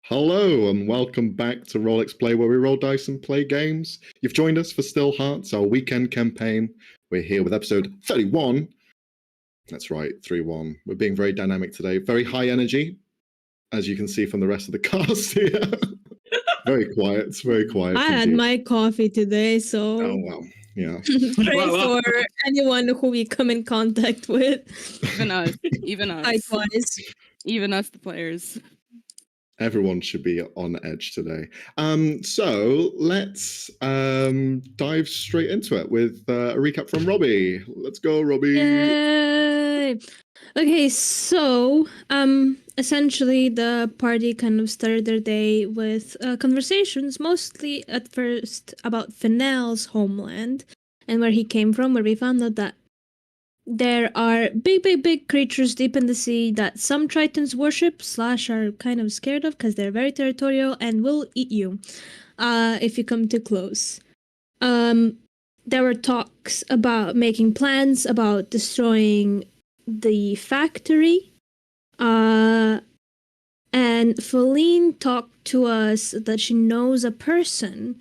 Hello and welcome back to Rolex Play, where we roll dice and play games. You've joined us for Still Hearts, our weekend campaign. We're here with episode 31. That's right, 3-1. We're being very dynamic today, very high energy, as you can see from the rest of the cast here. Very quiet, very quiet. I had my coffee today, so Oh, well, yeah. pray for anyone who we come in contact with. Even us. Likewise. Even us, the players. Everyone should be on edge today. So let's dive straight into it with a recap from Robbie. Let's go, Robbie. Yay! Okay, so essentially the party kind of started their day with conversations, mostly at first about Fennell's homeland and where he came from, where we found out that there are big creatures deep in the sea that some Tritons worship / are kind of scared of because they're very territorial and will eat you if you come too close. There were talks about making plans about destroying the factory. And Feline talked to us that she knows a person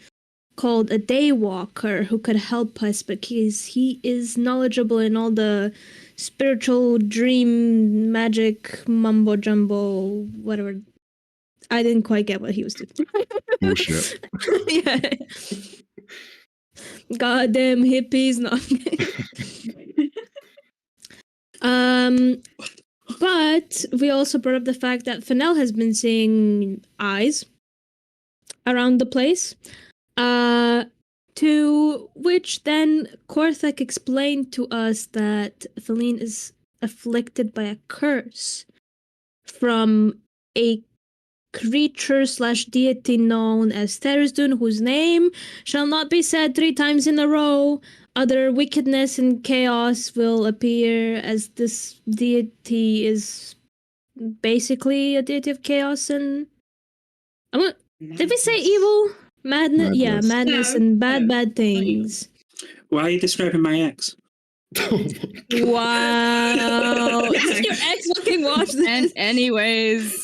called a Daywalker who could help us because he is knowledgeable in all the spiritual dream magic mumbo jumbo whatever. I didn't quite get what he was doing. Bullshit. Yeah. Goddamn hippies. No. But we also brought up the fact that Fennell has been seeing eyes around the place. To which then Korthek explained to us that Feline is afflicted by a curse from a creature / deity known as Tharizdun, whose name shall not be said 3 times in a row. Other wickedness and chaos will appear, as this deity is basically a deity of chaos and... Did we say evil? Madness. Yeah, madness and bad things. Why are you describing my ex? Wow. Does your ex fucking watch this? And anyways.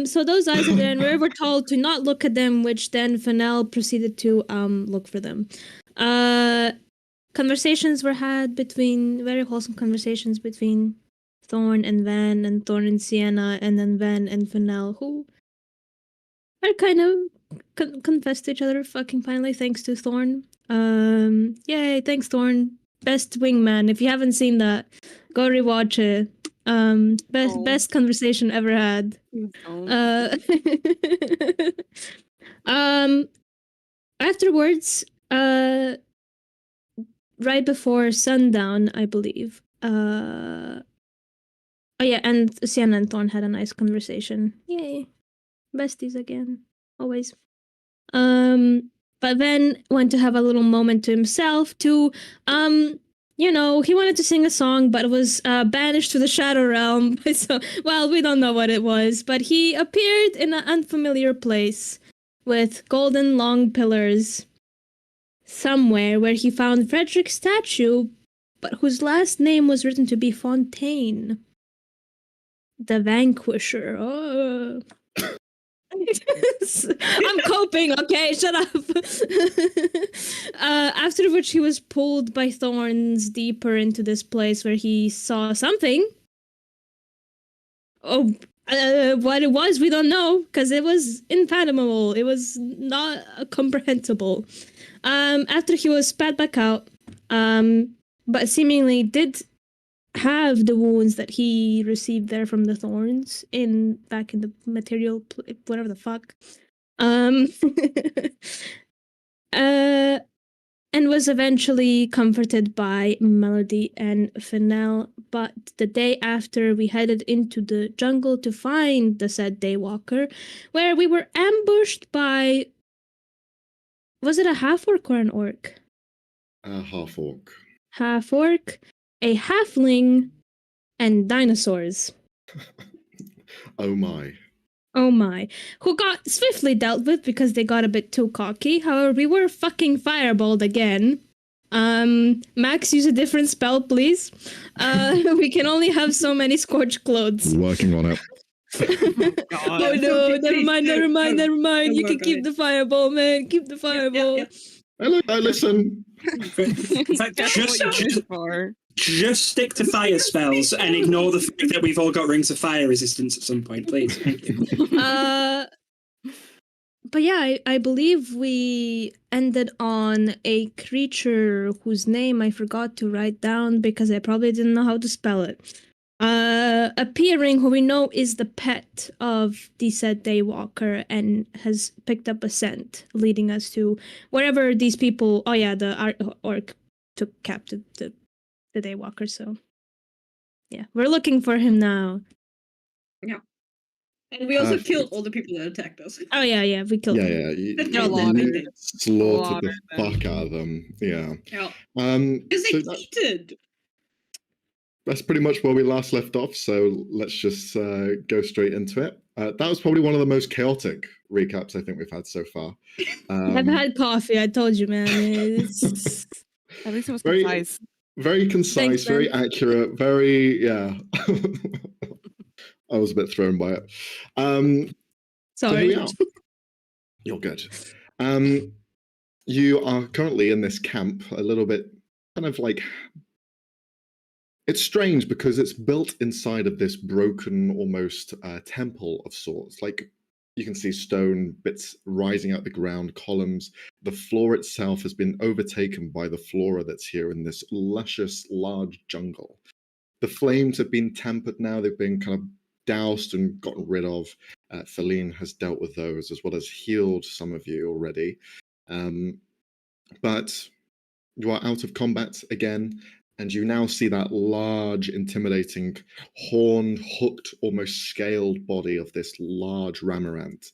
So those eyes are there, and we were told to not look at them, which then Fennell proceeded to look for them. Conversations were had very wholesome conversations between Thorn and Van, and Thorn and Sienna, and then Van and Fennell, who are kind of confessed to each other fucking finally, thanks to Thorn. Yay, thanks Thorn. Best wingman. If you haven't seen that, go rewatch it. Best conversation ever had. Afterwards, right before sundown, I believe. Oh yeah, and Sienna and Thorn had a nice conversation. Yay. Besties again. Always. But then went to have a little moment to himself to, he wanted to sing a song, but it was banished to the Shadow Realm. So, well, we don't know what it was, but he appeared in an unfamiliar place with golden long pillars somewhere where he found Frederick's statue, but whose last name was written to be Fontaine. The Vanquisher. Oh. I'm coping, okay? Shut up. After which he was pulled by thorns deeper into this place where he saw something. Oh, what it was, we don't know, because it was unfathomable. It was not comprehensible. After he was spat back out, but seemingly did have the wounds that he received there from the thorns back in the material, whatever the fuck. And was eventually comforted by Melody and Fennell. But the day after, we headed into the jungle to find the said Daywalker, where we were ambushed by... Was it a half-orc or an orc? Half-orc. Half-orc, a halfling, and dinosaurs. Oh my. Oh my. Who got swiftly dealt with because they got a bit too cocky. However, we were fucking fireballed again. Max, use a different spell, please. We can only have so many scorch clothes. Working on it. God. Oh no, never mind. Don't You worry can keep about the fireball, man. Keep the fireball. yeah. I listen. In fact, Careful what you wish for. just stick to fire spells and ignore the fact that we've all got rings of fire resistance at some point, please. Thank you. But yeah, I believe we ended on a creature whose name I forgot to write down because I probably didn't know how to spell it. Appearing, who we know is the pet of the said Daywalker and has picked up a scent, leading us to wherever these people. Oh yeah, the orc took captive the Daywalker. So yeah, we're looking for him now. And we also Perfect. killed all the people that attacked us. Oh yeah, we killed Yeah, him. yeah. You, That's a lot of you it. slaughtered the A lot of fuck out of them. Yeah. Yeah. So Because they cheated. that's pretty much where we last left off. So let's just go straight into it. That was probably one of the most chaotic recaps I think we've had so far. I've had coffee. I told you, man. It's At least it was Very- concise. very concise, Thanks, very man. accurate, very yeah. I was a bit thrown by it. So here sorry. we are. You're good. You are currently in this camp, a little bit kind of like. It's strange because it's built inside of this broken, almost temple of sorts. Like you can see stone bits rising out the ground, columns. The floor itself has been overtaken by the flora that's here in this luscious, large jungle. The flames have been tempered now. They've been kind of doused and gotten rid of. Feline has dealt with those as well as healed some of you already. But you are out of combat again, and you now see that large, intimidating, horned, hooked, almost scaled body of this large Ramarant.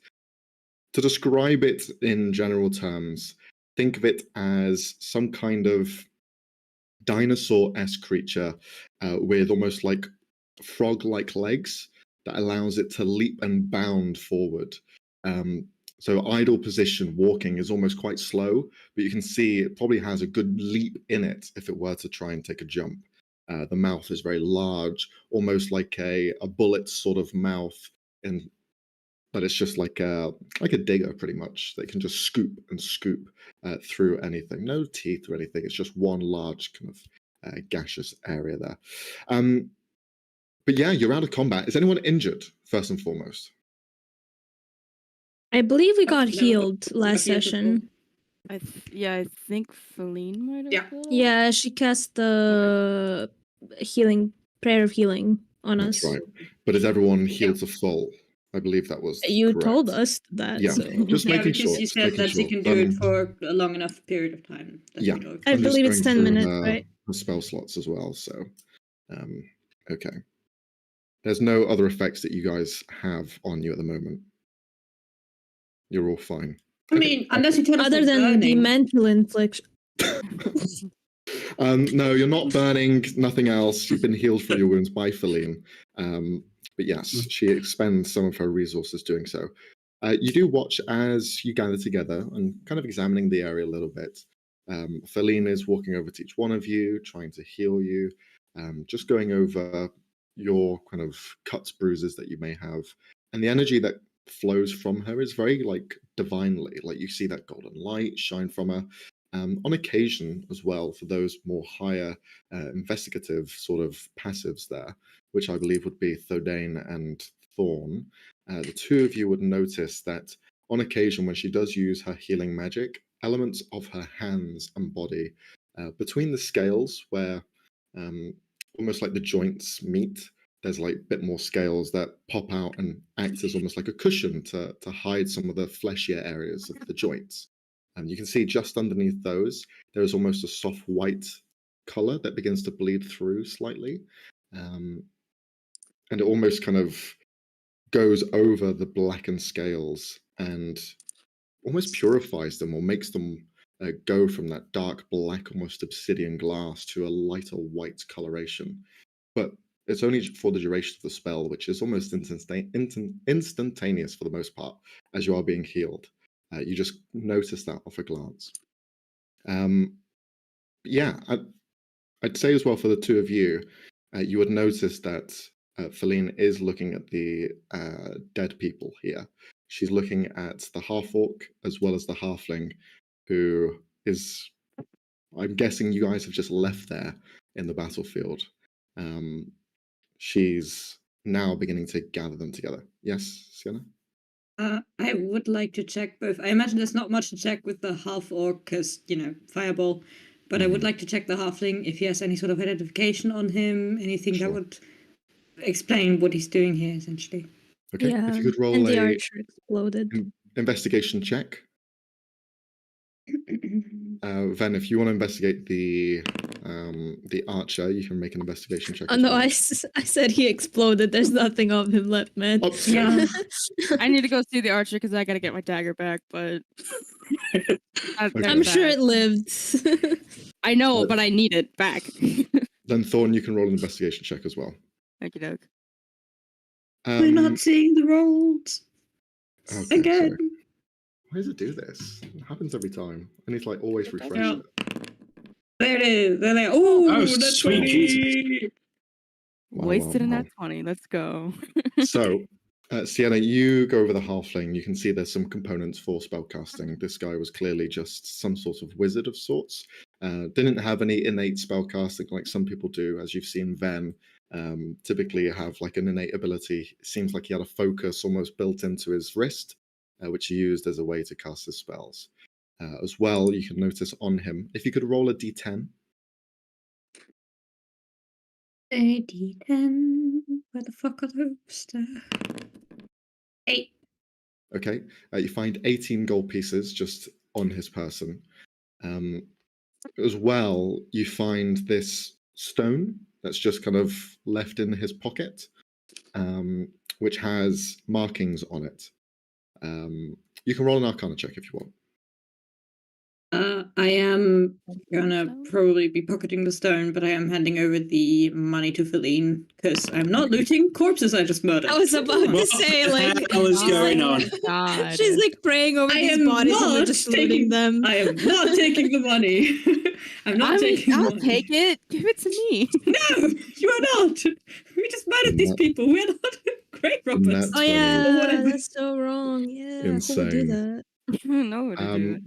To describe it in general terms, think of it as some kind of dinosaur-esque creature with almost like frog-like legs that allows it to leap and bound forward. So idle position walking is almost quite slow, but you can see it probably has a good leap in it if it were to try and take a jump. The mouth is very large, almost like a bullet sort of mouth, but it's just like a digger pretty much. They can just scoop and scoop through anything. No teeth or anything. It's just one large kind of gaseous area there. But yeah, you're out of combat. Is anyone injured, first and foremost? I believe we got That was healed a- last beautiful. session. I think Feline might have. Yeah. healed? Yeah, she cast the healing prayer of healing on That's us. right. But is everyone healed to full? I believe that was You correct. told us that. Yeah, So. just Yeah, making because sure. you just said making that sure. you can do it for a long enough period of time. That Yeah. you know. I I'm just believe it's going 10 through minutes, her, right? her spell slots as well. So, okay. There's no other effects that you guys have on you at the moment. You're all fine. I mean, unless you tell us Other it's than the burning. mental infliction. No, you're not burning. Nothing else. You've been healed from your wounds by Feline. But yes, she expends some of her resources doing so. You do watch as you gather together and kind of examining the area a little bit. Feline is walking over to each one of you, trying to heal you, just going over your kind of cuts, bruises that you may have. And the energy that flows from her is very like divinely. Like you see that golden light shine from her. On occasion as well, for those more higher investigative sort of passives there, which I believe would be Thodane and Thorn, the two of you would notice that on occasion when she does use her healing magic, elements of her hands and body between the scales where almost like the joints meet, there's like a bit more scales that pop out and act as almost like a cushion to hide some of the fleshier areas of the joints. And you can see just underneath those, there is almost a soft white color that begins to bleed through slightly. And it almost kind of goes over the blackened scales and almost purifies them or makes them go from that dark black, almost obsidian glass to a lighter white coloration. But it's only for the duration of the spell, which is almost instantaneous for the most part, as you are being healed. You just notice that off a glance. Yeah, I'd say as well for the two of you, you would notice that Feline is looking at the dead people here. She's looking at the half-orc as well as the halfling, who is, I'm guessing you guys have just left there in the battlefield. She's now beginning to gather them together. Yes, Sienna? I would like to check both. I imagine there's not much to check with the half-orc, because, fireball. But I would like to check the halfling if he has any sort of identification on him, anything that would explain what he's doing here, essentially. Okay, Yeah, if you could roll and the a archer exploded. investigation check. Ven, if you want to investigate the archer, you can make an investigation check. Oh as no, well. I said he exploded. There's nothing of him left, man. Oh, Yeah. I need to go see the archer because I gotta get my dagger back, but I'm sure it lived. I know, but I need it back. Then Thorn, you can roll an investigation check as well. Okie doke. We're not seeing the rolls okay, again. sorry. Why does it do this? It happens every time. I need to always refresh Yeah. it. There it is. They're like, oh, that's sweet 20. Jesus. Wasted in wow. that 20. Let's go. So, Sienna, you go over the halfling. You can see there's some components for spellcasting. This guy was clearly just some sort of wizard of sorts. Didn't have any innate spellcasting like some people do, as you've seen Ven typically have an innate ability. It seems like he had a focus almost built into his wrist, which he used as a way to cast his spells. As well, you can notice on him, if you could roll a d10. A D10. Where the fuck are those? 8. Okay, you find 18 gold pieces just on his person. As well, you find this stone that's just kind of left in his pocket, which has markings on it. You can roll an Arcana check if you want. I am gonna probably be pocketing the stone, but I am handing over the money to Feline because I'm not looting corpses I just murdered. I was about to say, What like, the hell is she's going like- on? God. she's like praying over I these am bodies and they're not just taking looting them. I am not taking the money. I'm not taking the I'll money. take it. Give it to me. No, you are not. We just murdered these Not- people. We are not grave robbers. That's Oh funny. yeah, whatever. that's so wrong. Yeah, who would do Insane. that? I don't know what to do.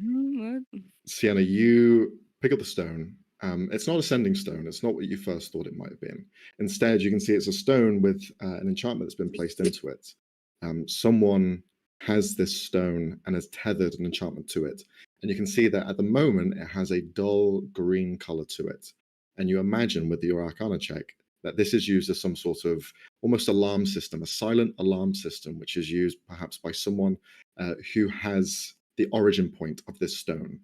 What? Sienna, you pick up the stone. It's not a sending stone. It's not what you first thought it might have been. Instead, you can see it's a stone with an enchantment that's been placed into it. Someone has this stone and has tethered an enchantment to it. And you can see that at the moment, it has a dull green color to it. And you imagine with your Arcana check that this is used as some sort of almost alarm system, a silent alarm system, which is used perhaps by someone who has the origin point of this stone.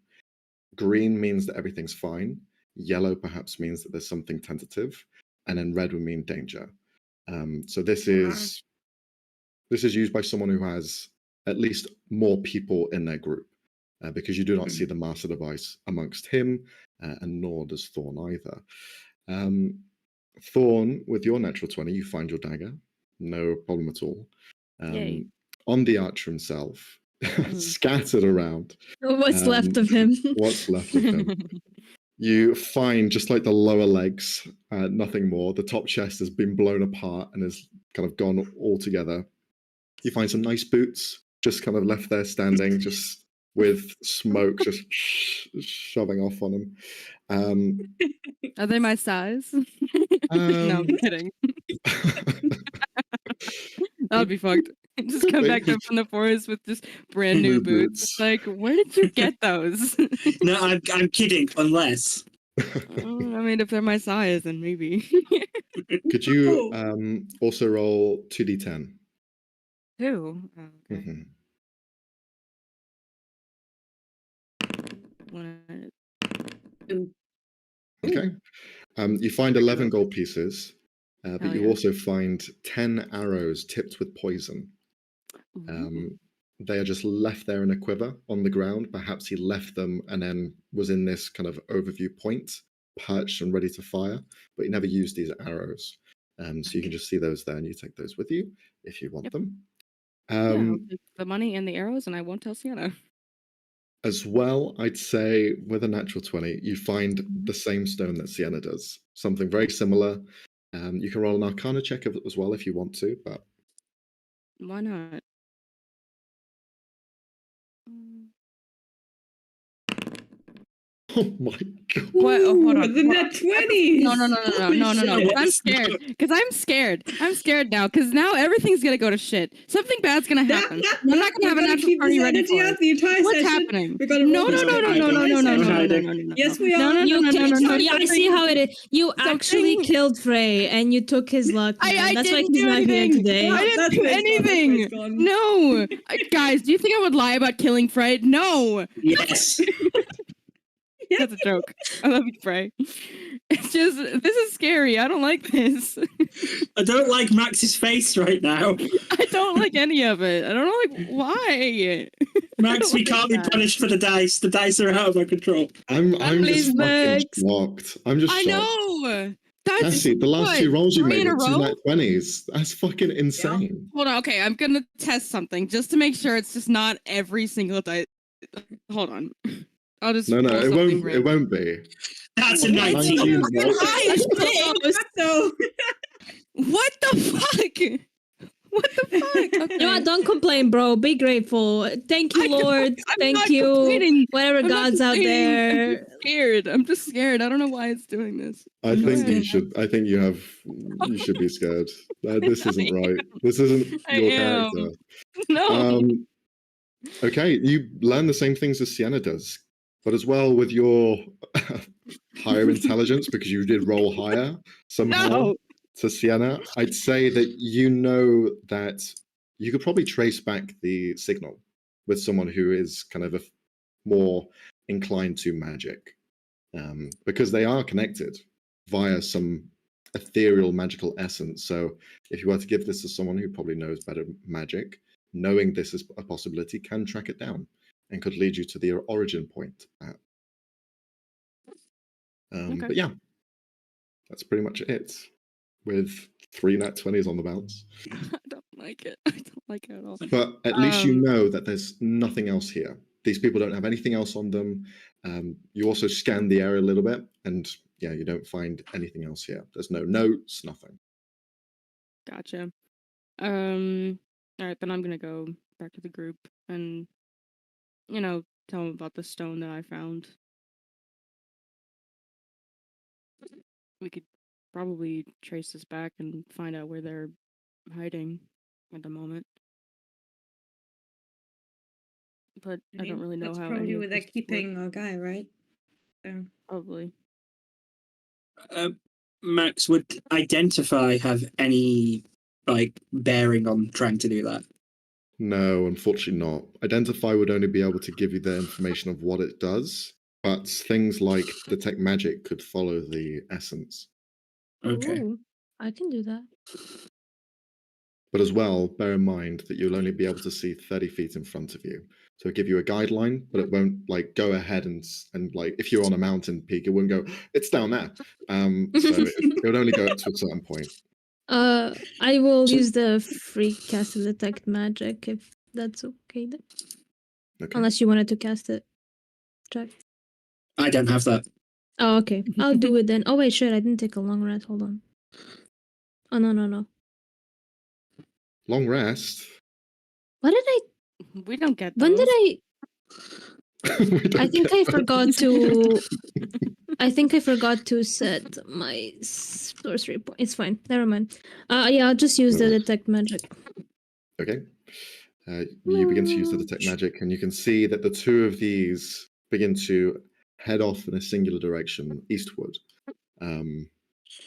Green means that everything's fine. Yellow perhaps means that there's something tentative, and then red would mean danger. So this is used by someone who has at least more people in their group, because you do not see the master device amongst him, and nor does Thorn either. Thorn, with your natural 20, you find your dagger. No problem at all. Yay. On the archer himself, scattered around. What's left of him? What's left of him? You find just like the lower legs, nothing more. The top chest has been blown apart and has kind of gone all together. You find some nice boots, just kind of left there standing, just with smoke just shoving off on them. Are they my size? No, I'm kidding. That would be fucked. Just come back up from the forest with just brand new New boots. boots. Like, where did you get those? No, I'm kidding. Unless I mean, if they're my size, then maybe. Could you also roll 2d10? 2. Oh, okay. Mhm. One- Okay. You find 11 gold pieces, but Hell you yeah. also find 10 arrows tipped with poison. Ooh. They are just left there in a quiver on the ground. Perhaps he left them and then was in this kind of overview point, perched and ready to fire, but he never used these arrows. So you can just see those there and you take those with you if you want Yep. them. Yeah, I'll take the money and the arrows, and I won't tell Sienna. As well, I'd say with a natural 20, you find the same stone that Sienna does. Something very similar. You can roll an Arcana check as well if you want to, but Why not? oh my god! What? Oh, hold on. The hold net on. 20s! No. Holy I'm shit. scared. Because I'm scared. I'm scared now. Because now everything's gonna go to shit. Something bad's gonna happen. I'm not gonna have an actual keep party this ready energy for up it. the entire What's session. happening? We're gonna No, roll no, this no, game no, the no, no, entire no, no, no, session. no, hiding. no, no, no. Yes, we No, are. no, no, no, no, no, no. Yeah, I see how it is. You actually Something- killed Frey and you took his luck. I man. That's why didn't he's do not here anything. today. I didn't do That's anything. gone. No. Guys, do you think I would lie about killing Frey? No. Yes. That's a joke. I love you, Frey. It's just, this is scary. I don't like this. I don't like Max's face right now. I don't like any of it. I don't know, like, why? Max, we like can't be that. punished for the dice. The dice are out of our control. I'm Please, just fucking Max. shocked. I'm just I shocked. know. That's Cassie, the last what, two rolls you 3 made in a were two row? nat 20s. That's fucking insane. Hold on. Okay, I'm gonna test something just to make sure it's just not every single dice. Hold on. I'll just No, roll it something won't. It random. won't be. That's a What? 19. 19 Fucking rolls. high as shit. So, What the fuck? What the fuck? Okay. You know what? Don't complain, bro. Be grateful. Thank you, I don't- Lord. I'm Thank not you. complaining. Whatever I'm not gods out complaining. I'm there. just scared. I'm just scared. I don't know why it's doing this. I Go think ahead. you should. I think you have. You should be scared. This isn't right. This isn't I your am. character. No. Okay, you learn the same things as Sienna does, but as well with your higher intelligence because you did roll higher somehow No. to Sienna. I'd say that you know that you could probably trace back the signal with someone who is kind of more inclined to magic, because they are connected via some ethereal magical essence. So if you were to give this to someone who probably knows better magic, knowing this is a possibility can track it down and could lead you to the origin point. Okay. But yeah, that's pretty much it. With 3 nat 20s on the bounce. I don't like it. I don't like it at all. But at least you Um, know that there's nothing else here. These people don't have anything else on them. You also scan the area a little bit, and yeah, you don't find anything else here. There's no notes, nothing. Gotcha. All right, then I'm gonna go back to the group and, tell them about the stone that I found. We could probably trace this back and find out where they're hiding at the moment. But I don't really know that's how. probably any of where they're this works. keeping our guy, right? So. Probably. Max, would identify have any bearing on trying to do that? No, unfortunately not. Identify would only be able to give you the information of what it does, but things like detect magic could follow the essence. Okay. Ooh, I can do that. But as well, bear in mind that you'll only be able to see 30 feet in front of you. So it'll give you a guideline, but it won't go ahead and if you're on a mountain peak, it wouldn't go, it's down there. So it would only go up to a certain point. I will use the free cast to detect magic if that's okay. Then. Okay. Unless you wanted to cast it. Jack. I don't have that. Oh, okay. I'll do it then. Oh wait, shit! I didn't take a long rest. Hold on. Oh no. Long rest. What did I? We don't get When did those. I think I forgot to. I think I forgot to set my sorcery point. It's fine. Never mind. Yeah, I'll just use the detect magic. Okay. You begin to use the detect magic, and you can see that the two of these begin to head off in a singular direction, eastward.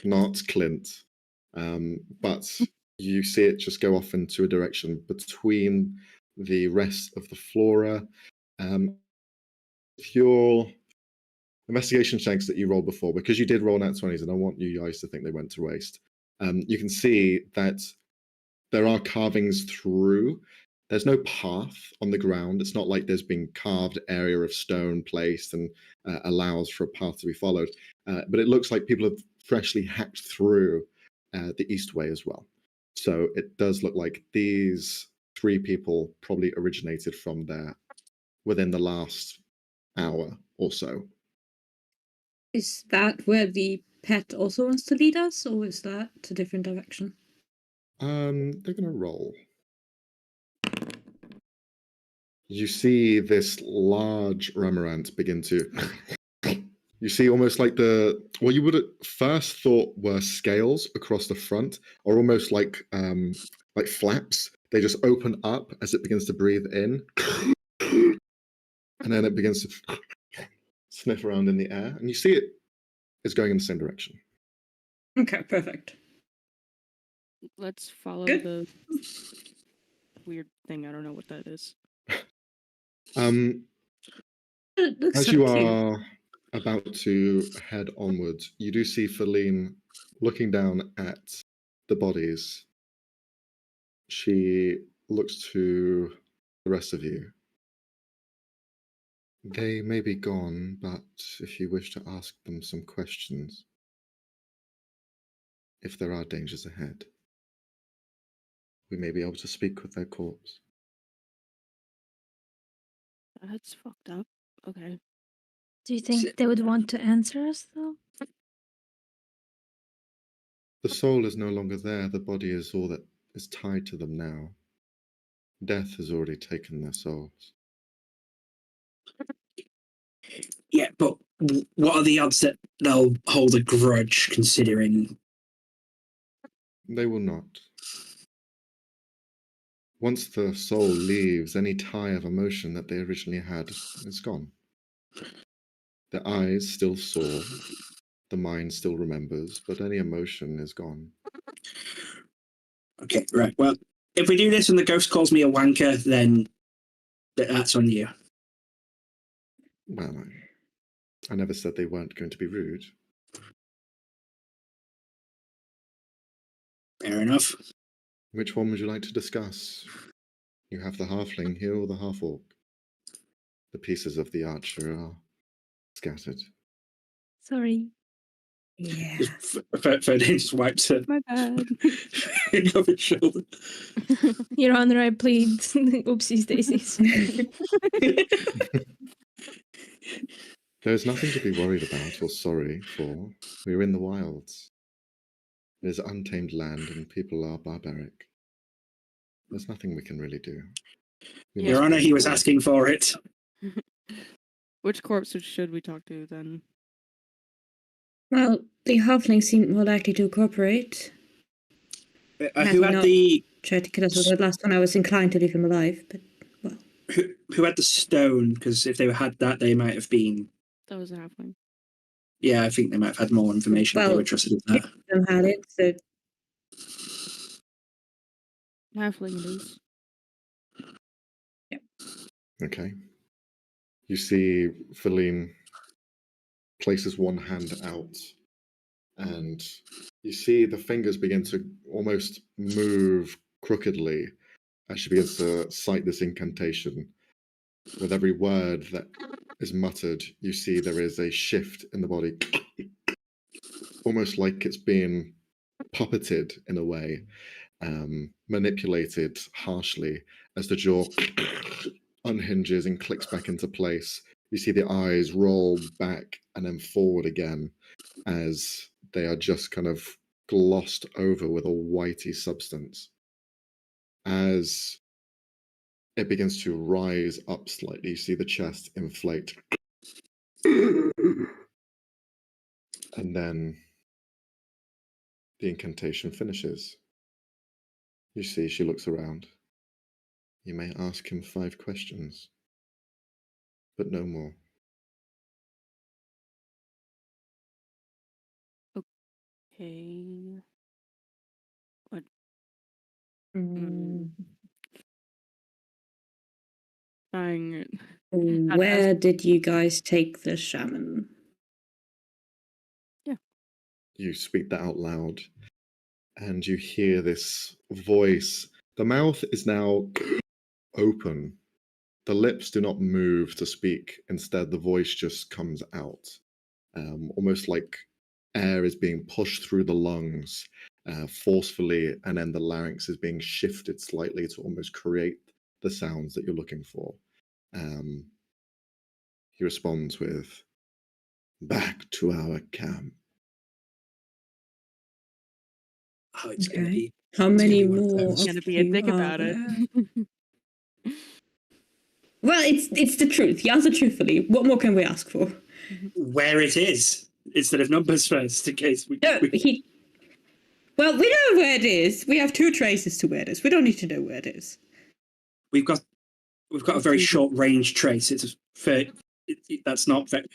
Not Clint, but you see it just go off into a direction between the rest of the flora. Your investigation checks that you rolled before, because you did roll nat 20s, and I want you guys to think they went to waste. You can see that there are carvings through. There's no path on the ground. It's not like there's been carved area of stone placed and allows for a path to be followed. But it looks like people have freshly hacked through the east way as well. So it does look like these 3 people probably originated from there within the last hour or so. Is that where the pet also wants to lead us, or is that a different direction? They're gonna roll. You see this large remirant begin to. You see almost like what you would at first thought were scales across the front, are almost like flaps. They just open up as it begins to breathe in, and then it begins to sniff around in the air, and you see it is going in the same direction. Okay, perfect. Let's follow Good. the weird thing. I don't know what that is. It looks As so you cute. are about to head onwards, you do see Feline looking down at the bodies. She looks to the rest of you. They may be gone, but if you wish to ask them some questions, if there are dangers ahead, we may be able to speak with their corpse. That's fucked up. Okay. Do you think they would want to answer us, though? The soul is no longer there. The body is all that is tied to them now. Death has already taken their souls. Yeah, but what are the odds that they'll hold a grudge, considering? They will not. Once the soul leaves, any tie of emotion that they originally had is gone. The eyes still saw, the mind still remembers, but any emotion is gone. Okay, right. Well, if we do this and the ghost calls me a wanker, then that's on you. Well, I never said they weren't going to be rude. Fair enough. Which one would you like to discuss? You have the halfling here or the half-orc? The pieces of the archer are scattered. Sorry. Yeah. Ferdinand just wipes it My bad. off his shoulder. Your Honor, I plead. Oopsies daisies. There's nothing to be worried about or sorry for. We're in the wilds. It is untamed land and people are barbaric. There's nothing we can really do. We Yeah. Your must Honor, wait he was for- asking for it. Which corpse should we talk to then? Well, the halfling seemed more likely to cooperate. Who Had had not- the Tried to kill us with the last one. I was inclined to leave him alive, but well. who had the stone? Because if they had that, they might have been. That was a halfling. Yeah, I think they might have had more information if they Well, were trusted with that. Them had it, so Halfling it is. Okay. You see Feline places one hand out, and you see the fingers begin to almost move crookedly as she begins to cite this incantation. With every word that is muttered, you see there is a shift in the body, almost like it's being puppeted in a way, manipulated harshly as the jaw unhinges and clicks back into place. You see the eyes roll back and then forward again as they are just kind of glossed over with a whitey substance. As it begins to rise up slightly, you see the chest inflate. And then the incantation finishes. You see, she looks around. You may ask him 5 questions, but no more. Okay. What? mm, Dang. where did you guys take the shaman? You speak that out loud, and you hear this voice. The mouth is now open. The lips do not move to speak. Instead, the voice just comes out, almost like air is being pushed through the lungs forcefully, and then the larynx is being shifted slightly to almost create the sounds that you're looking for. He responds with, back to our camp. Oh, it's gonna be. How it's gonna many be one of more? those. He's gonna be a you dick are about it. there? Well, it's the truth. You answer truthfully. What more can we ask for? Where it is instead of numbers first, in case we. No, Well, we know where it is. We have 2 traces to where it is. We don't need to know where it is. We've got a very short range trace. It's that's not very.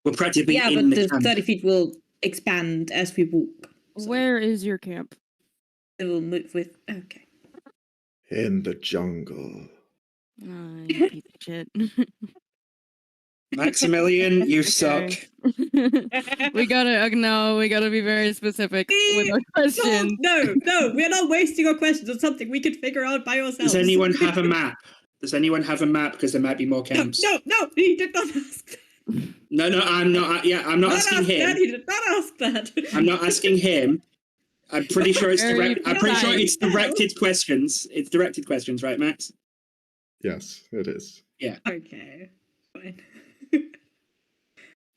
We're practically Yeah, in but the the camp. 30 feet will expand as we walk. So Where is your camp? it will move with. Okay. In the jungle. Oh, you piece of shit. Maximilian, you suck. we gotta be very specific with our questions. No, we're not wasting our questions on something we can figure out by ourselves. Does anyone have a map? Does anyone have a map? Because there might be more camps. No, he did not ask that. No, I'm not. Yeah, I'm not asking him. He did not ask that. I'm not asking him. I'm pretty sure it's Very I'm pretty sure it's precise. directed questions. It's directed questions, right, Max? Yes, it is. Okay, fine.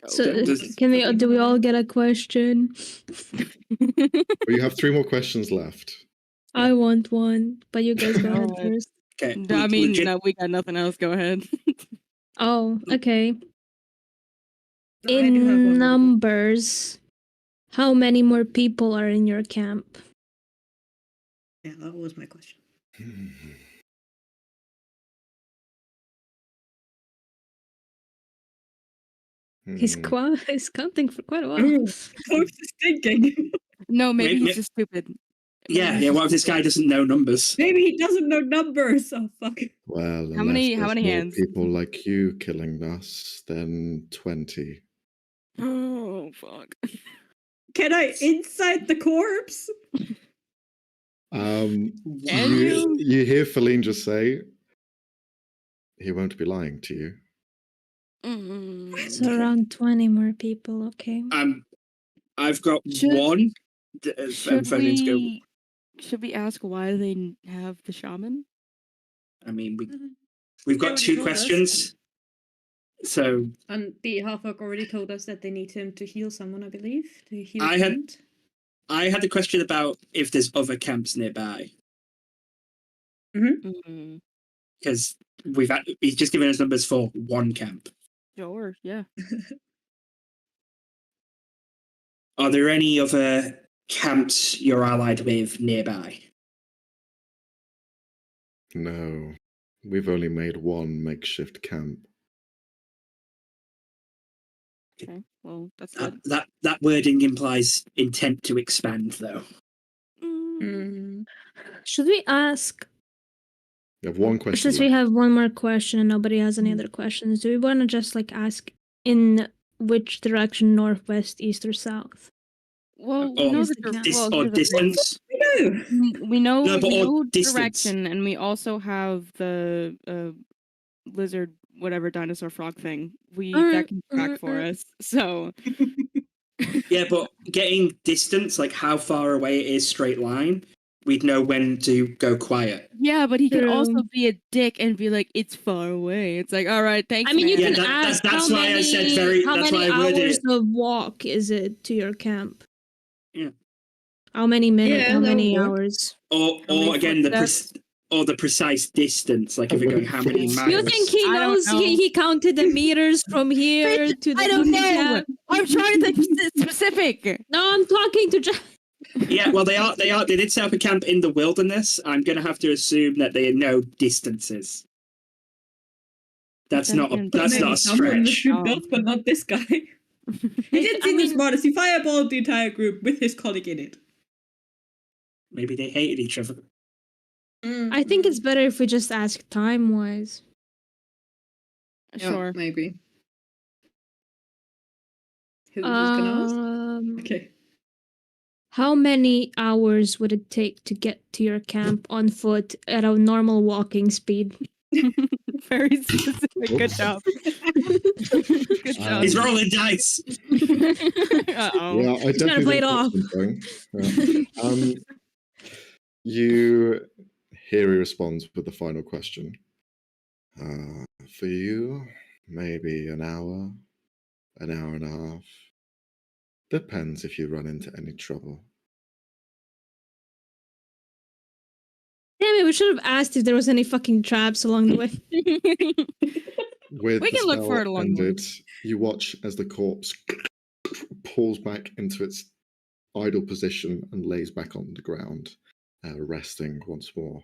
So Does- do we all get a question? Well, you have 3 more questions left. I want one, but you guys go ahead God. first. Okay. I mean, legit- no, we got nothing else. Go ahead. Oh, okay. No, I do have one In more. numbers, how many more people are in your camp? Yeah, that was my question. He's counting for quite a while. Close to thinking. No, maybe Wait, he's just stupid. Yeah. What if this guy doesn't know numbers? Maybe he doesn't know numbers. Oh fuck. Well, How many- unless how there's many more hands? people like you killing us, then 20. Oh fuck. Can I inside the corpse? Can You hear Feline just say, he won't be lying to you. So around 20 more people, okay. I've got Should- one. Should Feline's go. should we ask why they have the shaman? I mean, Mm-hmm. we've They got already 2 told us. questions. So And the half-orc already told us that they need him to heal someone, I believe. To heal I a had- friend. I had the question about if there's other camps nearby, Mm, because he's just given us numbers for one camp. sure, yeah. Are there any other camps you're allied with nearby? No, we've only made 1 makeshift camp. Okay, well, that's good. That wording implies intent to expand, though. Mm. Should we ask, You have 1 question since we left. have one more question and nobody has any other questions, do we want to just like ask in which direction, northwest, east, or south? Well, we Or know Is the the camp- well, or here's the thing. distance. No. We know No, but we or know distance. direction, and we also have the lizard, whatever dinosaur frog thing. That can track for us. So Yeah, but getting distance, like how far away it is straight line, we'd know when to go quiet. yeah, but he could also True. be a dick and be like, "It's far away." It's like, all right, thanks. I mean, you man." can Yeah, ask that's how why I many, said very- how that's many why I worded hours it. of walk is it to your camp? Yeah. How many minutes? Yeah, how that many would work. hours? Or How many again footsteps? the precise distance, like if you're going how many miles. You think he I don't knows? know. He counted the meters from here to the I don't human know. camp? I'm trying to think specific. No, I'm talking to Jack. Yeah, well they did set up a camp in the wilderness. I'm gonna have to assume that they know distances. That's Then not a again, that's Maybe not a someone stretch. with both, but not this guy. He didn't seem the smartest. He fireballed the entire group with his colleague in it. Maybe they hated each other. I think it's better if we just ask time-wise. Sure. Maybe. Who's gonna ask? Um, Okay. How many hours would it take to get to your camp on foot at a normal walking speed? Very specific. Good job. Good job. He's rolling dice. Uh-oh. Yeah, I He's trying to definitely play it think off. that's something. Yeah. You hear he responds with the final question. For you, maybe an hour. An hour and a half. Depends if you run into any trouble. Damn it, we should have asked if there was any fucking traps along the way. With We the can look for spell it along the way. ended, you watch as the corpse pulls back into its idle position and lays back on the ground, resting once more.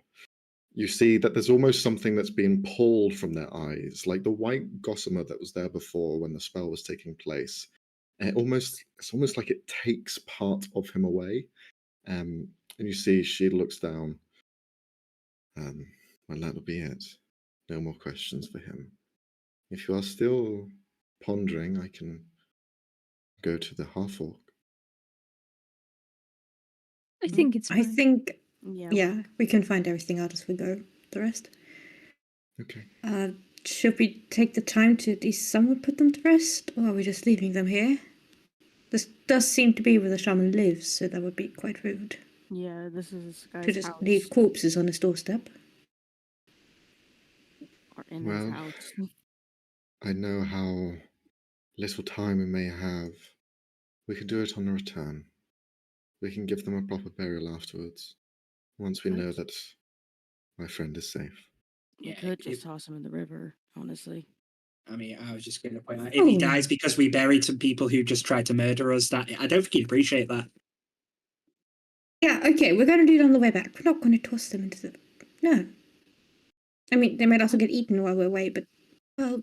You see that there's almost something that's being pulled from their eyes, like the white gossamer that was there before when the spell was taking place. And it's almost like it takes part of him away. And you see she looks down. Well, that'll be it. No more questions for him. If you are still pondering, I can go to the half-orc. I think it's I fine. think, Yeah. yeah, we can find everything out as we go. The rest. Okay. Should we take the time to at least somewhat put them to rest, or are we just leaving them here? This does seem to be where the shaman lives, so that would be quite rude Yeah, this is this guy's to just house. leave corpses on his doorstep. Or in Well, his house. I know how little time we may have. We can do it on the return. We can give them a proper burial afterwards, once we know that my friend is safe. We could just toss him in the river, honestly. I mean, I was just going to point out, if he Oh. dies because we buried some people who just tried to murder us, that I don't think he'd appreciate that. Yeah, okay, we're going to do it on the way back. We're not going to toss them into the... No. I mean, they might also get eaten while we're away, but, well...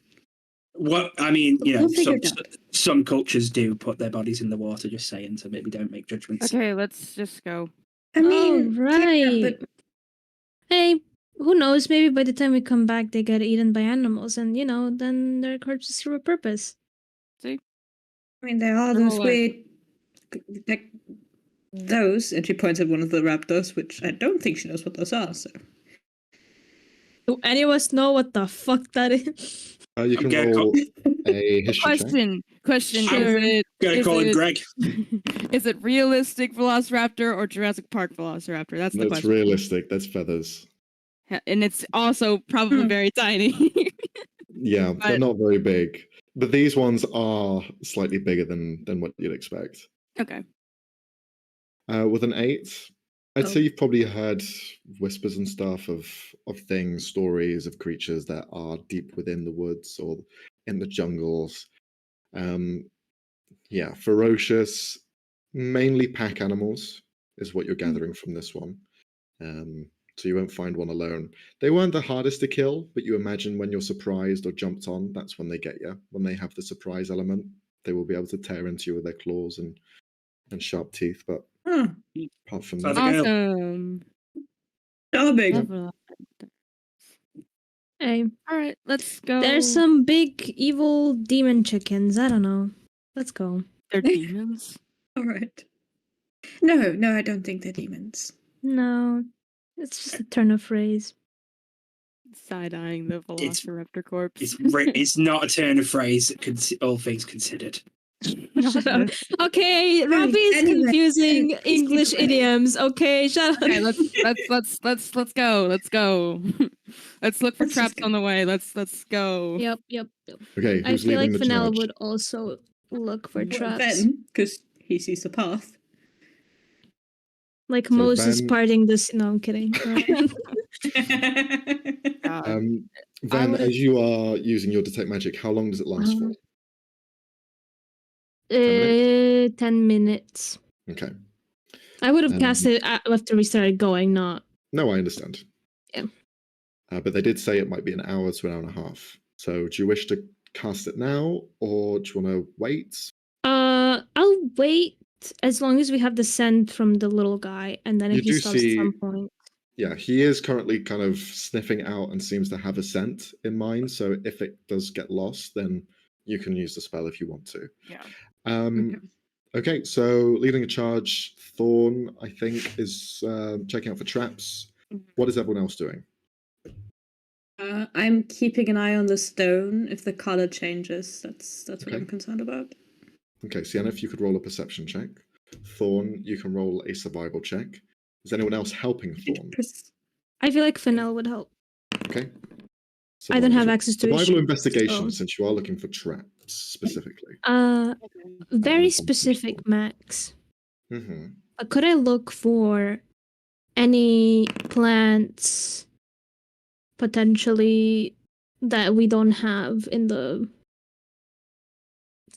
What I mean, you know, We'll figure it out. some cultures do put their bodies in the water, just saying, so maybe don't make judgments. Okay, let's just go. I mean... Oh, right. Yeah, but Hey, who knows? Maybe by the time we come back, they get eaten by animals, and then their corpses serve a purpose. See? I mean, there are They're those all like- weird... Like, those, and she points at one of the raptors, which I don't think she knows what those are, so... Do any of us know what the fuck that is? You can gonna roll a history check. Question. Sure. Gonna call him Greg. Is it realistic Velociraptor or Jurassic Park Velociraptor? That's the That's question. realistic. That's feathers. And it's also probably very tiny. Yeah, they're But- not very big. But these ones are slightly bigger than what you'd expect. Okay. With an 8, I'd Oh. say you've probably heard whispers and stuff of things, stories of creatures that are deep within the woods or in the jungles. Yeah, ferocious, mainly pack animals is what you're gathering from this one. So you won't find one alone. They weren't the hardest to kill, but you imagine when you're surprised or jumped on, that's when they get you. When they have the surprise element, they will be able to tear into you with their claws and sharp teeth. But Huh. apart from So that, I think- Awesome. Charming. Velociraptor. Hey, All right, let's go. there's some big evil demon chickens. I don't know. Let's go. They're demons. Alright. No, I don't think they're demons. No, it's just a turn of phrase. Side-eyeing the Velociraptor corpse. It's not a turn of phrase, all things considered. Shut up. Okay, Robbie is anyway, confusing please keep English it right. idioms. Okay, shut up. Okay, let's go. Let's go. Let's look for Let's just traps go. on the way. Let's go. Yep. okay, I who's feel like leading the Fennel charge? would also look for Well, traps. then, because he sees the path. Like So Moses Ben- parting this. No, I'm kidding. God. Then, would've- as you are using your detect magic, how long does it last for? 10 minutes. Okay. I would have Um, cast it after we started going, not. No, I understand. Yeah. But they did say it might be an hour to an hour and a half. So do you wish to cast it now, or do you want to wait? I'll wait as long as we have the scent from the little guy, and then You if he do stops see- at some point. Yeah, he is currently kind of sniffing out and seems to have a scent in mind. So if it does get lost, then you can use the spell if you want to. Yeah. Okay, so leading a charge, Thorn, I think, is checking out for traps. What is everyone else doing? I'm keeping an eye on the stone. If the color changes, that's what Okay. I'm concerned about. Okay, Sienna, if you could roll a perception check. Thorn, you can roll a survival check. Is anyone else helping Thorn? I feel like Fennel would help. Okay. I don't have Survival check. access to his Survival sheet, investigation, so- since you are looking for traps. specifically? Very One specific, person. Max. Mm-hmm. Could I look for any plants potentially that we don't have in the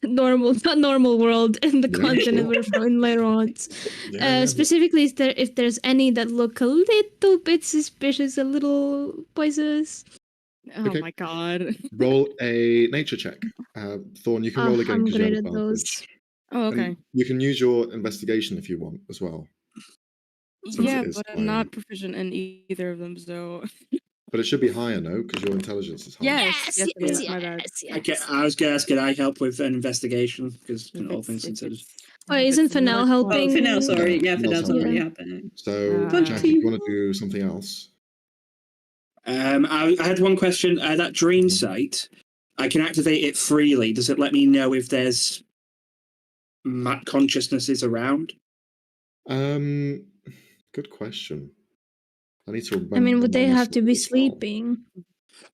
not normal world in the Yeah, continent sure. we're from in Laurent? Yeah, Specifically, if there's any that look a little bit suspicious, a little poisonous. Oh Okay. my god. Roll a nature check. Thorn, you can roll again I'm because you have great at those. advantage. Oh, okay. And you can use your investigation if you want as well. Since Yeah, it is but I'm higher. not proficient in either of them, so. But it should be higher, no? Because your intelligence is high. Yes, Yes, it is. yes, My bad. yes, Okay, yes. I was going to ask, could I help with an investigation? Because If all it's- things if considered. it's- Oh, if isn't it's not Fennel helping? Oh, Fennel, sorry. Yeah, Fennel's Fennel's already helping. happening. So, Ah. Jack, if you want to do something else. I had one question. That dream site, I can activate it freely. Does it let me know if there's consciousnesses around? Good question. I need to remember. I mean, would they have to be as well. sleeping?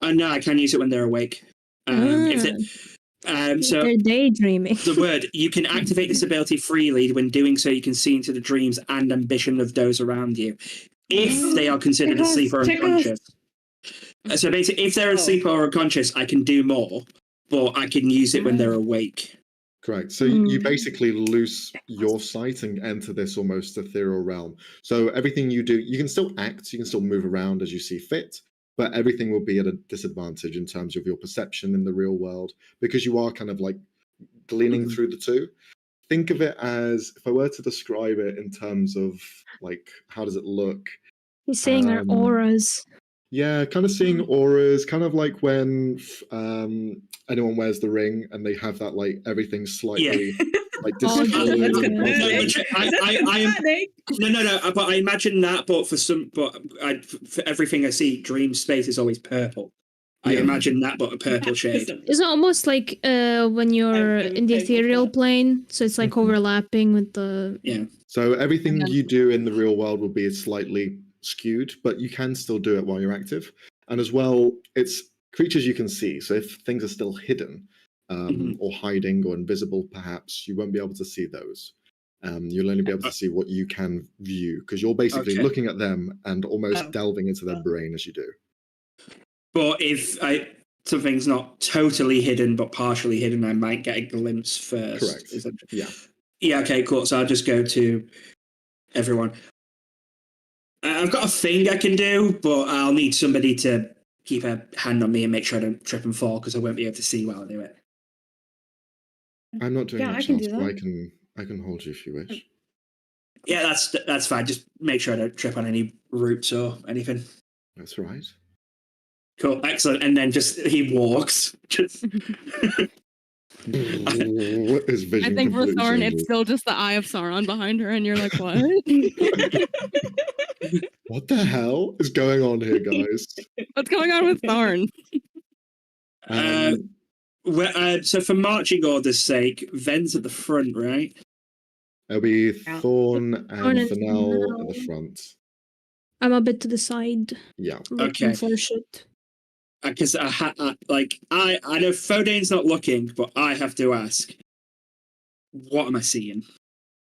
No, I can use it when they're awake. So They're daydreaming. the word, you can activate this ability freely. When doing so, you can see into the dreams and ambition of those around you, if they are considered asleep or unconscious. So basically, if they're asleep or unconscious, I can do more, but I can use it when they're awake. Correct. So you basically lose your sight and enter this almost ethereal realm. So everything you do, you can still act, you can still move around as you see fit, but everything will be at a disadvantage in terms of your perception in the real world, because you are kind of like gleaning through the two. Think of it as, if I were to describe it in terms of like, how does it look? He's saying our auras. Yeah, kind of seeing auras, kind of like when anyone wears the ring and they have that like everything slightly like Oh, discolored. that's and confusing. No, but I imagine that, but for everything I see, dream space is always purple. I imagine that, but a purple shade. It's almost like when you're in the ethereal plane, so it's like overlapping with the. Yeah. So everything you do in the real world will be slightly skewed, but you can still do it while you're active. And as well, it's creatures you can see. So if things are still hidden or hiding or invisible, perhaps, you won't be able to see those. You'll only be able to see what you can view, because you're basically looking at them and almost delving into their brain as you do. But if something's not totally hidden but partially hidden, I might get a glimpse first. Correct. Yeah. Yeah, okay, cool. So I'll just go to everyone. I've got a thing I can do, but I'll need somebody to keep a hand on me and make sure I don't trip and fall, because I won't be able to see while I do it. I'm not doing that, I can Charles, do but that. I can hold you if you wish. Yeah, that's fine. Just make sure I don't trip on any roots or anything. That's right. Cool, excellent. And then he walks. Just His vision I think for completely Thorn, changes. it's still just the Eye of Sauron behind her, and you're like, what? What the hell is going on here, guys? What's going on with Thorn? So for marching orders' sake, Ven's at the front, right? It'll be Thorn Thorn and and Fennel at the Fennel. front. I'm a bit to the side. Yeah. Looking Okay. for shit. Because I know Fodane's not looking, but I have to ask, what am I seeing?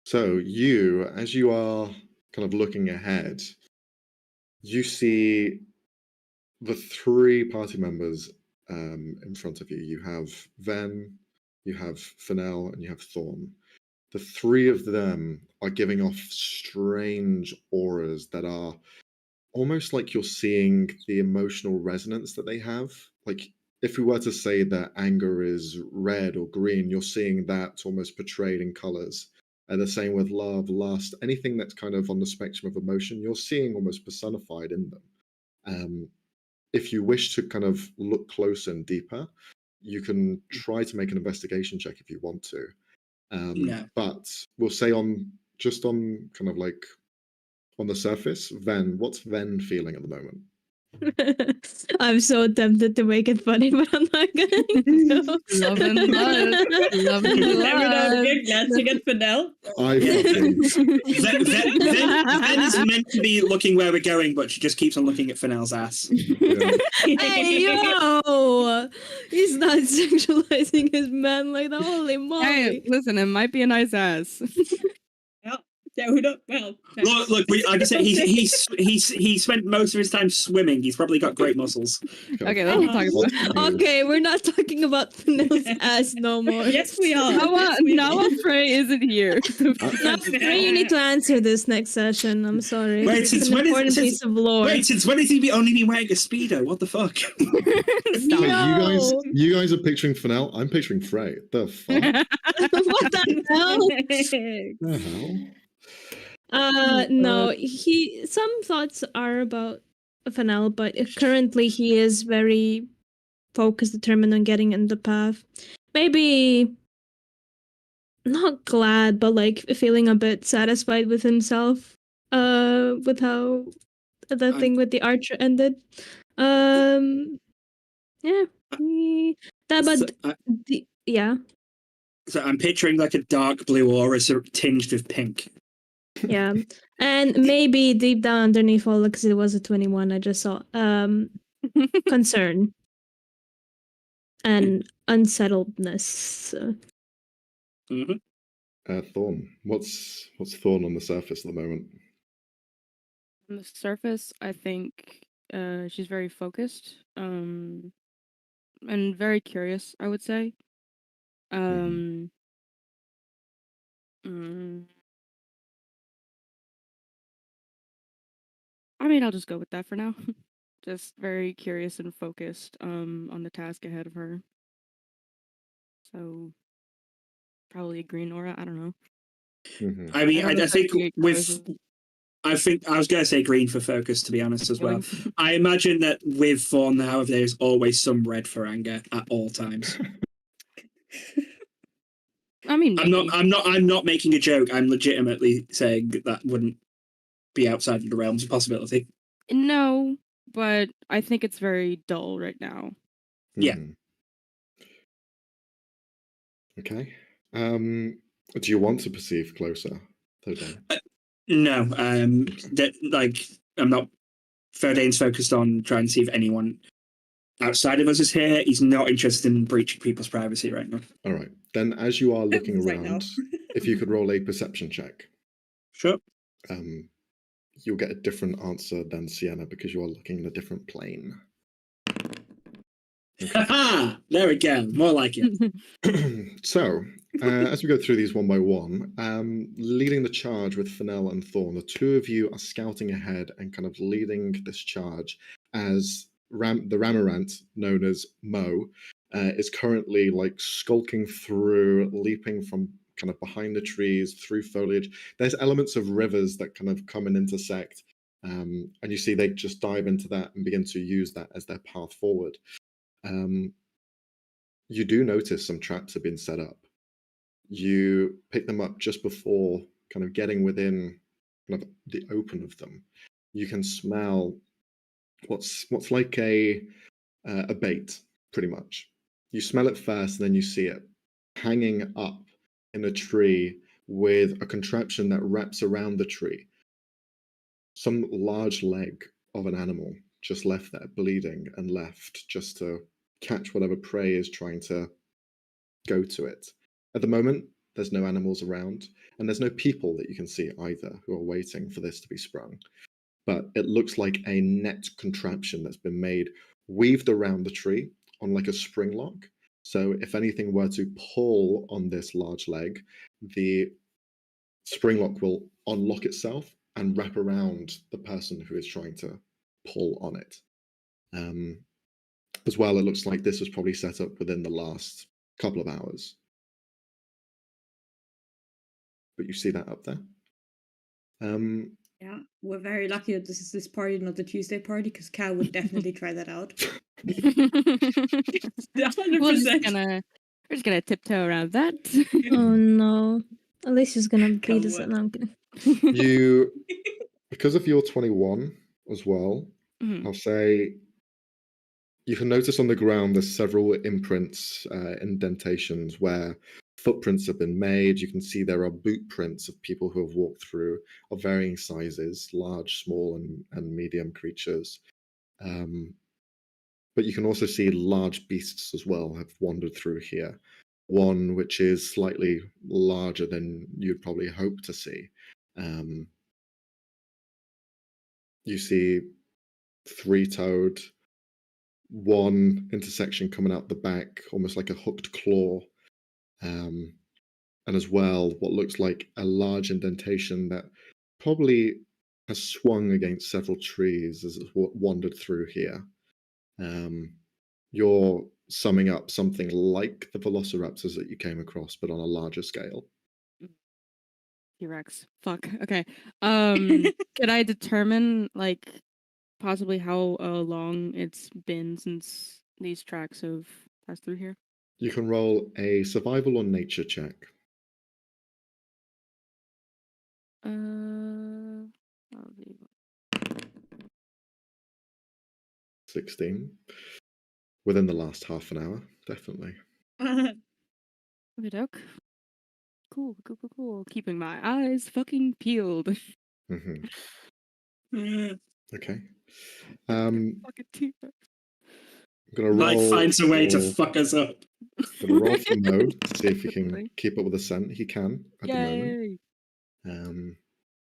So you, as you are kind of looking ahead, you see the three party members in front of you. You have Ven, you have Fennel, and you have Thorn. The three of them are giving off strange auras that are almost like you're seeing the emotional resonance that they have. Like if we were to say that anger is red or green, you're seeing that almost portrayed in colors. And the same with love, lust, anything that's kind of on the spectrum of emotion, you're seeing almost personified in them. If you wish to kind of look closer and deeper, you can try to make an investigation check if you want to. But we'll say on kind of like on the surface, what's Ven feeling at the moment? I'm so tempted to make it funny, but I'm not going to. Love and lust. Love and Every now and lust. again, glancing at Fennel. I fucking Ven's meant to be looking where we're going, but she just keeps on looking at Fennel's ass. yeah. Hey, yo! He's not sexualizing his man like that. Holy moly. Hey, listen, it might be a nice ass. Yeah, we don't. Well, Look, like I said, he spent most of his time swimming. He's probably got great muscles. Okay, let's not talk about it. Okay, we're not talking about Fennel's ass no more. Yes, we are. Noah Frey isn't here. No, Frey, you need to answer this next session. I'm sorry. Wait, It's since an when is- important since- piece of lore. Wait, since when has he only been wearing a Speedo? What the fuck? Stop. No. You guys are picturing Fennel. I'm picturing Frey. The fuck? What the hell? The hell? No, some thoughts are about Fennel, but currently he is very focused, determined on getting in the path. Maybe not glad, but like feeling a bit satisfied with himself. With how the thing with the archer ended. Yeah. Yeah. So I'm picturing like a dark blue aura tinged with pink. Yeah. And maybe deep down underneath all, because it was a 21, I just saw concern and unsettledness. Mm-hmm. Thorn. What's Thorn on the surface at the moment? On the surface, I think she's very focused and very curious, I would say. I mean, I'll just go with that for now. Just very curious and focused on the task ahead of her. So probably a green aura, I don't know. Mhm. I mean, I don't I think associate with. colors I was going to say green for focus, to be honest, as well. feelings. I imagine that with Thorn, however, there's always some red for anger at all times. I mean, maybe. I'm not making a joke. I'm legitimately saying that wouldn't be outside of the realms of possibility. No, but I think it's very dull right now. Yeah. Mhm. Okay. Do you want to perceive closer? Thodan? No, that like I'm not. Ferdane's focused on trying to see if anyone outside of us is here. He's not interested in breaching people's privacy right now. All right. Then, as you are looking Right now. around, if you could roll a perception check, Sure. you'll get a different answer than Sienna because you are looking in a different plane. Haha! There we go. More like it. So, as we go through these one by one, leading the charge with Fennel and Thorn, the two of you are scouting ahead and kind of leading this charge as the Ramarant, known as Mo, is currently like skulking through, leaping from kind of behind the trees, through foliage. There's elements of rivers that kind of come and intersect, and you see they just dive into that and begin to use that as their path forward. You do notice some traps have been set up. You pick them up just before kind of getting within kind of the open of them. You can smell what's like a bait, pretty much. You smell it first, and then you see it hanging up in a tree with a contraption that wraps around the tree. Some large leg of an animal just left there, bleeding, and left just to catch whatever prey is trying to go to it. At the moment, there's no animals around, and there's no people that you can see either who are waiting for this to be sprung. But it looks like a net contraption that's been made, weaved around the tree on like a spring lock. So if anything were to pull on this large leg, the spring lock will unlock itself and wrap around the person who is trying to pull on it. As well, it looks like this was probably set up within the last couple of hours. But you see that up there. Yeah, we're very lucky that this is this party, not the Tuesday party, because Cal would definitely try that out. 100%. We're just gonna tiptoe around that. Oh no. Alicia's gonna beat us. Come No, I'm kidding. You, because of your 21 as well, Mhm. I'll say you can notice on the ground there's several imprints, indentations where footprints have been made. You can see there are boot prints of people who have walked through of varying sizes, large, small, and medium creatures. But you can also see large beasts as well have wandered through here. One which is slightly larger than you'd probably hope to see. You see three-toed, one intersection coming out the back, almost like a hooked claw. And as well, what looks like a large indentation that probably has swung against several trees as it's wandered through here. You're summing up something like the velociraptors that you came across, but on a larger scale. T-Rex. Fuck. Okay. Could I determine like possibly how long it's been since these tracks have passed through here? You can roll a survival or nature check. I'll leave. 16. Within the last half an hour, definitely. Okay, doke. Cool. Keeping my eyes fucking peeled. Hmm. Mm. Okay. I'm Fucking T-Rex. gonna Life roll. finds a way to for- fuck us up. Gonna roll for Mo to see if he can Definitely. keep up with the scent. He can at the moment. Yay!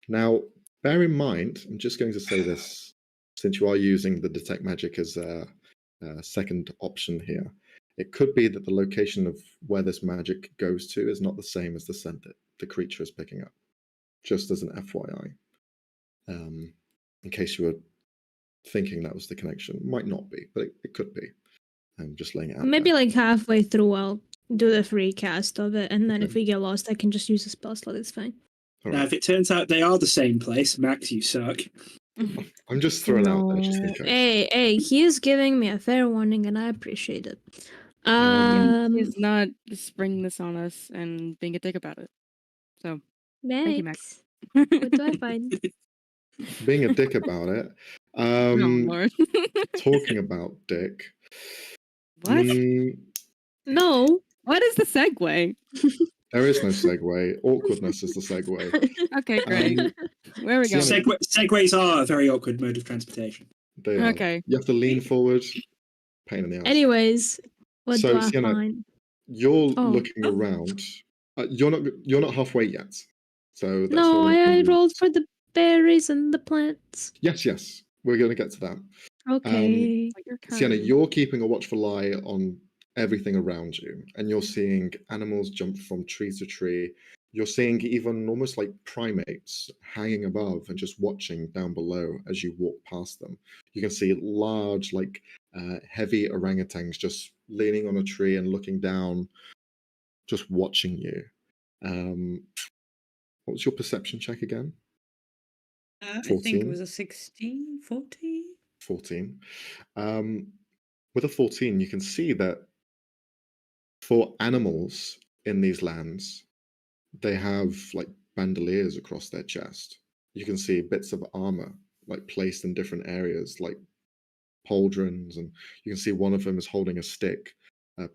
Now, bear in mind, I'm just going to say this, since you are using the detect magic as a second option here, it could be that the location of where this magic goes to is not the same as the scent that the creature is picking up, just as an FYI. In case you were thinking that was the connection. Might not be, but it could be. I'm just laying it out Maybe there. like halfway through, I'll do the free cast of it, and then if Okay. we get lost, I can just use a spell slot. It's fine. All Now, right. if it turns out they are the same place, Max, you suck. I'm just throwing it out there just in No. case. Hey, he is giving me a fair warning, and I appreciate it. He's not springing this on us and being a dick about it. So, thank you, Max. What do I find? Being a dick about it. Oh, Lord. Talking about dick. What? No. What is the segue? There is no segue. Awkwardness is the segue. Okay, great. Where are we going? Sienna, Segways are a very awkward mode of transportation. they are. Okay. You have to lean forward. Pain in the ass. Anyways, what So, do I Sienna, find? you're Oh. looking around. You're not halfway yet. So that's No, not I rolled for the berries and the plants. Yes. We're going to get to that. Okay. Your Sienna, turn. you're keeping a watchful eye on everything around you, and you're seeing animals jump from tree to tree. You're seeing even almost like primates hanging above and just watching down below as you walk past them. You can see large, like heavy orangutans just leaning on a tree and looking down, just watching you. What was your perception check again? I think 14? it was a 16, 14. 14. With a 14, you can see that for animals in these lands, they have like bandoliers across their chest. You can see bits of armor like placed in different areas, like pauldrons, and you can see one of them is holding a stick,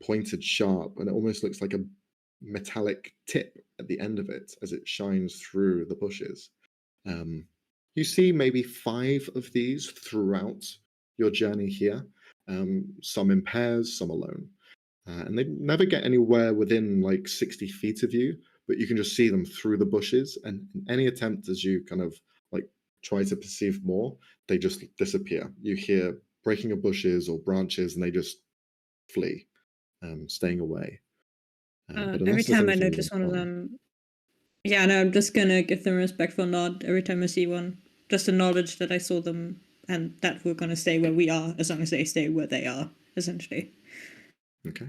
pointed sharp, and it almost looks like a metallic tip at the end of it as it shines through the bushes. You see maybe 5 of these throughout your journey here, some in pairs, some alone. And they never get anywhere within like 60 feet of you, but you can just see them through the bushes. And in any attempt as you kind of like try to perceive more, they just disappear. You hear breaking of bushes or branches, and they just flee, staying away. But Every unless there's time I anything you notice one want of to try. them, yeah, no, I'm just gonna give them a respectful nod every time I see one. Just acknowledge that I saw them and that we're gonna stay where we are as long as they stay where they are, essentially. Okay.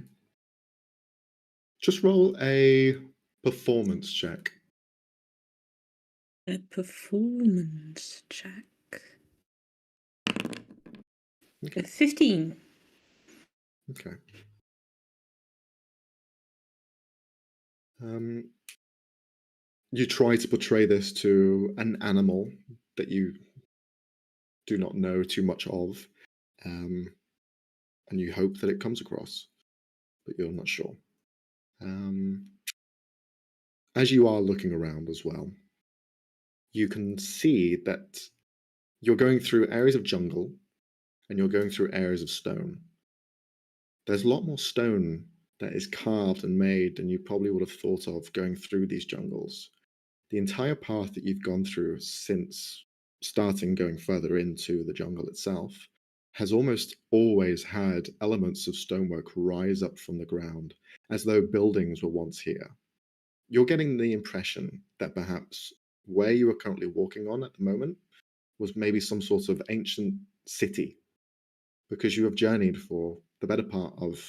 Just roll a performance check. A performance check. Okay. 15. Okay. You try to portray this to an animal that you do not know too much of, and you hope that it comes across, but you're not sure. As you are looking around as well, you can see that you're going through areas of jungle and you're going through areas of stone. There's a lot more stone that is carved and made than you probably would have thought of going through these jungles. The entire path that you've gone through since starting going further into the jungle itself has almost always had elements of stonework rise up from the ground, as though buildings were once here. You're getting the impression that perhaps where you are currently walking on at the moment was maybe some sort of ancient city, because you have journeyed for the better part of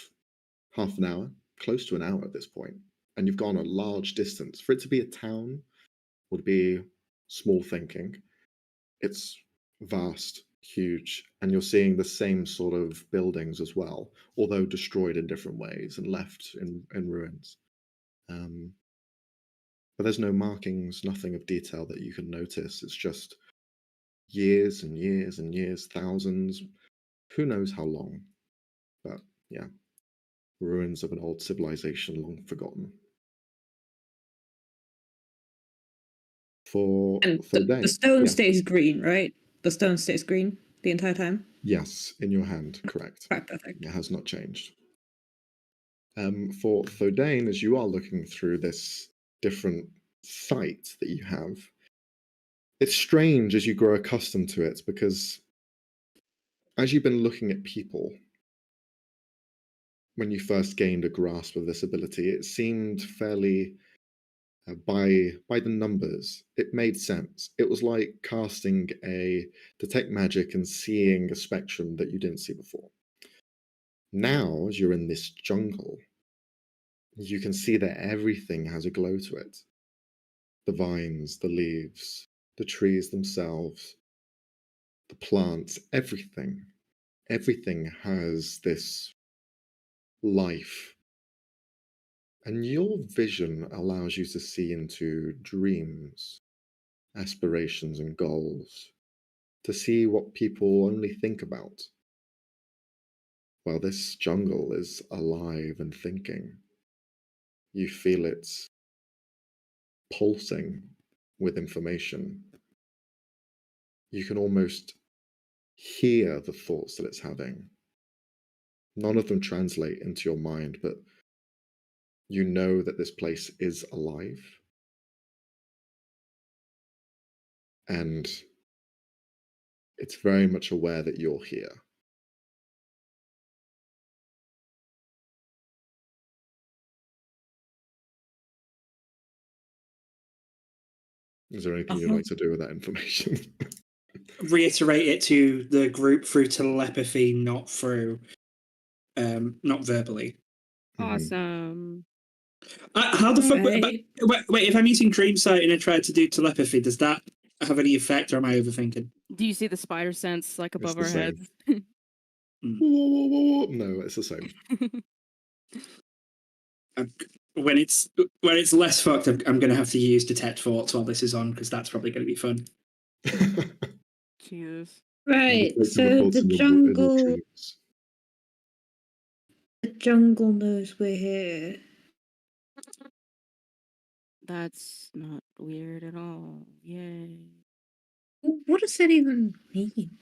half an hour, close to an hour at this point, and you've gone a large distance. For it to be a town would be small thinking. It's vast, huge, and you're seeing the same sort of buildings as well, although destroyed in different ways and left in ruins. But there's no markings, nothing of detail that you can notice. It's just years and years and years, thousands, who knows how long. But yeah, ruins of an old civilization long forgotten. For And Thordain, the stone yeah. stays green, right? The stone stays green the entire time? Yes, in your hand, correct. Right, perfect. It has not changed. For Thordain, as you are looking through this different sight that you have, it's strange as you grow accustomed to it, because as you've been looking at people, when you first gained a grasp of this ability, it seemed fairly by the numbers. It made sense. It was like casting a detect magic and seeing a spectrum that you didn't see before. Now, as you're in this jungle, you can see that everything has a glow to it. The vines, the leaves, the trees themselves, the plants, everything. Everything has this life. And your vision allows you to see into dreams, aspirations, and goals, to see what people only think about. Well, this jungle is alive and thinking. You feel it pulsing with information. You can almost hear the thoughts that it's having. None of them translate into your mind, but you know that this place is alive. And it's very much aware that you're here. Is there anything you'd like to do with that information? Reiterate it to the group through telepathy, not through, not verbally. Awesome. How the fuck? Right. Wait, if I'm using Dream Sight and I try to do telepathy, does that have any effect, or am I overthinking? Do you see the spider sense like above the our same. heads? No, it's the same. When it's less fucked, I'm going to have to use Detect Thoughts while this is on, because that's probably going to be fun. Jesus. Right, Meditate so reports the in your jungle dreams. knows we're here. That's not weird at all. Yay. What does that even mean?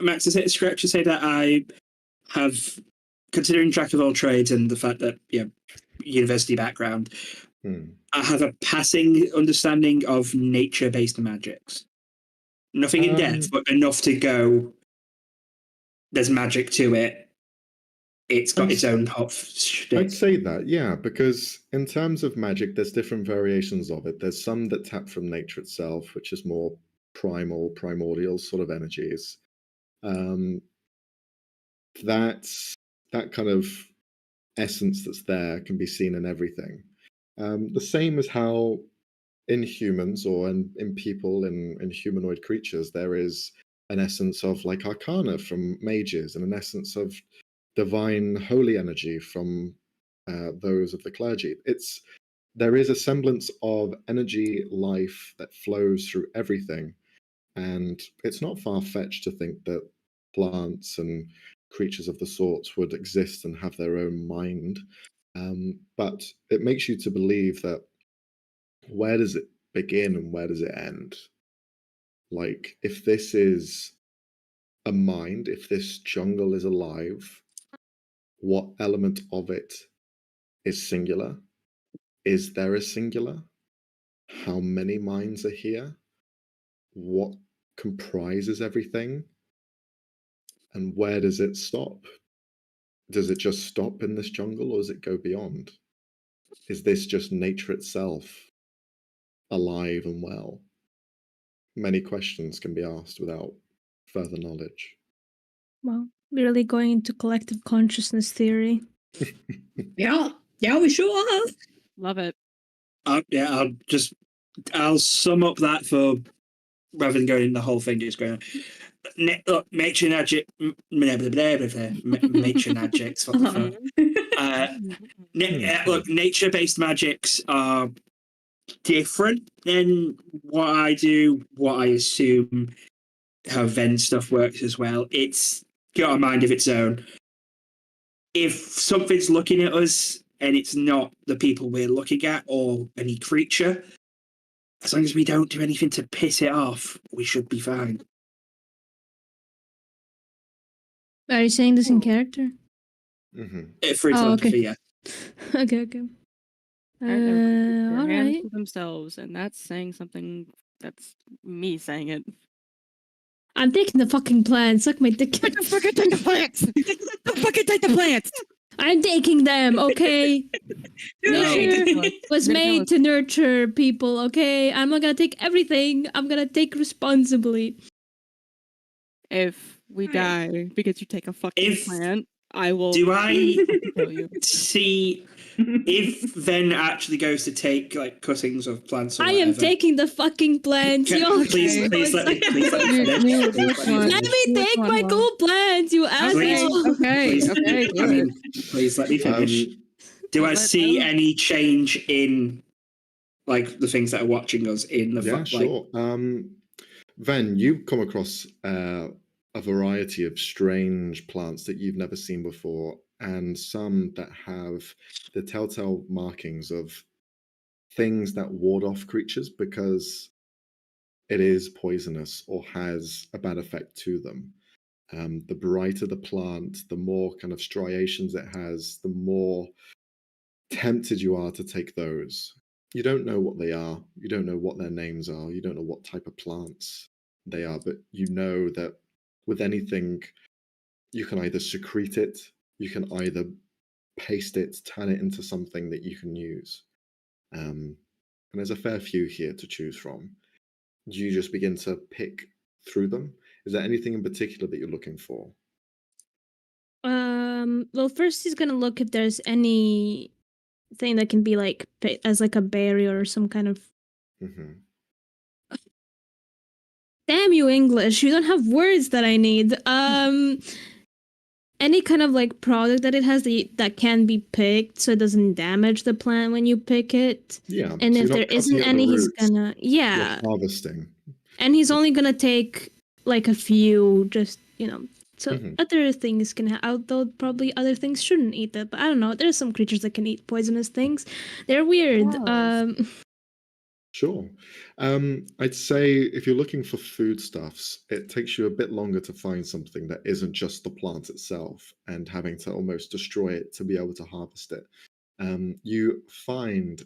Max, is it correct to say that I have, considering jack of all trades and the fact that, university background, I have a passing understanding of nature-based magics. Nothing in depth, but enough to go, there's magic to it. It's got its own hot shtick. I'd say that, yeah, because in terms of magic, there's different variations of it. There's some that tap from nature itself, which is more primordial sort of energies. That kind of essence that's there can be seen in everything. The same as how in humans or in people, in humanoid creatures, there is an essence of like arcana from mages and an essence of divine holy energy from those of the clergy. It's there is a semblance of energy, life that flows through everything. And it's not far-fetched to think that plants and creatures of the sorts would exist and have their own mind. But it makes you to believe that where does it begin and where does it end? Like, if this is a mind, if this jungle is alive, what element of it is singular? Is there a singular? How many minds are here? What comprises everything? And where does it stop? Does it just stop in this jungle, or does it go beyond? Is this just nature itself, alive and well? Many questions can be asked without further knowledge. Well, we're really going into collective consciousness theory. Yeah, we sure are. Love it. I'll sum up that for rather than going the whole thing. Just going. Look, nature adjects. Nature adjects. What the fuck? Look, nature-based magics are different than what I do. What I assume how Ven stuff works as well. It's got a mind of its own. If something's looking at us and it's not the people we're looking at or any creature, as long as we don't do anything to piss it off, we should be fine. Are you saying this in character? For telepathy, yeah. Okay. Their hands Alright. to themselves, and that's saying something. That's me saying it. I'm taking the fucking plants. Suck my dick. Fucking take the plants. Fucking take the plants. I'm taking them, okay? Nature was made to nurture people, okay? I'm not gonna take everything. I'm gonna take responsibly. If we die because you take a fucking plant, I will. Do I kill you. see if Ven actually goes to take like cuttings of plants? Or I am whatever, taking the fucking plants. please let me finish. Let me take my cool plants, you asshole. Okay. Please let me finish. Do I see any change in like the things that are watching us in the sure. Ven, you've come across a variety of strange plants that you've never seen before, and some that have the telltale markings of things that ward off creatures because it is poisonous or has a bad effect to them. The brighter the plant, the more kind of striations it has, the more tempted you are to take those. You don't know what they are. You don't know what their names are. You don't know what type of plants they are, but you know that with anything, you can either secrete it, you can either paste it, turn it into something that you can use. And there's a fair few here to choose from. Do you just begin to pick through them? Is there anything in particular that you're looking for? Well, first he's gonna look if there's any thing that can be like as like a barrier or some kind of. Damn you, English! You don't have words that I need. Any kind of like product that it has that can be picked, so it doesn't damage the plant when you pick it. Yeah. And so if there isn't any, he's gonna You're harvesting. And he's only gonna take like a few, just So other things can although probably other things shouldn't eat that. But I don't know. There's some creatures that can eat poisonous things. They're weird. Sure. I'd say if you're looking for foodstuffs, it takes you a bit longer to find something that isn't just the plant itself and having to almost destroy it to be able to harvest it. You find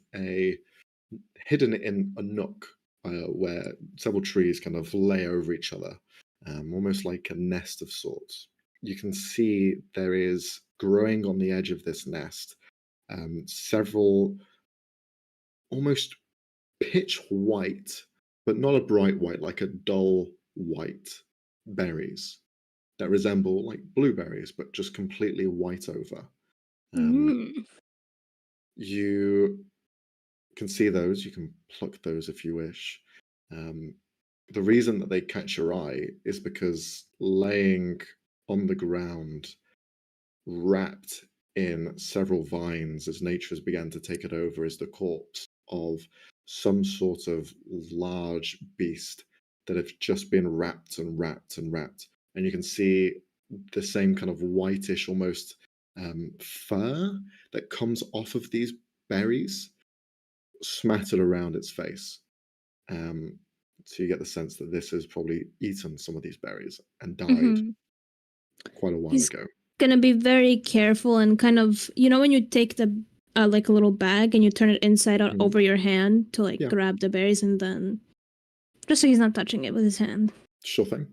hidden in a nook where several trees kind of lay over each other, almost like a nest of sorts. You can see there is growing on the edge of this nest several almost pitch white, but not a bright white, like a dull white berries that resemble like blueberries, but just completely white over. You can see those, you can pluck those if you wish. The reason that they catch your eye is because laying on the ground, wrapped in several vines as nature has began to take it over is the corpse of some sort of large beast that have just been wrapped and wrapped and wrapped. And you can see the same kind of whitish almost fur that comes off of these berries smattered around its face. So you get the sense that this has probably eaten some of these berries and died quite a while He's ago. gonna be very careful and kind of, you know, when you take the like a little bag and you turn it inside out over your hand to like grab the berries, and then just so he's not touching it with his hand. Sure thing.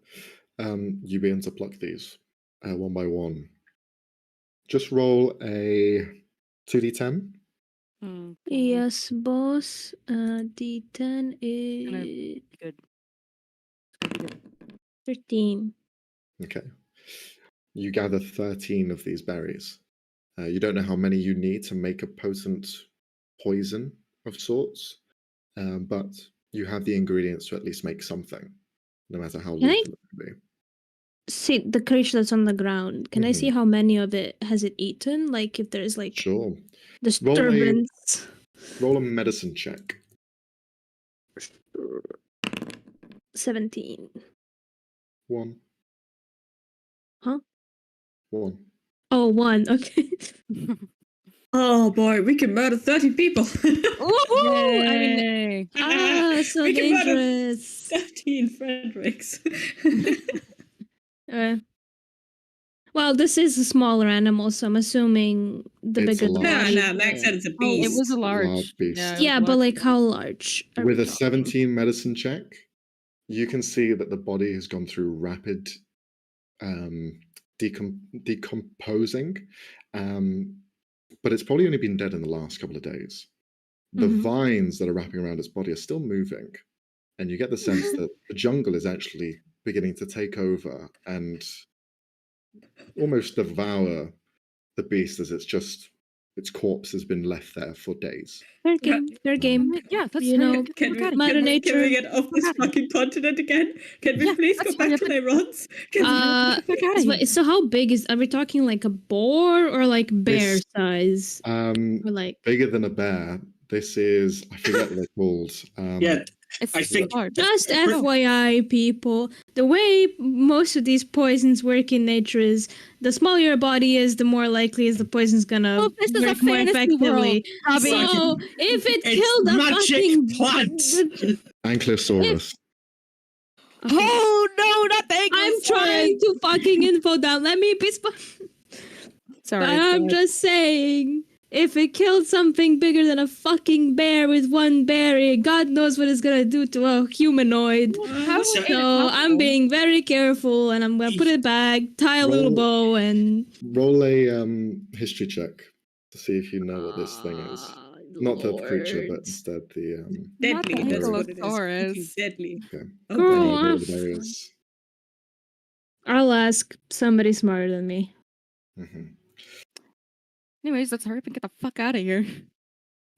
You begin to pluck these one by one. Just roll a 2d10. Yes, boss. D10 is Good. 13. Okay. You gather 13 of these berries. You don't know how many you need to make a potent poison of sorts, but you have the ingredients to at least make something, no matter how Can I lethal it could be. see the creature that's on the ground? Can I see how many of it has it eaten? Like if there's like Sure. disturbance. Roll a medicine check. 17. 1. Huh? 1. Oh, 1. Okay. Oh boy, we can murder 30 people. Woohoo! I mean, so we can murder dangerous. 13 Fredericks. Well, this is a smaller animal, so I'm assuming the It's bigger the a large. body. No, Max said it's a Oh, beast. it was a large. Large beast. Yeah, it was Yeah, a but large like how large? Are With we a talking? 17 medicine check, you can see that the body has gone through rapid decomposing, but it's probably only been dead in the last couple of days. The vines that are wrapping around its body are still moving, and you get the sense that the jungle is actually beginning to take over and almost devour the beast as its corpse has been left there for days. Fair game. Fair game. Yeah, that's You know, Can we, Mother can Nature. we get off this fucking continent again? Can we Yeah, please go that's fine, back to but- Nairon's? So how big is? Are we talking like a boar or like bear This- size? Or like Bigger than a bear. This is, I forget what they're called. Yeah, It's I think large. just FYI, people. The way most of these poisons work in nature is the smaller your body is, the more likely is the poison's gonna Well, this is a work more fantasy world, effectively. Robbie. So if it it's killed a magic fucking plants. Ankylosaurus. Okay. Oh no, not the I'm trying to fucking info down. Let me be. Sorry, But I'm just saying, if it killed something bigger than a fucking bear with one berry, God knows what it's gonna do to a humanoid. So I'm being very careful, and I'm gonna put it back, tie a little bow, and roll a history check to see if you know what this thing is. Not the creature, but instead the Deadly, Not the that's what it is. Ankylosaurus. Fucking deadly. okay. Oh, Girl, God. Whatever there is. I'll ask somebody smarter than me. Anyways, let's hurry up and get the fuck out of here.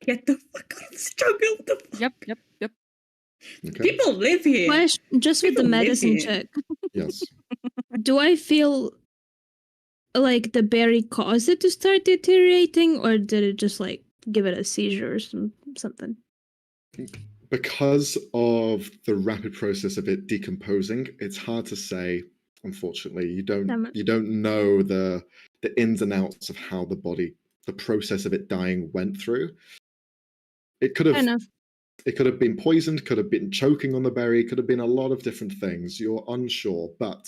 Get the fuck out of this jungle. What the fuck? Yep. Okay. People live here. Question, just with the People live medicine here. check, Yes. do I feel like the berry caused it to start deteriorating, or did it just like give it a seizure or something? Because of the rapid process of it decomposing, it's hard to say. Unfortunately, you don't know the ins and outs of how the process of it dying went through. It could have been poisoned, could have been choking on the berry, could have been a lot of different things. You're unsure, but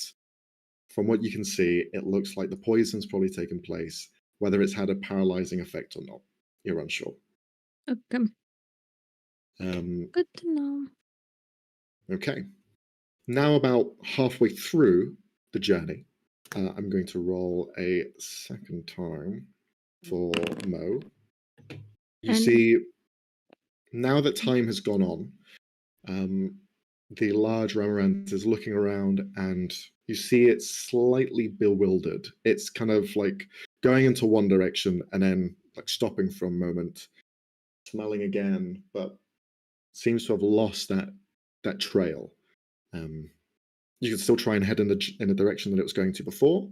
from what you can see, it looks like the poison's probably taken place. Whether it's had a paralyzing effect or not, you're unsure. Okay. Good to know. Okay. Now about halfway through the journey, I'm going to roll a second time for Mo. You see, now that time has gone on, the large Ramarant is looking around and you see it's slightly bewildered. It's kind of like going into one direction and then like stopping for a moment, smelling again, but seems to have lost that trail. You could still try and head in the direction that it was going to before,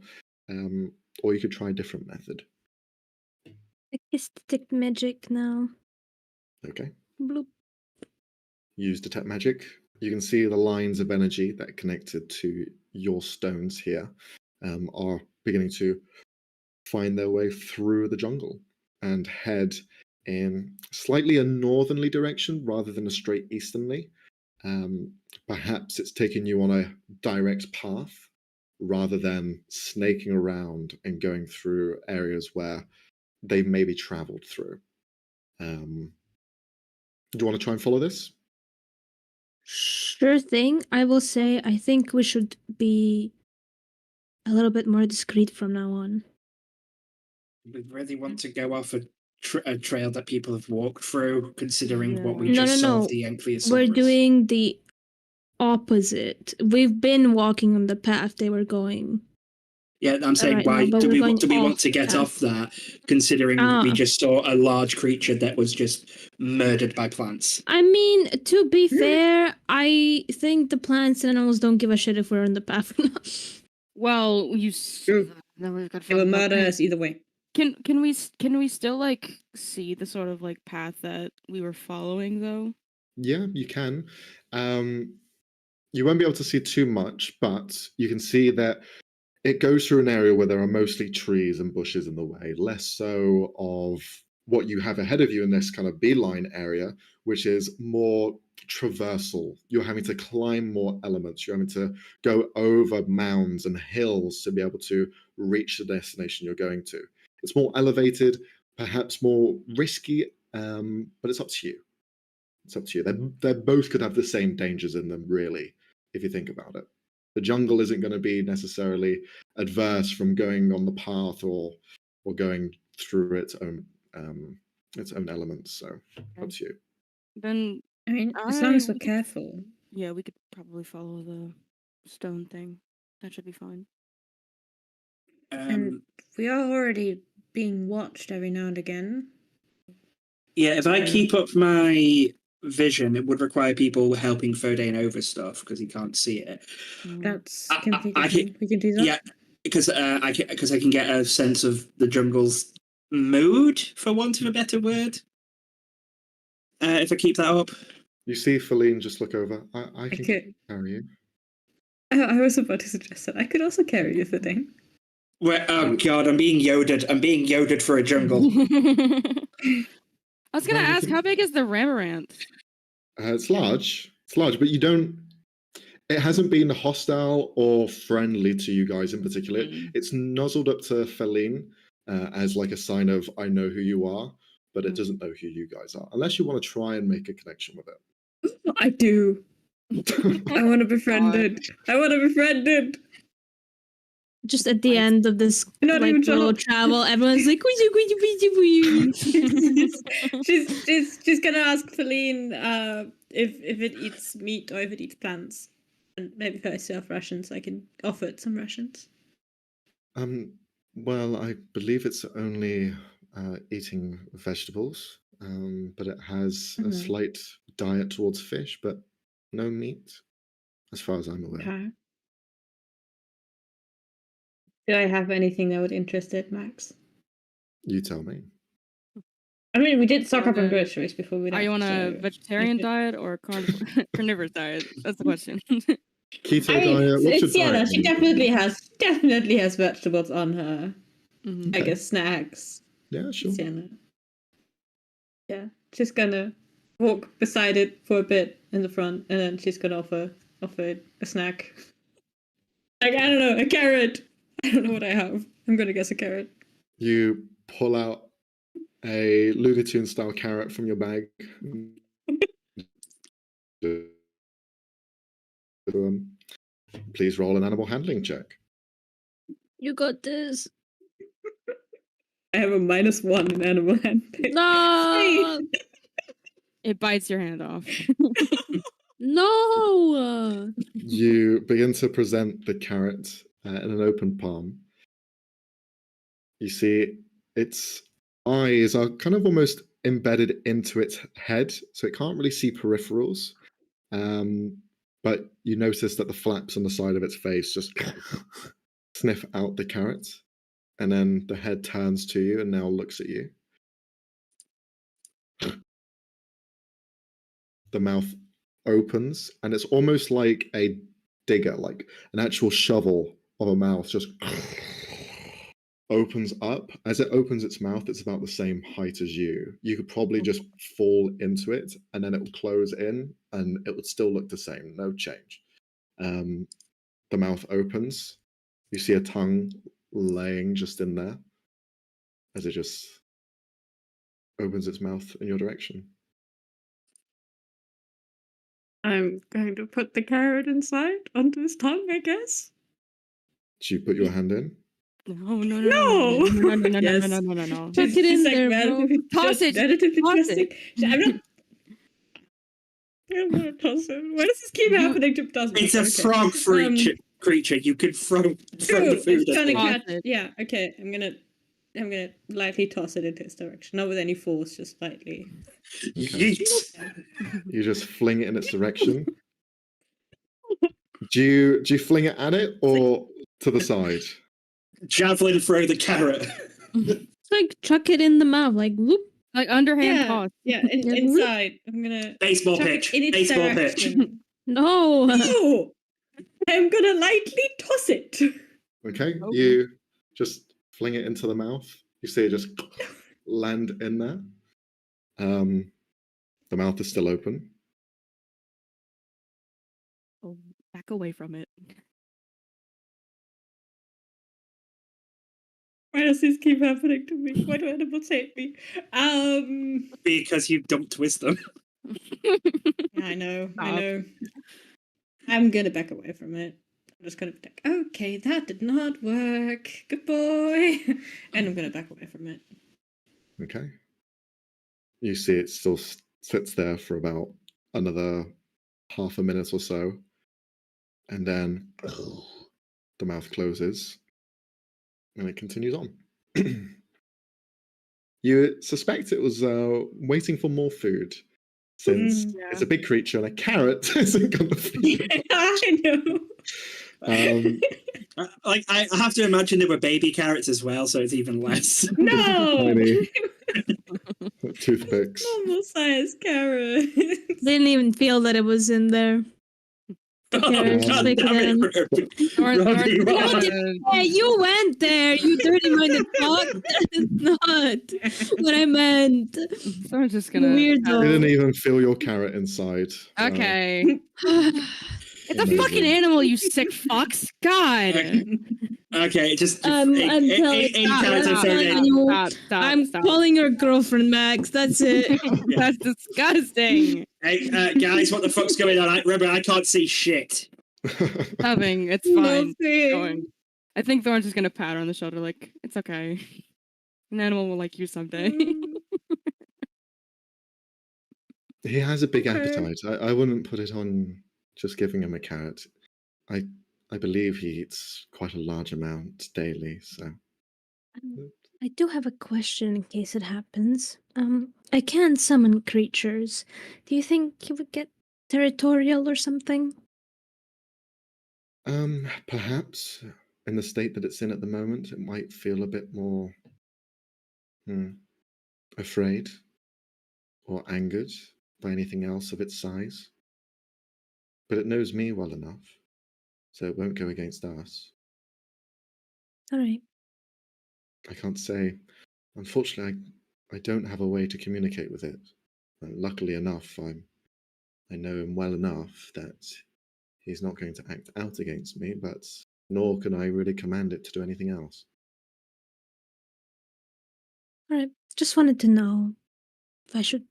or you could try a different method. I guess detect magic now. Okay. Bloop. Use detect magic. You can see the lines of energy that are connected to your stones here are beginning to find their way through the jungle and head in slightly a northerly direction rather than a straight easternly. Perhaps it's taking you on a direct path rather than snaking around and going through areas where they've maybe traveled through. Do you want to try and follow this? Sure thing. I will say I think we should be a little bit more discreet from now on. We really want to go off a trail that people have walked through, considering what we No, just no, saw no. of the Ankylosaurus. We're doing the opposite. We've been walking on the path they were going. Yeah, I'm saying, Right why now, but do we're we going want off to get path. off that, considering we just saw a large creature that was just murdered by plants? I mean, to be fair, I think the plants and animals don't give a shit if we're on the path or not. Well, you True. then we've got to They will follow murder that. us either way. Can we still like see the sort of like path that we were following though? Yeah, you can. You won't be able to see too much, but you can see that it goes through an area where there are mostly trees and bushes in the way, less so of what you have ahead of you in this kind of beeline area, which is more traversal. You're having to climb more elements. You're having to go over mounds and hills to be able to reach the destination you're going to. It's more elevated, perhaps more risky, but it's up to you. It's up to you. They both could have the same dangers in them, really, if you think about it. The jungle isn't going to be necessarily adverse from going on the path or going through its own elements. So up to you. Then I mean, as long as we're we could- careful. Yeah, we could probably follow the stone thing. That should be fine. And we are already being watched every now and again. Yeah, if I keep up my vision, it would require people helping Fodain over stuff because he can't see it. That's I- completely I fine. can- We can do that. Yeah, because I can get a sense of the jungle's mood, for want of a better word. If I keep that up. You see Feline just look over. I can could. carry you. I was about to suggest that I could also carry you, thing. Where, oh god, I'm being Yodered. I'm being Yodered for a jungle. I was gonna Well, you ask, can- how big is the Ramarant? It's large. It's large, but you don't. It hasn't been hostile or friendly to you guys in particular. It's nuzzled up to Feline as like a sign of I know who you are, but it doesn't know who you guys are. Unless you want to try and make a connection with it. I do. I want to be befriended. I want to be befriended. Just at the end of this Not like even little travel, everyone's like, she's gonna ask Feline if it eats meat or if it eats plants, and maybe if I still have rations, I can offer it some rations. Well, I believe it's only eating vegetables, but it has a slight diet towards fish, but no meat, as far as I'm aware. Okay. Do I have anything that would interest it, Max? You tell me. I mean, we did stock up on groceries before we left. Are you on a vegetarian diet or carnivorous diet? That's the question. Keto diet. What's your Sienna. diet? She definitely has vegetables on her. I guess snacks. Yeah, sure. Sienna. Yeah, she's gonna walk beside it for a bit in the front, and then she's gonna offer it a snack. Like, I don't know, a carrot. I don't know what I have. I'm gonna guess a carrot. You pull out a Looney Tunes style carrot from your bag. Please roll an animal handling check. You got this. I have a -1 in animal handling. No, It bites your hand off. no. You begin to present the carrot in an open palm. You see its eyes are kind of almost embedded into its head, so it can't really see peripherals. But you notice that the flaps on the side of its face just sniff out the carrot, and then the head turns to you and now looks at you. the mouth opens, and it's almost like a digger, like an actual shovel of a mouth just opens up. As it opens its mouth, it's about the same height as you. You could probably just fall into it, and then it will close in, and it would still look the same, no change. The mouth opens. You see a tongue laying just in there as it just opens its mouth in your direction. I'm going to put the carrot inside onto his tongue, I guess. Do you put your hand in? No. Yes. No. Chuck it in there, bro. relatively- Toss it. relatively Toss drastic. I'm gonna toss it. Why does this keep happening to toss it? It's a Okay. frog creature. You could throw True, the food it's at trying to it. Toss catch. it. Yeah, okay. I'm gonna lightly toss it into his direction. Not with any force, just lightly. Okay. Yeet. You just fling it in its direction. Do you fling it at it or to the side? Javelin throw the carrot. It's like chuck it in the mouth, like whoop. Like underhand Yeah, toss. yeah, Yeah. inside. I'm gonna Baseball chuck it pitch. in its Baseball pitch. direction. No. No! I'm gonna lightly toss it. Okay, Oh. you just fling it into the mouth. You see it just land in there. The mouth is still open. Oh, back away from it. Why does this keep happening to me? Why do animals hate me? Because you dumped wisdom. I know. Stop. I'm gonna back away from it. I'm just gonna be like, okay, that did not work. Good boy. And I'm gonna back away from it. Okay. You see it still sits there for about another half a minute or so. And then the mouth closes and it continues on. You suspect it was waiting for more food, since Mm. it's a big creature and a carrot isn't going to feed it. I know. Like I have to imagine there were baby carrots as well, so it's even less. No! Tiny toothpicks. Normal size carrot. Didn't even feel that it was in there. Oh, just God take it damn in. it, Thorn- Robbie, Thorn's Robbie. gonna- Hey, you went there, you dirty-minded fuck. That is not what I meant. Thorn's just gonna. Weirdo. You didn't even feel your carrot inside. Okay. It's a Amazing. fucking animal, you sick fucks. God. Okay, just I'm telling any stop, character I'm thrown telling in. you, Stop. I'm calling your girlfriend, Max. That's it. That's disgusting. Hey, guys, what the fuck's going on? Remember, I can't see shit. Nothing. It's fine. Nothing. Going. I think Thorn's just gonna pat her on the shoulder, like, it's okay. An animal will like you someday. He has a big Okay. appetite. I wouldn't put it on just giving him a carrot. I believe he eats quite a large amount daily, so I do have a question in case it happens. I can summon creatures. Do you think he would get territorial or something? perhaps in the state that it's in at the moment, it might feel a bit more afraid or angered by anything else of its size. But it knows me well enough, so it won't go against us. All right. I can't say. Unfortunately, I don't have a way to communicate with it. Luckily enough, I know him well enough that he's not going to act out against me, but nor can I really command it to do anything else. All right. Just wanted to know if I should,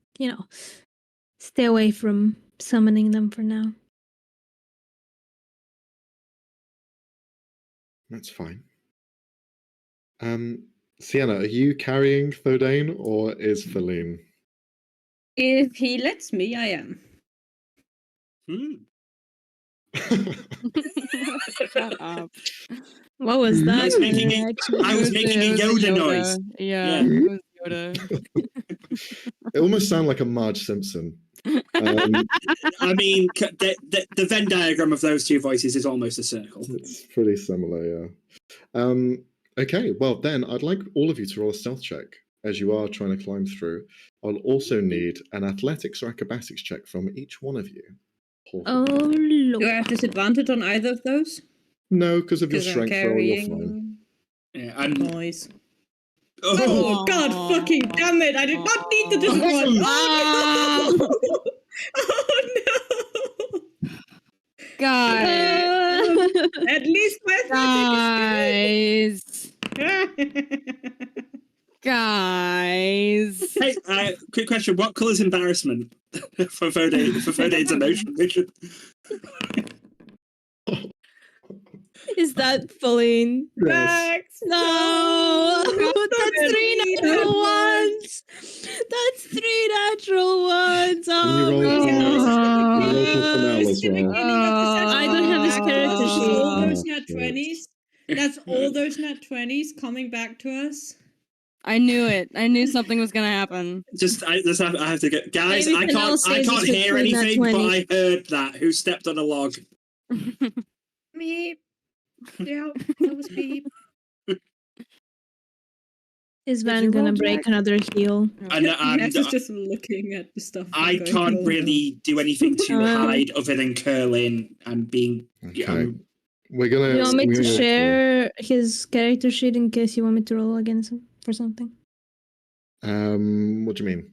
stay away from summoning them for now. That's fine. Sienna, are you carrying Thodane or is Feline? If he lets me, I am. Shut up. What was that? I was making it- reaction? I was making a It was Yoda noise. Yeah, Yeah. it was Yoda. It almost sounded like a Marge Simpson. I mean, the Venn diagram of those two voices is almost a circle. It's pretty similar, yeah. Okay, well then I'd like all of you to roll a stealth check. as you are trying to climb through, I'll also need an athletics or acrobatics check from each one of you. Oh, Do I look. have disadvantage on either of those? No, because of your Because I'm strength roll, you're fine. carrying Yeah, and noise. oh, Oh god fucking damn it! I did not need the disadvantage! Oh no! Oh no! Guys, At least my guys, athletic guys. hey, quick question: what colour is embarrassment for Fodane's emotion vision? Is that Feline? Yes. Max! No! That's 3 really natural bad ones! That's 3 natural ones! Can you Oh, roll for Fennel It's as the well? beginning of the session. I don't have his character That's sheet. all those Oh, nat shit. 20s. That's all those nat 20s coming back to us. I knew it. I knew something was gonna happen. I have to go, guys. Maybe I Fennel can't saves us with hear 3 nat anything, but 20s. I heard that. Who stepped on a log? Meep. Yeah, that was beep. Is Did Van you roll, gonna break Jack? another heel? And Max is just looking at the stuff. I and going, can't "Oh, really do anything to Uh, hide other than curling and being. Okay. We're gonna. You want me we're to gonna go share his character sheet in case you want me to roll against him for something? through. What do you mean?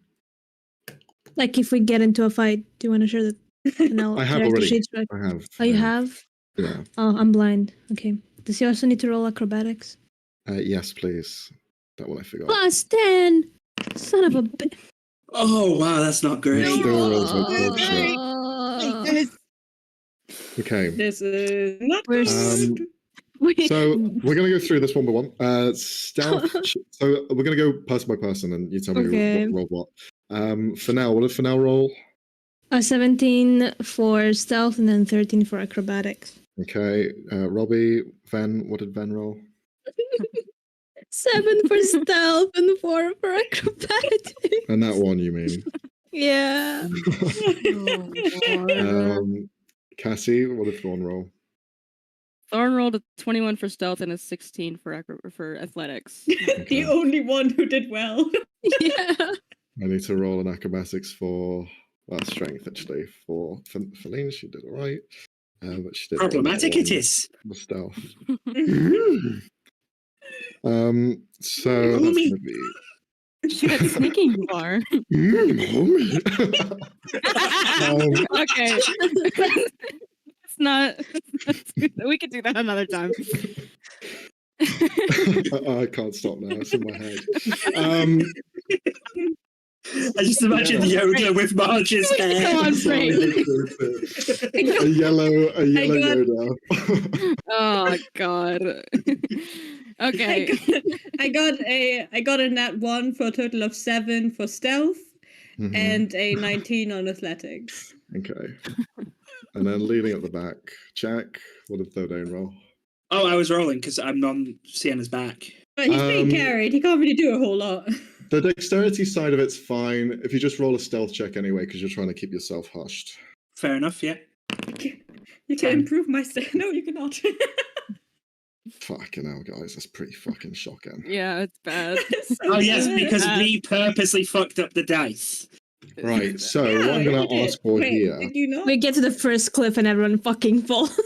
Like if we get into a fight, do you want to share the Fennel I have character already. sheet? Right? I have. Oh, you have? Yeah. Oh, I'm blind. Okay. Does he also need to roll acrobatics? Yes, please. That one I forgot. Plus 10! Son of a bitch. Oh wow, that's not He great. still rolls like dog shit. Okay. This is not We're good. So we're gonna go through this one by one. Stealth. So we're gonna go person by person, and you tell me Okay. what roll what. Fennel, what did Fennel roll? A 17 for stealth and then 13 for acrobatics. Okay. Robbie, Ven, what did Ven roll? 7 for stealth and 4 for acrobatics. And that one, you mean? Yeah. Cassie, what did Thorn roll? Thorn rolled a 21 for stealth and a 16 for athletics. The only one who did well. Yeah. I need to roll an acrobatics for strength actually for Feline. She did all right, but she did Problematic it is. the stealth. So that's gonna be. Shit, how sneaky you are. Homie. Okay. It's not. We could do that another time. I can't stop now. It's in my head. I just imagine Yoda with Marge's hair. Come on, Frank. a yellow got- Yoda. Oh God. Okay. I got a nat 1 for a total of 7 for stealth Mhm. and a 19 on athletics. Okay. And then leading at the back, Jack, what did Thordane roll? Oh, I was rolling because I'm on Sienna's back. But he's being carried. He can't really do a whole lot. The dexterity side of it's fine if you just roll a stealth check anyway, because you're trying to keep yourself hushed. Fair enough, yeah. You can improve my stealth. No, you cannot. Fucking hell, guys, that's pretty fucking shocking. Yeah, it's bad. Oh yes, because we purposely fucked up the dice. Right, so what I'm Yeah, going to you ask did. for Wait, here, did you not? We get to the first cliff and everyone fucking falls.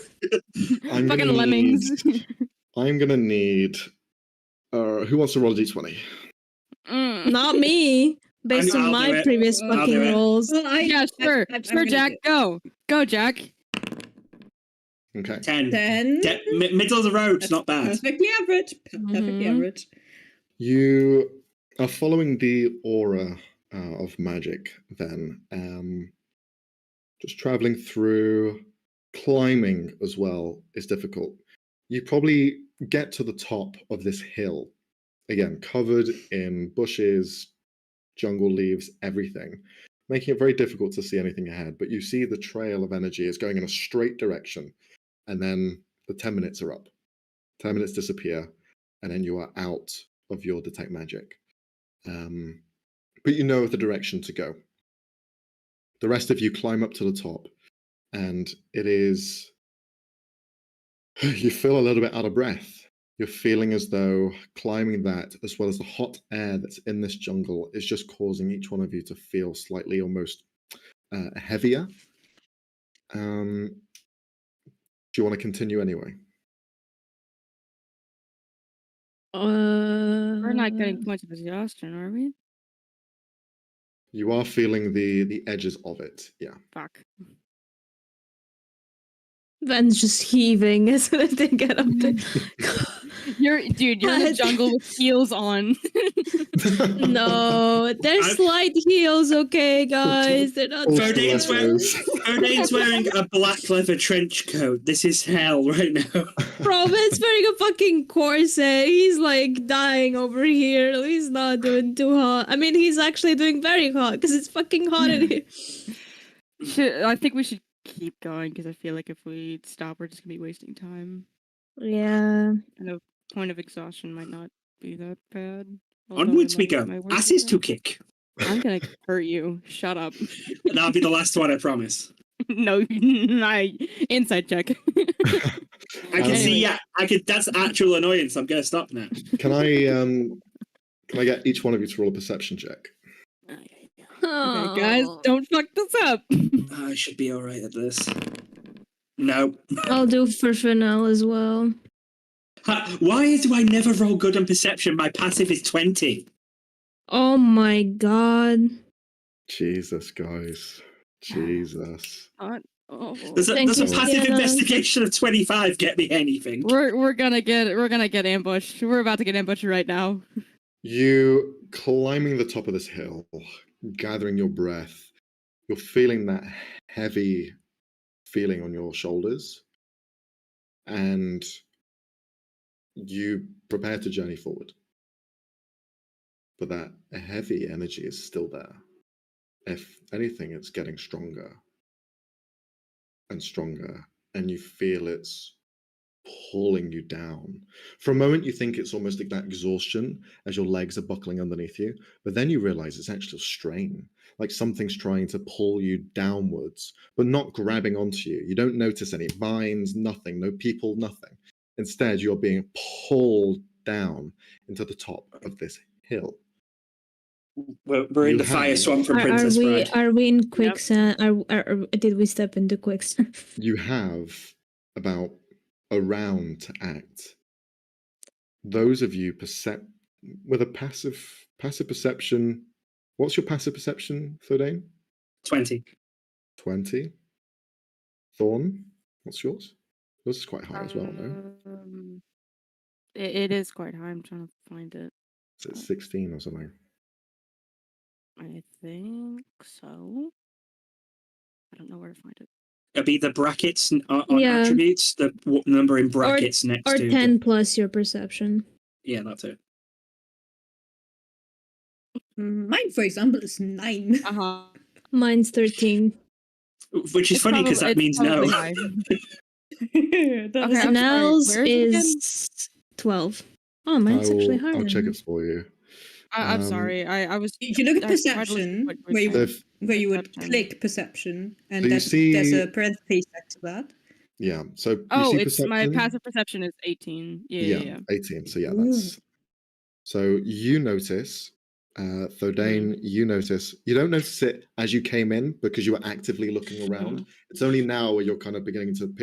I'm Fucking gonna lemmings. I'm going to need. Who wants to roll a d20? Not me. Based I'll on do my it. previous I'll fucking do it. rolls. Well, Yeah, sure. I'm Sure, gonna Jack. do Go, Jack. Okay. 10. 10. Middle of the road's That's not bad. Perfectly average. Perfectly Mhm. average. You are following the aura of magic then. Just traveling through, climbing as well is difficult. You probably get to the top of this hill, again, covered in bushes, jungle leaves, everything, making it very difficult to see anything ahead. But you see the trail of energy is going in a straight direction, and then the 10 minutes are up. 10 minutes disappear, and then you are out of your detect magic. But you know the direction to go. The rest of you climb up to the top, and it is. You feel a little bit out of breath You're feeling as though climbing that, as well as the hot air that's in this jungle, is just causing each one of you to feel slightly almost heavier. Do you want to continue anyway? We're not getting too much of exhaustion, are we? You are feeling the edges of it, yeah. Fuck. Ben's just heaving as soon as they get up there. You're in the jungle with heels on. No, they're slight heels, okay, guys. They're not. Fodane's wearing a black leather trench coat. This is hell right now. Bro, Ben's wearing a fucking corset. He's like dying over here. He's not doing too hot. I mean, he's actually doing very hot because it's fucking hot in here. I think we should keep going because I feel like if we stop, we're just gonna be wasting time. Yeah. And a point of exhaustion might not be that bad. Onwards we go. Asses to kick. I'm gonna hurt you. Shut up. That'll be the last one, I promise. No, my inside check. I can see. Yeah, that's actual annoyance. I'm gonna stop now. Can I get each one of you to roll a perception check? Okay, guys, don't fuck this up. I should be all right at this. No. I'll do for Fennel as well. Why do I never roll good on perception? My passive is 20. Oh my god. Jesus, guys. Jesus. Does a passive investigation of 25 get me anything? We're gonna get ambushed. We're about to get ambushed right now. You climbing the top of this hill, gathering your breath, you're feeling that heavy feeling on your shoulders, and you prepare to journey forward. But that heavy energy is still there. If anything, it's getting stronger and stronger, and you feel it's pulling you down. For a moment, you think it's almost like that exhaustion as your legs are buckling underneath you, but then you realize it's actually a strain, like something's trying to pull you downwards, but not grabbing onto you. You don't notice any vines, nothing, no people, nothing. Instead, you're being pulled down into the top of this hill. We're in the fire swamp from Princess Bride. Are we in quicksand? Did we step into quicksand? You have about a round to act. Those of you with a passive perception. What's your passive perception, Thordane? 20. 20. Thorn, what's yours? Yours is quite high as well, no? It is quite high. I'm trying to find it. Is it 16 or something? I think so. I don't know where to find it. It'll be the brackets on attributes, the number in brackets next to... Or 10 plus your perception. Yeah, that's it. Mine, for example, is 9. Uh-huh. Mine's 13. Which is funny because that means no. Nels is 12. Oh, mine's actually higher. I'll check it for you. I'm sorry. I was. If you look at perception, where you would click perception, and there's a parenthesis next to that. Yeah. So it's my passive perception is 18. Yeah. 18. So yeah, that's. So you notice, Thordane. You notice. You don't notice it as you came in because you were actively looking around. It's only now where you're kind of beginning to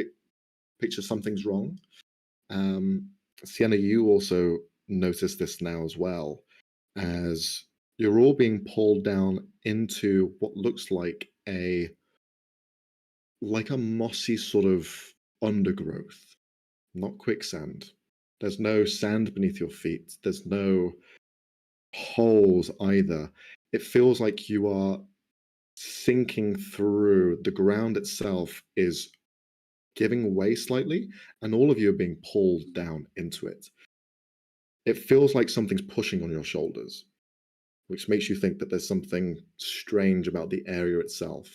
picture something's wrong. Sienna, you also notice this now as well, as you're all being pulled down into what looks like a mossy sort of undergrowth, not quicksand. There's no sand beneath your feet. There's no holes either. It feels like you are sinking through. The ground itself is giving way slightly, and all of you are being pulled down into it. It feels like something's pushing on your shoulders, which makes you think that there's something strange about the area itself,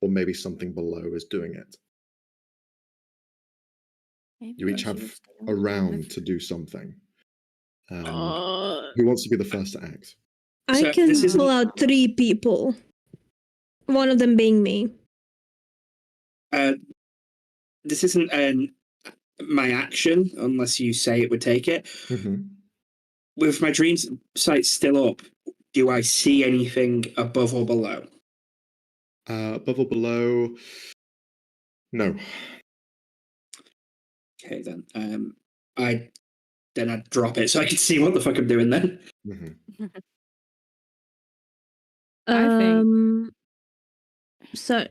or maybe something below is doing it. You each have a round to do something. Who wants to be the first to act? I can pull out 3 people. One of them being me. This isn't an my action, unless you say it would take it. Mm-hmm. With my dream sight still up, do I see anything above or below? Above or below? No. Okay, then. I'd drop it so I can see what the fuck I'm doing then. Mm-hmm. I think- So,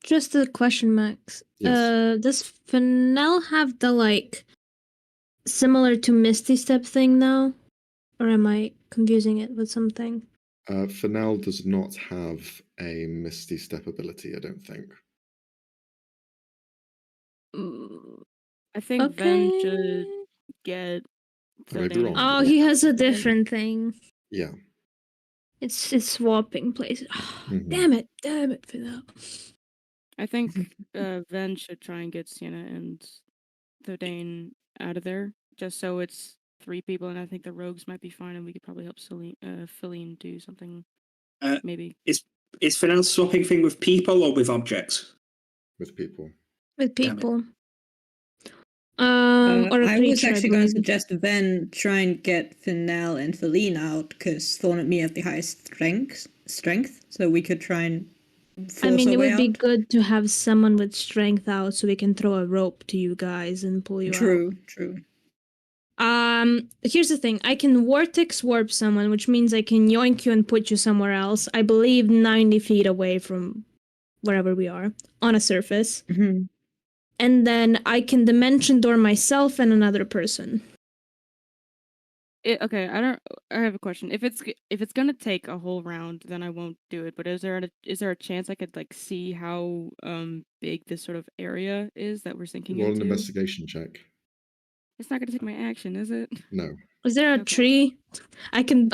just a question, Max. Yes. Does Fennel have the like similar to Misty Step thing now, or am I confusing it with something? Fennel does not have a Misty Step ability, I don't think. I think Ven should get. I may be wrong. Oh, he has a different thing. Yeah. It's swapping places. Mhm. Damn it, Fennel. I think Ven should try and get Sienna and Thordane out of there, just so it's 3 people, and I think the rogues might be fine, and we could probably help Feline do something. Maybe. Is Fennel swapping thing with people or with objects? With people. With Damn it. people. Or a I creature, was actually going to believe. suggest Ven try and get Fennel and Feline out because Thorn and me have the highest strength, so we could try and force I mean, our it way would be out. good to have someone with strength out so we can throw a rope to you guys and pull you out. True. Here's the thing. I can vortex warp someone, which means I can yoink you and put you somewhere else. I believe 90 feet away from wherever we are, on a surface. Mm-hmm. And then I can dimension door myself and another person. Okay, I have a question. If it's gonna take a whole round, then I won't do it. But is there a chance I could like see how big this sort of area is that we're sinking Roll an into? investigation check. It's not gonna take my action, is it? No. Is there a Okay. tree? I can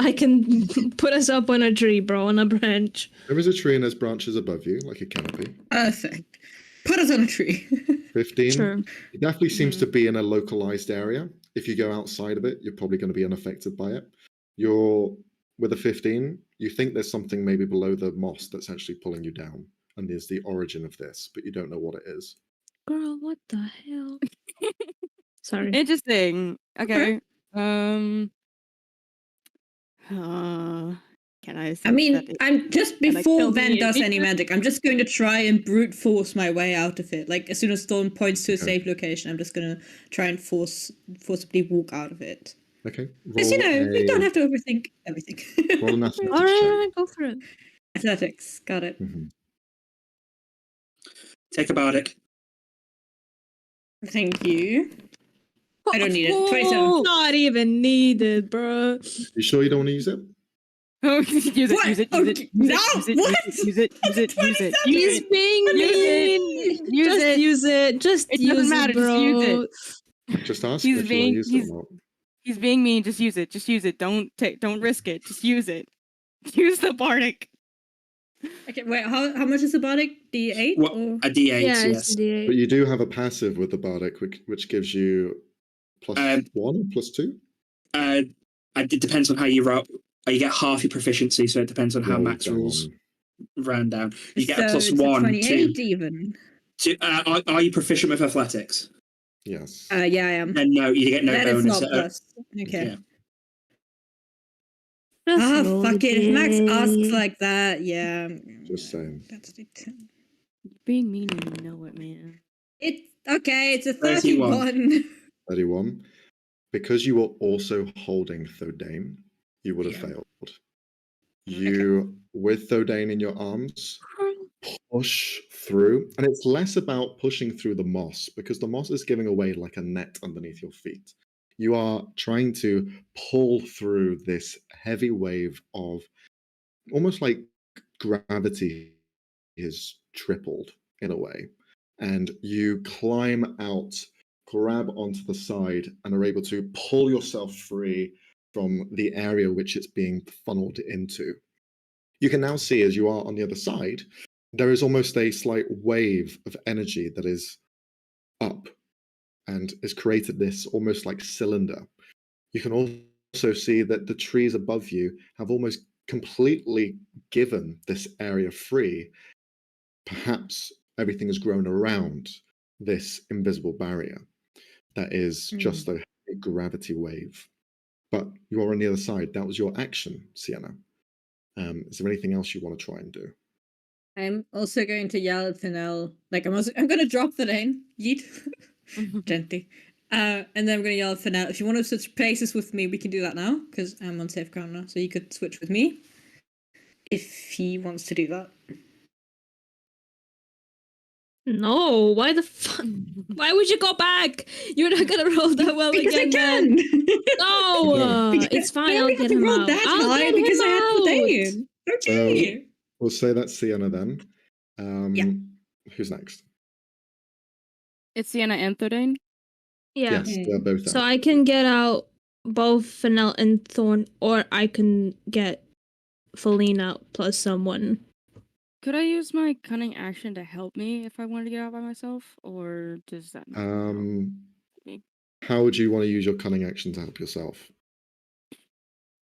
put us up on a tree, bro, on a branch. There is a tree and there's branches above you, like a canopy. Perfect. Put us on a tree. 15. Sure. It definitely seems Mhm. to be in a localized area. If you go outside of it, you're probably going to be unaffected by it. You're with a 15, you think there's something maybe below the moss that's actually pulling you down. And there's the origin of this, but you don't know what it is. Girl, what the hell? Sorry. Interesting. Okay. Okay. Can I? I sense mean, that it- I'm just Can I before kill Ven me does any immediately? magic, I'm just going to try and brute force my way out of it. Like as soon as Thorn points to a Okay. safe location, I'm just gonna try and forcibly walk out of it. Okay. Because we don't have to overthink everything. Roll an athletics All right, check. go for it. Athletics, got it. Mhm. Take a bardic. Thank you. I don't need it. 27. Not even needed, bro. You sure you don't want to use it? Oh, use it, What? use it, Oh, use it, no, use it, what? use it, use it, use it, use He's it. being mean. Use Just it. use it. Just It use doesn't it, matter, just bro. use it. Just ask He's if you want being- to use it he's- or not. He's being mean. Just use it. Just use it. Don't risk it. Just use it. Use the bardic. Okay, wait, how much is the bardic? D8? What? Or? A D8, Yeah, yes. it's a D8. But you do have a passive with the bardic, which gives you plus 1 or plus 2? It depends on how you roll. You get half your proficiency, so it depends on how Roll Max rolls. down. Round down. You get So a plus it's 1 28 even. are you proficient with athletics? Yes. Yeah, I am. Then no, you get no That is bonus. not plus. Okay. Yeah. Just roll Fuck the it. If Max asks D8. like that, yeah. Just saying. That's D10. Being mean, and you know it, man. It's a 31. 31. 31. Because you were also holding Thordane, you would have Yeah. failed. You, with Thordane in your arms, push through. And it's less about pushing through the moss, because the moss is giving away like a net underneath your feet. You are trying to pull through this heavy wave of almost like gravity is tripled in a way. And you climb out, grab onto the side, and are able to pull yourself free from the area which it's being funneled into. You can now see, as you are on the other side, there is almost a slight wave of energy that is up and has created this almost like cylinder. You can also see that the trees above you have almost completely given this area free. Perhaps everything has grown around this invisible barrier. that is just a gravity wave. But you are on the other side. That was your action, Sienna. Is there anything else you want to try and do? I'm also going to yell at Fennel. Like I'm going to drop the lane, yeet, gently, and then I'm going to yell at Fennel. If you want to switch places with me, we can do that now because I'm on safe ground now. So you could switch with me if he wants to do that. No, why the fuck? Why would you go back? You're not gonna roll that well Because again. I can. No, it's fine. I I'll only get had to him roll out. that I'll high get because him I had out. Thaddeus. Okay. We'll say that's Sienna then. Yeah. Who's next? It's Sienna and Thordain. Yeah. Yes, they're both So out. I can get out both Fennel and Thorn, or I can get Feline out plus someone. Could I use my cunning action to help me if I wanted to get out by myself, or does that not help me? How would you want to use your cunning action to help yourself?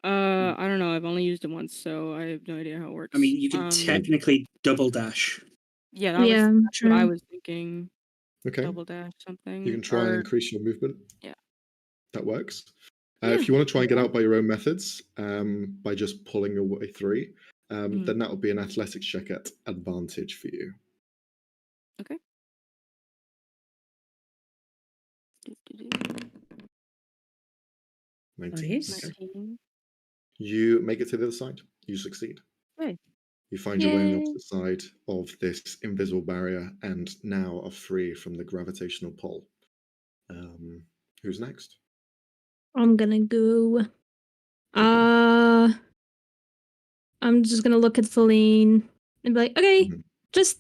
I don't know. I've only used it once, so I have no idea how it works. I mean, you can technically double dash. Yeah, that's what I was thinking. Okay. Double dash something. You can try and increase your movement. Yeah. That works. If you want to try and get out by your own methods, by just pulling your way through, then that would be an athletics check at advantage for you. Okay. 19. Nice. Okay. 19. You make it to the other side. You succeed. Yay. You find your way on the opposite side of this invisible barrier and now are free from the gravitational pull. Who's next? I'm gonna go. I'm just gonna look at Feline and be like, okay, just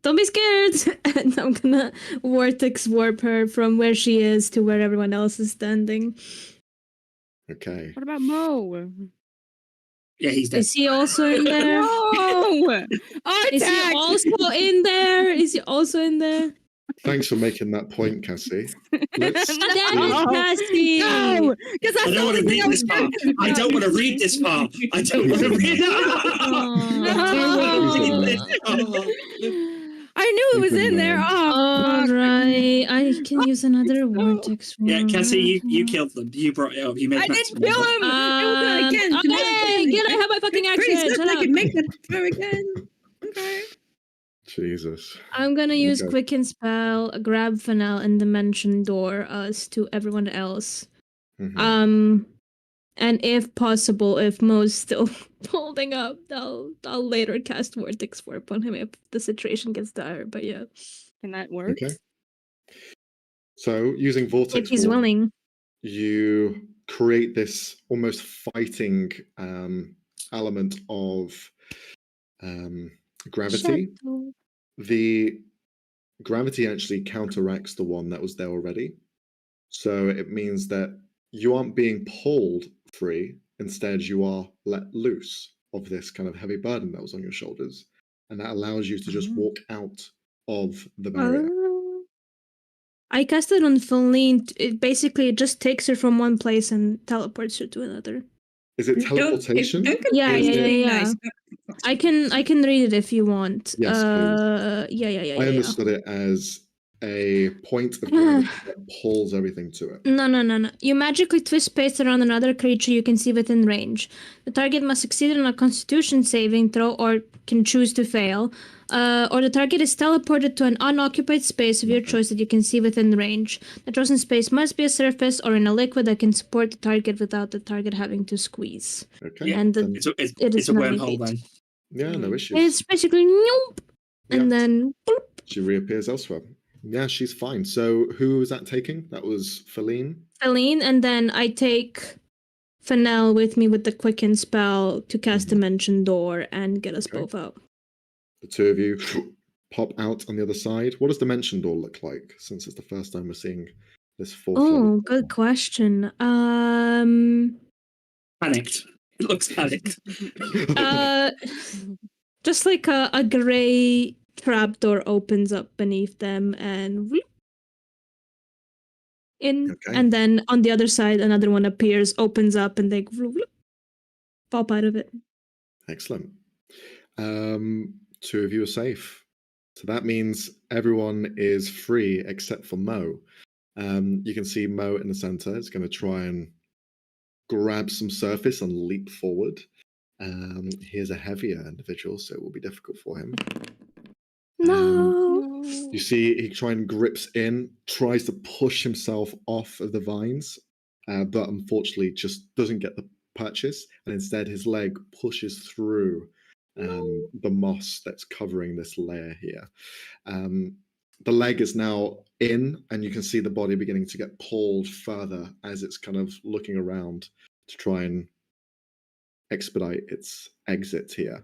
don't be scared. And I'm gonna vortex warp her from where she is to where everyone else is standing. Okay. What about Mo? Yeah, he's dead. Is he also in there? No! Is he also in there? Is he also in there? Thanks for making that point, Cassie. Let's Cassie! No! Because I don't want to read this part. I don't want to read this part. I don't want to read it. I knew it was in there. All right, I can use another vortex. Yeah, Cassie, you killed them. You brought it up. You made. I didn't kill him. Okay, can I have my fucking action? Shut I up. can make that throw again. Okay. Jesus. I'm gonna use Quicken Spell, grab Fennel, and Dimension Door us to everyone else. And if possible, if Mo's still holding up, I'll later cast Vortex Warp on him if the situation gets dire. But yeah, can that work? Okay. So using Vortex if he's Warp, willing, you create this almost fighting element of gravity. Shadow. The gravity actually counteracts the one that was there already. So it means that you aren't being pulled free. Instead, you are let loose of this kind of heavy burden that was on your shoulders. And that allows you to just walk out of the barrier. I cast it on Feline. It basically just takes her from one place and teleports her to another. Is it teleportation? Yeah. Nice. I can read it if you want. Yes, please. Yeah. I understood it as a point of gravity that pulls everything to it. No. You magically twist space around another creature you can see within range. The target must succeed on a Constitution saving throw or can choose to fail. Or the target is teleported to an unoccupied space of your choice that you can see within range. The chosen space must be a surface or in a liquid that can support the target without the target having to squeeze. Okay. Yeah, and it's a wormhole then. Yeah, no issues. It's basically nope. And then boop. She reappears elsewhere. Yeah, she's fine. So who was that taking? That was Feline? Feline, and then I take Fennel with me with the Quicken spell to cast Dimension Door and get us both out. The two of you pop out on the other side. What does Dimension Door look like, since it's the first time we're seeing this fourth level? Good question. Panicked. It looks panicked. Just like a grey trapdoor opens up beneath them and and then on the other side another one appears, opens up, and they pop out of it. Excellent. Two of you are safe. So that means everyone is free except for Mo. You can see Mo in the center is going to try and grab some surface and leap forward. He is a heavier individual, so it will be difficult for him. No. You see, he tries and grips in, tries to push himself off of the vines, but unfortunately just doesn't get the purchase, and instead his leg pushes through the moss that's covering this layer here. The leg is now in, and you can see the body beginning to get pulled further as it's kind of looking around to try and expedite its exit here.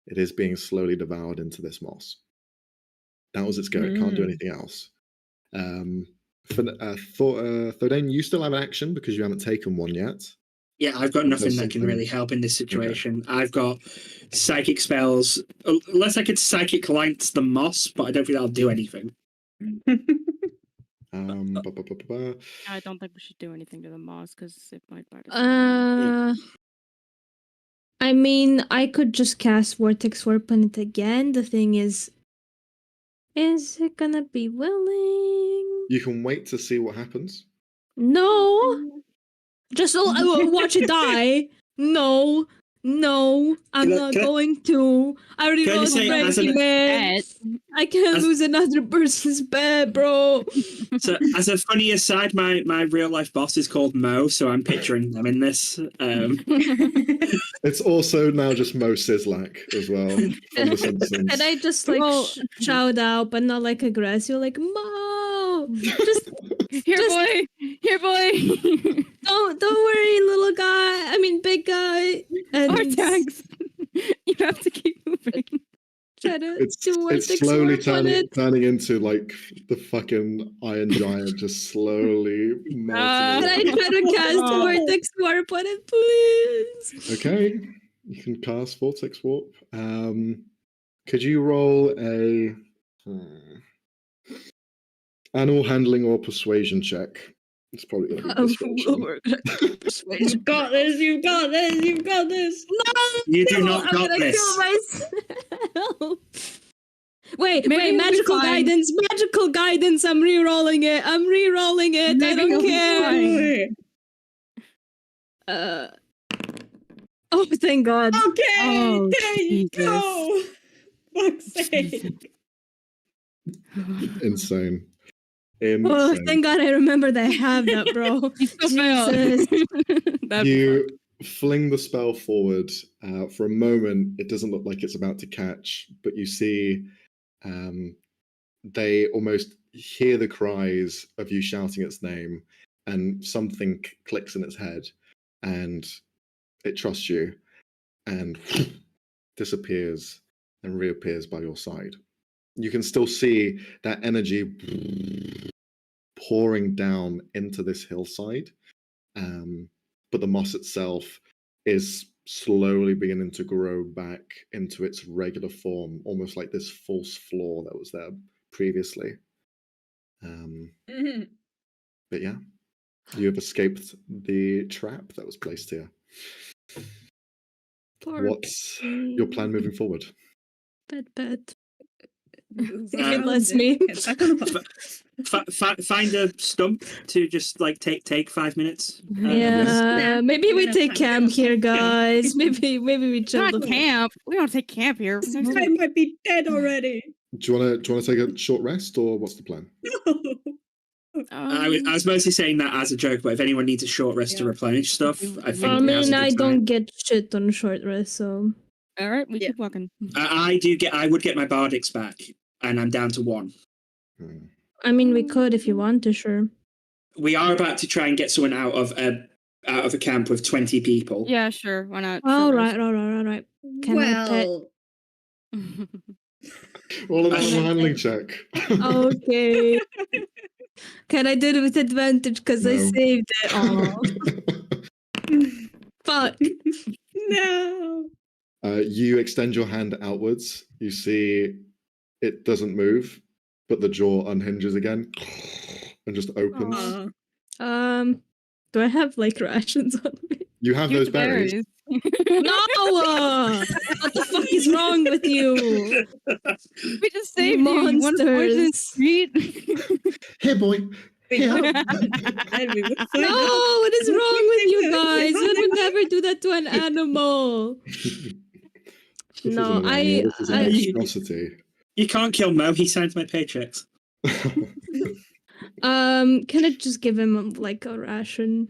It is being slowly devoured into this moss. That was its go. It can't do anything else. Thordane, you still have an action because you haven't taken one yet. Yeah, I've got nothing that can really help in this situation. Okay. I've got psychic spells. Unless I could psychic light the moss, but I don't think that'll do anything. I don't think we should do anything to the moss because it might bite us. I mean, I could just cast Vortex Warp on it again. The thing is it gonna be willing? You can wait to see what happens. No! Just watch it die. No, I'm not going to. I already lost Frankie, man. I can't lose another person's bed, bro. So, as a funny aside, my real life boss is called Mo, so I'm picturing them in this. It's also now just Mo Sislak as well from The Simpsons. And I just shout out, but not like aggressive, like Mo. Just here, boy. Don't worry, little guy. I mean, big guy. And Vortex. You have to keep moving. It's slowly turning into like the fucking Iron Giant, just slowly melting. Can I try to cast Vortex Warp on it, please? Okay, you can cast Vortex Warp. Could you roll a animal handling or persuasion check? It's probably going to be persuasion. You got this. No, you do not got this. Wait, magical guidance. I'm re-rolling it. Maybe I don't care. Oh, thank God. Okay, there you go. Fuck's sake. Insane. Oh, thank God I remembered I have that, bro. You fling the spell forward. For a moment, it doesn't look like it's about to catch, but you see they almost hear the cries of you shouting its name, and something clicks in its head, and it trusts you, and disappears and reappears by your side. You can still see that energy pouring down into this hillside, but the moss itself is slowly beginning to grow back into its regular form, almost like this false floor that was there previously. But yeah, you have escaped the trap that was placed here. What's your plan moving forward? Bet. If it lets me. Find a stump to just like take 5 minutes. Maybe we take camp here, guys. Maybe we chill. Not camp. We don't take camp here. I might be dead already. Do you want to take a short rest, or what's the plan? I was mostly saying that as a joke, but if anyone needs a short rest to replenish stuff, I think. I mean, I don't get shit on short rest, so. All right, we keep walking. I would get my bardics back, and I'm down to 1. I mean, we could if you want to, sure. We are about to try and get someone out of a camp with 20 people. Yeah, sure. Why not? Oh, right. Can well. Roll an animal handling check. Okay. Can I do it with advantage because I saved it? Oh. Fuck. No. You extend your hand outwards. You see it doesn't move, but the jaw unhinges again and just opens. Do I have like rations on me? You have those berries. No! What the fuck is wrong with you? We just saved monsters. You. Here, boy. And we would find No, out what is wrong with you How guys? they I would work. never do that to an animal. This No, isn't an animal, this is a I- monstrosity. You can't kill Mo. He signed my paychecks. Can I just give him like a ration?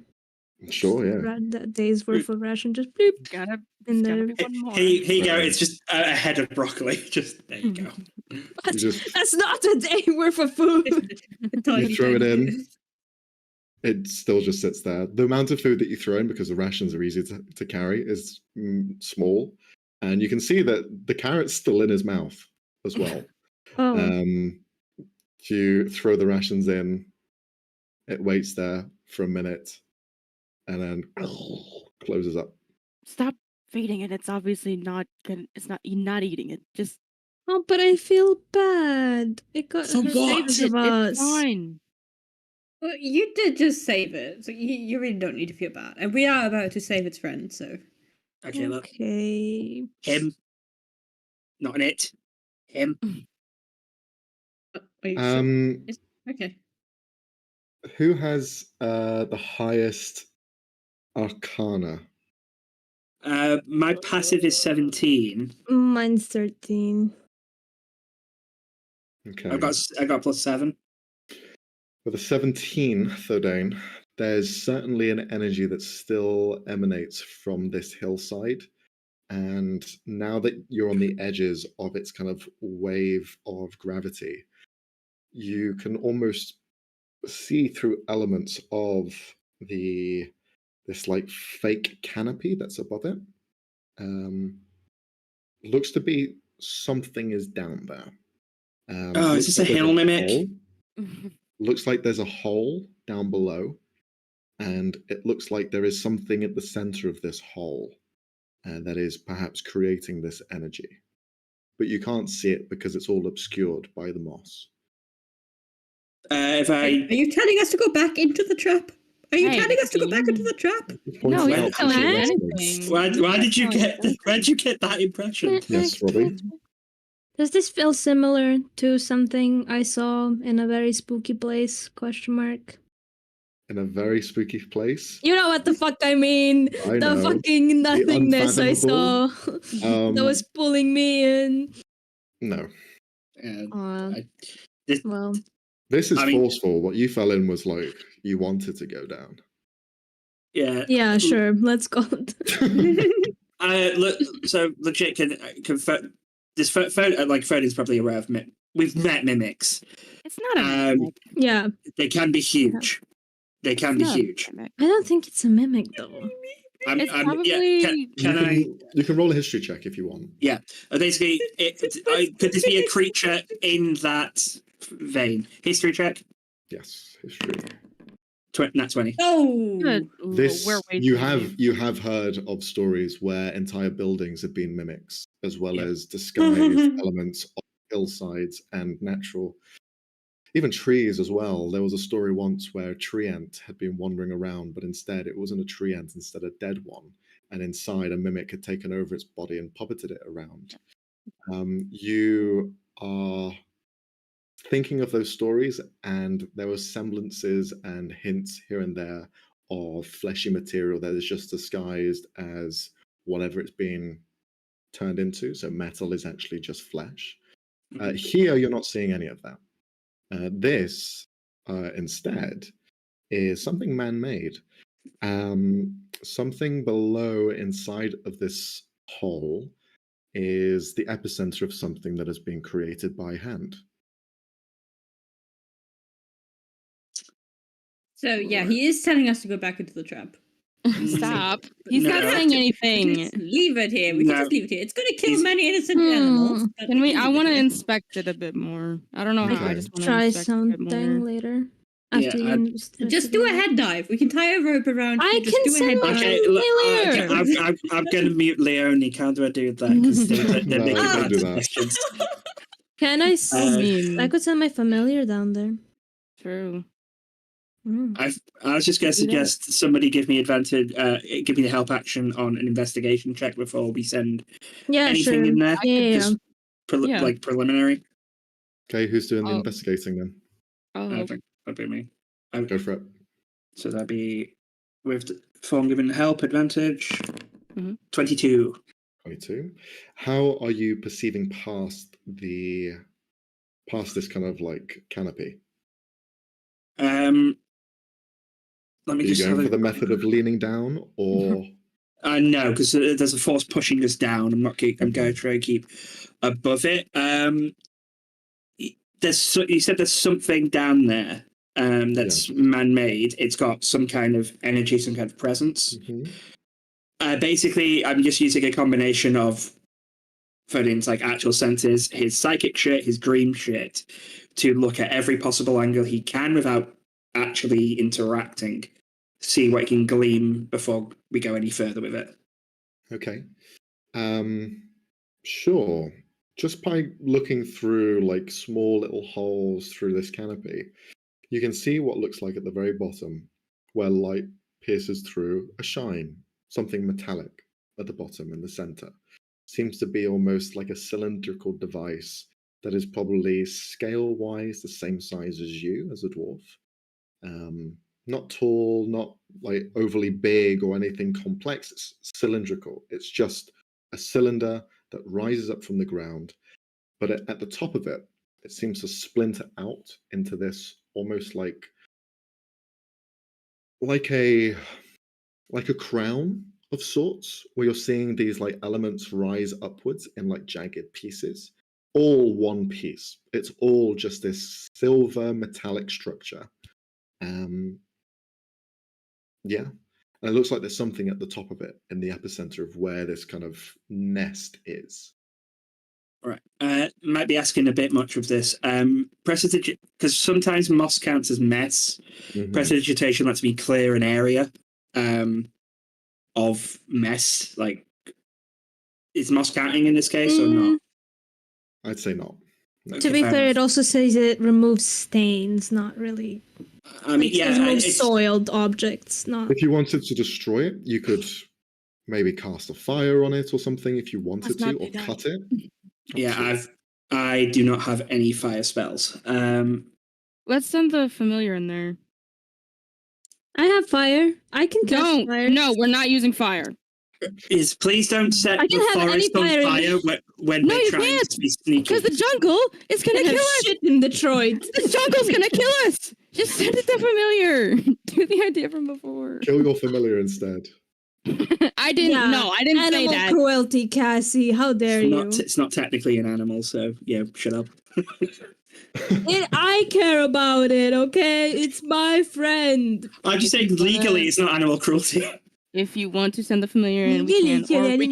Sure, yeah. That day's worth of ration, just bloop Gotta, in gotta there. be one more. Here you go. It's just a head of broccoli. Just there you go. What? You just That's not a day worth of food. you throw it in. It still just sits there. The amount of food that you throw in, because the rations are easy to carry, is small. And you can see that the carrot's still in his mouth as well. Oh, You throw the rations in, it waits there for a minute, and then closes up. Stop feeding it. It's obviously not good. It's not. You're not eating it. Just oh, but I feel bad. It got For what? hundreds save of it. us. It's fine. Well, you did just save it, so you really don't need to feel bad. And we are about to save its friend, so. Okay, look. Okay. Him. Not an it. Him. Are you sure? Um, Okay. who has the highest arcana? My passive is 17. Mine's 13. Okay. I got plus 7. With a 17, Thordain, there's certainly an energy that still emanates from this hillside. And now that you're on the edges of its kind of wave of gravity, you can almost see through elements of this like fake canopy that's above it. Looks to be something is down there. Oh, is looks this a like there's hill mimic? hole. Looks like there's a hole down below, and it looks like there is something at the center of this hole that is perhaps creating this energy. But you can't see it because it's all obscured by the moss. If Are I you telling us to go back into the trap? Are you Hey, telling us to go back into the trap? No, Points he's out not telling to you the rest of anything. us. why did you get that impression? Yes, Robbie. Does this feel similar to something I saw in a very spooky place? Question mark. In a very spooky place. You know what the fuck I mean? I The know. fucking nothingness I saw unfathomable. that was pulling me in. No. Well, This is I mean- forceful. What you fell in was like you wanted to go down. Yeah. yeah, sure. Let's go. Look. So legit can confirm. This photo, like Freddy's probably aware of me. We've met mimics. It's not a mimic. Yeah, They can be huge. They can be It's not a huge. mimic. I don't think it's a mimic though. It's Yeah, probably- You can roll a history check if you want. Basically, could this be a creature in that vein? History check. Yes, history. Nat 20. Oh! Good. Ooh, This we're way you too have deep. you have heard of stories where entire buildings have been mimics, as well Yeah. as disguised elements of hillsides and natural, even trees as well. There was a story once where a tree ant had been wandering around, but instead it wasn't a tree ant, instead a dead one, and inside a mimic had taken over its body and puppeted it around. You are thinking of those stories, and there were semblances and hints here and there of fleshy material that is just disguised as whatever it's being turned into. So metal is actually just flesh. Here, you're not seeing any of that. This, instead, is something man-made. Something below inside of this hole is the epicenter of something that has been created by hand. So, yeah, he is telling us to go back into the trap. Stop. He's No. not saying anything. Just leave it here. We No. can just leave it here. It's going to kill He's- many innocent animals. but Can we? can I leave it want to here. inspect it a bit more. I don't know how. I Okay. just want to Try inspect it a bit something more. later. Yeah, After you Just do a head dive. We can tie a rope around I you. Just can do a head send dive. Okay, Hey, look, Lear. I'm going to mute Leonie. How do I do that? Because they're No, making don't bad do that. suggestions. Can I? I mean, I could send my familiar down there. true. Mm. I was just going to Do that. suggest somebody give me advantage, give me the help action on an investigation check before we send Yeah, anything sure. in there. Yeah. Just Yeah. like preliminary. Okay, who's doing the Oh. investigating then? Oh, That'd be me. Go for it. So that'd be with form given help advantage. Mhm. 22. 22. How are you perceiving past this kind of like canopy? Let me Are you just going have for the method of leaning down, or no, because there's a force pushing us down. I'm going to try and keep above it. You said there's something down there that's man-made. It's got some kind of energy, some kind of presence. Basically, I'm just using a combination of Ferdinand's like actual senses, his psychic shit, his dream shit, to look at every possible angle he can without actually interacting. See what he can glean before we go any further with it. Okay. Sure. Just by looking through like small little holes through this canopy, you can see what looks like at the very bottom, where light pierces through a shine, something metallic at the bottom in the center. Seems to be almost like a cylindrical device that is probably scale-wise the same size as you, as a dwarf. Not tall, not like overly big or anything complex. It's cylindrical. It's just a cylinder that rises up from the ground, but at the top of it, it seems to splinter out into this almost like a crown of sorts, where you're seeing these like elements rise upwards in like jagged pieces, all one piece. It's all just this silver metallic structure. Yeah. And it looks like there's something at the top of it in the epicenter of where this kind of nest is. Right. Might be asking a bit much of this. Because sometimes moss counts as mess. Prestidigitation lets me clear an area of mess. Like, is moss counting in this case or not? I'd say not. No. To be fair, it also says it removes stains, not really. I mean, it removes soiled objects, not. If you wanted to destroy it, you could maybe cast a fire on it or something if you wanted to, or cut it. Yeah, I do not have any fire spells. Let's send the familiar in there. I have fire. I can cast fire. No, we're not using fire. Please don't set the forest on fire when we're trying to be sneaky. Because the jungle is going to kill us. Shit in Detroit. The jungle's going to kill us. Just send it to familiar. Do the idea from before. Kill your familiar instead. I didn't say that. Animal cruelty, Cassie. How dare you? It's not technically an animal, so yeah, shut up. I care about it, okay? It's my friend. I'm just saying legally it's not animal cruelty. If you want to send the familiar in, we can, or we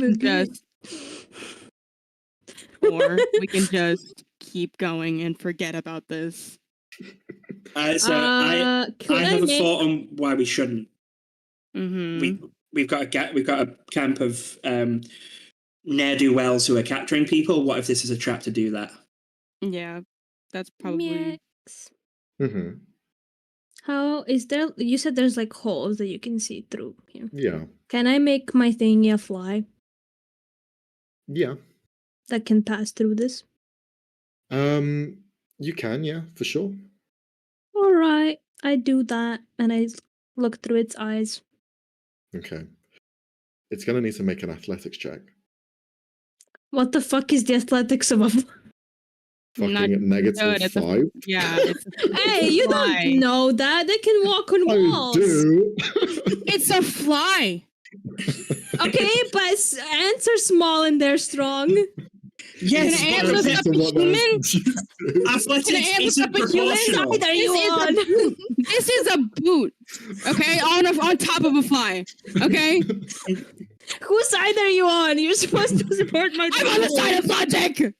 can just keep going and forget about this. I have a thought on why we shouldn't. We've got a camp of ne'er-do-wells who are capturing people. What if this is a trap to do that? Yeah, that's probably. How is there? You said there's like holes that you can see through here. Yeah. Can I make my thingy a fly? Yeah. That can pass through this? You can, yeah, for sure. All right, I do that, and I look through its eyes. Okay. It's gonna need to make an athletics check. What the fuck is the athletics of a fly? Fucking at -5. Yeah. Hey, you don't know that. They can walk on walls. I do. It's a fly. Okay, but ants are small and they're strong. Yes, an ant look up a human? Athletics isn't proportional. What side are you on? This is a boot. Okay, on top of a fly. Okay. Whose side are you on? You're supposed to support my. I'm on the side of logic.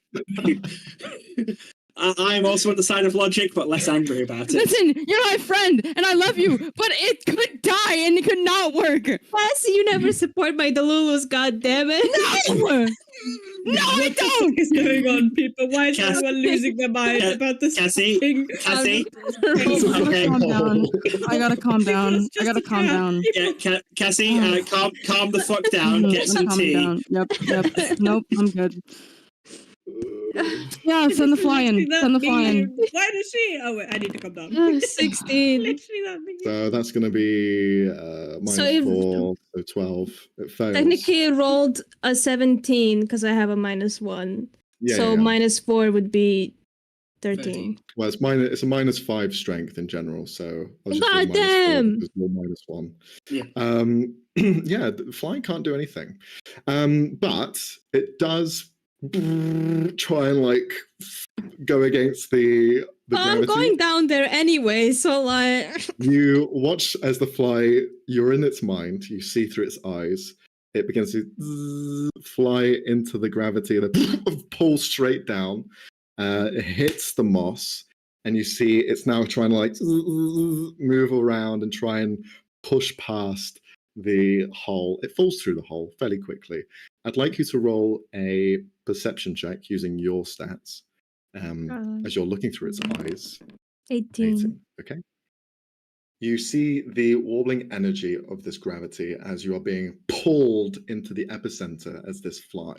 I'm also on the side of logic, but less angry about it. Listen, you're my friend, and I love you, but it could die and it could not work. Cassie, you never support my Delulus, goddammit. No! No, I don't! What is going on, people? Why is everyone losing their mind about this Cassie? thing? Cassie? Okay. Calm down. I gotta calm down. Yeah, Cassie, calm the fuck down. Get some tea. Down. Yep. Nope, I'm good. Yeah, send the fly in. Literally Send the that fly in. meme. Why does she? Oh wait, I need to come down. 16. Literally that meme. So that's going to be if- -4, so 12. It fails. Technically, I rolled a 17 because I have a -1. Yeah, So yeah. -4 would be 13. Well, it's a -5 strength in general, so I'll just do God -4 damn! because you're -1. Yeah. Yeah, flying can't do anything, but it does try and like go against the Well, I'm gravity. going down there anyway, so like. You watch as the fly, you're in its mind, you see through its eyes, it begins to fly into the gravity and it pulls straight down. It hits the moss, and you see it's now trying to like move around and try and push past the hole. It falls through the hole fairly quickly. I'd like you to roll a perception check using your stats as you're looking through its eyes. 18. Okay. You see the warbling energy of this gravity as you are being pulled into the epicenter as this fly.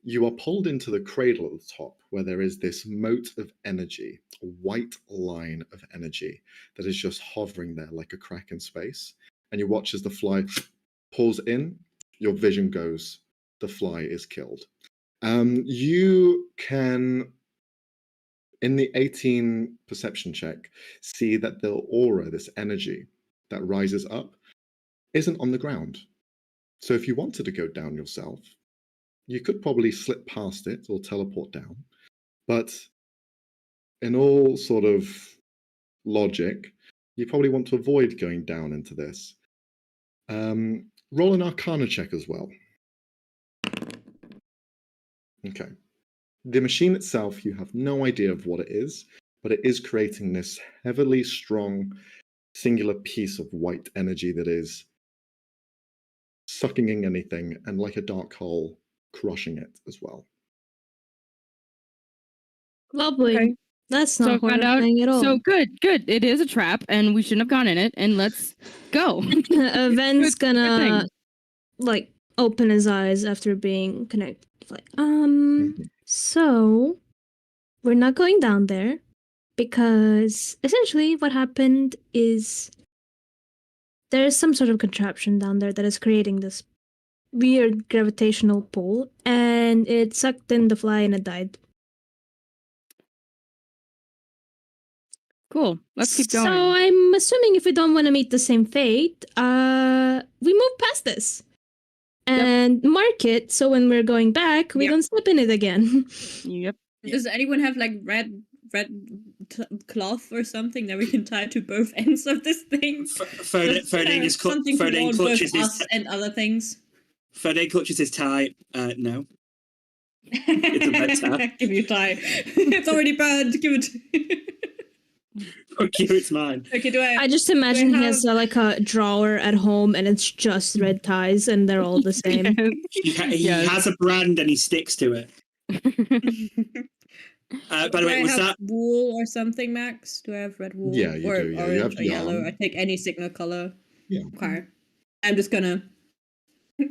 You are pulled into the cradle at the top where there is this mote of energy, a white line of energy that is just hovering there like a crack in space. And you watch as the fly pulls in, your vision goes, the fly is killed. You can, in the 18 perception check, see that the aura, this energy that rises up, isn't on the ground. So if you wanted to go down yourself, you could probably slip past it or teleport down. But in all sort of logic, you probably want to avoid going down into this. Roll an Arcana check as well. Okay. The machine itself, you have no idea of what it is, but it is creating this heavily strong, singular piece of white energy that is sucking in anything and like a dark hole, crushing it as well. Lovely. Okay. That's So not I found out. horrifying at all. So good. It is a trap, and we shouldn't have gone in it. And let's go. Ven's Good gonna thing. like open his eyes after being connected. Like, Mhm. so we're not going down there because essentially what happened is there's some sort of contraption down there that is creating this weird gravitational pull, and it sucked in the fly and it died. Cool. Let's keep going. So I'm assuming if we don't want to meet the same fate, we move past this and mark it so when we're going back, we Yep. don't step in it again. Yep. Does anyone have like red cloth or something that we can tie to both ends of this thing? Ferdinand Something to warn both clutches us his and other things. Ferdinand clutches his tie. No. It's a red tie. Give you tie. It's already burned. Give it. Fuck you, it's mine. Okay, do I? I just imagine he has have- like a drawer at home and it's just red ties and they're all the same. He Yes. has a brand and he sticks to it. By the do way, I was have that wool or something, Max? Do I have red wool? Yeah, you or do, yeah. You orange have or yellow? yarn. I take any signal color. Yeah. Okay. I'm just gonna,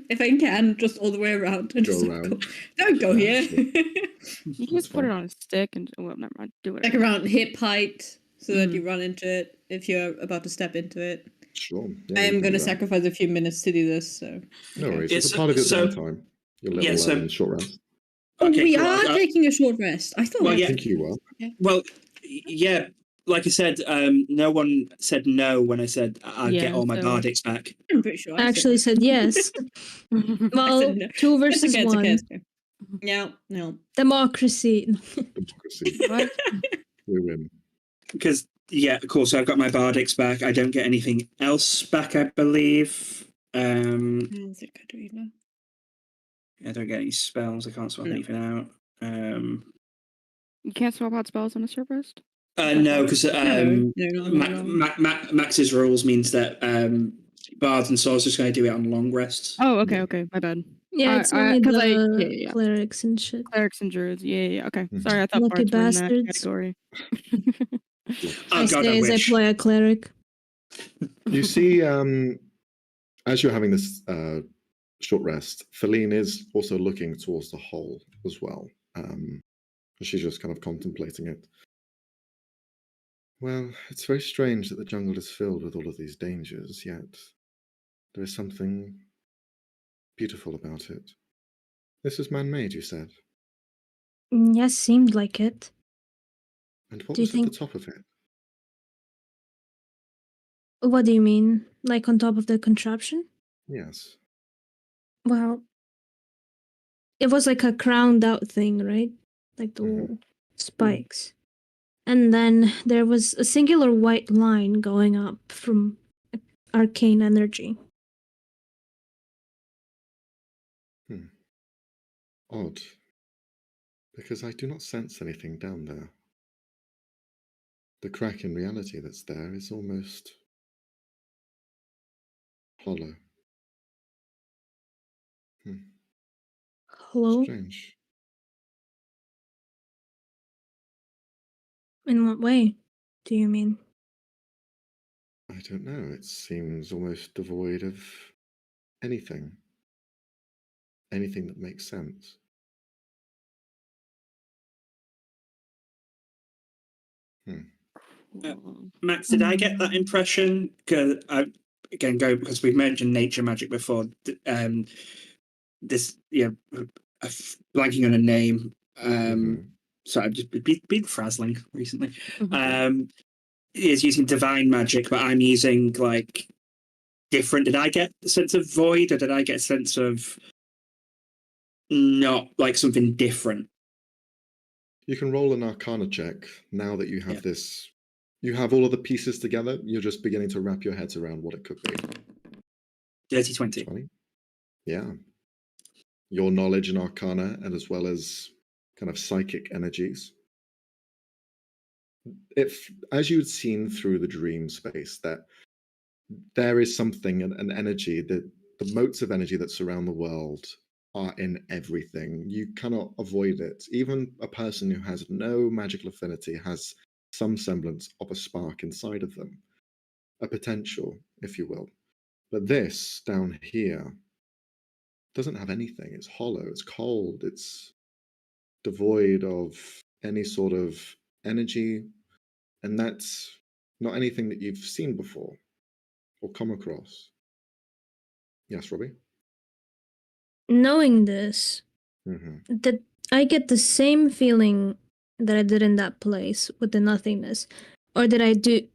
if I can, just all the way around and Go just around. Don't go Yeah, here. sure. You can just put it on a stick and well, never mind. Do it. Like around hip height, so that Mhm. you run into it if you're about to step into it. Sure. Yeah, I you am can going to do that. sacrifice a few minutes to do this. So No okay. worries. Yeah, It's a so- part of your so- downtime. Your little yeah, so- short rest. Okay, we cool. are taking a short rest. I thought. Well, we yeah. I think you will. Well, yeah, like I said, no one said no when I said I'd get Yeah, all my so- bardics back. I'm pretty sure. I actually said yes. Well, no. 2 It's versus okay, 1. it's okay. No. Democracy. Democracy. What? We win. Because, yeah, of course, I've got my bardics back. I don't get anything else back, I believe. I I think I do either. don't get any spells. I can't swap No. anything out. You can't swap out spells on a short rest? No, because No, not Max's rules means that bards and sorcerers going to do it on long rests. Oh, okay. My bad. Yeah, it's I- only 'cause the yeah. clerics and shit. Clerics and druids. Yeah. Okay. Mhm. Sorry, I thought Lucky bards were in that bastards. category. Oh, I God, say I as I wish. play a cleric. You see, as you're having this short rest, Feline is also looking towards the hole as well. She's just kind of contemplating it. Well, it's very strange that the jungle is filled with all of these dangers, yet there is something beautiful about it. This is man-made, you said. Yes, seemed like it. And what Do you was at the think- top of it? What do you mean? Like on top of the contraption? Yes. Well, it was like a crowned out thing, right? Like the Mhm. spikes. And then there was a singular white line going up from arcane energy. Odd. Because I do not sense anything down there. The crack in reality that's there is almost hollow. Hello? Strange. In what way do you mean? I don't know. It seems almost devoid of anything. Anything that makes sense. Cool. Max, did I get that impression? Because because we've mentioned nature magic before. This, blanking on a name. So I've just been frazzling recently. Is using divine magic, but I'm using like different. Did I get a sense of void, or did I get a sense of not like something different? You can roll an Arcana check now that you have Yeah. this. You have all of the pieces together. You're just beginning to wrap your heads around what it could be. Dirty 20. 20? Yeah. Your knowledge in Arcana, and as well as kind of psychic energies. If, as you had seen through the dream space, that there is something, an energy, that the motes of energy that surround the world are in everything. You cannot avoid it. Even a person who has no magical affinity has some semblance of a spark inside of them, a potential, if you will. But this down here doesn't have anything. It's hollow, it's cold, it's devoid of any sort of energy, and that's not anything that you've seen before or come across. Yes, Robbie? Knowing this, Mm-hmm. that I get the same feeling that I did in that place with the nothingness, or that I did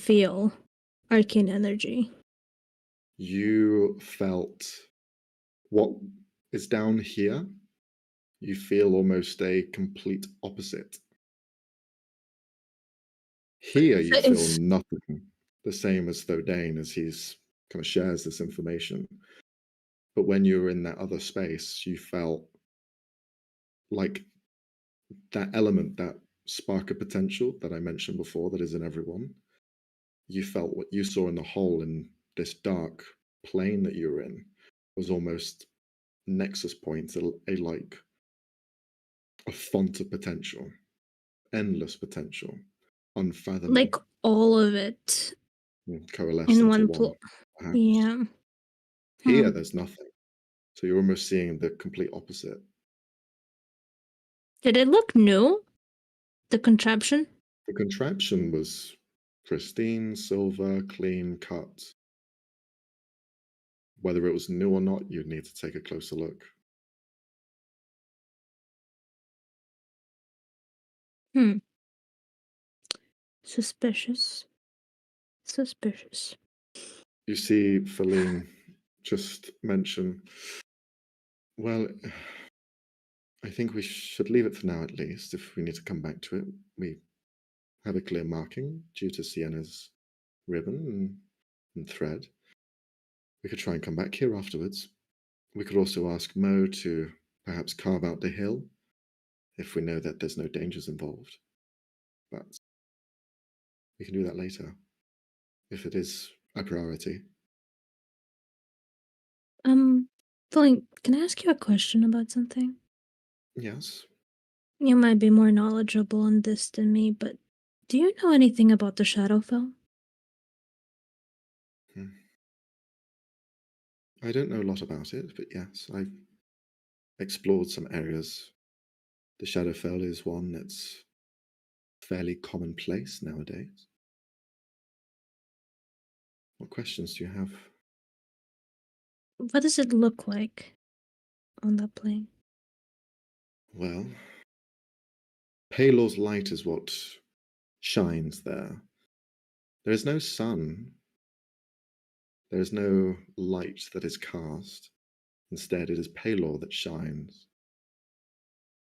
feel arcane energy. You felt what is down here, you feel almost a complete opposite. Here you So feel it's- nothing, the same as Thodane as he's kind of shares this information. But when you were in that other space, you felt like that element, that spark of potential that I mentioned before that is in everyone. You felt what you saw in the hole in this dark plane that you were in was almost nexus point, like a font of potential, endless potential, unfathomable. like all of it Coalesced in into one one. Perhaps. Yeah. Here, there's nothing. So you're almost seeing the complete opposite. Did it look new? The contraption? The contraption was pristine, silver, clean cut. Whether it was new or not, you'd need to take a closer look. Suspicious. Suspicious. You see Feline just mention, well, I think we should leave it for now at least. If we need to come back to it, we have a clear marking due to Sienna's ribbon and thread. We could try and come back here afterwards. We could also ask Mo to perhaps carve out the hill if we know that there's no dangers involved. But we can do that later if it is a priority. Feline, can I ask you a question about something? Yes. You might be more knowledgeable on this than me, but do you know anything about the Shadowfell? I don't know a lot about it, but yes, I've explored some areas the Shadowfell is one that's fairly commonplace nowadays. What questions do you have? What does it look like on that plane? Well, Palor's light is what shines there. There is no sun. There is no light that is cast. Instead, it is Palor that shines.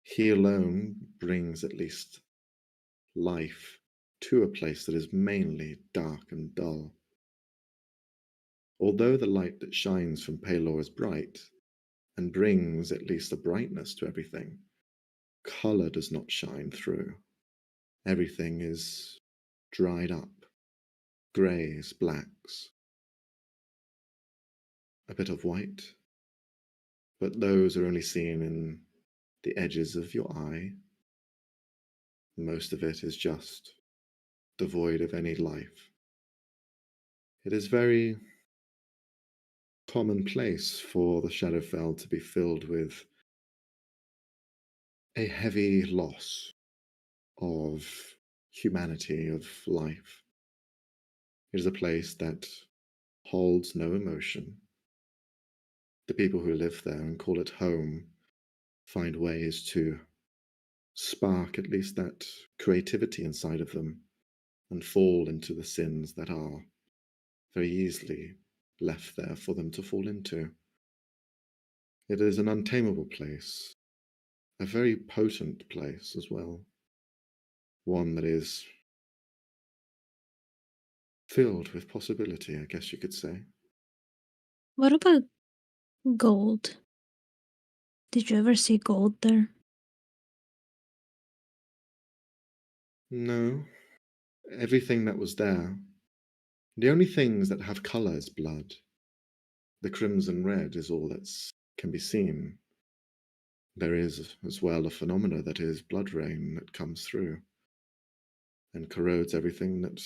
He alone brings at least life to a place that is mainly dark and dull. Although the light that shines from Palor is bright and brings at least a brightness to everything, color does not shine through. Everything is dried up, greys, blacks, a bit of white, but those are only seen in the edges of your eye. Most of it is just devoid of any life. It is very commonplace for the Shadowfell to be filled with a heavy loss of humanity, of life. It is a place that holds no emotion. The people who live there and call it home find ways to spark at least that creativity inside of them and fall into the sins that are very easily left there for them to fall into. It is an untamable place, a very potent place as well, one that is filled with possibility, I guess you could say. What about gold? Did you ever see gold there? No, everything that was there, the only things that have colour is blood. The crimson red is all that can be seen. There is as well a phenomena that is blood rain that comes through and corrodes everything that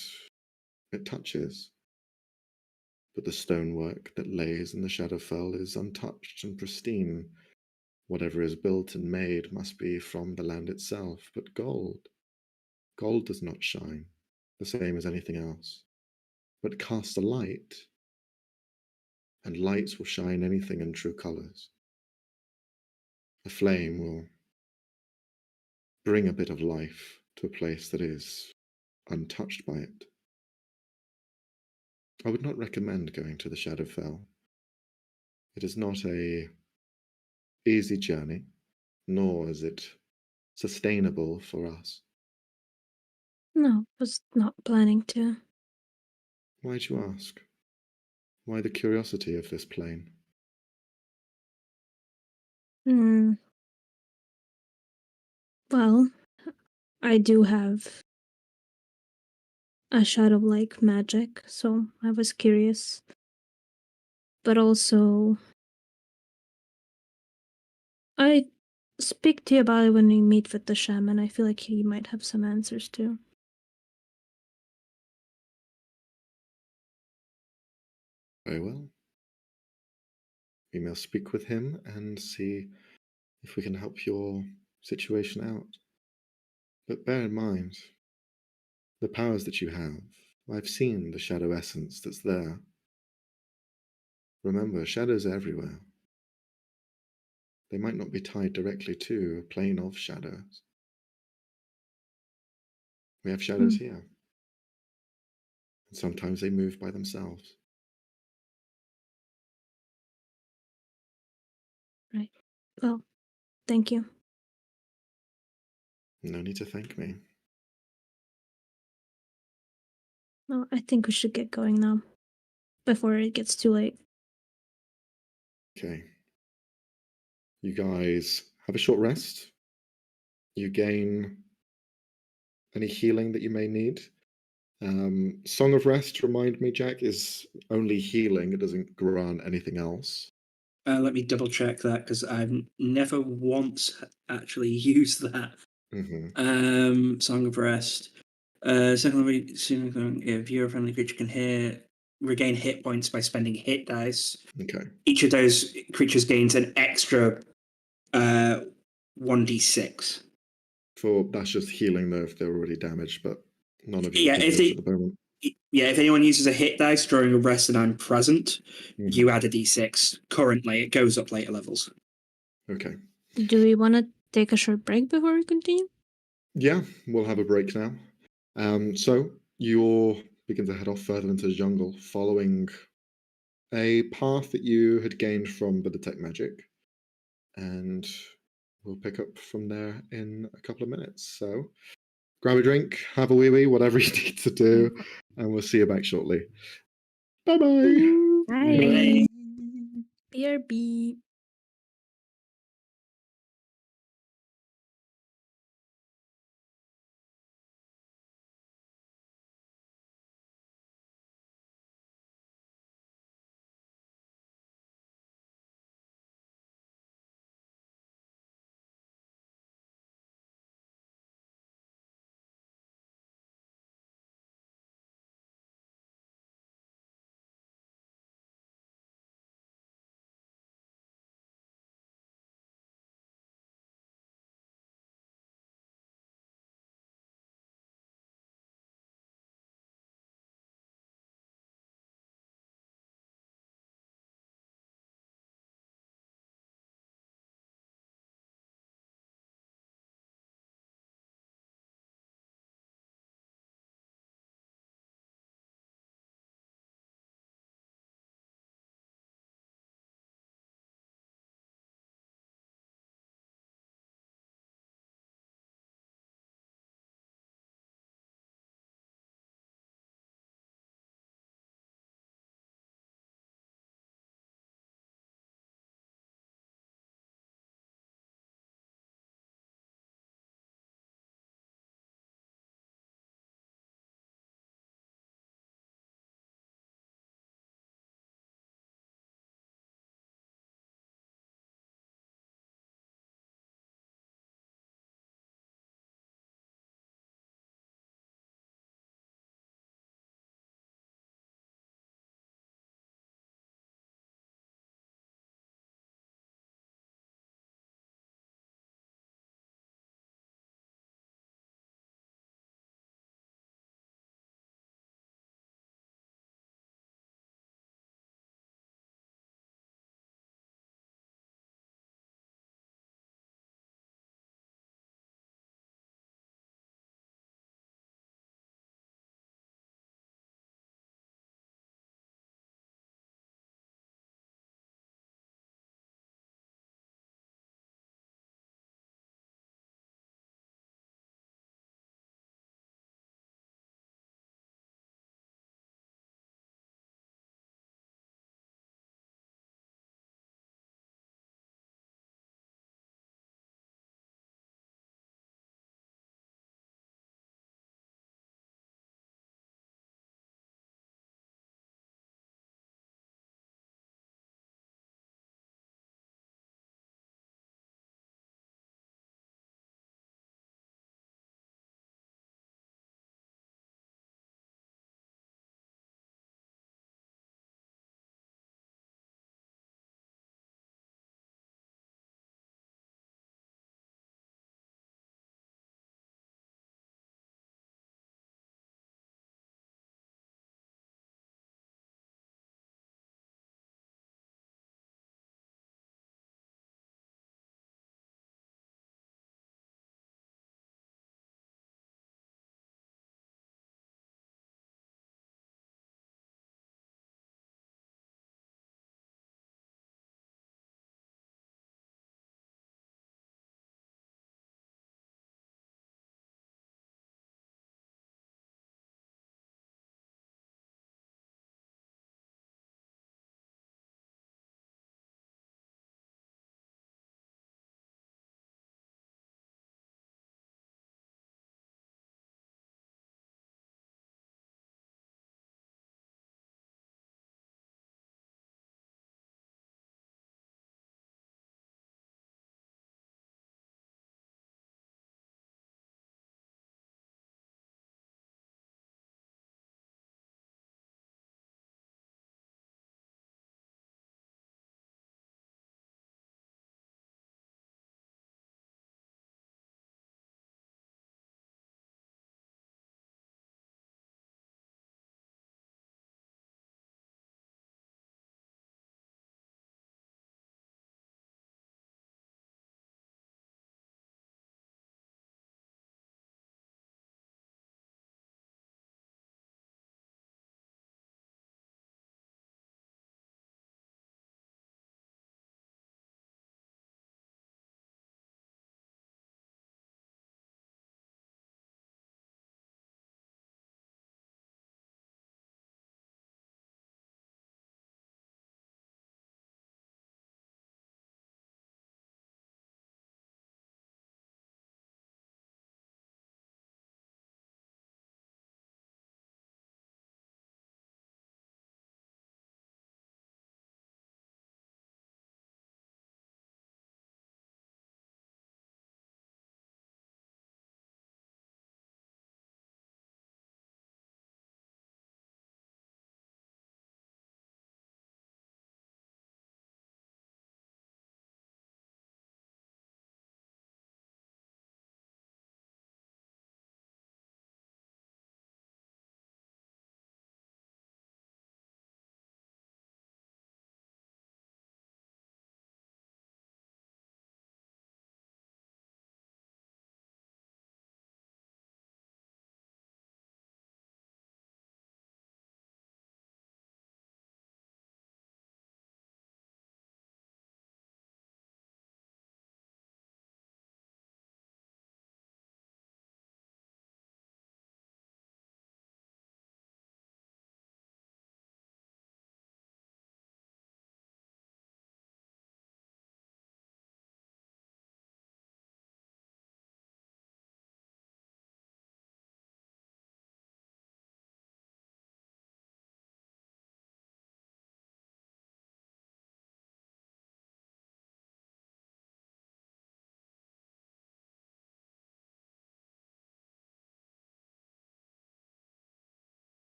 it touches. But the stonework that lays in the Shadowfell is untouched and pristine. Whatever is built and made must be from the land itself. But gold does not shine, the same as anything else, but cast a light, and lights will shine anything in true colours. A flame will bring a bit of life to a place that is untouched by it. I would not recommend going to the Shadowfell. It is not a easy journey, nor is it sustainable for us. No, was not planning to. Why do you ask? Why the curiosity of this plane? Well, I do have a shadow-like magic, so I was curious. But also, I speak to you about it when we meet with the shaman. I feel like he might have some answers too. Very well. We must speak with him and see if we can help your situation out. But bear in mind, the powers that you have, I've seen the shadow essence that's there. Remember, shadows are everywhere. They might not be tied directly to a plane of shadows. We have shadows here. And sometimes they move by themselves. Right. Well, thank you. No need to thank me. Well, I think we should get going now, before it gets too late. Okay. You guys have a short rest. You gain any healing that you may need. Song of Rest, remind me, Jack, is only healing. It doesn't grant anything else. Let me double check that because I've never once actually used that. Song of Rest. Secondly, if you're a friendly creature can regain hit points by spending hit dice. Okay. Each of those creatures gains an extra 1d6. that's just healing though if they're already damaged, but none of you Yeah, can if do it they, at the moment. yeah, if anyone uses a hit dice during a rest and I'm present, Mhm. you add a d6. Currently, it goes up later levels. Okay. Do we want to take a short break before we continue? Yeah, we'll have a break now. So you all begin to head off further into the jungle, following a path that you had gained from the detect magic, and we'll pick up from there in a couple of minutes. So grab a drink, have a wee wee, whatever you need to do, and we'll see you back shortly. Bye bye. Bye. BRB.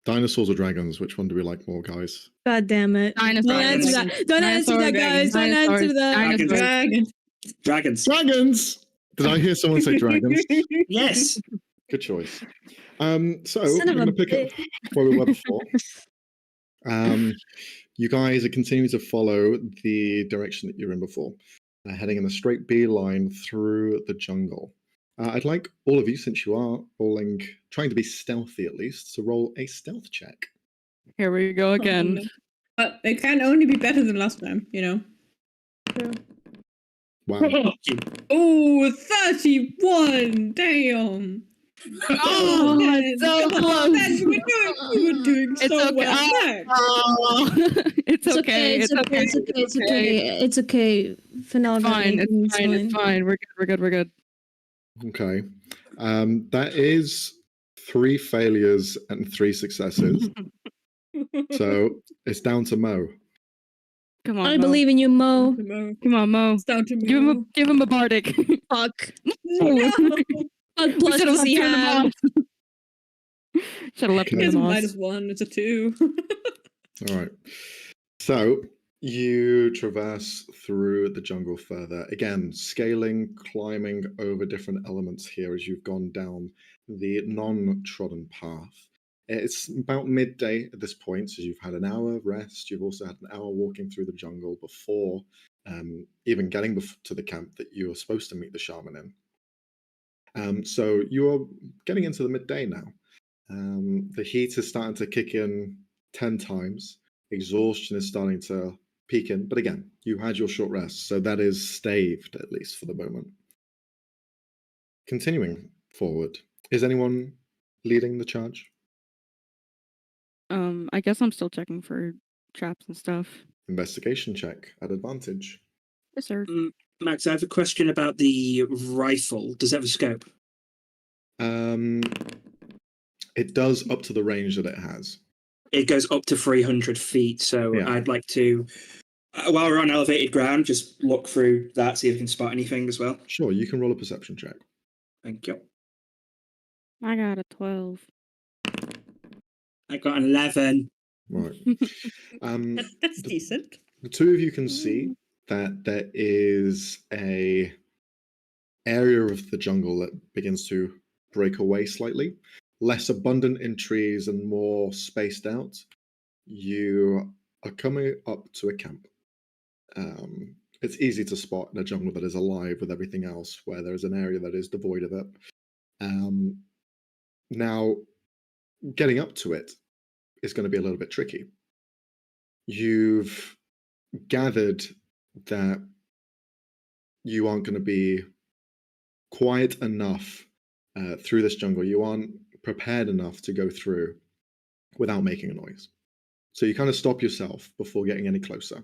Dinosaurs or dragons? Which one do we like more, guys? God damn it. Dinosaurs. Don't answer that. Don't answer that, guys. Don't answer that. Dinosaurs. Dragon. Dragons. Dragons! Did I hear someone say dragons? Yes. Good choice. So Son I'm of a going to pick up where we were before. You guys are continuing to follow the direction that you're in before, heading in a straight beeline through the jungle. I'd like all of you, since you are trying to be stealthy at least, to roll a stealth check. Here we go again. But it can only be better than last time, you know. Wow. Oh, 31! Damn! Oh, Ben, so come on, close. Ben, you were doing It's so okay. well. Max. Oh, it's okay. It's okay. For now, Fine. it's fine. It's fine. We're good. Okay. That is 3 failures and 3 successes. So it's down to Mo. Come on, I Mo. believe in you, Mo. Come on, Mo. It's down to me. Give him a bardic. Fuck. No! Fuck We plus should have does he turned him have? off. Should have left him It's in a the moss. -1, it's a 2. All right. So you traverse through the jungle further. Again, scaling, climbing over different elements here as you've gone down the non-trodden path. It's about midday at this point, so you've had an hour rest. You've also had an hour walking through the jungle before even getting to the camp that you were supposed to meet the shaman in. So you're getting into the midday now. The heat is starting to kick in 10 times. Exhaustion is starting to peak in. But again, you had your short rest, so that is staved, at least for the moment. Continuing forward, is anyone leading the charge? I guess I'm still checking for traps and stuff. Investigation check at advantage. Yes, sir. Max, I have a question about the rifle. Does it have a scope? It does up to the range that it has. It goes up to 300 feet, so Yeah. I'd like to, while we're on elevated ground, just look through that, see if we can spot anything as well. Sure, you can roll a perception check. Thank you. I got a 12. I got an 11. Right. That's decent. The two of you can see that there is a area of the jungle that begins to break away slightly, less abundant in trees and more spaced out. You are coming up to a camp. It's easy to spot in a jungle that is alive with everything else, where there is an area that is devoid of it. Now, getting up to it is going to be a little bit tricky. You've gathered that you aren't going to be quiet enough through this jungle. You aren't prepared enough to go through without making a noise. So you kind of stop yourself before getting any closer.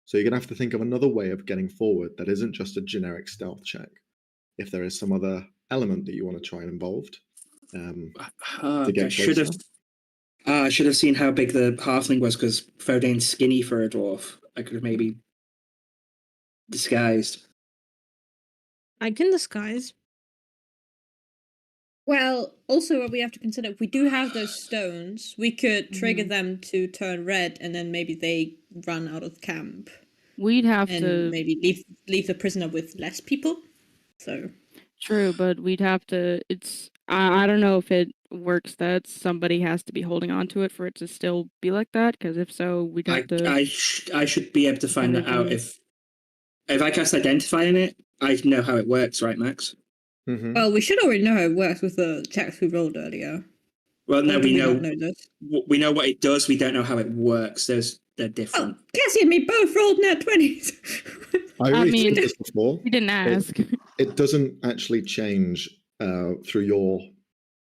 So you're going to have to think of another way of getting forward that isn't just a generic stealth check. If there is some other element that you want to try and involved to get closer. I should have seen how big the halfling was, because Fodane's skinny for a dwarf. I could have maybe disguised. I can disguise. Well, also what we have to consider, if we do have those stones, we could trigger them to turn red, and then maybe they run out of camp. We'd have And to maybe leave the prisoner with less people. So True, but we'd have to. I don't know if it works that somebody has to be holding on to it for it to still be like that. Because if so, we'd have to. I should be able to find that out if I cast Identify in it. I know how it works, right, Max? Mm-hmm. well, we should already know how it works with the checks we rolled earlier. Well, no, Or do we know. not know this? We know what it does. We don't know how it works. They're different. Oh, Cassie and me both rolled net 20s. I already mean, said this before. We didn't ask. It doesn't actually change through your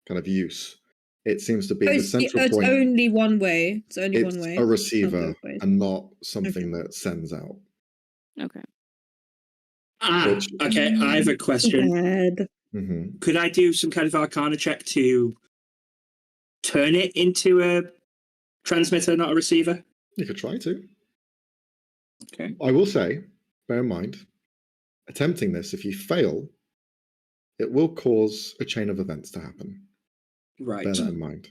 kind of use. It seems to be the central it's point. only one way. It's only It's one way. a receiver both ways. and not something that sends out. Okay. Okay. I have a question. Bad. Mm-hmm. Could I do some kind of Arcana check to turn it into a transmitter, not a receiver? You could try to. Okay. I will say, bear in mind, attempting this, if you fail, it will cause a chain of events to happen. Right. Bear that in mind.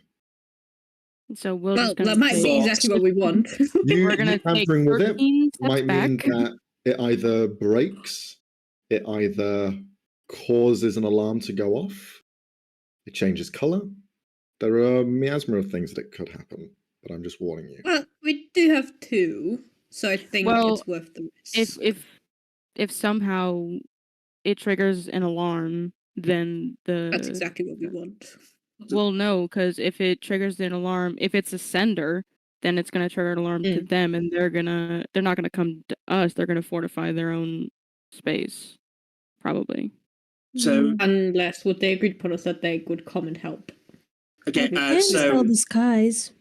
So we'll Well, just gonna that might be take- exactly what we want. We're gonna take tampering with it 13 steps might mean back. that it either breaks, it either causes an alarm to go off, it changes color. There are a miasma of things that it could happen, but I'm just warning you. Well, we do have 2, so I think Well, it's worth the risk. If somehow it triggers an alarm, then That's exactly what we want. well, no, because if it triggers an alarm, if it's a sender, then it's gonna trigger an alarm to them, and they're not gonna come to us. They're gonna fortify their own space, probably. So Unless would they agreed upon us that they would come and help. okay, And so spell disguise.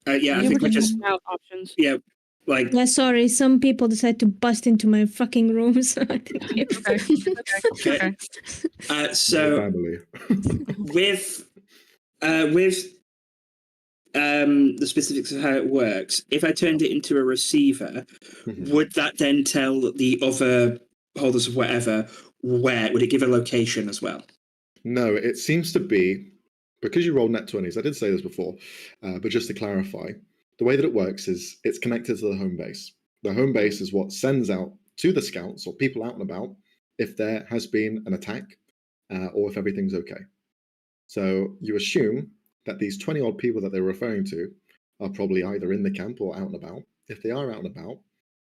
yeah, I think we just out options. like Yeah, sorry. Some people decide to bust into my fucking rooms. Okay. okay. No So family. with the specifics of how it works, if I turned it into a receiver, would that then tell the other holders of whatever where? Would it give a location as well? No, it seems to be, because you roll net 20s, I did say this before, but just to clarify, the way that it works is it's connected to the home base. The home base is what sends out to the scouts or people out and about if there has been an attack or if everything's okay. So you assume that these 20 odd people that they're referring to are probably either in the camp or out and about. If they are out and about,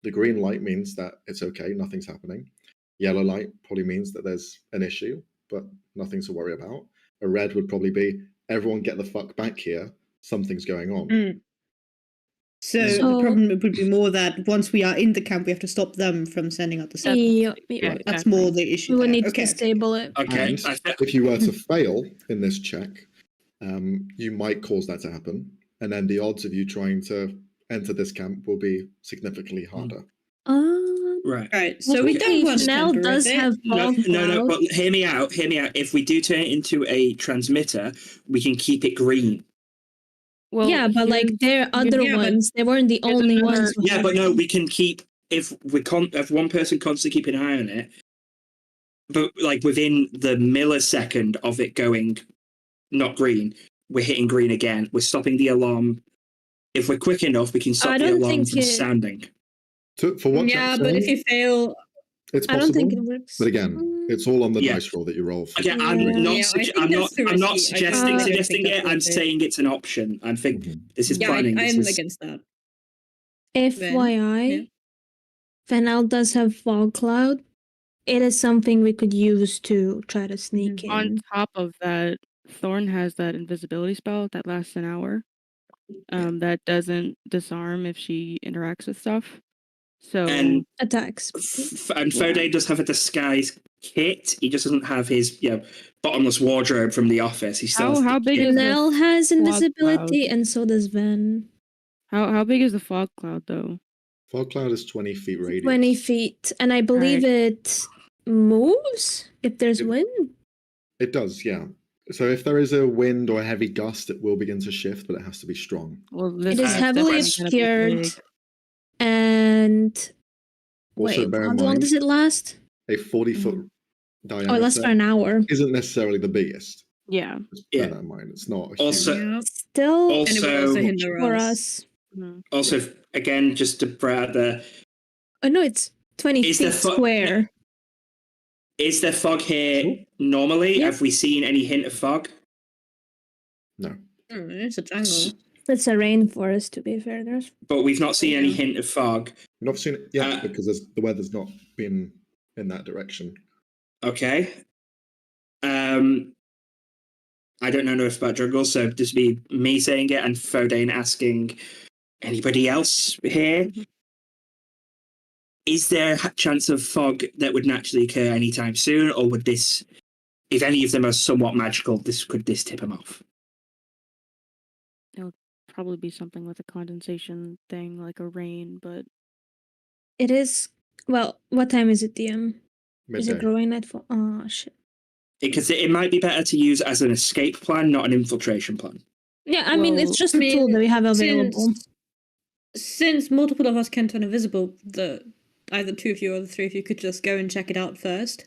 the green light means that it's okay, nothing's happening. Yellow light probably means that there's an issue, but nothing to worry about. A red would probably be, everyone get the fuck back here, something's going on. So the problem would be more that once we are in the camp, we have to stop them from sending out the signal. Yeah, That's more the issue. we would there. need to Okay. disable it. Okay. And if you were to fail in this check, you might cause that to happen. And then the odds of you trying to enter this camp will be significantly harder. Right. So we don't want to Nell tamper does with it. have No, fog no, cloud. but hear me out. If we do turn it into a transmitter, we can keep it green. Well, Yeah, but like there are other Yeah, but ones. They weren't the there's only another- ones. who Yeah, had but no, them. we can keep if one person constantly keeping an eye on it, but like within the millisecond of it going not green, we're hitting green again. We're stopping the alarm. If we're quick enough, we can stop the don't alarm think from sounding. For what Yeah, Jack's but if saying, you fail, it's I possible. don't think it works. But again, it's all on the Yeah. dice roll that you roll. For Again, Yeah. I'm not. Yeah, I think I'm not. that's too I'm not risky. I suggesting don't suggesting think it. that's I'm worth it. saying it's an option. I think this is yeah, planning. This I'm is, against that. FYI, yeah. Fennel does have fog cloud. It is something we could use to try to sneak on in. top of that, Thorn has that invisibility spell that lasts an hour. That doesn't disarm if she interacts with stuff. So and Attacks. and Fode does have a disguise kit. He just doesn't have his bottomless wardrobe from the office. He still has how the big kit. is the Nell has fog invisibility, cloud? and so does Ven. How big is the fog cloud though? Fog cloud is 20 feet radius. 20 feet. And I believe it moves if there's wind. It does, yeah. So if there is a wind or a heavy gust, it will begin to shift, but it has to be strong. Well, It is is heavily obscured. And Also, wait, bear how in long mind, does it last? a 40-foot diameter Oh, it lasts for an hour. isn't necessarily the biggest. Yeah. Just bear Yeah. that in mind. It's not a huge... Also, Yeah. Still And it would also also, hinder for us. us. also, again, just to brag there, Oh no, it's 20 Is feet there fo- square. is there fog here Sure. normally? Yeah. Have we seen any hint of fog? No. It's a jungle. It's a rainforest, to be fair. There's But we've not seen any hint of fog. You've not seen it yet Uh, because the weather's not been in that direction. Okay. I don't know enough about jungle, so just be me saying it and Fodane asking anybody else here. Is there a chance of fog that would naturally occur anytime soon, or would this, if any of them are somewhat magical, could this tip them off? Probably be something with a condensation thing, like a rain, but It is. Well, what time is it, DM? Is it Midday. growing nightfall? Oh, shit. Because it might be better to use as an escape plan, not an infiltration plan. Yeah, I mean, it's Well, just a tool that we have available. Since multiple of us can turn invisible, either two of you or the three of you could just go and check it out first.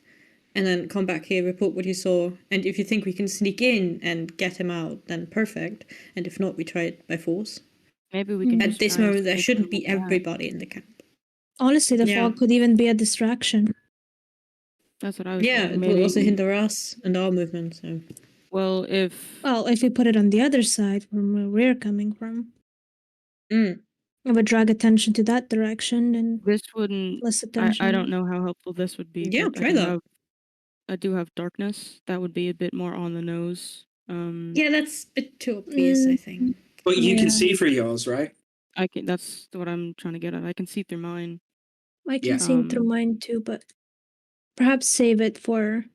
and then come back here, report what you saw. And if you think we can sneak in and get him out, then perfect. And if not, we try it by force. Maybe we can. At just this try and moment, there sneak shouldn't them be back. everybody in the camp. Honestly, the Yeah. fog could even be a distraction. That's what I was. Yeah, thinking. it Maybe. will also hinder us and our movement. So Well, if Well, if we put it on the other side, from where we're coming from, Mm. it would drag attention to that direction and this wouldn't, less attention. I don't know how helpful this would be. Yeah, but try that. I do have darkness. That would be a bit more on the nose. Yeah, that's a bit too obvious, I think. But you Yeah. can see through yours, right? I can. That's what I'm trying to get at. I can see through mine. I can Yeah. see through mine too, but perhaps save it for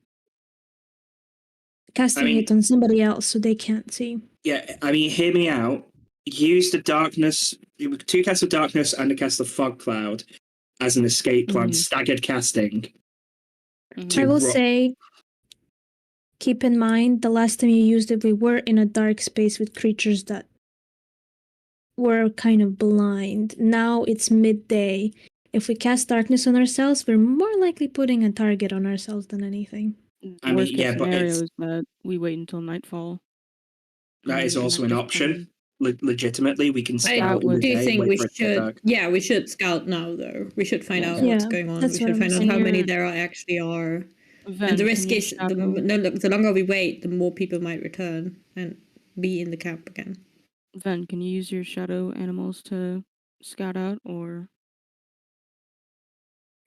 casting mean- it on somebody else so they can't see. Yeah, I mean, hear me out. Use the darkness, 2 casts of darkness and a cast of fog cloud as an escape plan, Mhm. staggered casting. Mhm. I will ro- say, keep in mind, the last time you used it, we were in a dark space with creatures that were kind of blind. Now it's midday. If we cast darkness on ourselves, we're more likely putting a target on ourselves than anything. I mean, Worst case yeah, but scenario it's- is that we wait until nightfall. That is and also an just option. come Legitimately, we can I scout in the do day and think wait we for it to get should. dark. Yeah, we should scout now, though. We should find Yeah. out what's Yeah, going on. We that's what should I'm find out saying. how many You're- there actually are. Ven, And the can risk you is shadow- the longer we wait, the more people might return and be in the camp again. Ven, can you use your shadow animals to scout out, or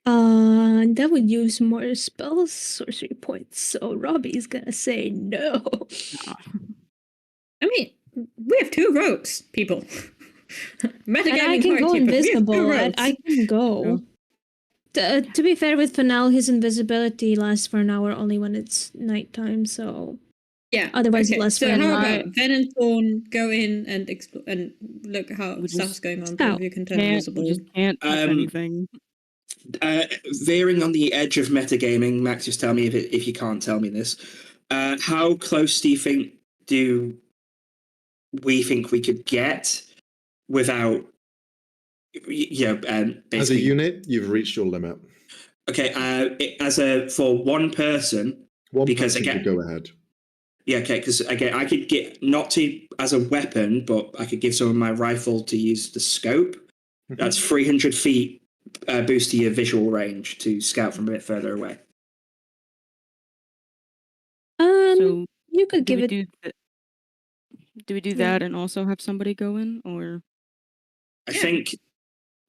That would use more spell sorcery points, so Robbie's gonna say no. I mean, we have 2 rogues, people. And I Metagaming can go party, but we have 2 invisible. rogues. I can go. To be fair with Fennel, his invisibility lasts for an hour only when it's nighttime, so Yeah. otherwise it okay. lasts So for an how hour. about Ven and Thorn go in and explore and look how We stuff's just going on. scout. Both of you can turn we invisible. just can't touch anything? Veering on the edge of metagaming, Max, just tell me if you can't tell me this. How close do you think we could get without, basically? As a unit, you've reached your limit. Okay, for one person, One Because person again- could go ahead. yeah, okay, because again, I could get not to as a weapon, but I could give someone my rifle to use the scope. That's 300 feet boost to your visual range to scout from a bit further away. So You could do give we it. do we do Yeah. that and also have somebody go in, or I think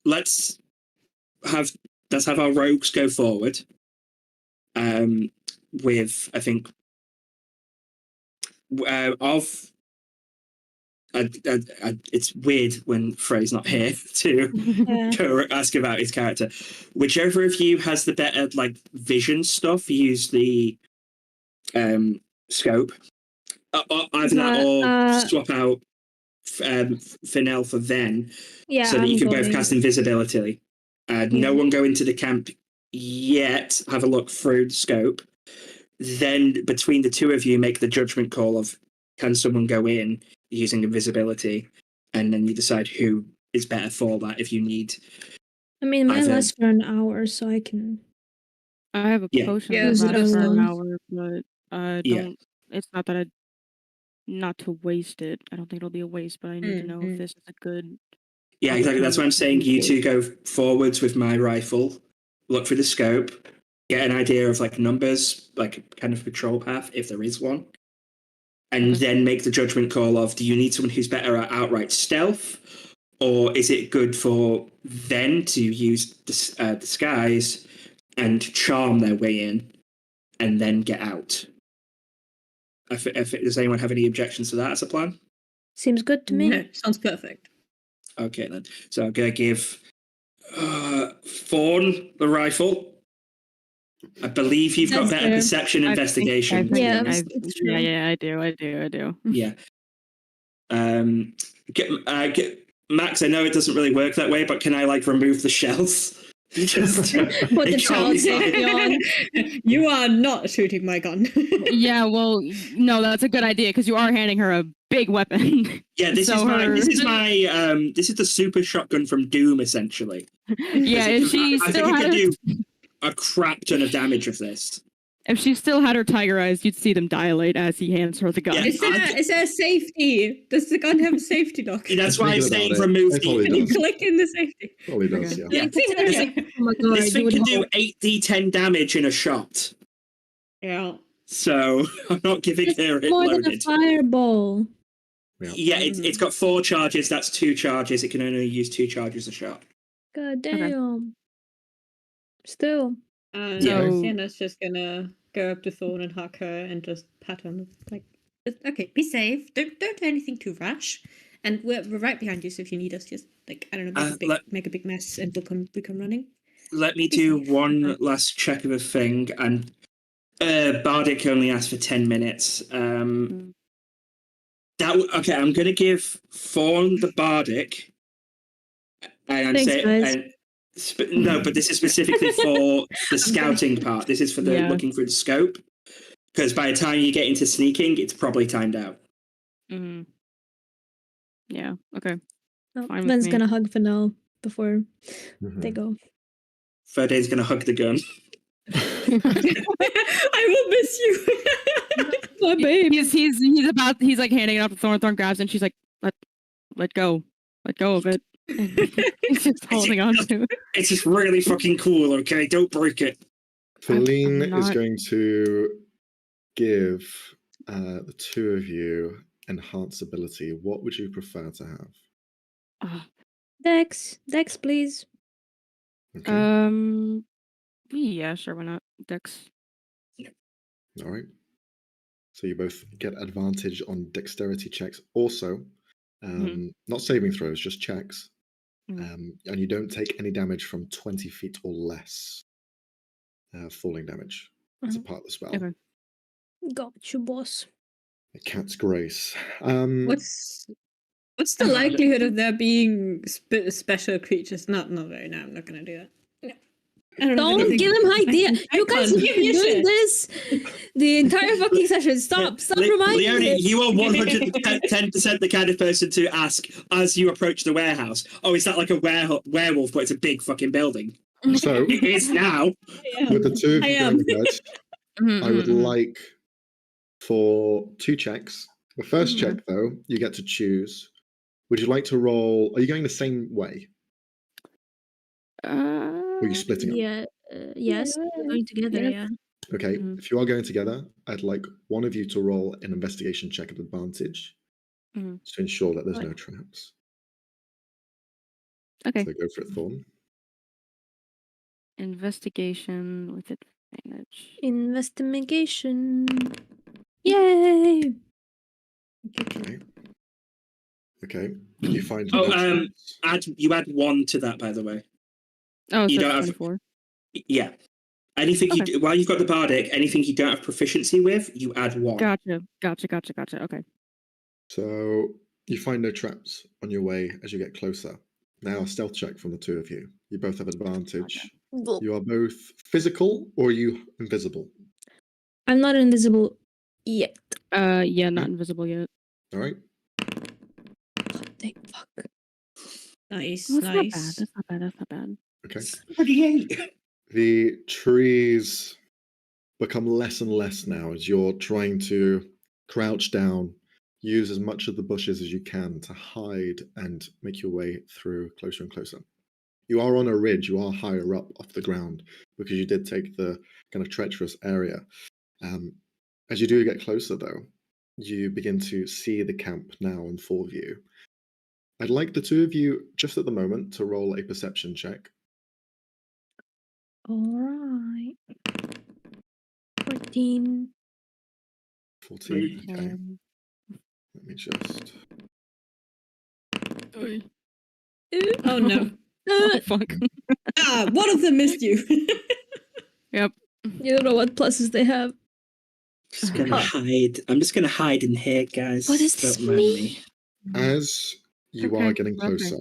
let's have our rogues go forward. With I think it's weird when Frey's not here to Yeah. go ask about his character. Whichever of you has the better vision stuff, use the scope. Either that or swap out Fennel for Ven, Yeah, so that you I'm can both going. cast invisibility. No one go into the camp yet. Have a look through the scope. Then between the 2 of you, make the judgment call of can someone go in using invisibility, and then you decide who is better for that. If you need, I mean, mine I've, lasts for an hour, so I can. I have a Yeah. potion Yeah, that Use it lasts for an alone. hour, but I Yeah. don't. It's not that not to waste it. I don't think it'll be a waste, but I need to know if this is a good. yeah, exactly. That's what I'm saying. You 2 go forwards with my rifle, look for the scope, get an idea of numbers, kind of patrol path if there is one, and then make the judgment call of: do you need someone who's better at outright stealth, or is it good for them to use disguise and charm their way in and then get out? Does anyone have any objections to that as a plan? Seems good to me. No, sounds perfect. Okay, then. So I'm going to give Fawn the rifle. I believe you've got That's better fair. perception investigation. Yeah, I, it's true. yeah, I do. Yeah. Max, I know it doesn't really work that way, but can I remove the shells? Just Put the child safety on. You are not shooting my gun. Yeah, well, no, that's a good idea because you are handing her a big weapon. Yeah, this is the super shotgun from Doom, essentially. Yeah, I she think still you had could do a crap ton of damage with this. If she still had her tiger eyes, you'd see them dilate as he hands her the gun. Yeah. Is there a safety? Does the gun have a safety lock? That's why I'm Thinking saying about it, remove it probably Can you does. click in the safety? Probably does, Okay. yeah. Yeah. Oh my god, This you thing would can do hope. 8d10 damage in a shot. Yeah. So I'm not giving It's her it more than a loaded. fireball. Yeah, it's got 4 charges. That's 2 charges. It can only use 2 charges a shot. God damn. Still. So So- Sienna's just gonna go up to Thorn and hug her and just pat her, like, okay, be safe. Don't do anything too rash. And we're right behind you, so if you need us, just like I don't know, make a big mess, and we come running. Let me Be do safe. one Okay. last check of a thing, and Bardic only asked for 10 minutes. Okay, I'm going to give Thorn the Bardic, and I'm Thanks, guys. no, but this is specifically for the scouting part. This is for the Yeah. looking through the scope, because by the time you get into sneaking, it's probably timed out. Mm-hmm. Yeah. Okay. Oh, Fine with Ben's me. gonna hug Fennel before Mhm. they go. Ferdane's going to hug the gun. I will miss you. My babe. He's like handing it up to Thorn. Thorn grabs it and she's like, let go of it. And he's just holding on to it. It's just really fucking cool, okay? Don't break it. Feline I'm is not- going to give the two of you enhanced ability. What would you prefer to have? Dex, please. Okay. Yeah, sure, why not? Dex. All right. So you both get advantage on dexterity checks. Also, not saving throws, just checks. And you don't take any damage from 20 feet or less. Falling damage. It's a part of the spell. Okay. Got you, boss. The cat's grace. What's the likelihood of there being special creatures? No, I'm not gonna do that. No. I Don't anything- give him idea. I You guys can't have give you been doing shit. this the entire fucking session. Stop reminding Leonie, me. you are 110% the kind of person to ask as you approach the warehouse. Oh, is that like a werewolf, but it's a big fucking building? So, It is now. with the two of I you am. going ahead, I would like for 2 checks. The first check, though, you get to choose. Would you like to roll? Are you going the same way? Or are you splitting up? Yeah. Yes. We're going together. Yes. Yeah. Okay, if you are going together, I'd like one of you to roll an investigation check at advantage to ensure that there's no traps. Okay. So go for it, Thorn. Investigation with advantage. Investigation. Yay! Okay. Okay. You find Oh, no traps. you add 1 to that, by the way. Oh, You so don't it's have- 24. Yeah. Anything you Okay. do, while you've got the Bardic, anything you don't have proficiency with, you add 1. Gotcha. Okay. So you find no traps on your way as you get closer. Now a stealth check from the two of you. You both have advantage. You are both physical or are you invisible? I'm not invisible yet. Yeah, not invisible yet. All right. Thank fuck. Nice, That's not bad. nice. That's not bad. Okay. 38. The trees become less and less now as you're trying to crouch down, use as much of the bushes as you can to hide and make your way through closer and closer. You are on a ridge, you are higher up off the ground because you did take the kind of treacherous area. As you do get closer, though, you begin to see the camp now in full view. I'd like the two of you, just at the moment, to roll a perception check. All right. 14. 14. Okay. Let me just. Oh no. Oh, fuck. One of them missed you. Yep. You don't know what pluses they have. Just gonna hide. I'm just gonna hide in here, guys. What does this Don't mind mean? As you Okay, are getting okay. closer,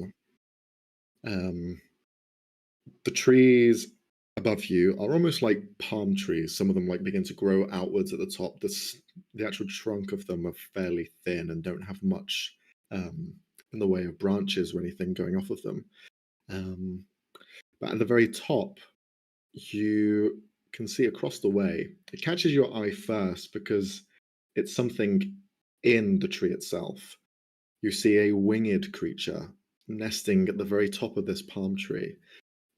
the trees above you are almost like palm trees. Some of them like begin to grow outwards at the top. The actual trunk of them are fairly thin and don't have much in the way of branches or anything going off of them. But at the very top, you can see across the way, it catches your eye first because it's something in the tree itself. You see a winged creature nesting at the very top of this palm tree,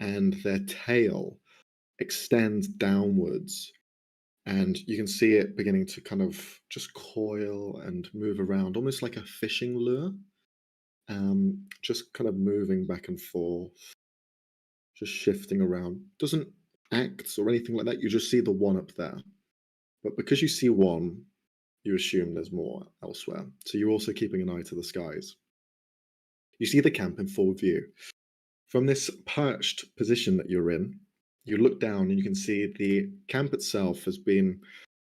and their tail extends downwards, and you can see it beginning to kind of just coil and move around, almost like a fishing lure, just kind of moving back and forth, just shifting around. Doesn't act or anything like that. You just see the one up there. But because you see one, you assume there's more elsewhere. So you're also keeping an eye to the skies. You see the camp in full view. From this perched position that you're in, you look down and you can see the camp itself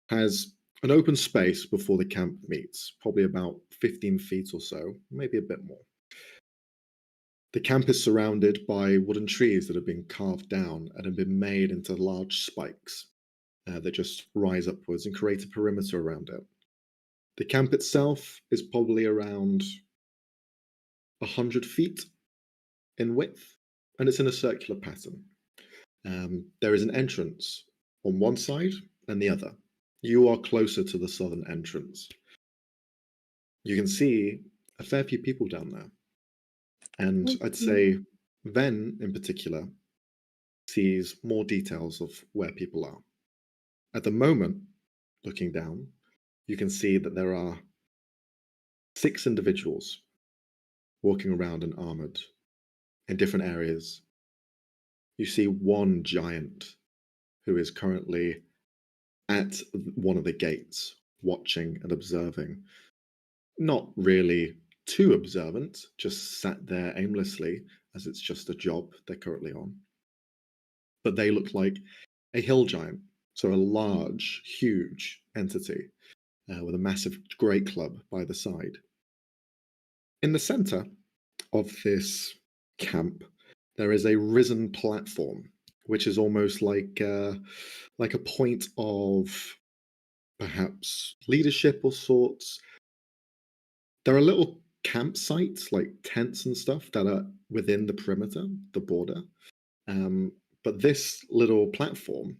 has an open space before the camp meets, probably about 15 feet or so, maybe a bit more. The camp is surrounded by wooden trees that have been carved down and have been made into large spikes that just rise upwards and create a perimeter around it. The camp itself is probably around 100 feet in width, and it's in a circular pattern. There is an entrance on one side and the other. You are closer to the southern entrance. You can see a fair few people down there. And I'd say Ven, in particular, sees more details of where people are. At the moment, looking down, you can see that there are 6 individuals walking around and armored in different areas. You see one giant who is currently at one of the gates, watching and observing. Not really too observant, just sat there aimlessly, as it's just a job they're currently on. But they look like a hill giant, so a large, huge entity with a massive great club by the side. In the center of this camp, there is a risen platform, which is almost like a point of perhaps leadership or sorts. There are little campsites, like tents and stuff, that are within the perimeter, the border. But this little platform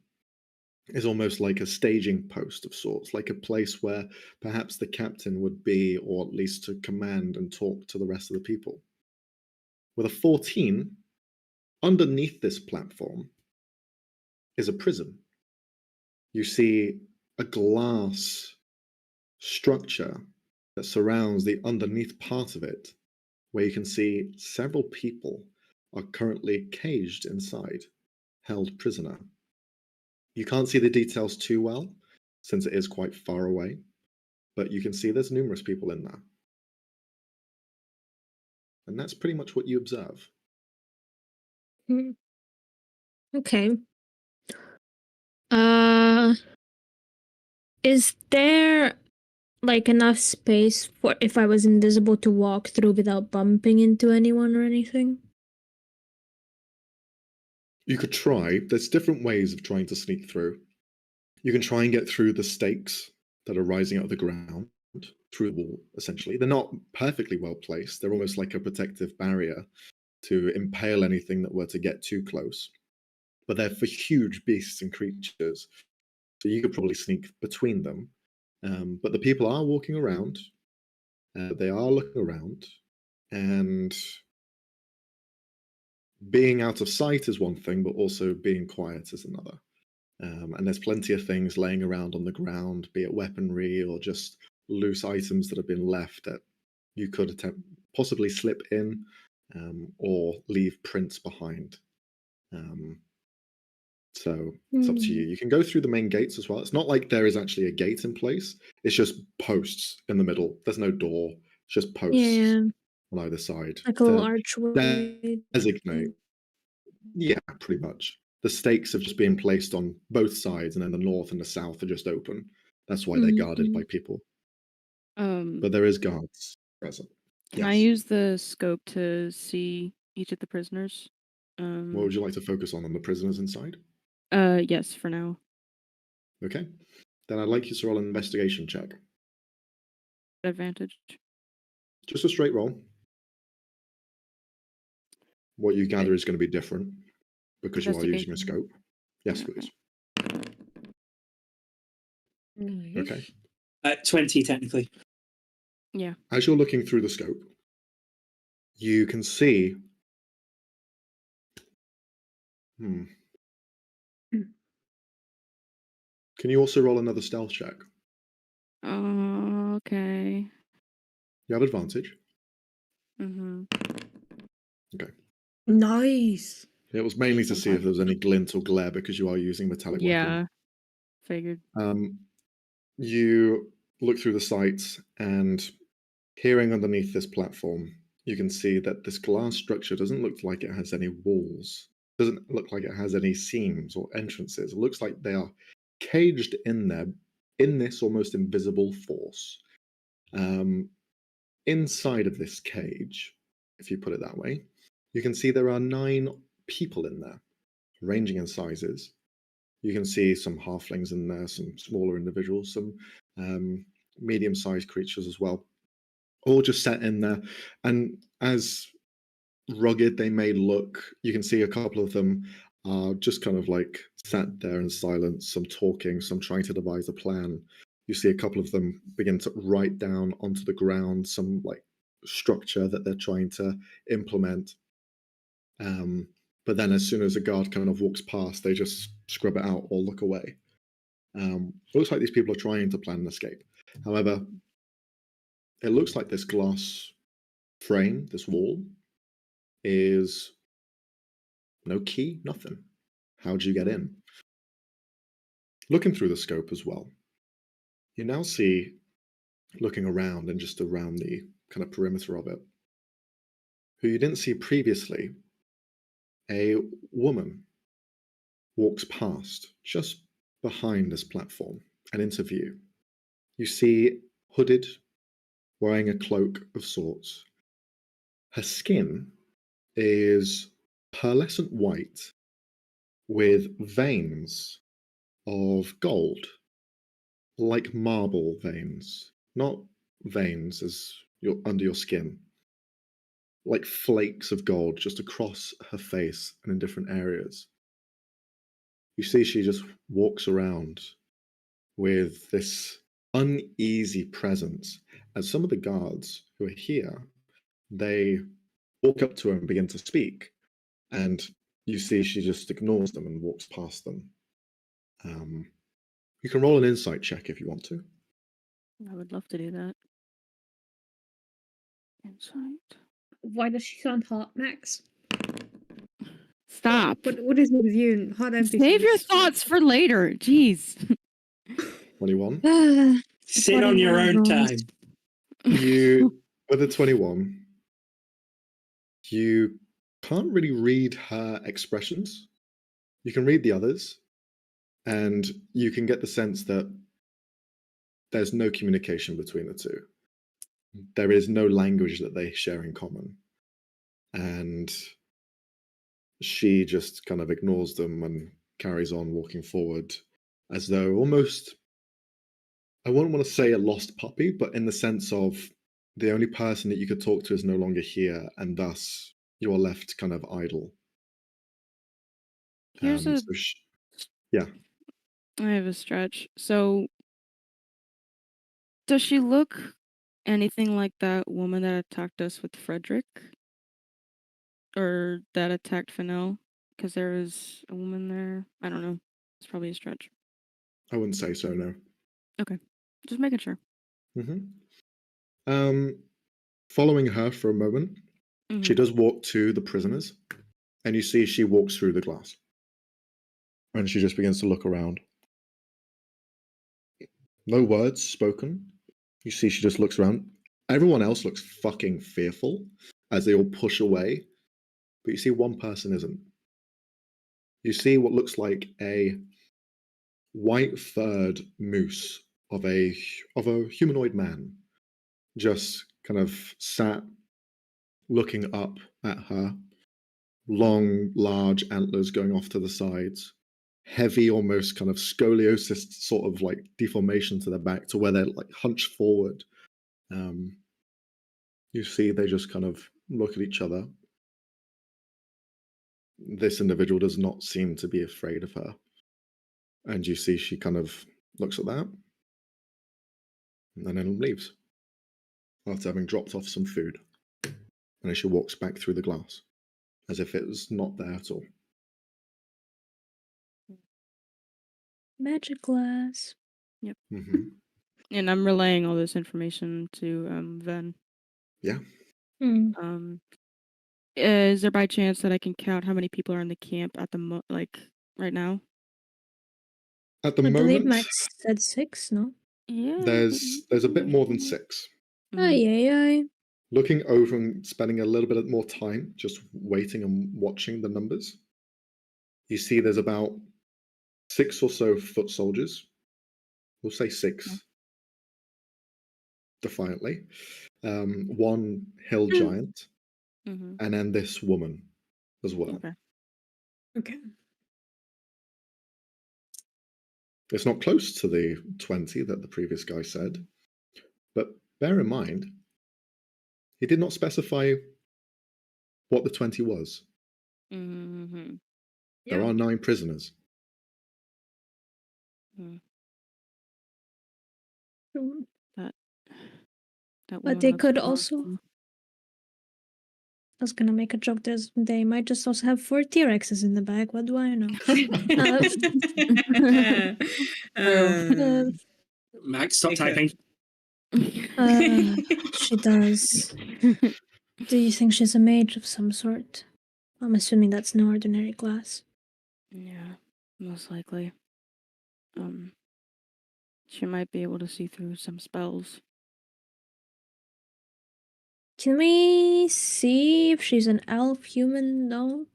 is almost like a staging post of sorts, like a place where perhaps the captain would be, or at least to command and talk to the rest of the people. With a 14, underneath this platform is a prison. You see a glass structure that surrounds the underneath part of it, where you can see several people are currently caged inside, held prisoner. You can't see the details too well, since it is quite far away, but you can see there's numerous people in there. And that's pretty much what you observe. Okay. Is there like enough space for if I was invisible to walk through without bumping into anyone or anything? You could try. There's different ways of trying to sneak through. You can try and get through the stakes that are rising out of the ground, through the wall, essentially. They're not perfectly well placed. They're almost like a protective barrier to impale anything that were to get too close. But they're for huge beasts and creatures, so you could probably sneak between them. But the people are walking around. They are looking around, and being out of sight is one thing, but also being quiet is another. And there's plenty of things laying around on the ground, be it weaponry or just loose items that have been left that you could attempt possibly slip in or leave prints behind. So it's up to you. You can go through the main gates as well. It's not like there is actually a gate in place. It's just posts in the middle. There's no door. It's just posts on either side. Like a little archway. Designate. Yeah, pretty much. The stakes have just been placed on both sides, and then the north and the south are just open. That's why they're guarded by people. But there is guards present. Can I use the scope to see each of the prisoners? What would you like to focus on the prisoners inside? Yes, for now. Okay. Then I'd like you to roll an investigation check. Advantage. Just a straight roll. What you gather is going to be different because you are using a scope. Yes, please. Okay. 20 technically. Yeah. As you're looking through the scope, you can see. Can you also roll another stealth check? Okay. You have advantage. Okay. Nice. It was mainly to see if there was any glint or glare because you are using metallic weapon. Yeah. Figured. You look through the sights and peering underneath this platform, you can see that this glass structure doesn't look like it has any walls. Doesn't look like it has any seams or entrances. It looks like they are caged in there in this almost invisible force. Inside of this cage, if you put it that way, you can see there are 9 people in there, ranging in sizes. You can see some halflings in there, some smaller individuals, some medium-sized creatures as well, all just set in there. And as rugged they may look, you can see a couple of them are just kind of like sat there in silence, some talking, some trying to devise a plan. You see a couple of them begin to write down onto the ground some like structure that they're trying to implement. But then as soon as a guard kind of walks past, they just scrub it out or look away. It looks like these people are trying to plan an escape. However, it looks like this glass frame, this wall, is no key, nothing. How'd you get in? Looking through the scope as well, you now see, looking around and just around the kind of perimeter of it, who you didn't see previously, a woman walks past just behind this platform and into view. You see hooded, wearing a cloak of sorts. Her skin is pearlescent white with veins of gold, like marble veins, not veins as under your skin, like flakes of gold just across her face and in different areas. You see she just walks around with this uneasy presence as some of the guards who are here, they walk up to her and begin to speak, and you see she just ignores them and walks past them. You can roll an insight check if you want to. I would love to do that. Insight. Why does she sound hot, Max? Stop. What is with you and hot empty? Save your thoughts for later. Jeez. 21. Sit on your own time. You, with a 21, you can't really read her expressions. You can read the others, and you can get the sense that there's no communication between the two. There is no language that they share in common. And she just kind of ignores them and carries on walking forward as though almost, I wouldn't want to say a lost puppy, but in the sense of the only person that you could talk to is no longer here, and thus you are left kind of idle. Here's a... yeah. I have a stretch. So, does she look anything like that woman that attacked us with Frederick? Or that attacked Fennel? Because there is a woman there. I don't know. It's probably a stretch. I wouldn't say so, no. Okay. Just making sure. Following her for a moment, she does walk to the prisoners, and you see she walks through the glass. And she just begins to look around. No words spoken. You see she just looks around. Everyone else looks fucking fearful as they all push away. But you see one person isn't. You see what looks like a white-furred moose of a humanoid man, just kind of sat looking up at her, long, large antlers going off to the sides, heavy, almost kind of scoliosis sort of like deformation to their back to where they're like hunched forward. You see they just kind of look at each other. This individual does not seem to be afraid of her. And you see she kind of looks at that, and then leaves after having dropped off some food. And then she walks back through the glass as if it was not there at all. Magic glass. Yep. Mm-hmm. And I'm relaying all this information to Ven. Yeah. Is there by chance that I can count how many people are in the camp at the right now? At the I believe moment, Max said 6, no? Yeah. there's a bit more than 6. Aye, aye, aye. Looking over and spending a little bit more time just waiting and watching the numbers, you see there's about 6 or so foot soldiers. We'll say 6 defiantly. 1 hill giant, Mm-hmm. and then this woman as well. Okay. It's not close to the 20 that the previous guy said, but bear in mind, he did not specify what the 20 was. Mm-hmm. There are 9 prisoners. Mm. Mm. That But they woman could looks also. awesome. I was gonna make a joke. They might just also have 4 T-Rexes in the bag. What do I know? Max, stop typing. She does. Do you think she's a mage of some sort? I'm assuming that's no ordinary class. Yeah, most likely. She might be able to see through some spells. Can we see if she's an elf human? No.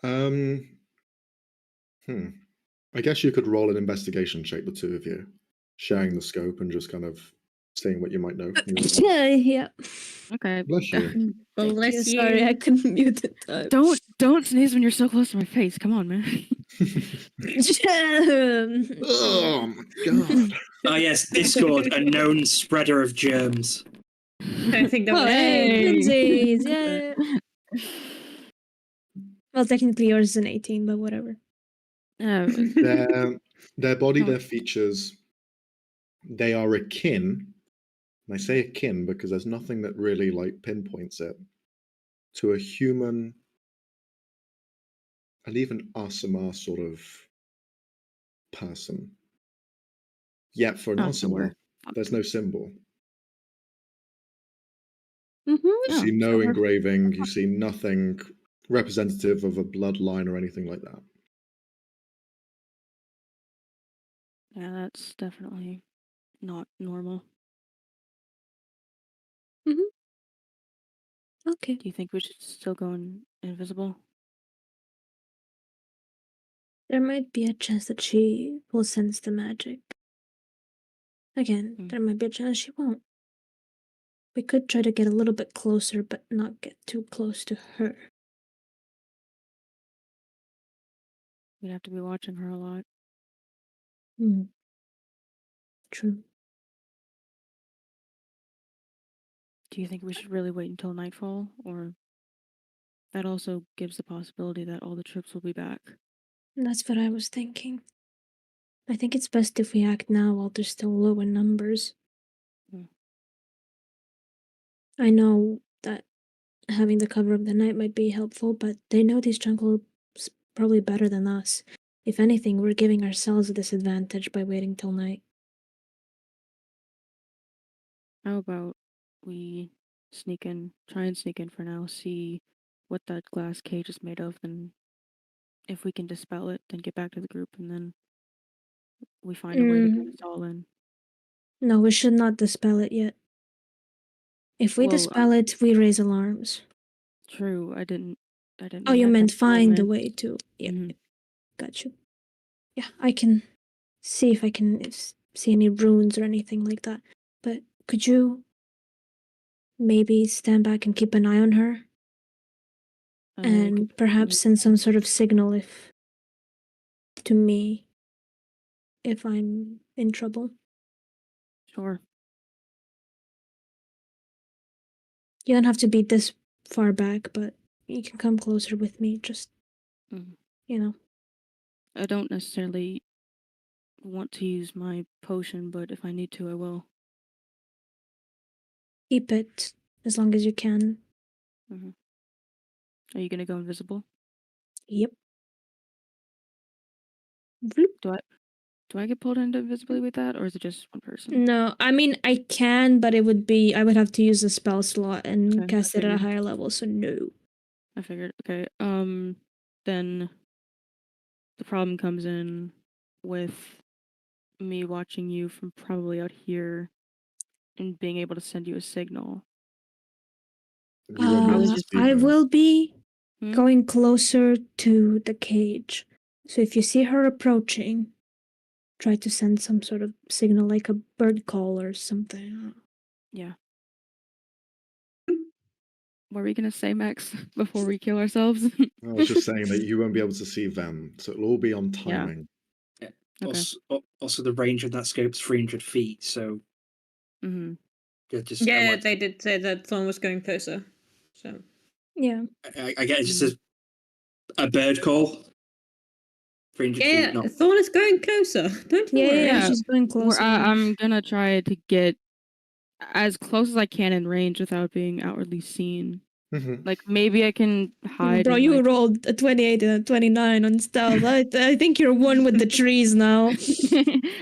I guess you could roll an investigation check, the two of you, sharing the scope and just kind of seeing what you might know. Yeah. Okay. Bless you. Bless you. Sorry, I couldn't mute it. Don't sneeze when you're so close to my face. Come on, man. Oh my god. Ah, yes, Discord, a known spreader of germs. I think that Oh, was hey, twinsies, yeah. Well, technically yours is an 18, but whatever. Their body, No. their features, they are akin. And I say akin because there's nothing that really like pinpoints it to a human and even Asama sort of person. Yet for an Asama, there's no symbol. You see no engraving, you see nothing representative of a bloodline or anything like that. Yeah, that's definitely not normal. Okay. Do you think we should still go invisible? There might be a chance that she will sense the magic. Again, there might be a chance she won't. We could try to get a little bit closer, but not get too close to her. We'd have to be watching her a lot. True. Do you think we should really wait until nightfall? Or that also gives the possibility that all the troops will be back? That's what I was thinking. I think it's best if we act now while they're still low in numbers. I know that having the cover of the night might be helpful, but they know these jungles probably better than us. If anything, we're giving ourselves a disadvantage by waiting till night. How about we try and sneak in for now, see what that glass cage is made of, and if we can dispel it, then get back to the group, and then we find a way to get us all in. No, we should not dispel it yet. If we dispel it, we raise alarms. True, I didn't. Oh, you meant find a way to. Yeah, got you. Yeah, I can see if I can see any runes or anything like that. But could you maybe stand back and keep an eye on her? And perhaps send some sort of signal to me if I'm in trouble. Sure. You don't have to be this far back, but you can come closer with me. Just, I don't necessarily want to use my potion, but if I need to, I will. Keep it as long as you can. Are you gonna go invisible? Yep. Bloop. Do I get pulled into invisibility with that, or is it just one person? No, I mean I can, but I would have to use a spell slot and Okay, cast it at a figured. higher level, so no. I figured. Okay. Then the problem comes in with me watching you from probably out here and being able to send you a signal. You won't be able to see I her. will be Hmm? going closer to the cage. So if you see her approaching, try to send some sort of signal like a bird call or something. Yeah. What were we gonna say, Max, before we kill ourselves? I was just saying that you won't be able to see them, so it'll all be on timing. Okay. Also, the range of that scope's 300 feet, so Mm-hmm. Yeah, they did say that Thorn was going closer. So Yeah. I get it's just a bird call. 300 yeah, feet, not. Thorn is going closer. Don't worry. Yeah, she's going closer. I'm gonna try to get as close as I can in range without being outwardly seen. Mhm. Like maybe I can hide. Bro, and, you like... rolled a 28 and a 29 on stealth. I think you're one with the trees now.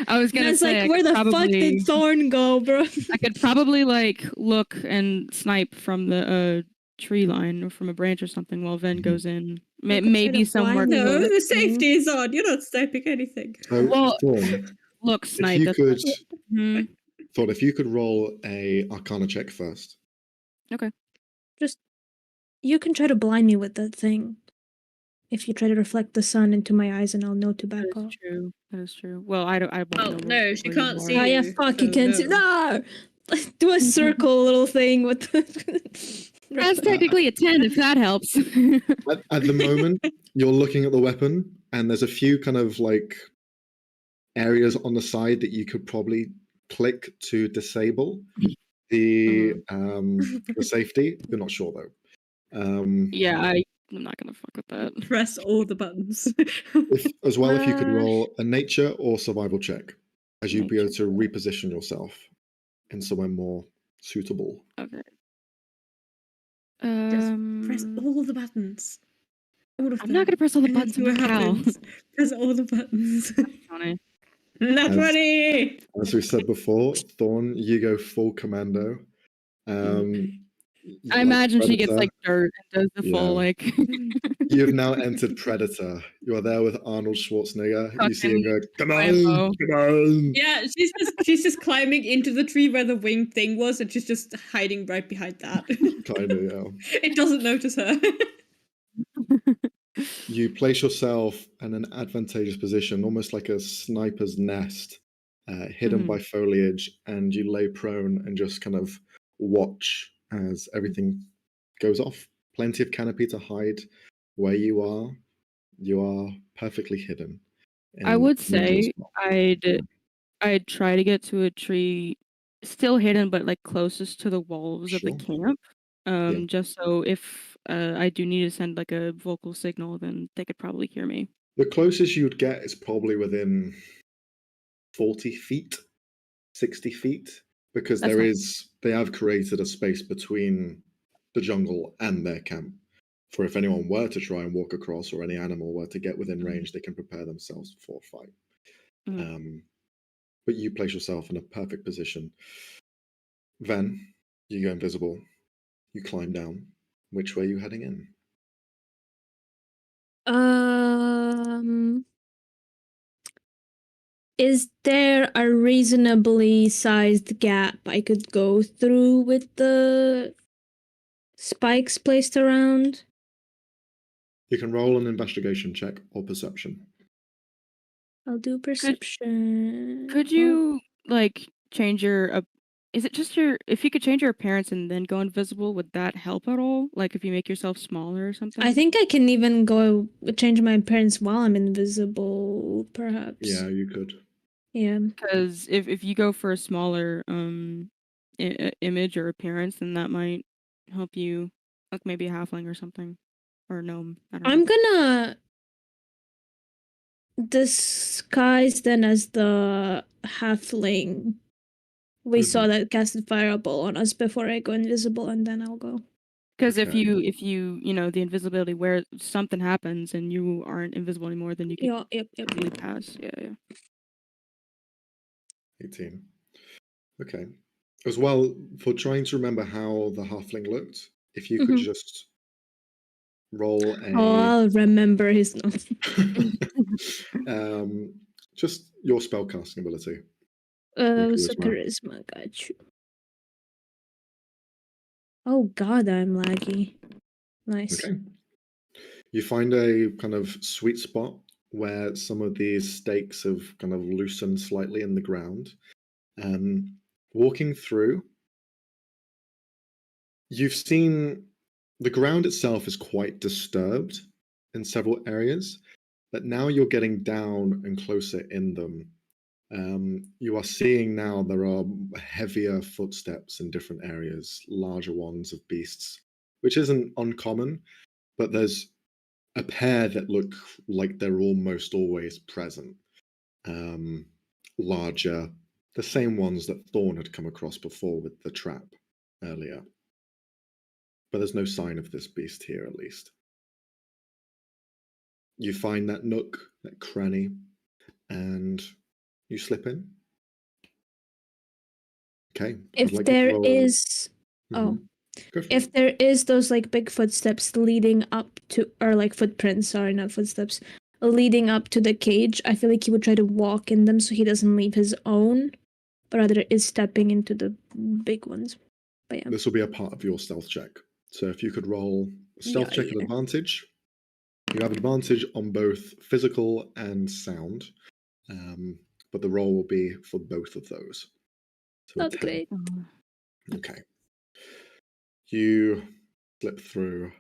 I was gonna It's say, like, where the fuck did Thorn go, bro? I could probably like look and snipe from the tree line or from a branch or something while Ven goes in. Maybe somewhere. No, the safety is on. You're not sniping anything. So, Well, Thorn, look, if snipe. you that's- could, Hmm. Thorn, if you could roll a Arcana check first. Okay. Just, you can try to blind me with that thing. If you try to reflect the sun into my eyes, and I'll know to back That off. is true. That is true. Well, I don't. I won't Oh, know no, she where can't you are. see Oh yeah, you, fuck, you so can't see. no. No! Do a circle little thing with That's technically a 10 if that helps. At the moment, you're looking at the weapon, and there's a few kind of like areas on the side that you could probably click to disable the safety. You're not sure though. Yeah, I'm not gonna fuck with that. Press all the buttons. If you could roll a nature or survival check, as you'd be able Nature. to reposition yourself in somewhere more suitable. Okay. Just press all the buttons. All of them. I'm not gonna press all the And buttons. see I'm what not Cal. happens. Press all the buttons. Funny. Not funny. As we said before, Thorn, you go full commando. I imagine she gets Predator. like dirt and does the full like. You have now entered Predator. You are there with Arnold Schwarzenegger. You see him go, come on, Rambo. come on. Yeah, she's just climbing into the tree where the wing thing was, and she's just hiding right behind that. Kind of, yeah. It doesn't notice her. You place yourself in an advantageous position, almost like a sniper's nest, hidden by foliage, and you lay prone and just kind of watch as everything goes off. Plenty of canopy to hide where you are. You are perfectly hidden. I would say I'd try to get to a tree still hidden but like closest to the walls of the camp. Just so if I do need to send like a vocal signal, then they could probably hear me. The closest you'd get is probably within 40 feet, 60 feet, because they have created a space between the jungle and their camp. For if anyone were to try and walk across, or any animal were to get within range, they can prepare themselves for a fight. But you place yourself in a perfect position. Ven, you go invisible. You climb down. Which way are you heading in? Is there a reasonably sized gap I could go through with the spikes placed around? You can roll an investigation check or perception. I'll do perception. Could you like change your is it just if you could change your appearance and then go invisible, would that help at all? Like if you make yourself smaller or something? I think I can even go change my appearance while I'm invisible, perhaps. Yeah, you could. Yeah. Because if you go for a smaller image or appearance, then that might help you, like maybe a halfling or something, or a gnome. I don't know. I'm gonna disguise then as the halfling We saw that casted fireball on us before I go invisible, and then I'll go. Because Okay. if you the invisibility where something happens and you aren't invisible anymore, then you can Yep. easily pass. Yeah. 18. Okay. As well, for trying to remember how the halfling looked, if you could just roll a Oh, I'll remember his name. just your spellcasting ability. So charisma, got you. Oh god, I'm laggy. Nice. Okay. You find a kind of sweet spot where some of these stakes have kind of loosened slightly in the ground. Walking through, you've seen the ground itself is quite disturbed in several areas, but now you're getting down and closer in them. You are seeing now there are heavier footsteps in different areas, larger ones of beasts, which isn't uncommon, but there's a pair that look like they're almost always present. Larger, the same ones that Thorn had come across before with the trap earlier. But there's no sign of this beast here, at least. You find that nook, that cranny, and you slip in. Okay. If there is, if there is those like big footsteps leading up to, or like footprints, sorry, not footsteps, leading up to the cage, I feel like he would try to walk in them so he doesn't leave his own, but rather is stepping into the big ones. But yeah. This will be a part of your stealth check. So if you could roll a stealth check at advantage, you have advantage on both physical and sound, but the roll will be for both of those. So Not great. Okay. You slip through.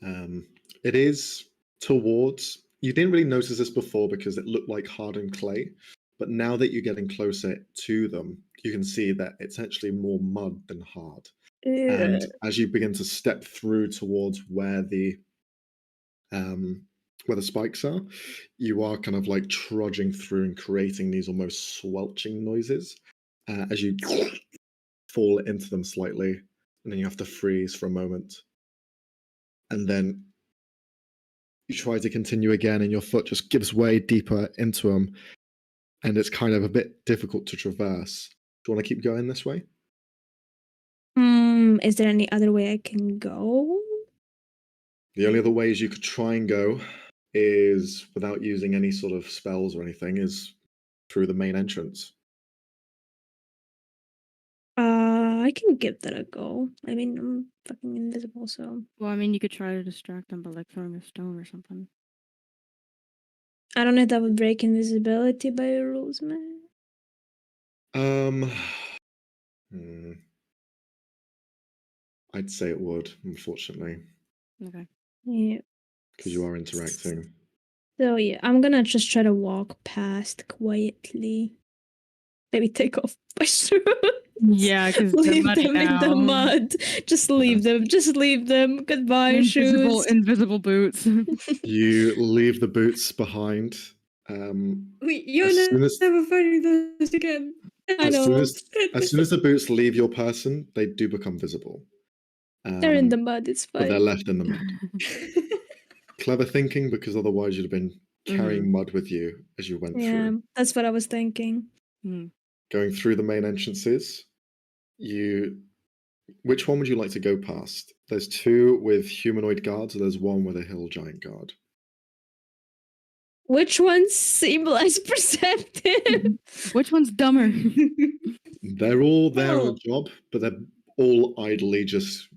It is towards. You didn't really notice this before because it looked like hardened clay, but now that you're getting closer to them, you can see that it's actually more mud than hard. And as you begin to step through towards where the spikes are, you are kind of like trudging through and creating these almost swelching noises as you fall into them slightly, and then you have to freeze for a moment. And then you try to continue again, and your foot just gives way deeper into them, and it's kind of a bit difficult to traverse. Do you want to keep going this way? Is there any other way I can go? The only other ways you could try and go is, without using any sort of spells or anything, is through the main entrance. I can give that a go. I mean, I'm fucking invisible, so. Well, I mean, you could try to distract them by like throwing a stone or something. I don't know if that would break invisibility by your rules, man. I'd say it would, unfortunately. Okay. Yeah. Because you are interacting. So yeah, I'm gonna just try to walk past quietly. Maybe take off my shoes. Yeah, because leave them in the mud. Just leave them. Just leave them. Goodbye, shoes. Invisible boots. You leave the boots behind. You're never finding those again. I know. As soon as the boots leave your person, they do become visible. They're in the mud. It's fine. But they're left in the mud. Clever thinking, because otherwise you'd have been carrying mud with you as you went through. Yeah, that's what I was thinking. Going through the main entrances, which one would you like to go past? There's two with humanoid guards, and there's one with a hill giant guard. Which ones seem less perceptive? Which one's dumber? They're all there on a job, but they're all idly just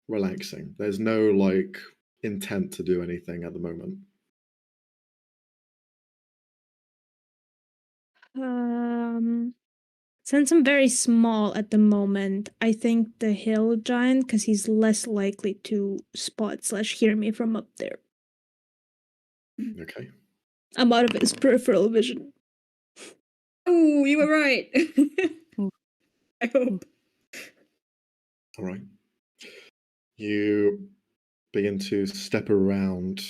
relaxing. There's no like intent to do anything at the moment. Since I'm very small at the moment, I think the hill giant, because he's less likely to spot/hear me from up there. Okay. I'm out of his peripheral vision. Oh, you were right. I hope. All right. You begin to step around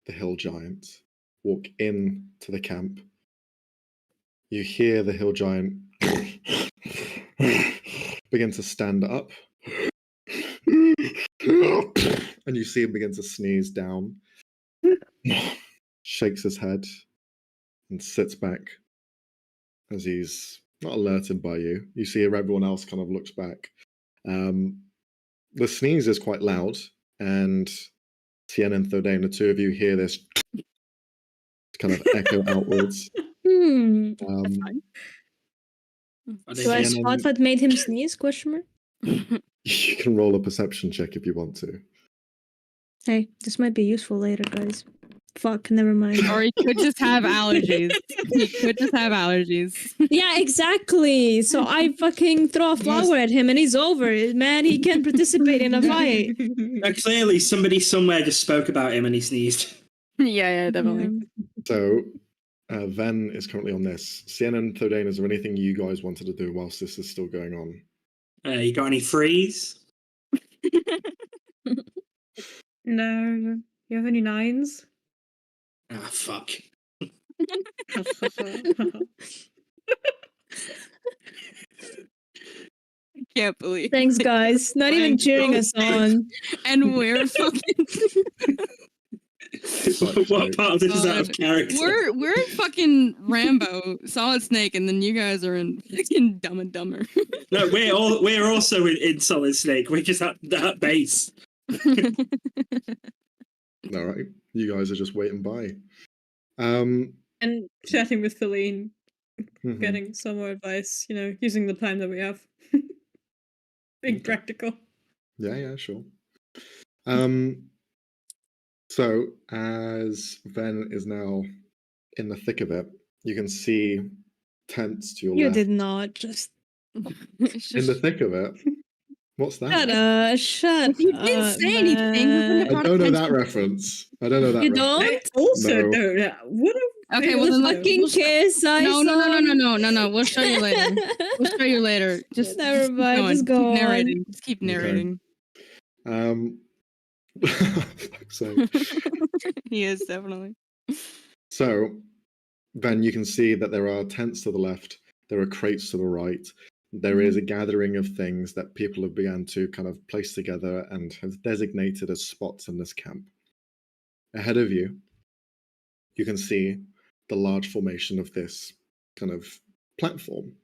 the hill giant, walk in to the camp. You hear the hill giant begin to stand up. And you see him begin to sneeze down. Shakes his head and sits back as he's not alerted by you. You see everyone else kind of looks back. The sneeze is quite loud, and Sienna and Thordane, the two of you hear this kind of echo outwards. That's fine. Do I spot what made him sneeze? Question mark. You can roll a perception check if you want to. Hey, this might be useful later, guys. Fuck, never mind. Or he could just have allergies. He could just have allergies. Yeah, exactly. So I fucking throw a flower at him and he's over. Man, he can't participate in a fight. Clearly, somebody somewhere just spoke about him and he sneezed. Yeah, definitely. So, Ven is currently on this. Sienna and Thordane, is there anything you guys wanted to do whilst this is still going on? You got any freeze? No. You have any 9s? Ah, fuck. I can't believe. Thanks, guys. Not even cheering us on. And we're fucking. What part of this is out of character? We're in fucking Rambo, Solid Snake, and then you guys are in fucking Dumb and Dumber. No, we're also in Solid Snake. We're just at that base. All right, you guys are just waiting by. And chatting with Feline, Mhm. getting some more advice, using the time that we have. Being practical. Yeah, sure. So as Ven is now in the thick of it, you can see tents to your You left. did not just. In the thick of it. What's that? Shut up. You didn't say anything. Man. I don't know that reference. I don't know that You reference. don't? I also No. don't know. What Okay, well then Fucking kiss, I No. saw. We'll show you later. We'll show you later. Just Never keep mind, going. just go Keep on. narrating. Just keep narrating. Fuck's sake. He is definitely. So, then you can see that there are tents to the left, there are crates to the right. There is a gathering of things that people have begun to kind of place together and have designated as spots in this camp. Ahead of you, you can see the large formation of this kind of platform.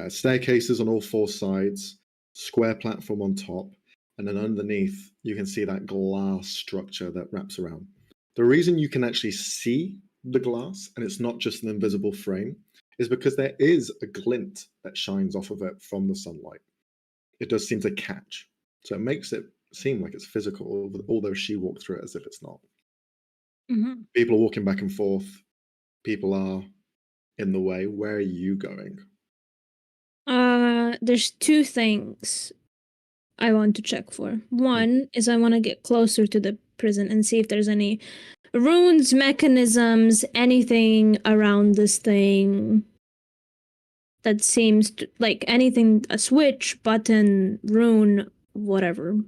Staircases on all four sides, square platform on top, and then underneath you can see that glass structure that wraps around. The reason you can actually see the glass, and it's not just an invisible frame, is because there is a glint that shines off of it from the sunlight. It does seem to catch, so it makes it seem like it's physical, although she walked through it as if it's not. Mhm. People are walking back and forth. People are in the way. Where are you going? There's two things I want to check for. One is I want to get closer to the prison and see if there's any runes, mechanisms, anything around this thing that seems like anything, a switch, button, rune, whatever.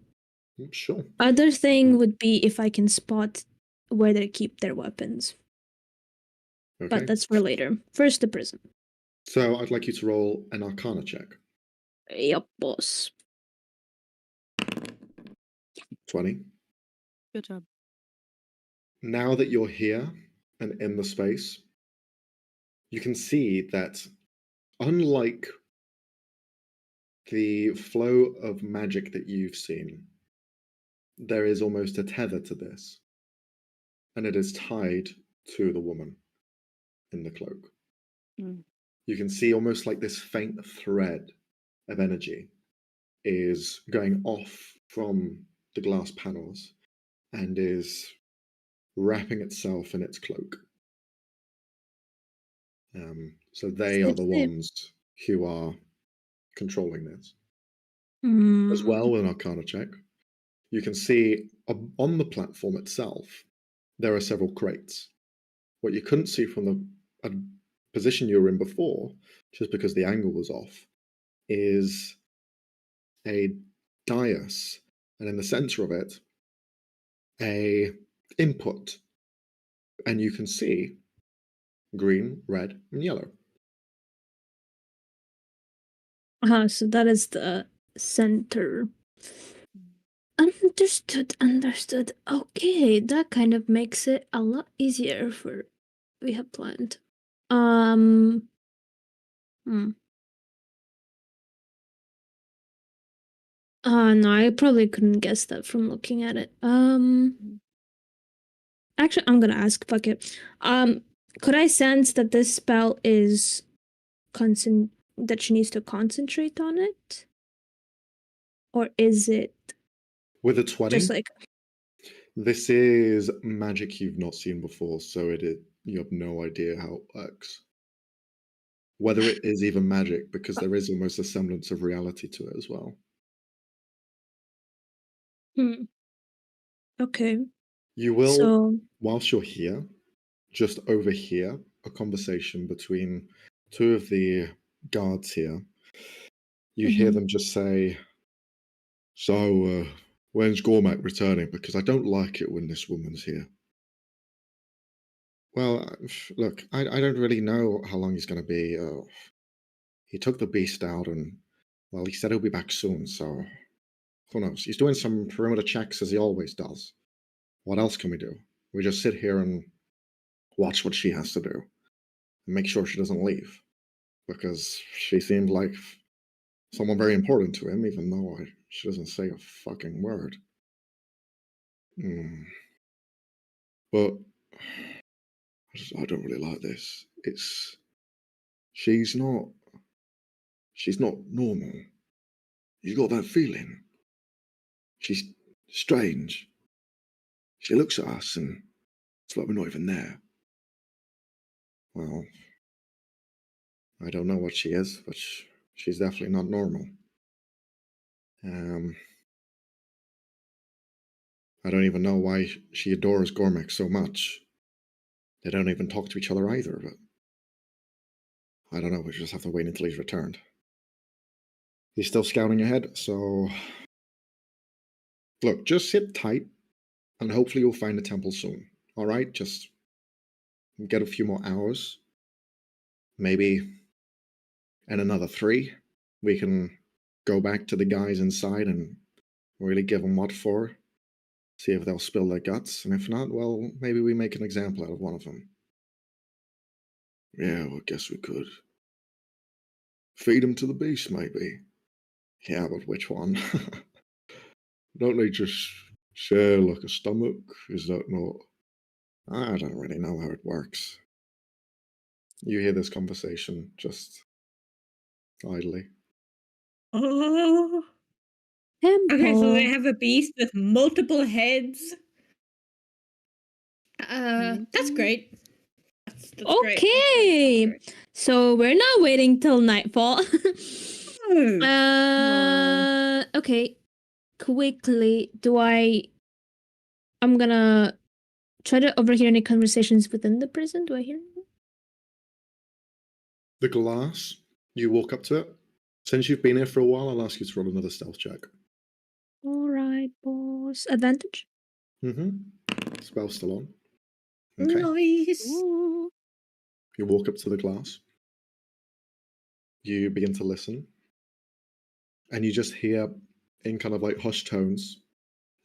Sure. Other thing would be if I can spot where they keep their weapons. Okay. But that's for later. First, the prison. So I'd like you to roll an Arcana check. Yup, boss. 20. Good job. Now that you're here and in the space, you can see that unlike the flow of magic that you've seen, there is almost a tether to this, and it is tied to the woman in the cloak. You can see almost like this faint thread of energy is going off from the glass panels and is wrapping itself in its cloak. So they are the ones who are controlling this. As well, with an Arcana check, you can see on the platform itself, there are several crates. What you couldn't see from the position you were in before, just because the angle was off, is a dais, and in the center of it, a input. And you can see green, red, and yellow. So that is the center. Understood. Okay, that kind of makes it a lot easier for we have planned. Hmm. No, I probably couldn't guess that from looking at it. Actually, I'm gonna ask. Fuck it. Could I sense that this spell is that she needs to concentrate on it, or is it With a 20, just like this is magic you've not seen before, so you have no idea how it works. Whether it is even magic, because there is almost a semblance of reality to it as well. Okay. You will, So whilst you're here, just overhear a conversation between two of the guards here. You hear them just say, "So, when's Gormak returning? Because I don't like it when this woman's here." Well, look, I don't really know how long he's going to be. He took the beast out and, well, he said he'll be back soon, so who knows? He's doing some perimeter checks as he always does. What else can we do? We just sit here and watch what she has to do and make sure she doesn't leave. Because she seemed like someone very important to him, even though she doesn't say a fucking word. But I don't really like this. She's not normal. You got that feeling? She's strange. She looks at us and it's like we're not even there. Well, I don't know what she is, but she's definitely not normal. I don't even know why she adores Gormek so much. They don't even talk to each other either, but I don't know, we just have to wait until he's returned. He's still scouting ahead, so look, just sit tight and hopefully you'll find the temple soon. Alright, just get a few more hours. Maybe in another 3, we can go back to the guys inside and really give them what for. See if they'll spill their guts, and if not, well, maybe we make an example out of one of them. Yeah, well, I guess we could. Feed them to the beast, maybe. Yeah, but which one? Don't they just share like a stomach? Is that not? I don't really know how it works. You hear this conversation just idly. Oh. Okay, so they have a beast with multiple heads. That's great. That's okay. Great. So we're not waiting till nightfall. Okay. Quickly, I'm gonna try to overhear any conversations within the prison. Do I hear them? The glass, you walk up to it. Since you've been here for a while, I'll ask you to roll another stealth check. Alright, boss. Advantage? Spell's still on. Okay. Nice. Ooh. You walk up to the glass. You begin to listen. And you just hear, in kind of like hushed tones,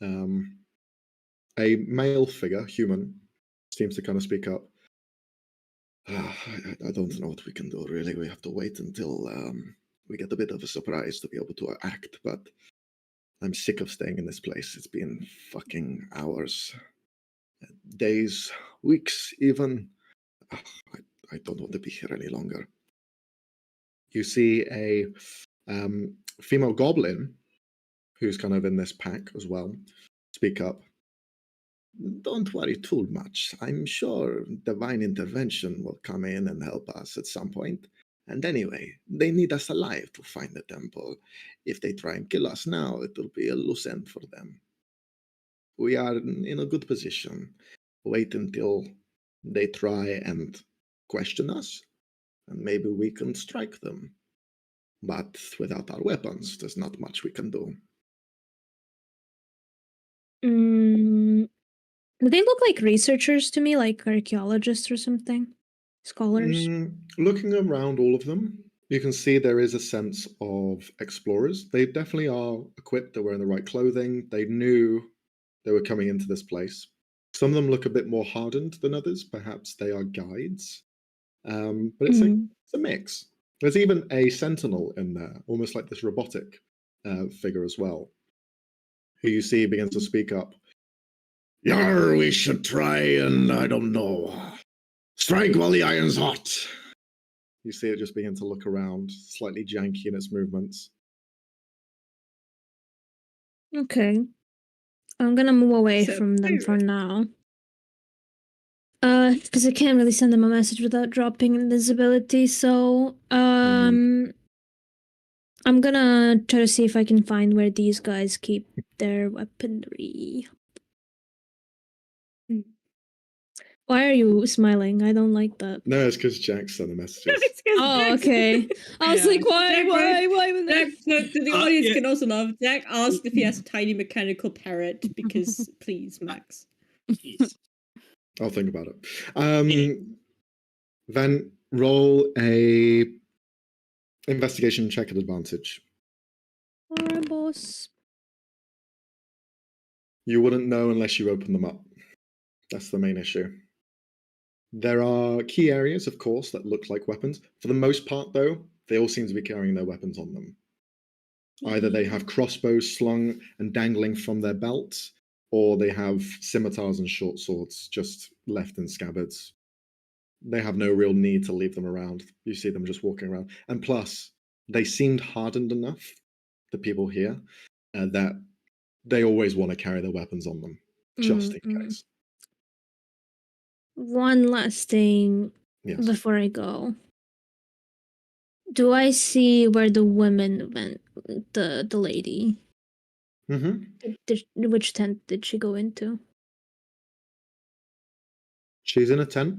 a male figure, human, seems to kind of speak up. I don't know what we can do, really. We have to wait until we get a bit of a surprise to be able to act, but I'm sick of staying in this place. It's been fucking hours, days, weeks even. I don't want to be here any longer. You see a female goblin who's kind of in this pack as well speak up. Don't worry too much. I'm sure divine intervention will come in and help us at some point. And anyway, they need us alive to find the temple. If they try and kill us now, it will be a loose end for them. We are in a good position. Wait until they try and question us, and maybe we can strike them. But without our weapons, there's not much we can do. Do they look like researchers to me, like archaeologists or something? Scholars? Looking around all of them, You can see there is a sense of explorers. They definitely are equipped. They're wearing the right clothing. They knew they were coming into this place. Some of them look a bit more hardened than others. Perhaps they are guides. But it's a mix. There's even a sentinel in there, almost like this robotic figure as well, who you see begins to speak up. Yar, we should try and, I don't know, strike while the iron's hot. You see it just begin to look around, slightly janky in its movements. Okay. I'm gonna move away from them for now. Because I can't really send them a message without dropping invisibility, so I'm gonna try to see if I can find where these guys keep their weaponry. Why are you smiling? I don't like that. No, it's because Jack sent the messages. Oh, okay. I was like, why would Jack, so the audience can also love. Jack asked if he has a tiny mechanical parrot because, please, Max. I'll think about it. Then roll a investigation check at advantage. Alright, boss. You wouldn't know unless you open them up. That's the main issue. There are key areas, of course, that look like weapons. For the most part, though, they all seem to be carrying their weapons on them. Either they have crossbows slung and dangling from their belts, or they have scimitars and short swords just left in scabbards. They have no real need to leave them around. You see them just walking around. And plus, they seemed hardened enough, the people here, that they always want to carry their weapons on them, just in case. One last thing before I go. Do I see where the women went? The lady. Which tent did she go into? She's in a tent,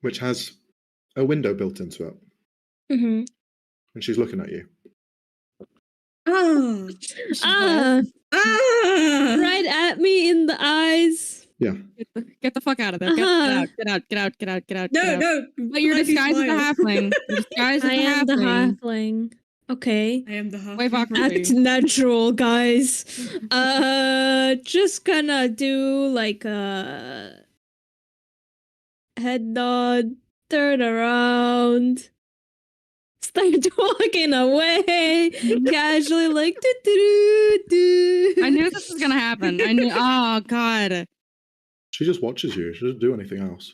which has a window built into it. And she's looking at you. Right at me in the eyes. Yeah. Get the fuck out of there. Get out. No. But you're disguised as a halfling. I am the halfling. Okay. I am the halfling. Act natural, guys. Just gonna do like a head nod, turn around, start walking away, casually like do. I knew this was gonna happen. I knew. Oh God. She just watches you. She doesn't do anything else.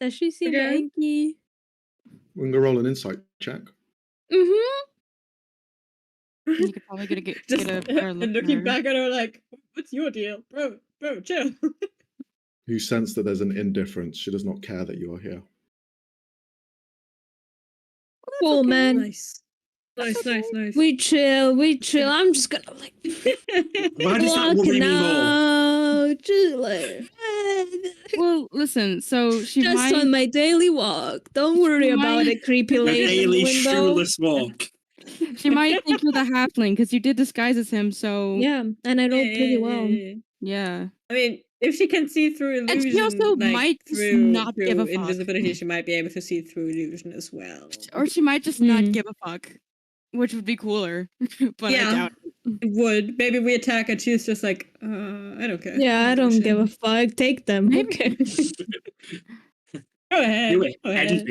Does she seem angry? We can go roll an insight check. You could probably get a better look. And looking back at her like, what's your deal? Bro, chill. You sense that there's an indifference. She does not care that you are here. Cool, man. Nice. We chill. I'm just gonna like Why does that worry me more? Just like, well, listen. So she just might on my daily walk. Don't worry about a creepy lady in the daily window. shoeless walk. She might think you're the halfling because you did disguise as him. So yeah, and I rolled pretty well. Yeah. I mean, if she can see through illusion, and she also like, might through not give a fuck. invisibility, she might be able to see through illusion as well. Or she might just not give a fuck, which would be cooler. But I doubt it would. Maybe we attack and she's just like, I don't care. Yeah, I don't give a fuck. Take them. Okay. Go ahead. Do it. Go ahead.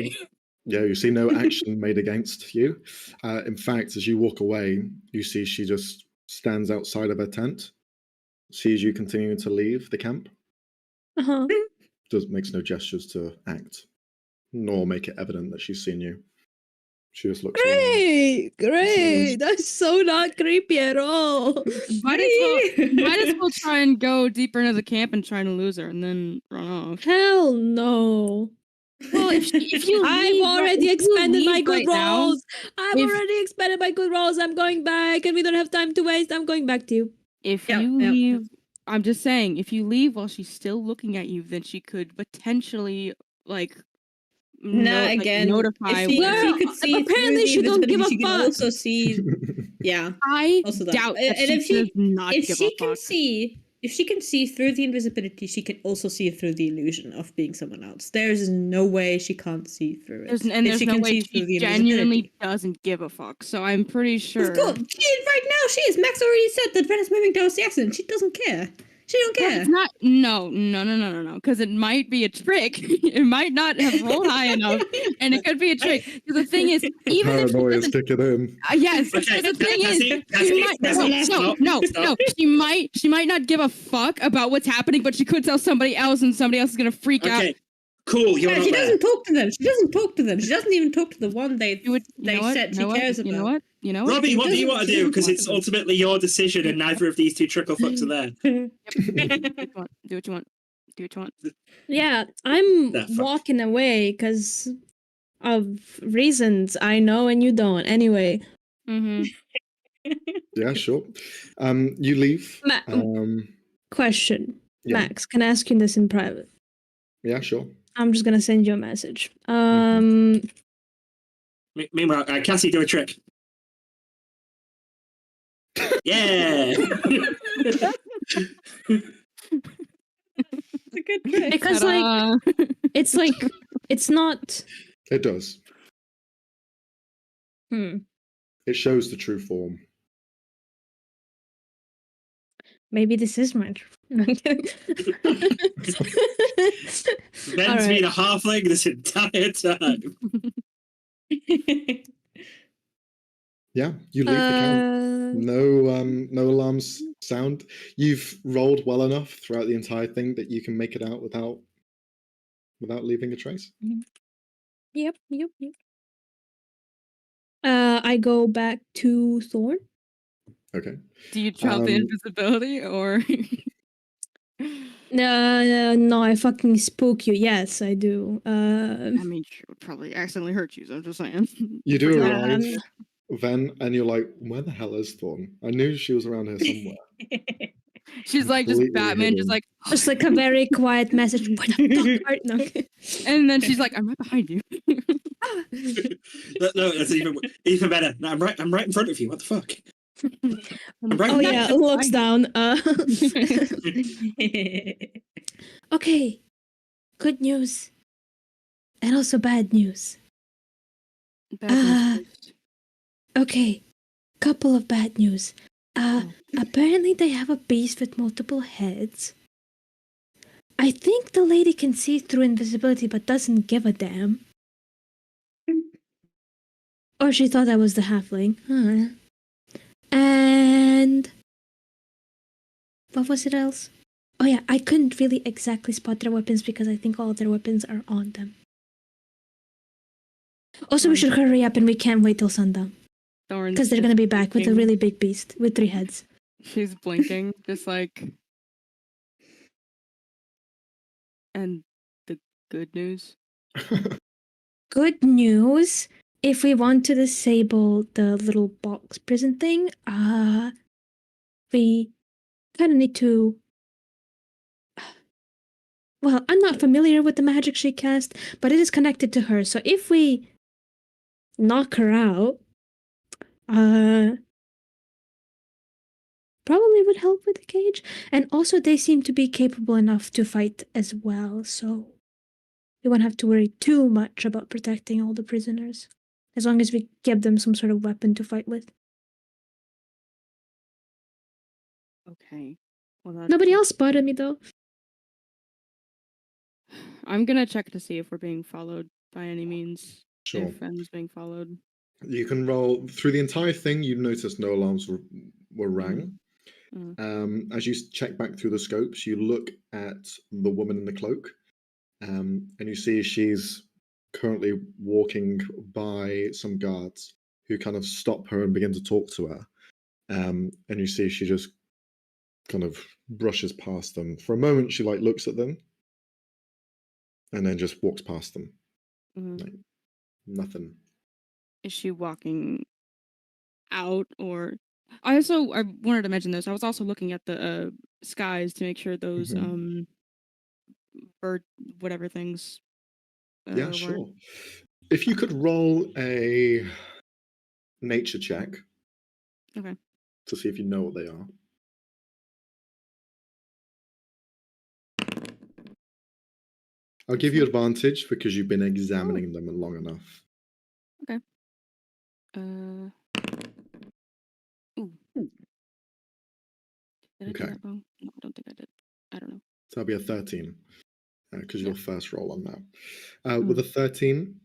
Yeah, you see no action made against you. In fact, as you walk away, you see she just stands outside of her tent, sees you continuing to leave the camp. Makes no gestures to act, nor make it evident that she's seen you. She just looks Great. That's so not creepy at all. Might as well try and go deeper into the camp and try to lose her and then run off. Hell no. Well, if you I've already expended my good rolls. I'm going back and we don't have time to waste. I'm going back to you. If you leave, I'm just saying, if you leave while she's still looking at you, then she could potentially notify. If she could see apparently she don't give a she fuck. Can also see. Yeah, I also doubt that and if she does not if give she a can fuck. see if she can see through the invisibility, she can also see through the illusion of being someone else. There's no way she can't see through it. There's no way she genuinely doesn't give a fuck. So I'm pretty sure. Of course, right now she is. Max already said that Ven is moving towards the accident. She doesn't care. She don't care. It's not. No. Because it might be a trick. It might not have rolled high enough, and it could be a trick. The thing is, even if paranoia is kicking in. Yes. Okay, The thing is, she might not give a fuck about what's happening, but she could tell somebody else, and somebody else is gonna freak out. Okay, cool. You're not she there. doesn't talk to them. She doesn't talk to them. She doesn't even talk to the one they said she cares about. You know what? Robbie, what do you want to do? Because it's ultimately your decision, and neither of these two trickle fucks are there. Do what you want. Do what you want. Yeah, I'm The fuck? walking away because of reasons I know and you don't. Anyway, Mm-hmm. Yeah, sure. You leave. question. Yeah. Max, can I ask you this in private? Yeah, sure. I'm just gonna send you a message. Meanwhile, Cassie, do a trick. Yeah. It's a good trick. Because it's not. It does. It shows the true form. Maybe this is my. Ben's been a halfling this entire time. Yeah, you leave the camp. No alarms sound. You've rolled well enough throughout the entire thing that you can make it out without leaving a trace. Yep. I go back to Thorn. Okay. Do you drop the invisibility or? No, I fucking spook you. Yes, I do. I mean, she would probably accidentally hurt you. So I'm just saying. You do arrive, Ven, and you're like, "Where the hell is Thorn? I knew she was around here somewhere." She's like just Batman, just like a very quiet message. Where the fuck are no. And then she's like, "I'm right behind you." No, that's even better. No, I'm right in front of you. What the fuck? Looks down. Okay, good news, and also bad news. Okay, couple of bad news. Apparently they have a beast with multiple heads. I think the lady can see through invisibility but doesn't give a damn. Or she thought I was the halfling. And what was it else? Oh yeah, I couldn't really exactly spot their weapons because I think all their weapons are on them. Also, we should hurry up and we can't wait till sundown. Because they're gonna be back with a really big beast with 3 heads. She's blinking, just like. And the good news? Good news. If we want to disable the little box prison thing, we kind of need to. Well, I'm not familiar with the magic she cast, but it is connected to her. So if we knock her out, probably would help with the cage. And also, they seem to be capable enough to fight as well. So we won't have to worry too much about protecting all the prisoners, as long as we give them some sort of weapon to fight with. Okay. Well, Nobody else spotted me though. I'm gonna check to see if we're being followed by any means. Sure. If Ven's being followed. You can roll through the entire thing. You notice no alarms were rang. As you check back through the scopes, you look at the woman in the cloak, and you see she's currently walking by some guards who kind of stop her and begin to talk to her. And you see she just kind of brushes past them. For a moment, she looks at them, and then just walks past them. Like, nothing. Is she walking out or? I wanted to mention this. I was also looking at the skies to make sure those bird whatever things. Yeah, sure. If you could roll a nature check. Okay. To see if you know what they are. I'll give you advantage because you've been examining them long enough. Okay. Ooh. Did I do Okay. that wrong? No, I don't think I did. I don't know. So that'll be a 13 because your first roll on that. Mm. With a 13,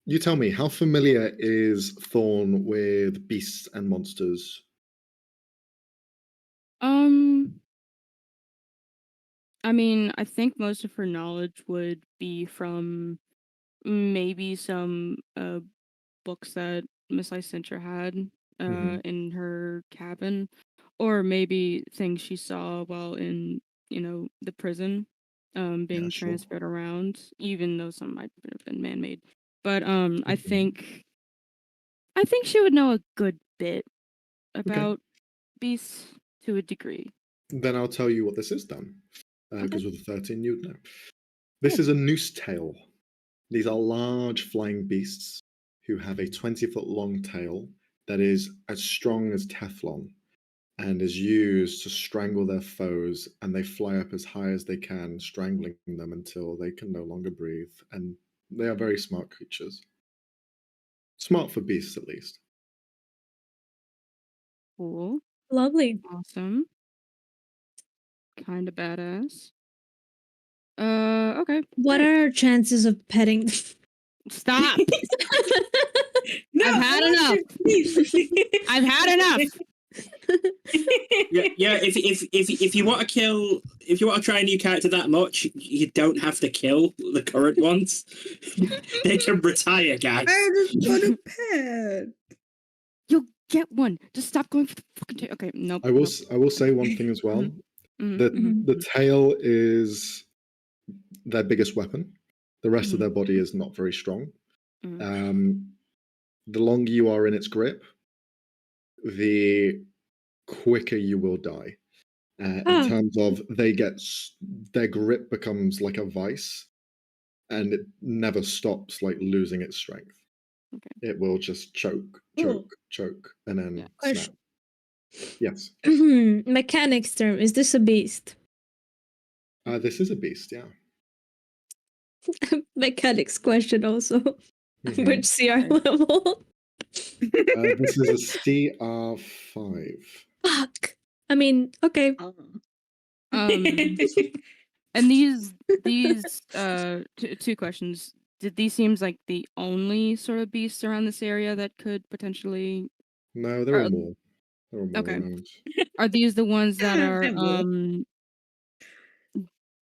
you tell me, how familiar is Thorn with beasts and monsters? I mean, I think most of her knowledge would be from maybe some books that Miss Lycentra had in her cabin, or maybe things she saw while in, the prison, being sure. transferred around, even though some might have been man-made. But I think she would know a good bit about beasts to a degree. Then I'll tell you what this is then, because with a 13 you'd know. This is a noose tail. These are large flying beasts who have a 20-foot long tail that is as strong as Teflon and is used to strangle their foes, and they fly up as high as they can, strangling them until they can no longer breathe. And they are very smart creatures. Smart for beasts, at least. Cool. Lovely. Awesome. Kind of badass. Okay. What are our chances of petting? Stop! No, I've had enough. I've had enough. Yeah. If you want to try a new character that much, you don't have to kill the current ones. They can retire, guys. I just got a pet. You'll get one. Just stop going for the fucking okay, nope. I will say one thing as well. The tail is their biggest weapon. The rest of their body is not very strong. The longer you are in its grip, the quicker you will die. In terms of their grip becomes like a vice, and it never stops like losing its strength. Okay. It will just choke, and then snap. Yes. Mechanics term, is this a beast? This is a beast, yeah. Mechanics question also. Which CR level? This is a CR5. Fuck. I mean, okay. And these two questions. Did these seems like the only sort of beasts around this area that could potentially? No, there are more. There are more Okay. around. Are these the ones that are?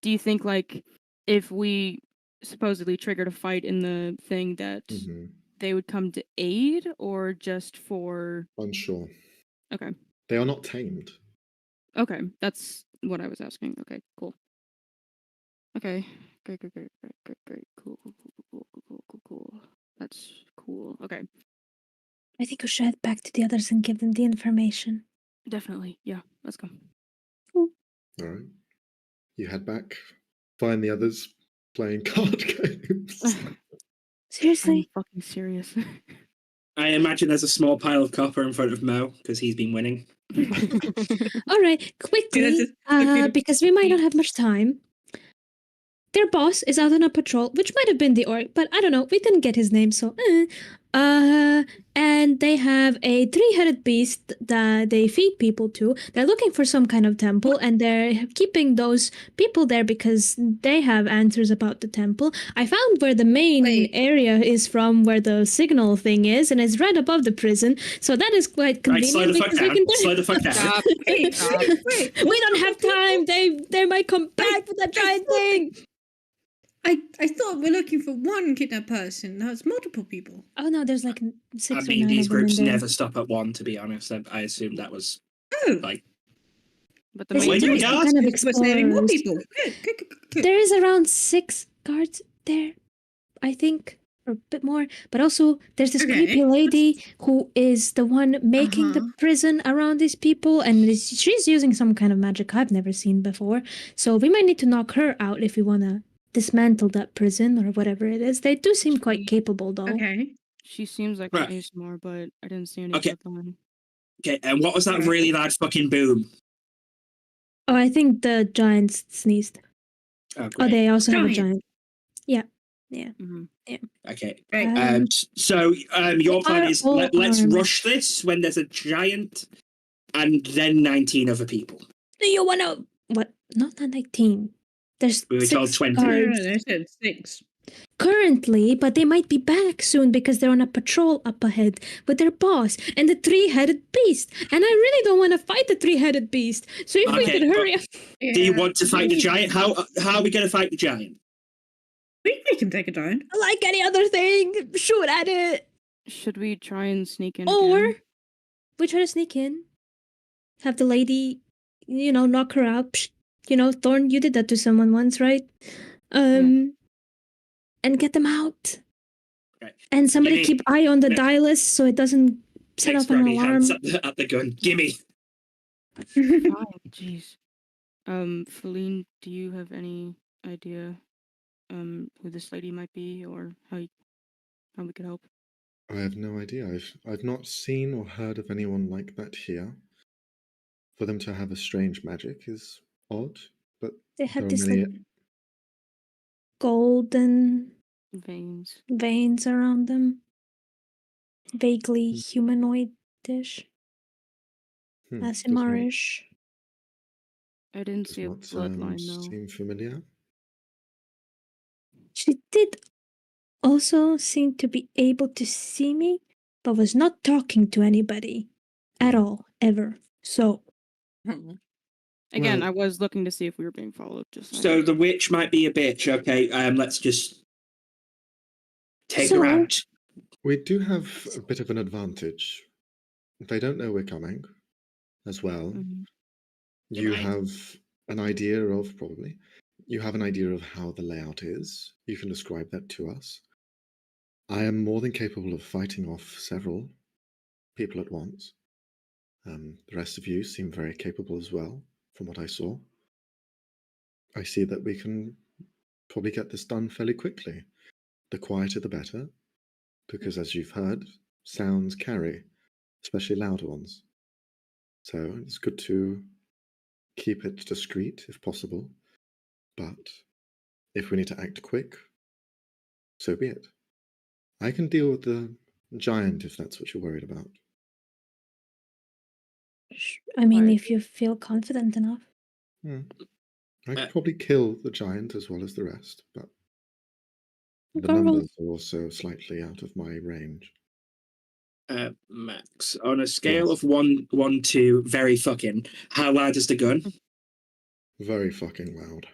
Do you think like if we supposedly triggered a fight in the thing that they would come to aid, or just for? Unsure. Okay. They are not tamed. Okay, that's what I was asking. Okay, cool. Okay, great. Cool. That's cool. Okay. I think we should head back to the others and give them the information. Definitely. Yeah, let's go. All right. You head back, find the others playing card games. Seriously? I'm fucking serious. I imagine there's a small pile of copper in front of Mo because he's been winning. All right, quickly, because we might not have much time. Their boss is out on a patrol, which might have been the orc, but I don't know. We didn't get his name, so. And they have a 3-headed beast that they feed people to. They're looking for some kind of temple, and they're keeping those people there because they have answers about the temple. I found where the main area is from, where the signal thing is, and it's right above the prison. So that is quite convenient. Slide the fuck down. Stop. Wait. We don't have time. They might come back with that giant thing. I thought we're looking for one kidnapped person. Now it's multiple people. Oh no, there's like 6 or 9 these of them groups in there. never stop at one, to be honest. I assumed that was like. But the They main seem to be some kind of We're saving more explorers. people. Good. There is around 6 guards there, I think, or a bit more. But also, there's this creepy lady who is the one making the prison around these people, and she's using some kind of magic I've never seen before. So we might need to knock her out if we want to dismantle that prison or whatever it is. They do seem quite capable, though. Okay. She seems like an ASMR, but I didn't see any bloodline. Okay, and what was that really loud fucking boom? Oh, I think the giants sneezed. Oh, Oh, great. they also have a Giant. giant. Okay. Right. So your plan are is all let's armed. rush this when there's a giant and then 19 other people. Do you want to... What? Not 19. There's We were told 6 20. guards No, they said 6. currently, but they might be back soon because they're on a patrol up ahead with their boss and the 3-headed beast. And I really don't want to fight the 3-headed beast. So if we Okay, could hurry up... Do you want to fight the giant? How are we going to fight the giant? We can take a giant. Like any other thing, shoot at it. Should we try and sneak in Or again? we try to sneak in, have the lady, knock her out. Psh, Thorn, you did that to someone once, right? And get them out. Right. And somebody Gimme. keep eye on the No. dialis so it doesn't set Next off an Brody, alarm. hands at the gun. Gimme. Fine, jeez. Feline, do you have any idea who this lady might be or how we could help? I have no idea. I've not seen or heard of anyone like that here. For them to have a strange magic is odd, but They there had are this many. like golden Veins. veins around them. Vaguely humanoid-ish. does Asimarish. I didn't not, see a does not bloodline though. seem familiar. She did also seem to be able to see me, but was not talking to anybody at all, ever. So, Again, Well- I was looking to see if we were being followed. Just So saying. the witch might be a bitch. Okay, let's just take So- her out. We do have a bit of an advantage. They don't know we're coming as well. Mhm. You Right. have an idea of, probably, you have an idea of how the layout is. You can describe that to us. I am more than capable of fighting off several people at once. The rest of you seem very capable as well, from what I saw. I see that we can probably get this done fairly quickly. The quieter the better, because as you've heard, sounds carry, especially loud ones. So it's good to keep it discreet if possible, but if we need to act quick, so be it. I can deal with the giant if that's what you're worried about. I mean, Right. if you feel confident enough. I could probably kill the giant as well as the rest, but the Girl. numbers are also slightly out of my range. Max, on a scale Yes. of 1, 2, very fucking. How loud is the gun? Very fucking loud.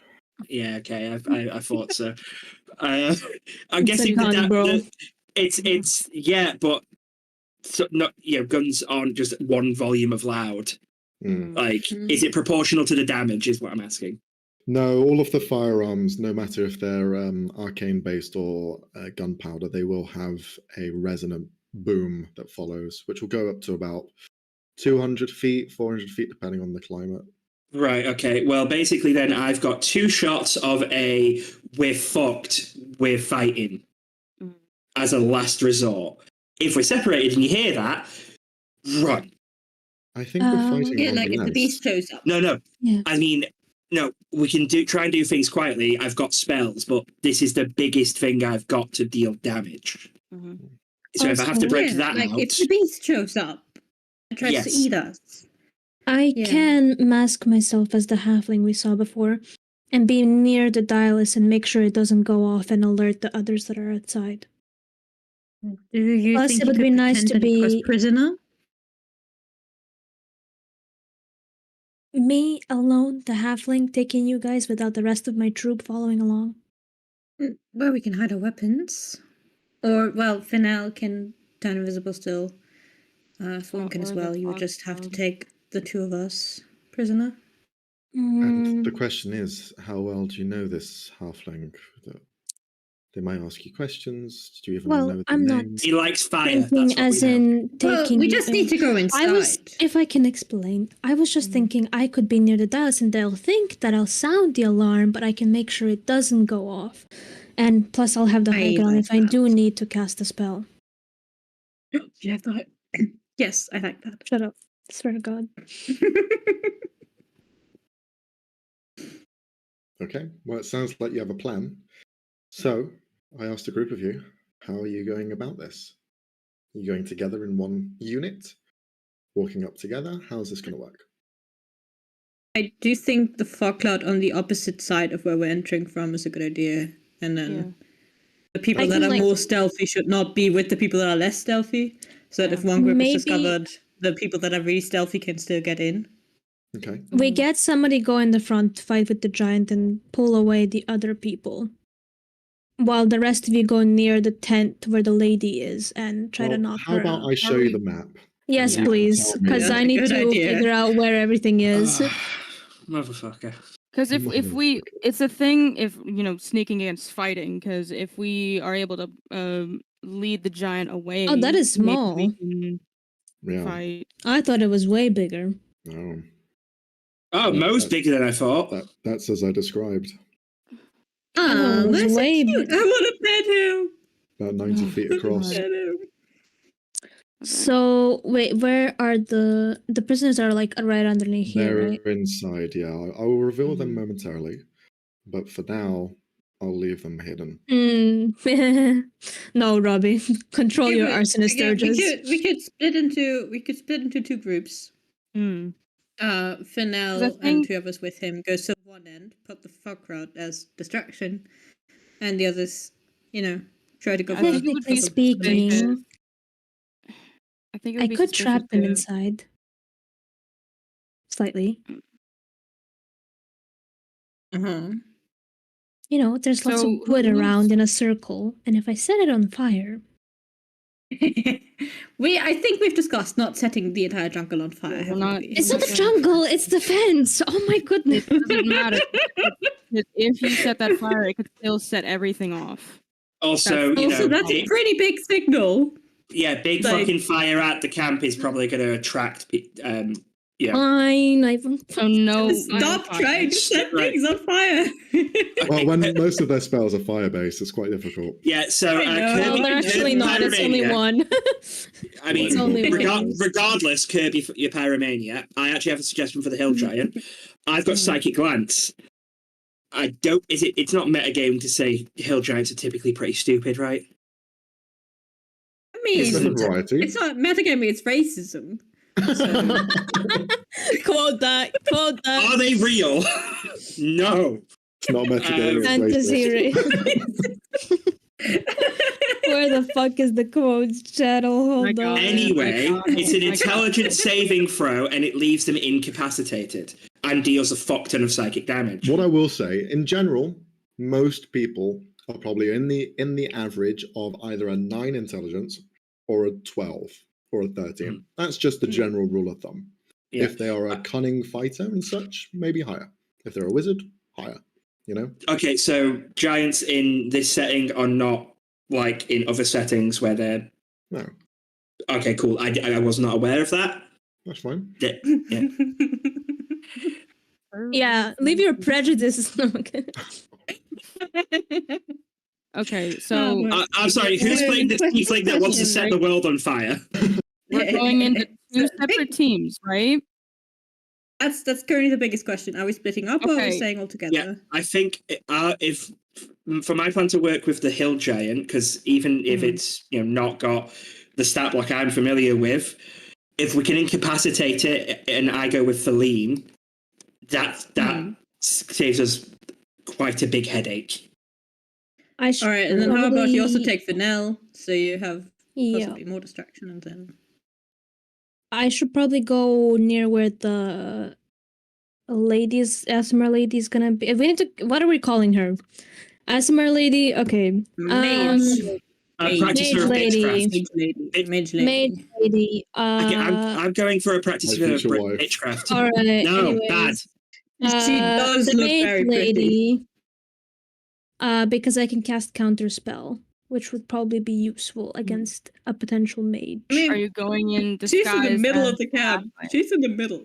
Yeah, okay, I thought so. I'm It's guessing a gun, bro. it's but so, not guns aren't just one volume of loud. Mm. Like, is it proportional to the damage? Is what I'm asking. No, all of the firearms, no matter if they're arcane based or gunpowder, they will have a resonant boom that follows, which will go up to about 200 feet, 400 feet, depending on the climate. Right, okay. Well, basically, then I've got 2 shots of a we're fucked, we're fighting as a last resort. If we're separated and you hear that, run. I think we're fighting Yeah, like if the nonetheless. beast shows up. No. Yeah. I mean, no, we can try and do things quietly. I've got spells, but this is the biggest thing I've got to deal damage. Mhm. So if I have to break Yeah, that like out, if the beast shows up and tries Yes. to eat us. I Yeah. can mask myself as the halfling we saw before and be near the dialis and make sure it doesn't go off and alert the others that are outside. Do you Plus, think it you would could be nice pretend to that it was be- prisoner? Me alone, the halfling, taking you guys without the rest of my troop following along. Well, we can hide our weapons. Or, well, Fennel can turn invisible still. Thorn can as or the well. You would fog just have to cloud. take the 2 of us prisoner. And the Mm, question is, how well do you know this halfling? They might ask you questions. Do you even Well, know their I'm not name? he likes fire. thinking That's what as we know. in Well, taking we you just in. need to go inside. I was, if I can explain, I was just thinking I could be near the dialis and they'll think that I'll sound the alarm, but I can make sure it doesn't go off. And plus, I'll have the high I ground like if I that. do need to cast a spell. Yeah, that. Yes, I like that. Shut up. Swear to God. Okay, well, it sounds like you have a plan. So, I asked a group of you, how are you going about this? Are you going together in one unit? Walking up together? How's this going to work? I do think the fog cloud on the opposite side of where we're entering from is a good idea. And then the people that are more stealthy should not be with the people that are less stealthy. So that if one group is discovered, the people that are really stealthy can still get in. Okay. We get somebody go in the front, fight with the giant, and pull away the other people. While the rest of you go near the tent where the lady is and try to knock her out. How about I show you the map? Yes, please, because I need to figure out where everything is. Motherfucker. Because if it's a thing if sneaking against fighting. Because if we are able to lead the giant away, oh, that is small. Fight. I thought it was way bigger. Mo's bigger than I thought. That's as I described. Oh, it was way cute. I want to pet him. About 90 feet across. So wait, where are the prisoners? Are like right underneath here, They're right? inside. Yeah, I will reveal them momentarily, but for now, I'll leave them hidden. No, Robbie, control your arsonist urges. We could split into two groups. Fennel and two of us with him go to one end, put the fog crowd as distraction, and the others, try to go. Technically speaking, I could trap them inside. Slightly. There's lots of wood around in a circle, and if I set it on fire. I think we've discussed not setting the entire jungle on fire. It's not the jungle, it's the fence. Oh my goodness. It doesn't matter. If you set that fire, it could still set everything off. Also, that's a pretty big signal. Yeah, big fucking fire at the camp is probably going to attract. Fine. So no. Stop trying to set things on fire. Well, when most of their spells are fire-based, it's quite difficult. Yeah, so well, they're actually not. It's only one. I mean, regardless, Kirby, your pyromania. I actually have a suggestion for the hill giant. I've got psychic glance. It's not metagame to say hill giants are typically pretty stupid, right? I mean, it's not metagame, it's racism. Quote that. Are they real? No. It's not metagame. Fantasy. Where the fuck is the quotes channel? Hold on. Anyway, it's an intelligence saving throw and it leaves them incapacitated and deals a fuck ton of psychic damage. What I will say, in general, most people are probably in the average of either a 9 intelligence or a 12 or a 13. That's just the general rule of thumb. Yeah. If they are a cunning fighter and such, maybe higher. If they're a wizard, higher. Okay, so giants in this setting are not like in other settings where they're... No. Okay, cool. I was not aware of that. That's fine. Yeah. Yeah, leave your prejudices. Okay, so... I'm sorry, who's playing the tiefling that wants to set the world on fire? We're going into 2 separate teams, right? That's currently the biggest question. Are we splitting up or are we staying all together? Yeah, I think if for my plan to work with the hill giant, because even if it's not got the stat block I'm familiar with, if we can incapacitate it and I go with Feline, that saves us quite a big headache. All right, and then how about you also take Fennel, so you have possibly more distraction, and then... I should probably go near where the Asmer lady is gonna be. If we need to, what are we calling her? Asmer lady? Okay. Mage lady. Mage lady. I'm going for a practitioner of witchcraft. All right. No, anyways. bad. She does the look mage very lady. Because I can cast counterspell, which would probably be useful against a potential mage. I mean, are you going in disguise? She's in the middle of the camp. She's in the middle.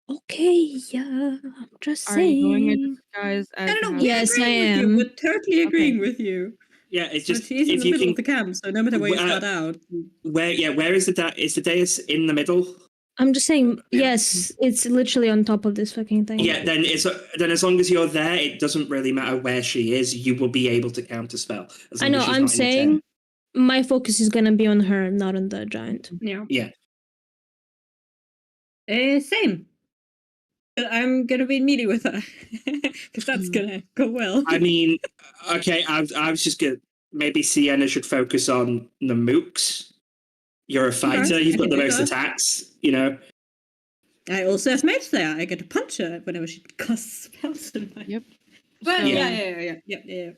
Okay, yeah, I'm just saying. Are you going in disguise as... I don't know. Yes, I am. We're totally agreeing with you. Yeah, it's just she's in the middle of the camp, so no matter where you start out. Where is the dais in the middle? I'm just saying, yes, it's literally on top of this fucking thing. Yeah, then as long as you're there, it doesn't really matter where she is. You will be able to counterspell. I know. I'm saying my focus is gonna be on her, not on the giant. Yeah. Same. But I'm gonna be meaty with her because that's gonna go well. I mean, okay. I was just gonna maybe Sienna should focus on the mooks. You're a fighter. Okay, You've I got can the do most that. attacks. You know. I also have mage there. I get to punch her whenever she casts spells in my. Yep. Well, So- yeah.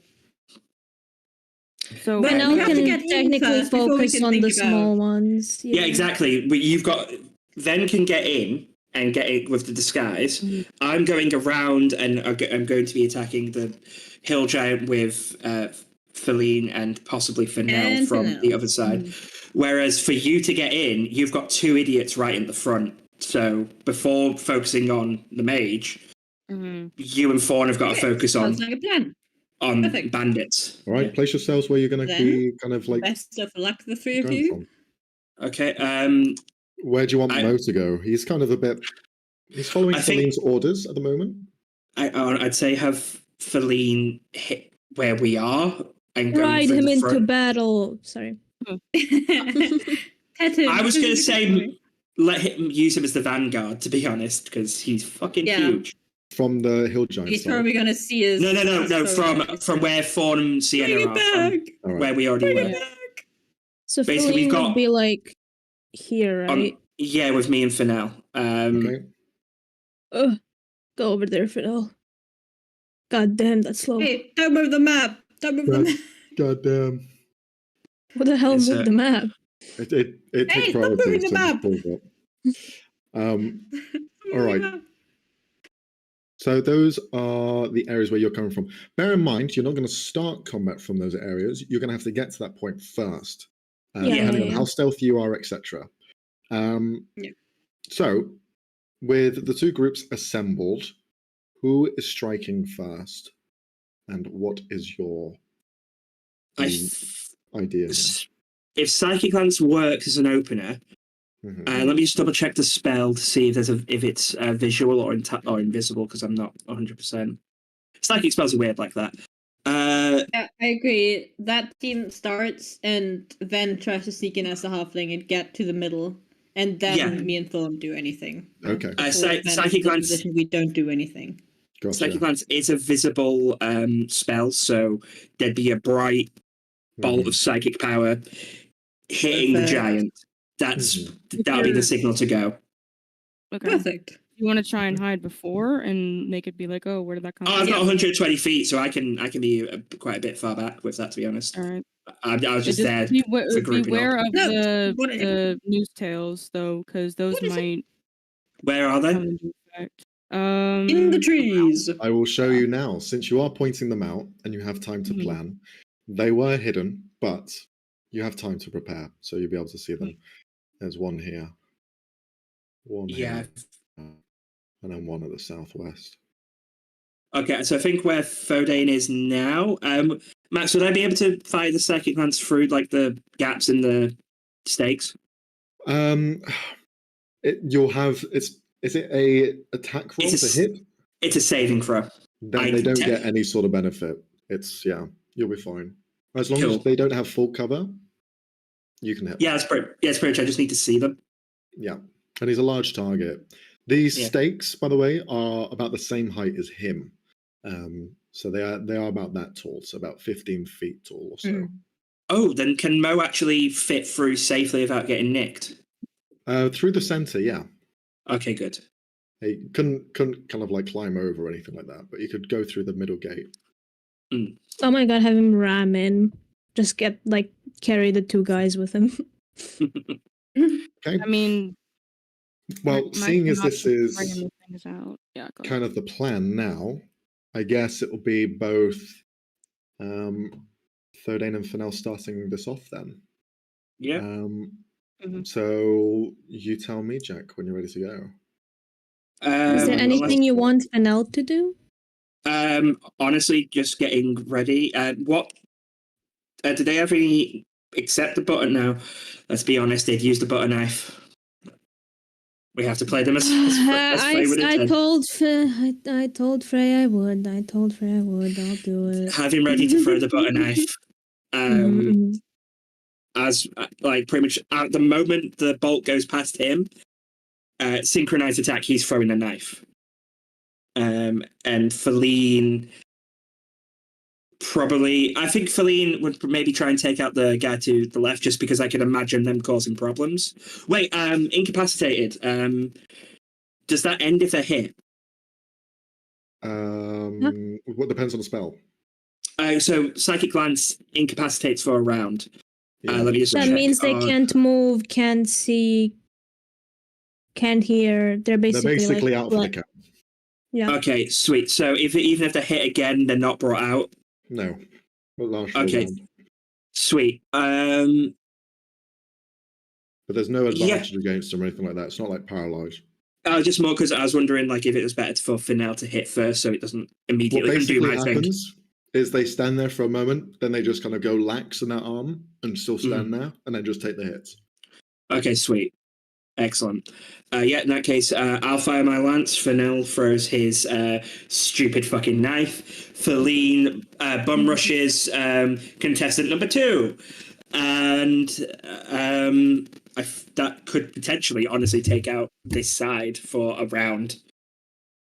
So But Fennel we have to can get in technically first before we focus can on think the small about- ones. Yeah, exactly. But you've got Ven can get in and get it with the disguise. I'm going around and I'm going to be attacking the hill giant with Feline and possibly Fennel And from Fennel. the other side. Whereas for you to get in, you've got two idiots right in the front. So before focusing on the mage, you and Fawn have got to focus on Sounds like a plan. Perfect. bandits. All right, place yourselves where you're going to Then, be kind of like Best of luck, the three of going you. from. Okay. Where do you want I- Mo to go? He's kind of a bit. He's following I think- Celine's orders at the moment. I'd say have Feline hit where we are and go Ride through him the into front. battle. Sorry. Pet him. I was going to say let him use him as the vanguard, to be honest, because he's fucking Yeah. huge. From the hill giant He's side. probably gonna see us. No. From where Fawn and Sienna Bring it are, back. All right. where we already Bring were. it back. So Basically, we've Feline would got- be like here, right? Yeah, with me and Fennel. Okay. Go over there, Fidel. God damn, that's slow. Hey, don't move the map. Don't move the God, map. God damn. What the hell It's moved the map? It Hey, took stop priority. moving the so map. just pulled up. All right. Map. So those are the areas where you're coming from. Bear in mind, you're not going to start combat from those areas. You're going to have to get to that point first, depending on how stealthy you are, etc. Yeah. So, with the two groups assembled, who is striking first, and what is your idea? If Psychic Lance works as an opener, Mhm. let me just double check the spell to see if it's visual or invisible, because I'm not 100%. Psychic spells are weird like that. Yeah, I agree. That team starts and then tries to sneak in as a halfling and get to the middle, and then Yeah. me and Thorn do anything. Okay. Before Psychic Van is in the Glance- position we don't do anything. Gotcha. Psychic Lance is a visible spell, so there'd be a bright bolt of psychic power hitting the Perfect. giant. That'll be the signal to go. Okay. Perfect. You want to try and hide before and make it be like, oh, where did that come Oh, from? I've got 120 feet, so I can be quite a bit far back with that, to be honest. All right. I was just there Beware, for grouping beware up. of No, the whatever. news tails, though, because those What is it? might Where are come they? into effect. In the trees. I will show you now, since you are pointing them out and you have time to Mhm. plan. They were hidden, but you have time to prepare, so you'll be able to see them. There's one here, one Yeah. here, and then one at the southwest. Okay, so I think where Fodane is now, Max, would I be able to fire the Psychic Lance through like the gaps in the stakes? You'll have is it a attack roll It's a to hit? It's a saving throw. Then they don't get any sort of benefit. It's you'll be fine as long as Cool. they don't have full cover. You can hit. Yeah, it's pretty much. I just need to see them. Yeah, and he's a large target. These Yeah. stakes, by the way, are about the same height as him. So they are about that tall, so about 15 feet tall or so. Oh, then can Mo actually fit through safely without getting nicked? Through the center, yeah. Okay, good. He couldn't kind of like climb over or anything like that, but you could go through the middle gate. Oh my god, have him ram in. Just carry the two guys with him. Okay. I mean, Well, my seeing as this synopsis is bringing the things out. Yeah, go kind of the plan now, I guess it will be both Thordane and Fennel starting this off then. Yeah. So you tell me, Jack, when you're ready to go. Is there anything you want Fennel to do? Honestly, just getting ready. What did they ever accept the butter? No, let's be honest. They'd use the butter knife We have to play them as Frey would I intend. I told Frey I would. I told Frey I would. I'll do it. Have him ready to throw the butter knife. As like pretty much at the moment the bolt goes past him, synchronized attack, he's throwing a knife. And Feline probably, I think Feline would maybe try and take out the guy to the left, just because I could imagine them causing problems. Wait, incapacitated. Does that end if they're hit? What depends on the spell? So psychic glance incapacitates for a round. Yeah. Let me just That check. means they can't move, can't see, can't hear. They're basically like, out for the count. Yeah. Okay, sweet. So even if they hit again, they're not brought out. No. Okay, sweet. But there's no advantage against them or anything like that. It's not like paralyzed. Just more because I was wondering, like, if it was better for Finel to hit first, so it doesn't immediately what undo basically my thing. happens is they stand there for a moment, then they just kind of go lax in that arm and still stand there, and then just take the hits. Okay, sweet. Excellent. In that case, I'll fire my lance. Fennel throws his stupid fucking knife. Feline bum rushes contestant number 2. And that could potentially, honestly, take out this side for a round.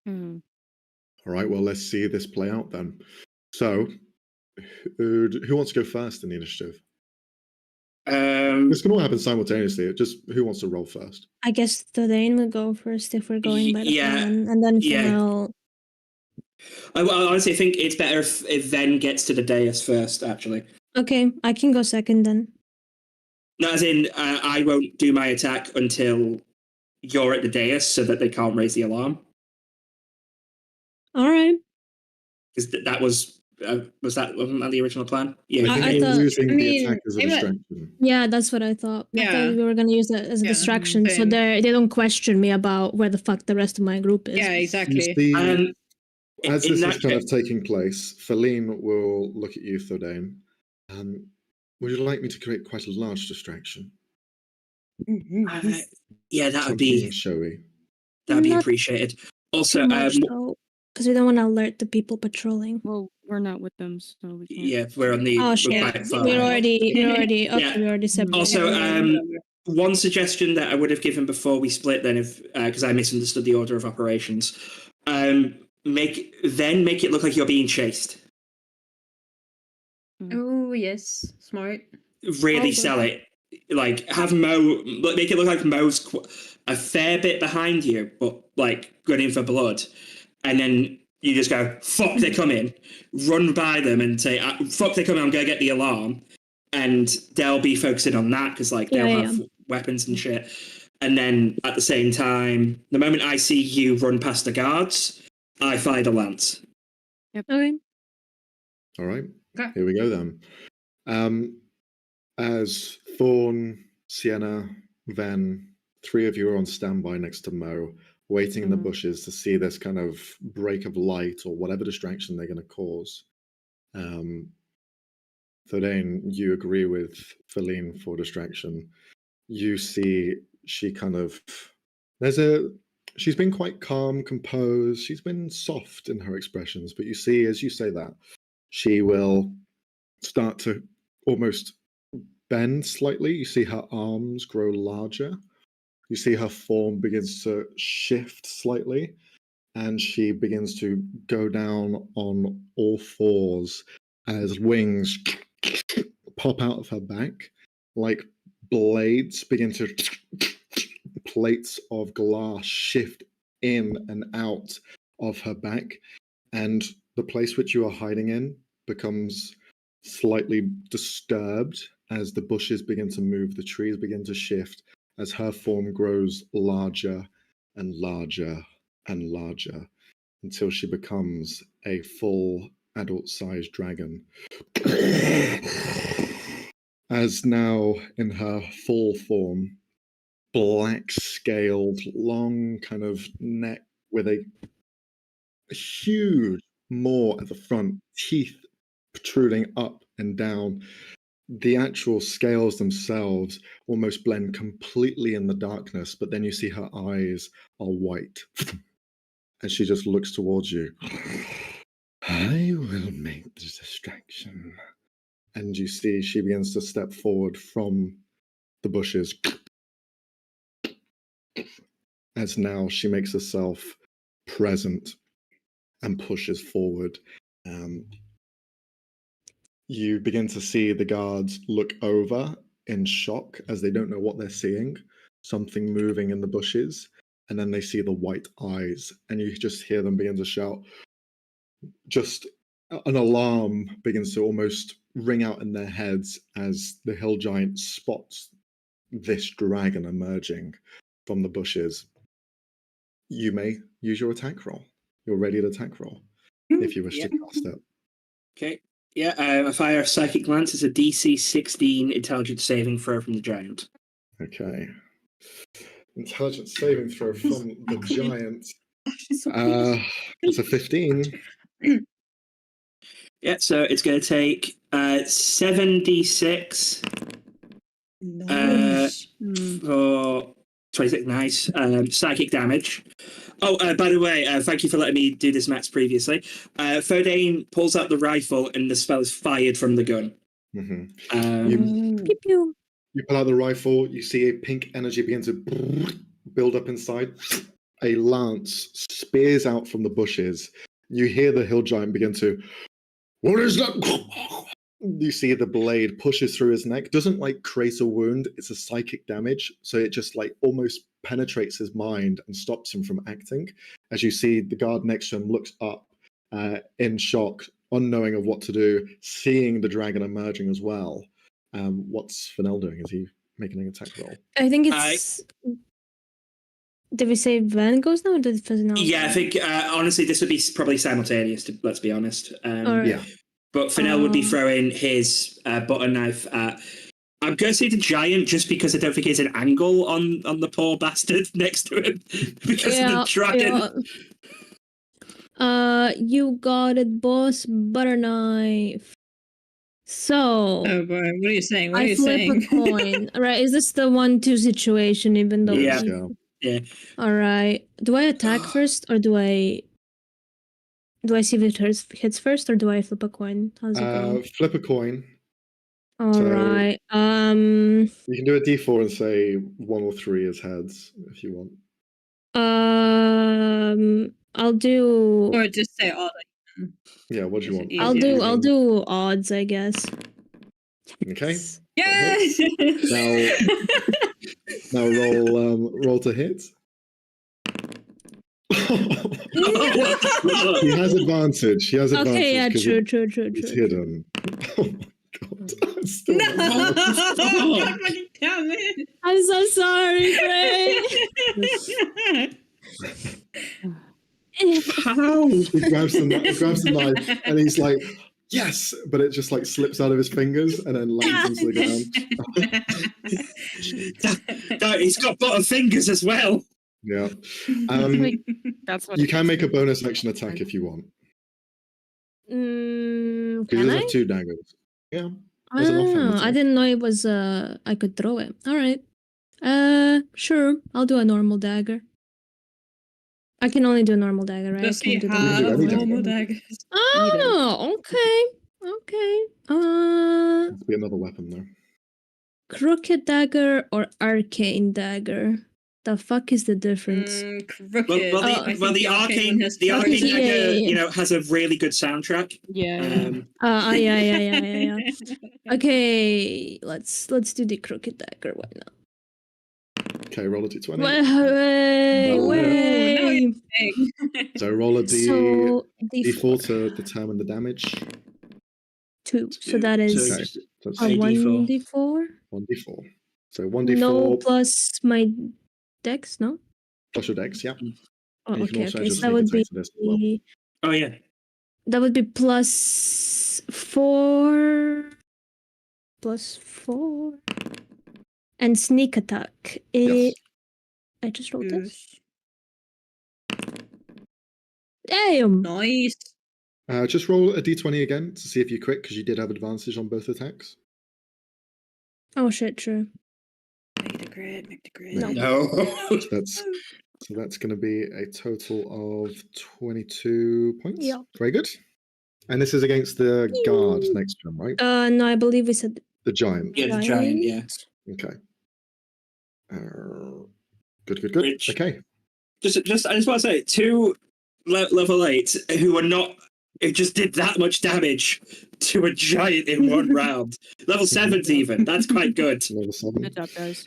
All right, well, let's see this play out then. So, who wants to go first in the initiative? This can all happen simultaneously. Just who wants to roll first? I guess Dane will go first if we're going by the plan, and then Finel. I honestly think it's better if Ven gets to the dais first, actually. Okay, I can go second then. No, as in, I won't do my attack until you're at the dais so that they can't raise the alarm. All right. Because that was... wasn't that the original plan? Yeah, I thought using the attack as a distraction. Yeah, that's what I thought. I thought we were going to use that as a distraction, so they don't question me about where the fuck the rest of my group is. Yeah, exactly. As this is kind of taking place, Feline will look at you, Thordane. Would you like me to create quite a large distraction? Yeah, that would be showy. That would be appreciated. Also, because we don't want to alert the people patrolling. Well, we're not with them, so we can't. Yeah, we're on the. Oh shit! We're already separated. Also, one suggestion that I would have given before we split, then, if because I misunderstood the order of operations, make it look like you're being chased. Oh yes, smart. Really sell it. Like, have Mo make it look like Mo's a fair bit behind you, but like gunning for blood. And then you just go, fuck, they come in, run by them and say, fuck, they come in, I'm going to get the alarm. And they'll be focusing on that because, like, they'll have weapons and shit. And then at the same time, the moment I see you run past the guards, I fire the lance. Yep. Okay. All right. Okay. Here we go then. As Thorn, Sienna, Ven, 3 of you are on standby next to Mo, waiting in the bushes to see this kind of break of light or whatever distraction they're going to cause. Thordane, you agree with Feline for distraction. You see she kind of... She's been quite calm, composed. She's been soft in her expressions, but you see, as you say that, she will start to almost bend slightly. You see her arms grow larger. You see her form begins to shift slightly, and she begins to go down on all 4s as wings pop out of her back, like blades begin to... plates of glass shift in and out of her back, and the place which you are hiding in becomes slightly disturbed as the bushes begin to move, the trees begin to shift, as her form grows larger and larger and larger until she becomes a full adult-sized dragon. As now in her full form, black-scaled, long kind of neck with a huge maw at the front, teeth protruding up and down, the actual scales themselves almost blend completely in the darkness, but then you see her eyes are white. And she just looks towards you. I will make the distraction. And you see she begins to step forward from the bushes. As now she makes herself present and pushes forward. You begin to see the guards look over in shock as they don't know what they're seeing. Something moving in the bushes. And then they see the white eyes. And you just hear them begin to shout. Just an alarm begins to almost ring out in their heads as the hill giant spots this dragon emerging from the bushes. You may use your attack roll. Your ready to attack roll, if you wish to cast it. Okay. Yeah, I fire a psychic glance. It's a DC 16 intelligence saving throw from the giant. Okay. Intelligence saving throw from the giant. It's a 15. Yeah, so it's going to take 7d6 Nice. for 26. Nice. Psychic damage. Oh, by the way, thank you for letting me do this, Max, previously. Fodane pulls out the rifle and the spell is fired from the gun. Pew pew. You pull out the rifle, you see a pink energy begin to build up inside. A lance spears out from the bushes. You hear the hill giant begin to, what is that? You see the blade pushes through his neck. Doesn't like create a wound. It's a psychic damage. So it just like almost penetrates his mind and stops him from acting. As you see the guard next to him looks up in shock, unknowing of what to do, seeing the dragon emerging as well. What's Fennel doing? Is he making an attack roll? I think it's. Did we say Van goes now, or did Fennel? Yeah, I think honestly this would be probably simultaneous. Let's be honest. Right. Yeah. But Fennel would be throwing his butter knife at. I'm going to say the giant just because I don't think there's an angle on the poor bastard next to him because of the dragon. Yeah. You got it, boss. Butter knife. So. Oh boy, what are you saying? What are I you flip saying? a coin. Right? Is this the 1-2 situation? Even though. Yeah. All right. Do I attack first, or do I see if it hits first, or do I flip a coin? How's it go? Flip a coin. All right. You can do a d4 and say 1 or 3 is heads if you want. I'll do. Or just say odd. Yeah, what do you want? I'll do odds, I guess. Okay. Yes. Now roll to hit. He has advantage. Okay, yeah, true. It's hidden. Oh my god. Damn it. I'm so sorry, Gray. How? He grabs the knife and he's like, yes, but it just like slips out of his fingers and then lands into the ground. He's got butter fingers as well. Yeah. That's what You can make a bonus action attack if you want. Can He does I? have 2 daggers. Yeah. I don't know. I didn't know it was I could throw it. All right. Sure. I'll do a normal dagger. I can only do a normal dagger, right? Does I can't he do the have normal normal daggers? Oh, okay. It'll be another weapon though. Crooked dagger or arcane dagger? The fuck is the difference? Crooked. Well, the arcane dagger, has a really good soundtrack. Yeah. Yeah. Okay, let's do the crooked dagger. Why not? Okay, roll a d20. Wait. So roll a So, d4 to determine the damage. 2. So that is Okay, that's a 1d4. 1d4. So 1d4 No plus my dex, no? plus your dex, yeah. Oh, You can okay. also So just that sneak would attack be. to this as well. Oh yeah. That would be plus 4. Plus 4. And sneak attack. Yes. I just wrote this. Damn! Nice. Just roll a d20 again to see if you crit, because you did have advantage on both attacks. Oh shit, true. Make the grid, make the grid. No. No. So that's going to be a total of 22 points. Yeah. Very good. And this is against the guard next to him, right? No, I believe we said The giant. Yeah, the giant, yeah. Okay. Good. Which- Okay. Just, I just want to say, two level 8 who just did that much damage to a giant in one round. Level 7's even. That's quite good. Level 7. Good job, guys.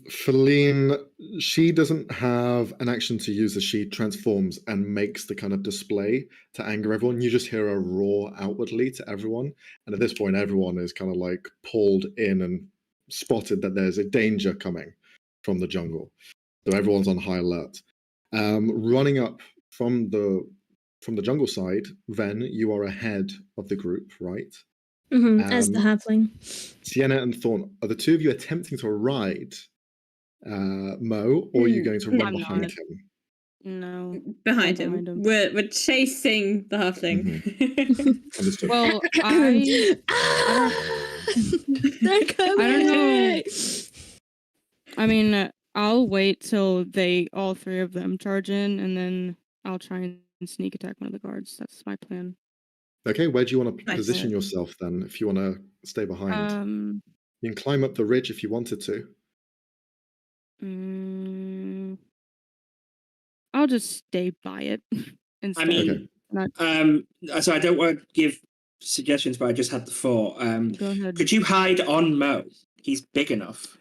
Feline, she doesn't have an action to use as she transforms and makes the kind of display to anger everyone. You just hear a roar outwardly to everyone. And at this point, everyone is kind of like pulled in and spotted that there's a danger coming from the jungle. So everyone's on high alert. Running up from the jungle side, Ven, you are ahead of the group, right? as the halfling. Sienna and Thorn, are the two of you attempting to ride Mo, or are you going to run I'm behind not. him? No. Behind Behind him. him. We're chasing the halfling. Understood. Well, They're coming. I don't know. I mean, I'll wait till all three of them charge in, and then I'll try and sneak attack one of the guards. That's my plan. Okay, where do you want to Nice. position yourself then, if you want to stay behind? You can climb up the ridge if you wanted to. I'll just stay by it instead. I mean, so I don't want to give suggestions, but I just had the thought. Go ahead. Could you hide on Mo? He's big enough.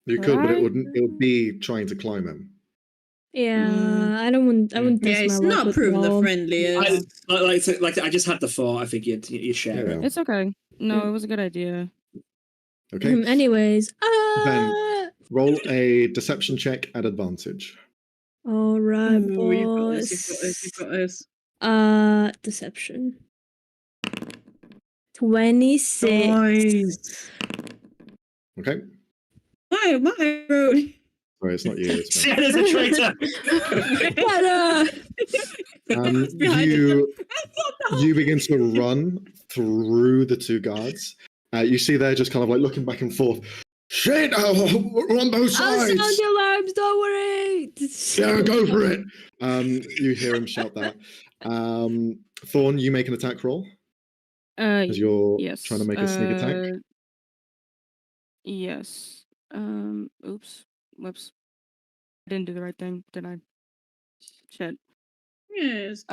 You could, but it would be trying to climb him. Yeah, I wouldn't test Yeah, it's my luck not with prove the Mo. friendliest. I just had the thought. I figured you share it. It's okay. No, it was a good idea. Okay. Anyways, roll a deception check at advantage. all right, Ooh, you've got this, boss. you've got this. Deception. 26. Nice. Okay. My road. Sorry, it's not you. It's me. Sienna's a traitor. You begin to run through the two guards. You see they're just kind of like looking back and forth. Shit! We're on both I'll sides. sound the alarms. Don't worry. Yeah, go for it. You hear him shout that. Thorn, you make an attack roll as you're yes. trying to make a sneak attack. Yes. Oops. Whoops. I didn't do the right thing, did I? Shit. Yes.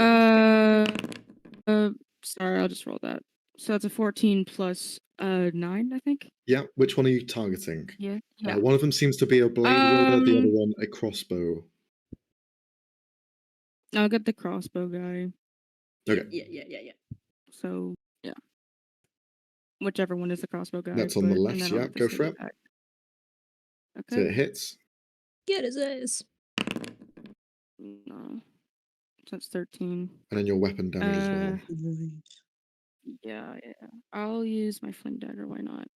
Sorry, I'll just roll that. So that's a 14 plus 9, I think. Yeah. Which one are you targeting? Yeah. One of them seems to be a blade wielder. The other one a crossbow. I'll get the crossbow guy. Okay. Yeah. So yeah. Whichever one is the crossbow guy. That's on the left. Yeah, go for it. Okay. So it hits. Get his ass. No. So that's 13. And then your weapon damage as well. Yeah. I'll use my flame dagger. Why not?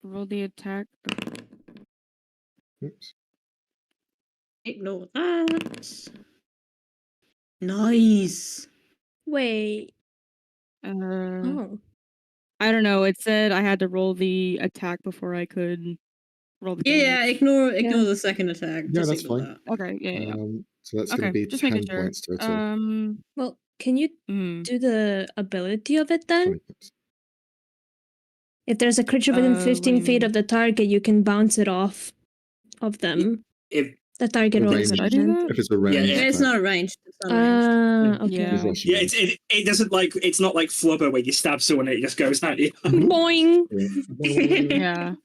Roll the attack. Oops. Ignore that. Nice. Wait. I don't know. It said I had to roll the attack before I could roll the Yeah, damage. ignore the second attack. Yeah, Just that's ignore fine. that. Okay, yeah. So that's going to be just 10 making sure. points total. Well, can you do the ability of it then? 20 points. If there's a creature within what do 15 you feet mean? of the target, you can bounce it off of them. If The target The rolls range. Did I do that? If it's a range. It's attack. not arranged. It's not arranged. Okay. Yeah. Rushing yeah, it doesn't it's not like Flubber where you stab someone and it just goes at you. Boing. Yeah. Yeah.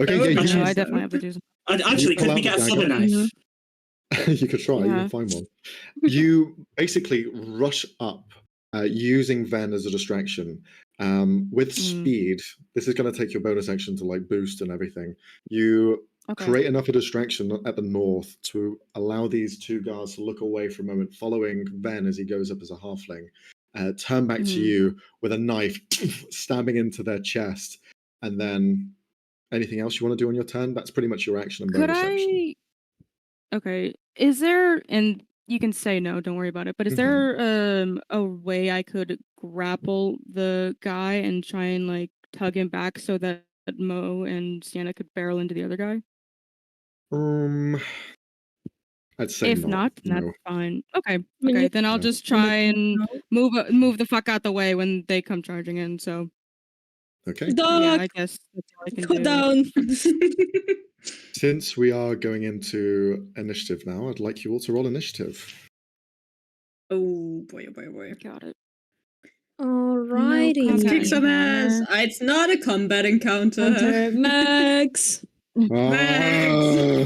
Okay, Oh, yeah, gosh. No, you, I definitely have to do something. Actually, pull could out we the get a dagger. Flubber knife? you could try. You Yeah. can find one. You basically rush up using Ven as a distraction. With speed, this is going to take your bonus action to like boost and everything. You create enough of a distraction at the north to allow these two guards to look away for a moment, following Ven as he goes up as a halfling. Turn back to you with a knife, stabbing into their chest, and then anything else you want to do on your turn? That's pretty much your action and bonus action. Okay. Is there, and you can say no, don't worry about it, but is there a way I could grapple the guy and try and like tug him back so that Mo and Sienna could barrel into the other guy? I'd say If not, then no. that's fine. Okay, mean, okay, you- then I'll Yeah. just try and No. move the fuck out the way when they come charging in. So Okay. yeah, Dog, I guess that's all I can go do. down. Since we are going into initiative now, I'd like you all to roll initiative. Oh boy, oh boy, oh boy. Got it. Alrighty. No Let's combat kick some ass. encounter. It's not a combat encounter. Hunter Max. Ah,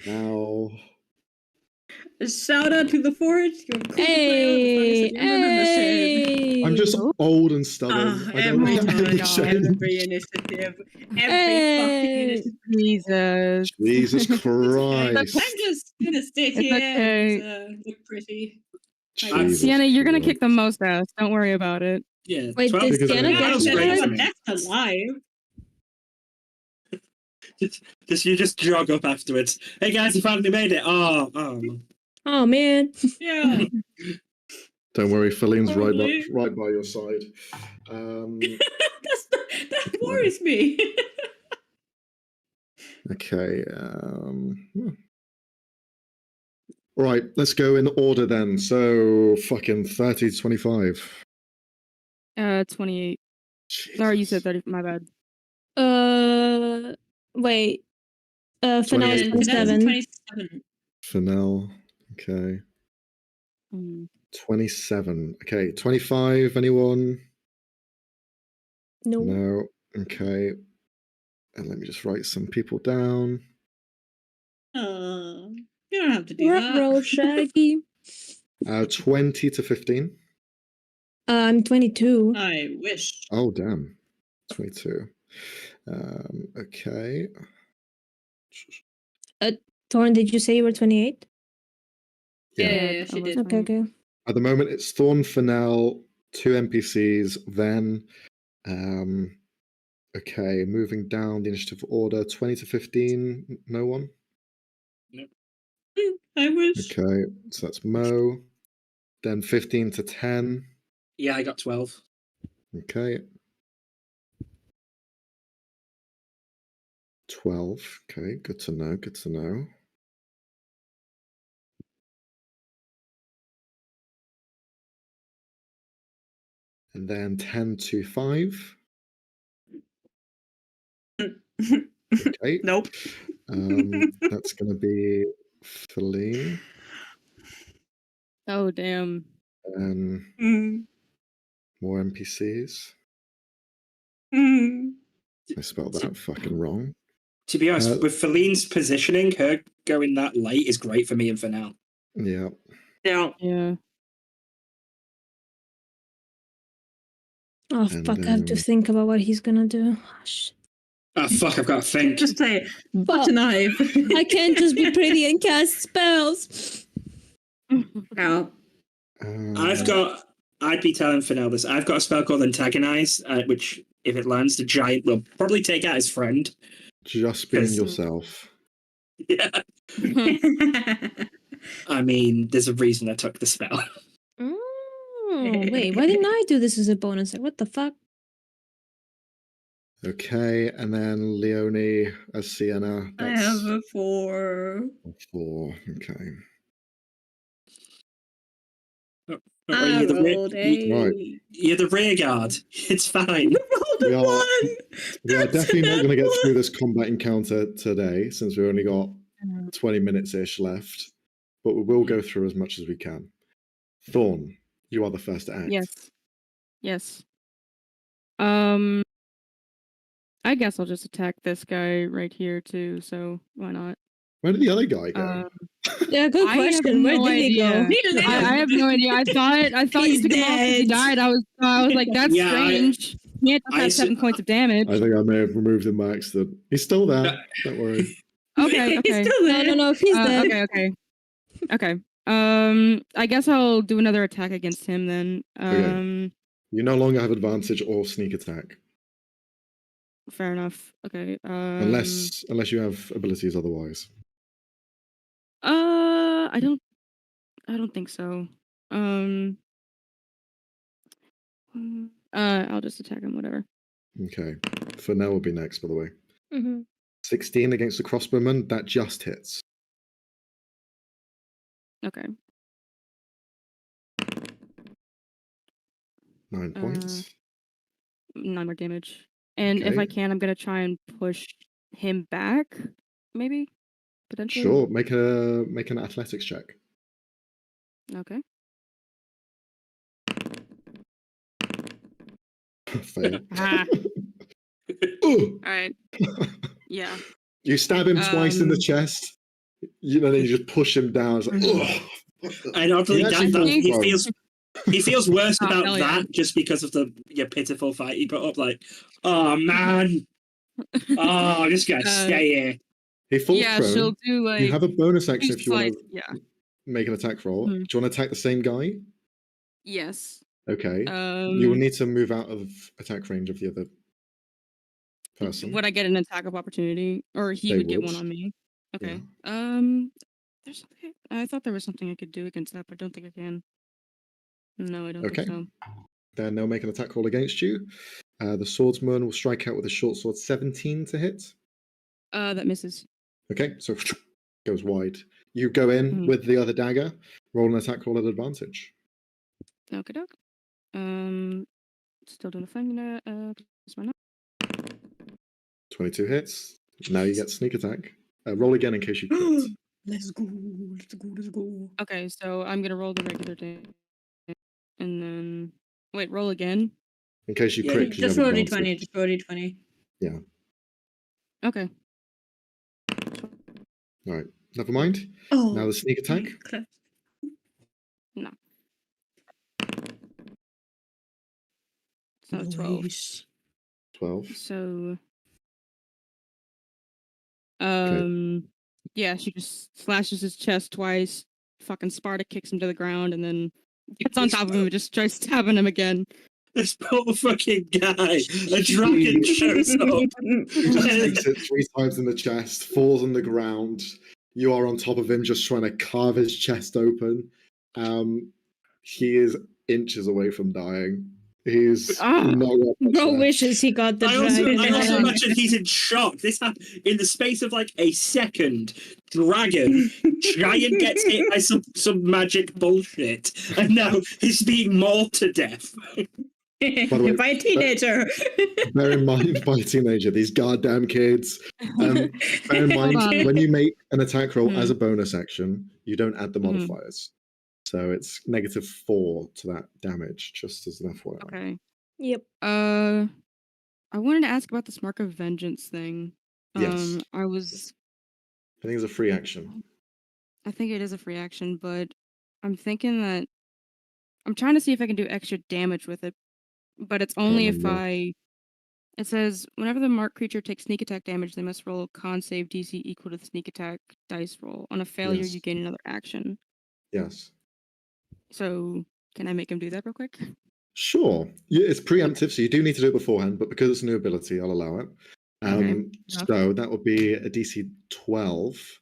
now, Shout out to the Forge. You're a cool Hey, player. Hey. I'm just old and Ah, stubborn. I every don't time, have shame. every initiative, every fucking Hey. initiative. Jesus. Jesus I'm Christ. just gonna sit It's here okay. and look pretty. Jesus Sienna, you're gonna Christ. kick the most ass. Don't worry about it. Yeah. Wait, 12 did Because Sienna I- get That was that? great for me. That's alive. Just you just jog up afterwards. Hey guys, you finally made it. Oh. Oh man. Yeah. Don't worry, Philine's Probably. right by your side. That worries me. Okay. Right, let's go in order then. So, fucking 30 to 25. 28. Sorry, you said 30. My bad. Wait. Finale 28. is 27. 27. Fennel. Okay. Mm. 27. Okay. 25. Anyone? No. No. Okay. And let me just write some people down. You don't have to do Roll that. Shaggy. 20 to 15. I'm 22. I wish. Oh, damn. 22. Okay. Thorn, did you say you were 28? Yeah, I she was did. Okay, okay. At the moment, it's Thorn, Fennel, 2 NPCs, then. Okay, moving down the initiative order, 20 to 15. No one? I wish. Okay, so that's Mo. Then 15 to 10. Yeah, I got 12. Okay. 12. Okay, good to know, good to know. And then 10 to 5. Okay. Nope. That's going to be Feline. Oh, damn. And Mm. more NPCs. Mm. I spelled that fucking wrong. To be honest, with Feline's positioning, her going that late is great for me and for now. Yeah. Yeah. Yeah. Oh, And, fuck. I have to think about what he's gonna do. Oh, shit. Oh, fuck, I've got to think. Just say, But butter knife. I can't just be pretty and cast spells. Yeah. I'd be telling Fennel this. I've got a spell called Antagonize, which, if it lands, the giant will probably take out his friend. just being Yes. yourself. Yeah. I mean, there's a reason I took the spell. Oh, wait. Why didn't I do this as a bonus? Like, what the fuck? Okay, and then Leonie as Sienna. I have a 4. 4. Okay. I rolled a. Right. You're the rear guard. It's fine. You rolled We a are- 1. We are That's definitely not an going to get apple. through this combat encounter today, since we've only got 20 minutes-ish left. But we will go through as much as we can. Thorn, you are the first to act. Yes. Yes. I guess I'll just attack this guy right here too. So why not? Where did the other guy go? Yeah, good I have question. Where no did he go? idea. I have no idea. I thought He's you took him off because he dead. died. I was like, that's Yeah, strange. He had to I have 7 points of damage. I think I may have removed him by accident. He's still there. Don't worry. Okay, He's okay. still there. No, he's dead. Okay. I guess I'll do another attack against him then. Okay. You no longer have advantage or sneak attack. Fair enough. Okay. Unless you have abilities otherwise. I don't think so. I'll just attack him, whatever. Okay. Fennel will be next, by the way. Mm-hmm. 16 against the crossbowman. That just hits. Okay. 9 points. 9 more damage. And if I Okay. can, I'm gonna try and push him back, maybe? Potentially? Sure. Make an athletics check. Okay. Fail. Ah, Ooh! alright. Yeah. You stab him twice in the chest. Then you just push him down. It's like, ugh. And obviously, he feels worse Oh, about hell yeah. that just because of the pitiful fight he put up. Like, oh man, I'm just gonna stay here. He falls Yeah, prone. she'll do like You have a bonus action two if you want slice. to Yeah. make an attack roll. Mhm. Do you want to attack the same guy? Yes. Okay. You will need to move out of attack range of the other person. Would I get an attack of opportunity, or he They would get would. one on me? Okay. Yeah. There's something. I thought there was something I could do against that, but I don't think I can. No, I don't Okay. think Then they'll make an attack roll against you. The swordsman will strike out with a short sword 17 to hit. so. That misses. Okay, so goes wide. You go in with the other dagger. Roll an attack roll at advantage. Okay, doke. Still doing the thing. This one. 22 hits. Now you get sneak attack. Roll again in case you crit. Let's go. Let's go. Let's go. Okay, so I'm gonna roll the regular damage, and then wait, roll again. In case you Yeah, crit. 'cause you Just have roll advantage. d20. Just roll d20. Yeah. Okay. All right. Never mind. Oh. Now the sneak attack. Close. No. So 12. Nice. 12. So, Okay. yeah, she just slashes his chest twice. Fucking Sparta kicks him to the ground, and then gets on top of him and just tries stabbing him again. This poor fucking guy. A dragon shows up. Takes it 3 times in the chest, falls on the ground. You are on top of him, just trying to carve his chest open. He is inches away from dying. He's Bro wishes he got the I also dragon. imagine he's in shock. This happened in the space of like a second. Dragon, giant gets hit by some magic bullshit, and now he's being mauled to death. way, by a teenager. Bear in mind, by a teenager, these goddamn kids. Bear in mind, when you make an attack roll as a bonus action, you don't add the modifiers. So it's -4 to that damage, just as an FYI. Okay. Yep. I wanted to ask about this Mark of Vengeance thing. Yes. I think it's a free action. I think it is a free action, but I'm thinking that I'm trying to see if I can do extra damage with it, but it's only if it says whenever the marked creature takes sneak attack damage, they must roll a con save DC equal to the sneak attack dice roll. On a failure, you gain another action. Yes. So can I make him do that real quick? Sure. Yeah, it's preemptive, so you do need to do it beforehand, but because it's a new ability, I'll allow it. So that would be a DC 12.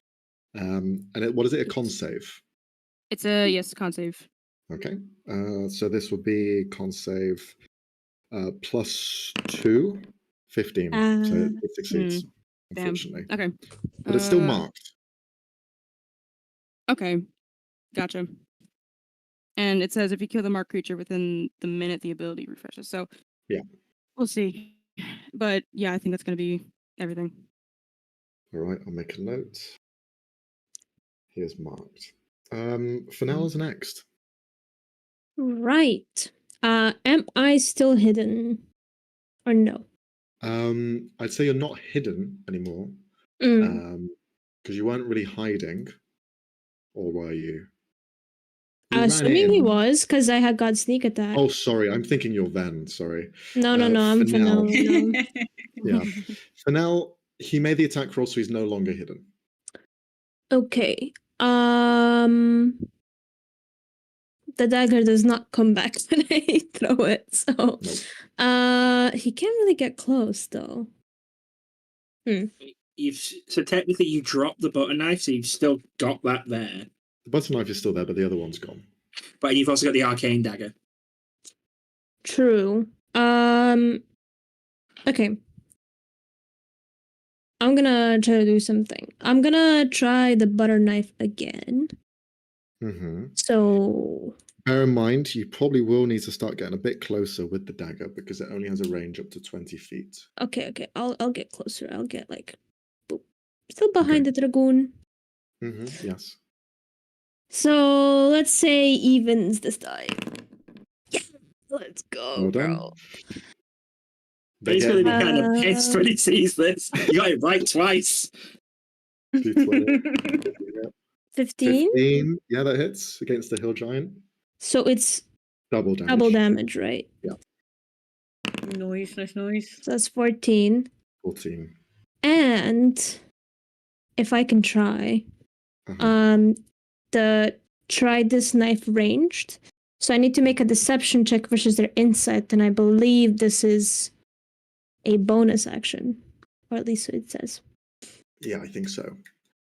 And what is it? A con save? It's a con save. Okay. So this would be con save +2, 15. So it succeeds, unfortunately. Okay. But it's still marked. Okay. Gotcha. And it says if you kill the marked creature within the minute the ability refreshes. So yeah, we'll see. But yeah, I think that's going to be everything. All right, I'll make a note. Here's marked. Fennell's next. Right. Am I still hidden? Or no? I'd say you're not hidden anymore. Because you weren't really hiding. Or were you? Assuming he was, because I had got sneak attack. Oh, sorry. I'm thinking you're Ven. Sorry. No, I'm Fennell. No. Yeah. Fennell, he made the attack roll, so he's no longer hidden. Okay. The dagger does not come back when I throw it, so he can't really get close though. So technically you dropped the butter knife, so you've still got that there. The butter knife is still there, but the other one's gone. But you've also got the arcane dagger. True. Okay. I'm gonna try to do something. I'm gonna try the butter knife again. Mm-hmm. So Bear in mind, you probably will need to start getting a bit closer with the dagger because it only has a range up to 20 feet. okay. I'll get closer. I'll get like boop. Still behind the dragoon. Mm-hmm. Yes. So let's say evens this time. Yeah, let's go, Well done. bro. He's going to be Again, kind of pissed when he sees this. You got it right twice. D20. 15. 15. Yeah, that hits against the hill giant. So it's Double damage. double damage, right? Yeah. Nice. So that's 14. 14. And if I can try, try this knife ranged. So I need to make a deception check versus their insight, and I believe this is a bonus action, or at least so it says. Yeah, I think so.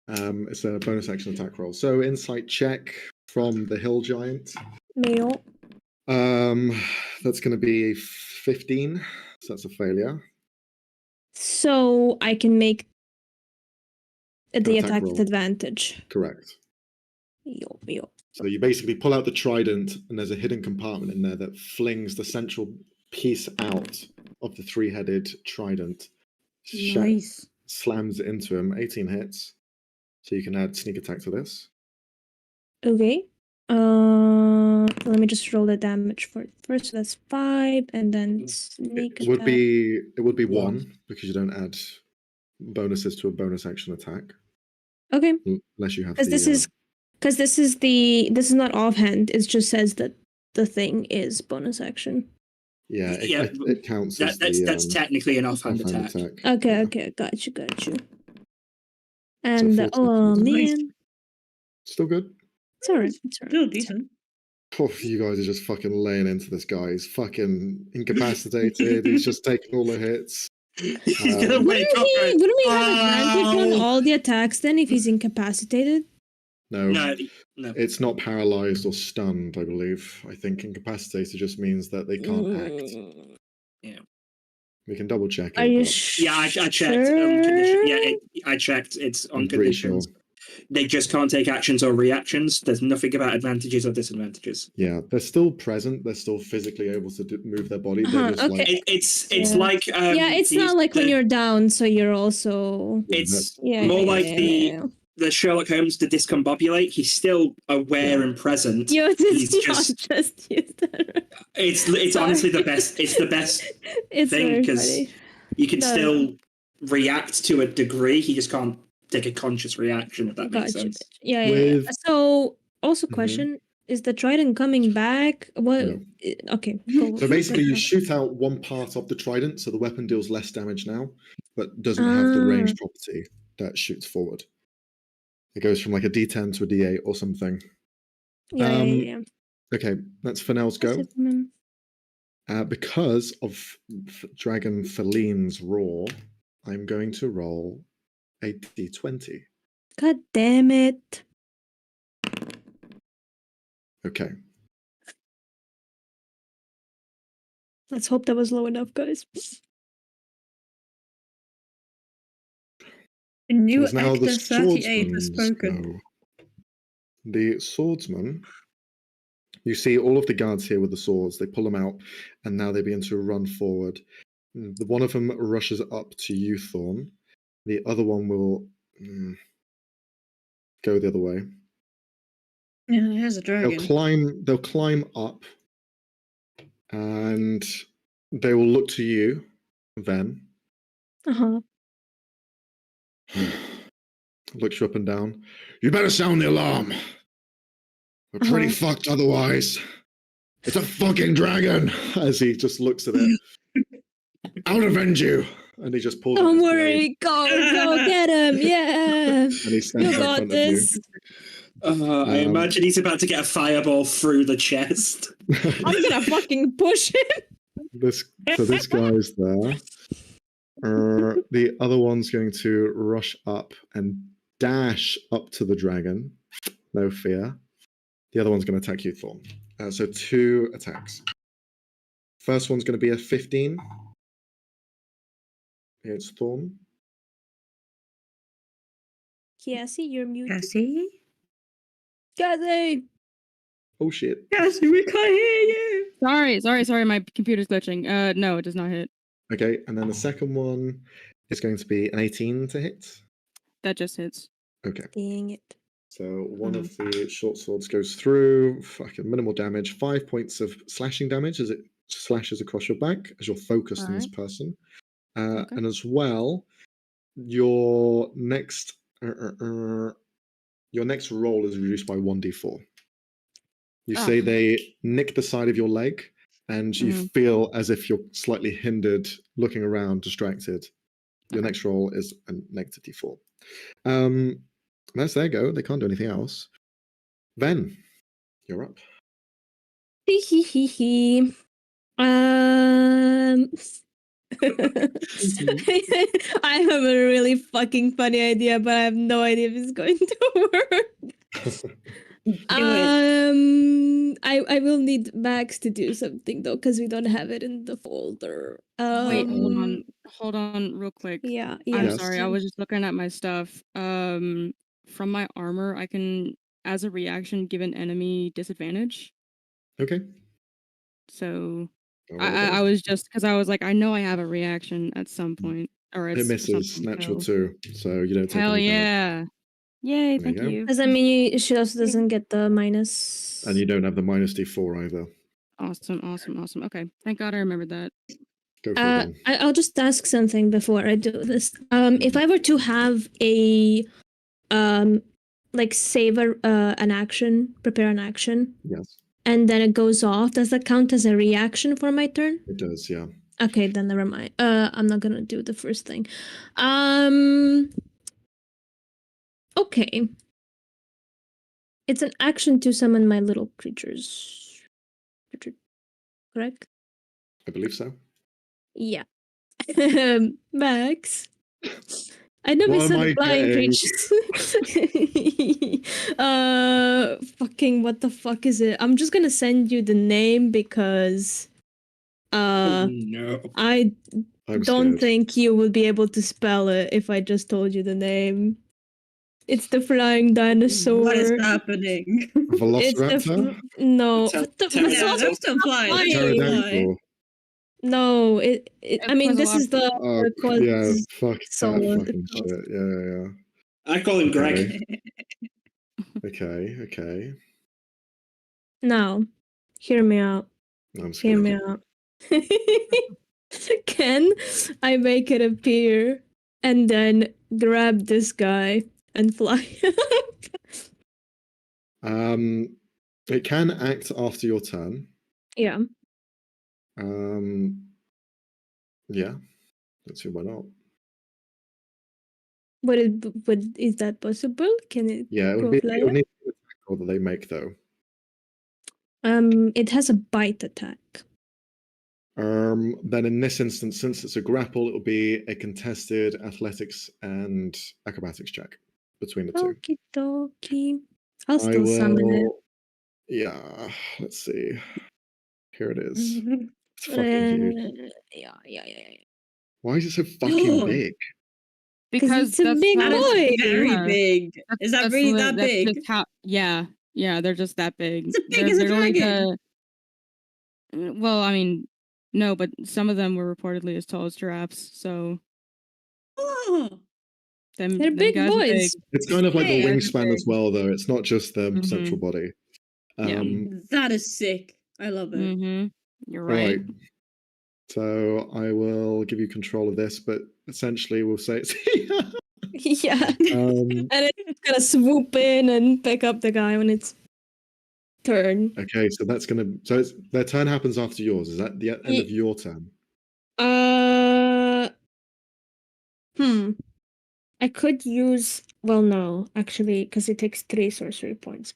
It's a bonus action attack roll. So insight check from the hill giant. Mayo. That's going to be 15. So that's a failure. So I can make the attack attack roll. with advantage. Correct. Yo. So you basically pull out the trident, and there's a hidden compartment in there that flings the central piece out of the three-headed trident. Nice. Slams it into him. 18 hits. So you can add sneak attack to this. Okay. Let me just roll the damage for it first. So that's 5, and then sneak It would attack. be 1 because you don't add bonuses to a bonus action attack. Okay. Unless you have this is not offhand. It just says that the thing is bonus action. Yeah, it counts. That's technically an offhand attack. Okay, got you. And So oh Nice. man, still good. it's alright. Still decent. Oh, you guys are just fucking laying into this guy. He's fucking incapacitated. He's just taking all the hits. He's gonna wake up. Wouldn't we have advantage on all the attacks then if he's incapacitated? No, it's not paralyzed or stunned, I believe. I think incapacitated just means that they can't act. Yeah. We can double check it. Are you Yeah, I checked. Sure? I checked. It's on I'm pretty conditions. sure. They just can't take actions or reactions. There's nothing about advantages or disadvantages. Yeah, they're still present. They're still physically able to move their body. They're just like It's like it's not like when you're down, so you're also. It's more like the Sherlock Holmes to discombobulate. He's still aware and present. He's just use that. It's honestly the best. It's the best thing because you can still react to a degree. He just can't take a conscious reaction. If that makes sense. Yeah. So, also, question: is the trident coming back? What? No. Okay. Go. So basically, you shoot out one part of the trident, so the weapon deals less damage now, but doesn't have the range property that shoots forward. It goes from like a D10 to a D8 or something. Yeah. Okay, that's Fennell's go. Because of Dragon Feline's roar, I'm going to roll a D20. God damn it. Okay. Let's hope that was low enough, guys. A new now actor 38 has spoken. go. The swordsman, you see all of the guards here with the swords. They pull them out, and now they begin to run forward. One of them rushes up to you, Thorn. The other one will go the other way. Yeah, there's a dragon. They'll climb up, and they will look to you, Ven. Looks you up and down. You better sound the alarm. We're pretty fucked otherwise. It's a fucking dragon. As he just looks at it. I'll avenge you. And he just pulls. Don't worry, go get him. Yeah. And he stands You in got front this. of you. I imagine he's about to get a fireball through the chest. I'm gonna fucking push him. This guy's there. The other one's going to rush up and dash up to the dragon. No fear. The other one's going to attack you, Thorn. So 2 attacks. First one's going to be a 15. It's Thorn. Cassie, you're muted. Cassie? Cassie! Oh shit. Cassie, we can't hear you! Sorry. My computer's glitching. No, it does not hit. Okay, and then the second one is going to be an 18 to hit. That just hits. Okay. Dang it. So one of the short swords goes through, fucking minimal damage, 5 points of slashing damage as it slashes across your back as you're focused on this person. Okay. And as well, your next roll is reduced by 1d4. You say they nick the side of your leg, and you feel as if you're slightly hindered, looking around, distracted. Your next roll is a negative d4. That's their go. They can't do anything else. Ven, you're up. I have a really fucking funny idea, but I have no idea if it's going to work. I will need Max to do something though, because we don't have it in the folder. Wait, hold on, real quick. Yeah. I'm sorry, I was just looking at my stuff. From my armor, I can, as a reaction, give an enemy disadvantage. Okay. So I was just because I was like, I know I have a reaction at some point, or it misses natural 2, so you don't take hell any damage. yeah. Yay, There thank you go. you. Does that mean she also doesn't get the minus? And you don't have the minus d4 either. Awesome. Okay, thank God I remembered that. Go for it. I'll just ask something before I do this. If I were to have a like save an action, prepare an action. Yes. And then it goes off. Does that count as a reaction for my turn? It does, yeah. Okay, then never mind. I'm not gonna do the first thing. Okay. It's an action to summon my little creatures. Correct? I believe so. Yeah. Max. I never What am said I flying getting? creatures. Fucking what the fuck is it? I'm just gonna send you the name because no. I I'm don't scared. think you would be able to spell it if I just told you the name. It's the flying dinosaur. What is happening? Velociraptor? No. Tell- What the tell- Yeah, Velociraptor- they're still flying. flying. Pterodactyl. No, I mean this is the Oh, quad yeah, fuck soul. that fucking shit. Yeah. I call him Greg. Okay. Now, hear me out. I'm Hear scared. me out. Can I make it appear and then grab this guy and fly up? It can act after your turn. Yeah. Yeah. Let's see why not. Is that possible? Can it Yeah, it go would fly need up? an attack roll that they make though. It has a bite attack. Then in this instance, since it's a grapple, it will be a contested athletics and acrobatics check between the two. Okie dokie. I'll still summon it. Yeah, let's see. Here it is. It's fucking huge. Yeah. Why is it so fucking big? Because it's a that's big how- boy. Very Yeah. big. Is that That's really li- that that's big? just how- yeah, they're just that big. It's as big They're as a literally dragon. well, I mean, no, but some of them were reportedly as tall as giraffes. So Oh, them They're big guys are boys. It's kind of like the Yeah, wingspan as well, though. It's not just the Mhm. central body. Yeah. that is sick. I love it. Mm-hmm. You're All right. right. So I will give you control of this, but essentially we'll say it's Yeah. um, And it's gonna swoop in and pick up the guy when it's turn. okay. So that's gonna. So their turn happens after yours. Is that the end of your turn? I could use. Well, no, actually, because it takes 3 sorcery points.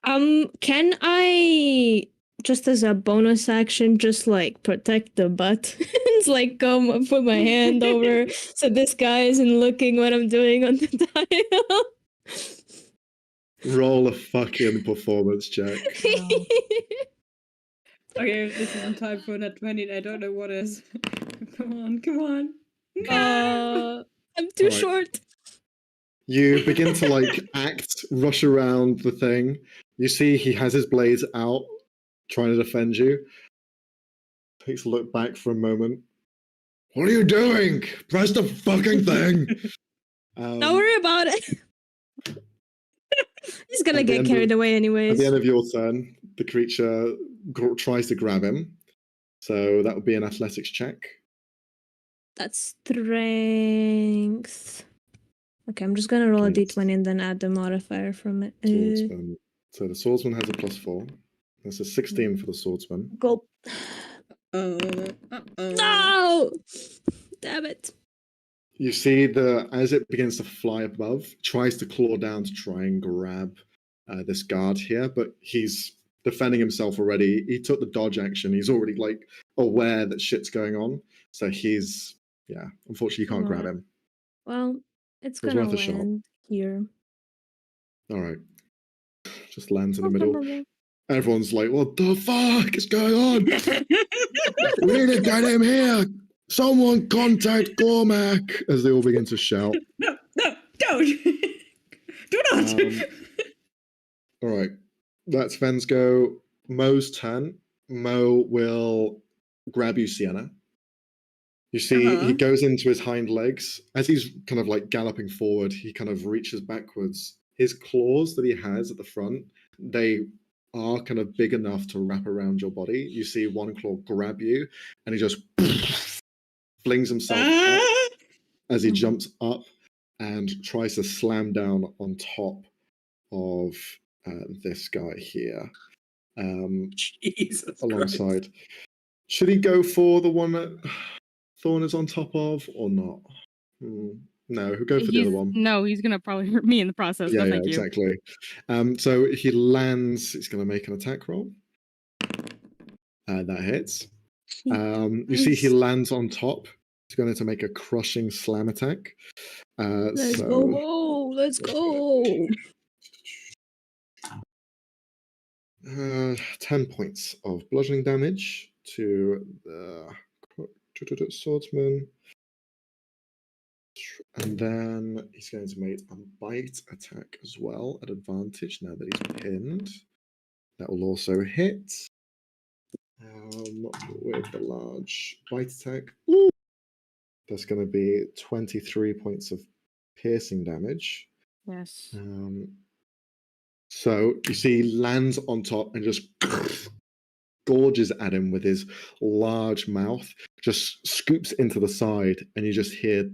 Can I just as a bonus action, just like protect the butt? It's like come and put my hand over so this guy isn't looking what I'm doing on the dial. Roll a fucking performance check. Okay, this isn't time for that 20. I don't know what is. Come on, come on. I'm too Alright. short. You begin to rush around the thing. You see he has his blades out, trying to defend you. Takes a look back for a moment. What are you doing? Press the fucking thing. Don't worry about it. He's gonna At the get end carried of- away At anyways. the end of your turn, the creature tries to grab him. So that would be an athletics check. That's strength. Okay, I'm just gonna roll a Against d20 and then add the modifier from it. Swordsman. So the swordsman has a +4. That's a 16 for the swordsman. Go. Uh-oh. No! Damn it. You see as it begins to fly above, tries to claw down to try and grab this guard here, but he's defending himself already. He took the dodge action. He's already aware that shit's going on. So unfortunately you can't grab him. Well, it's It was gonna worth a shot. land here. All right. Just lands in the middle. Everyone's like, what the fuck is going on? We need to get him here. Someone contact Gormac, as they all begin to shout. No, don't. Do not. All right. That's Ven's go. Mo's turn. Mo will grab you, Sienna. You see, he goes into his hind legs. As he's kind of galloping forward, he kind of reaches backwards. His claws that he has at the front, they are kind of big enough to wrap around your body. You see one claw grab you, and he just flings himself up as he jumps up and tries to slam down on top of this guy here. Jesus alongside. Christ. Should he go for the one that Thorn is on top of, or not? No, he'll go for the other one. No, he's gonna probably hurt me in the process. Yeah, Thank you. exactly. So he lands. He's going to make an attack roll. That hits. You see, he lands on top. He's going to make a crushing slam attack. Let's go! Let's go! 10 points of bludgeoning damage to the swordsman. And then he's going to make a bite attack as well at advantage now that he's pinned. That will also hit with the large bite attack. That's going to be 23 points of piercing damage. Yes. So you see, he lands on top and just gorges at him with his large mouth, just scoops into the side, and you just hear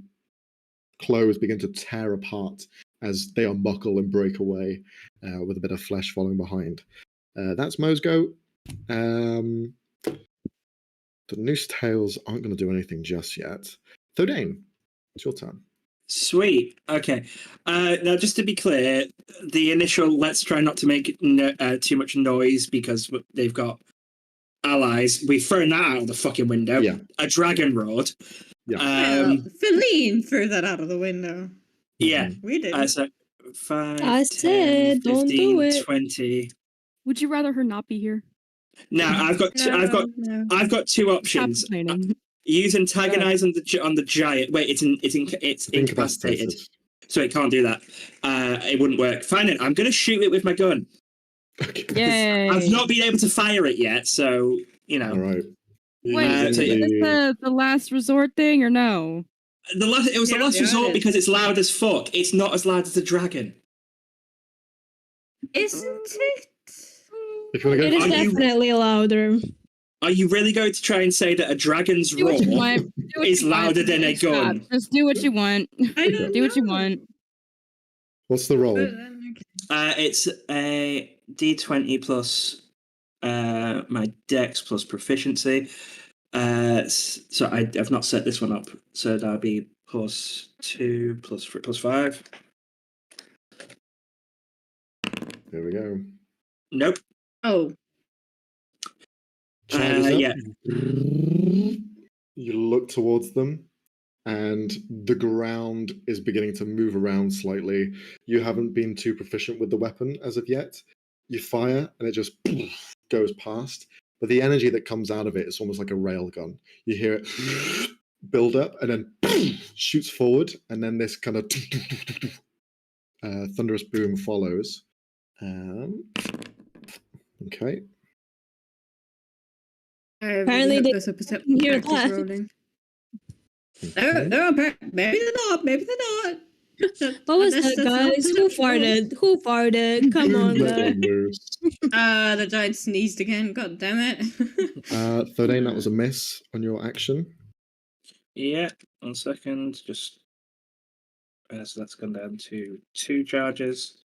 clothes begin to tear apart as they unbuckle and break away, with a bit of flesh falling behind. That's Mo's go. The noose tails aren't going to do anything just yet. Thodane, it's your turn. Sweet. Okay. Now, just to be clear, the initial let's try not to make too much noise because they've got allies. We've thrown that out of the fucking window. Yeah. A dragon roared. Yeah. Feline threw that out of the window. Yeah. We did. So 5, I 10, said, 15, don't do it. 20. Would you rather her not be here? Now I've got two options. Stop complaining. Use antagonize on the giant. Wait, it's incapacitated, so it can't do that. It wouldn't work. Fine, then. I'm going to shoot it with my gun. Yay! I've not been able to fire it yet, so All right. Wait, is this the last resort thing or no? The last resort because it's loud as fuck. It's not as loud as a dragon. Isn't it? If you want to It go, is definitely louder. Are you really going to try and say that a dragon's roar is louder than a gun? Just do what you want. Do what you want. What's the roll? It's a D20 plus my dex plus proficiency. So I've not set this one up. So that'll be +2 plus 5. There we go. Nope. Oh. Charges up. Yeah. You look towards them. and the ground is beginning to move around slightly. You haven't been too proficient with the weapon as of yet. You fire, and it just goes past. But the energy that comes out of it is almost like a railgun. You hear it build up, and then shoots forward, and then this kind of thunderous boom follows. Okay. Apparently there's a perception hear practice that. rolling. No, maybe they're not. Maybe they're not. What was That's that, not guys? Who perception roll. farted? Who farted? Come on, guys. The giant sneezed again. God damn it. Thordane, that was a miss on your action. Yeah, 1 second. Just so that's gone down to 2 charges.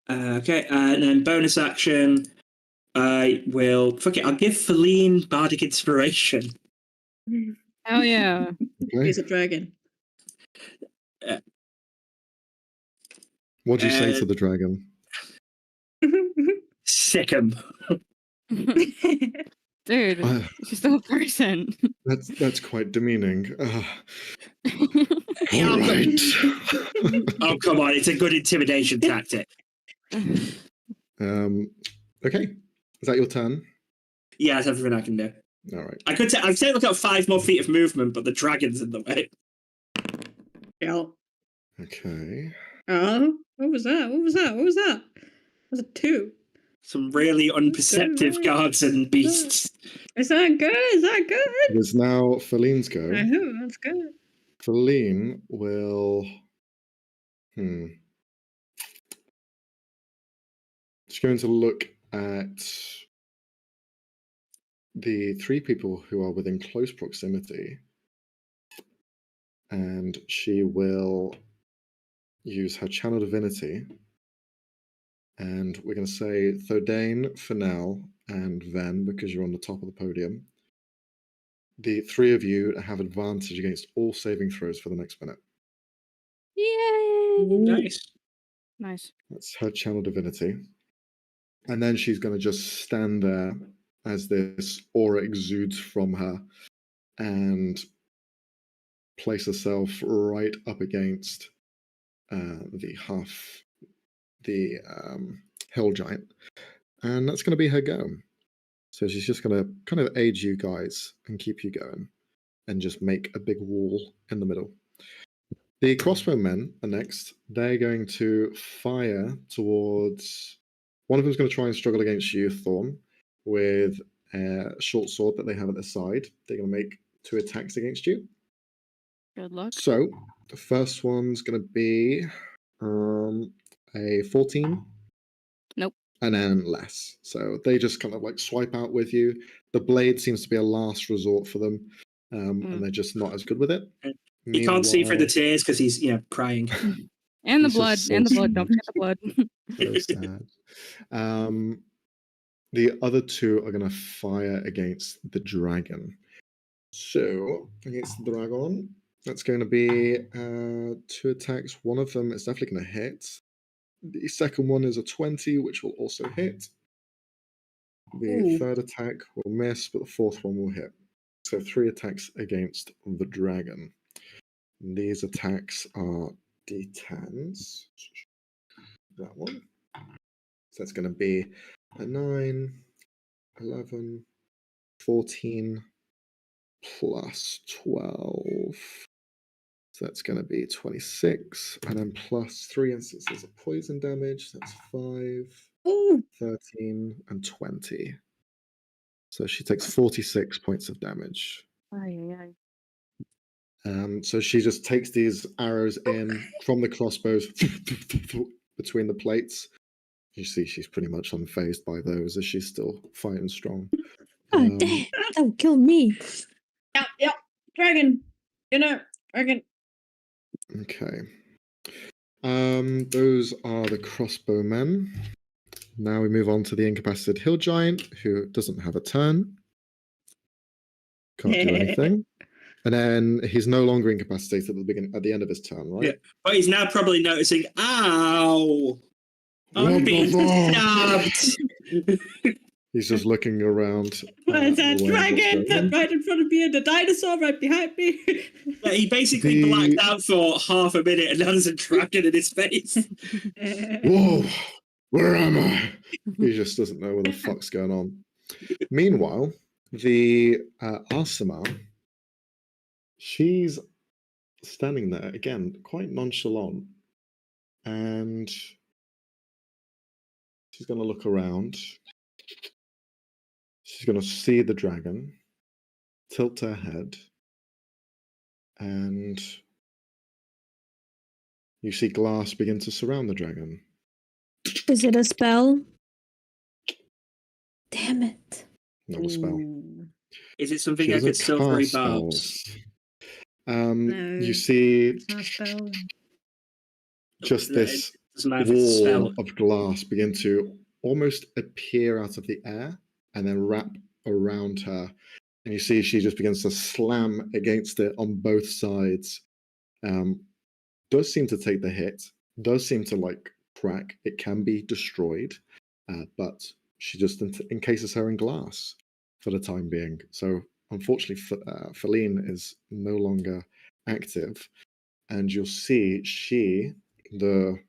Okay, and then bonus action. I will. Fuck it. I'll give Feline Bardic Inspiration. Oh yeah. Okay. He's a dragon. What do you say to the dragon? Sick 'em. Dude, she's still a person. That's quite demeaning. All Yeah, right. Oh, come on. It's a good intimidation tactic. Okay. Is that your turn? Yeah, that's everything I can do. All right. I'd say look at 5 more feet of movement, but the dragon's in the way. Yeah. Okay. Oh, what was that? What was that? What was that? Was it 2? Some really unperceptive guards and beasts. Is that good? Is that good? It is now Feline's go. I hope that's good. Feline will. She's going to look at the 3 people who are within close proximity, and she will use her channel divinity. And we're going to say Thordane, Fennel, and Ven, because you're on the top of the podium. The 3 of you have advantage against all saving throws for the next minute. Yay! Nice. Nice. That's her channel divinity. And then she's going to just stand there as this aura exudes from her and place herself right up against the hill giant. And that's going to be her go. So she's just going to kind of aid you guys and keep you going and just make a big wall in the middle. The crossbowmen are next. They're going to fire towards... One of them's going to try and struggle against you, Thorn, with a short sword that they have at their side. They're going to make 2 attacks against you. Good luck. So the first one's going to be a 14. Nope. And then less. So they just kind of like swipe out with you. The blade seems to be a last resort for them, and they're just not as good with it. You can't see through the tears because he's, crying. And the He's blood. just so And the blood. Don't sad. forget the blood. So sad. The other 2 are going to fire against the dragon. So against the dragon, that's going to be 2 attacks. One of them is definitely going to hit. The second one is a 20, which will also hit. The third attack will miss, but the fourth one will hit. So 3 attacks against the dragon. These attacks are D10s. That one. So that's going to be a 9, 11, 14, plus 12. So that's going to be 26. And then plus 3 instances of poison damage. That's 5, 13, and 20. So she takes 46 points of damage. So she just takes these arrows in from the crossbows between the plates. You see she's pretty much unfazed by those as she's still fighting strong. Oh, damn. That would kill me. Yep. Dragon. Dragon. Okay. Those are the crossbowmen. Now we move on to the incapacitated hill giant, who doesn't have a turn. Can't do anything. And then he's no longer incapacitated at the end of his turn, right? Yeah. But he's now probably noticing, ow! I'm being stabbed! He's just looking around. There's a dragon going on. right in front of me and a dinosaur right behind me. Yeah, he basically blacked out for half a minute and now there's a dragon in his face. Whoa, where am I? He just doesn't know what the fuck's going on. Meanwhile, the Asama, she's standing there again, quite nonchalant, and she's going to look around. She's going to see the dragon, tilt her head, and you see glass begin to surround the dragon. Is it a spell? Damn it. Not a spell. Is it something She I could doesn't silvery cast barbs? spells. No, You see it's not a spell. just this Doesn't matter if it's a spell. wall of glass begin to almost appear out of the air and then wrap around her. And you see she just begins to slam against it on both sides. Does seem to take the hit, does seem to like crack. It can be destroyed, but she just encases her in glass for the time being. So unfortunately, Feline is no longer active. And you'll see the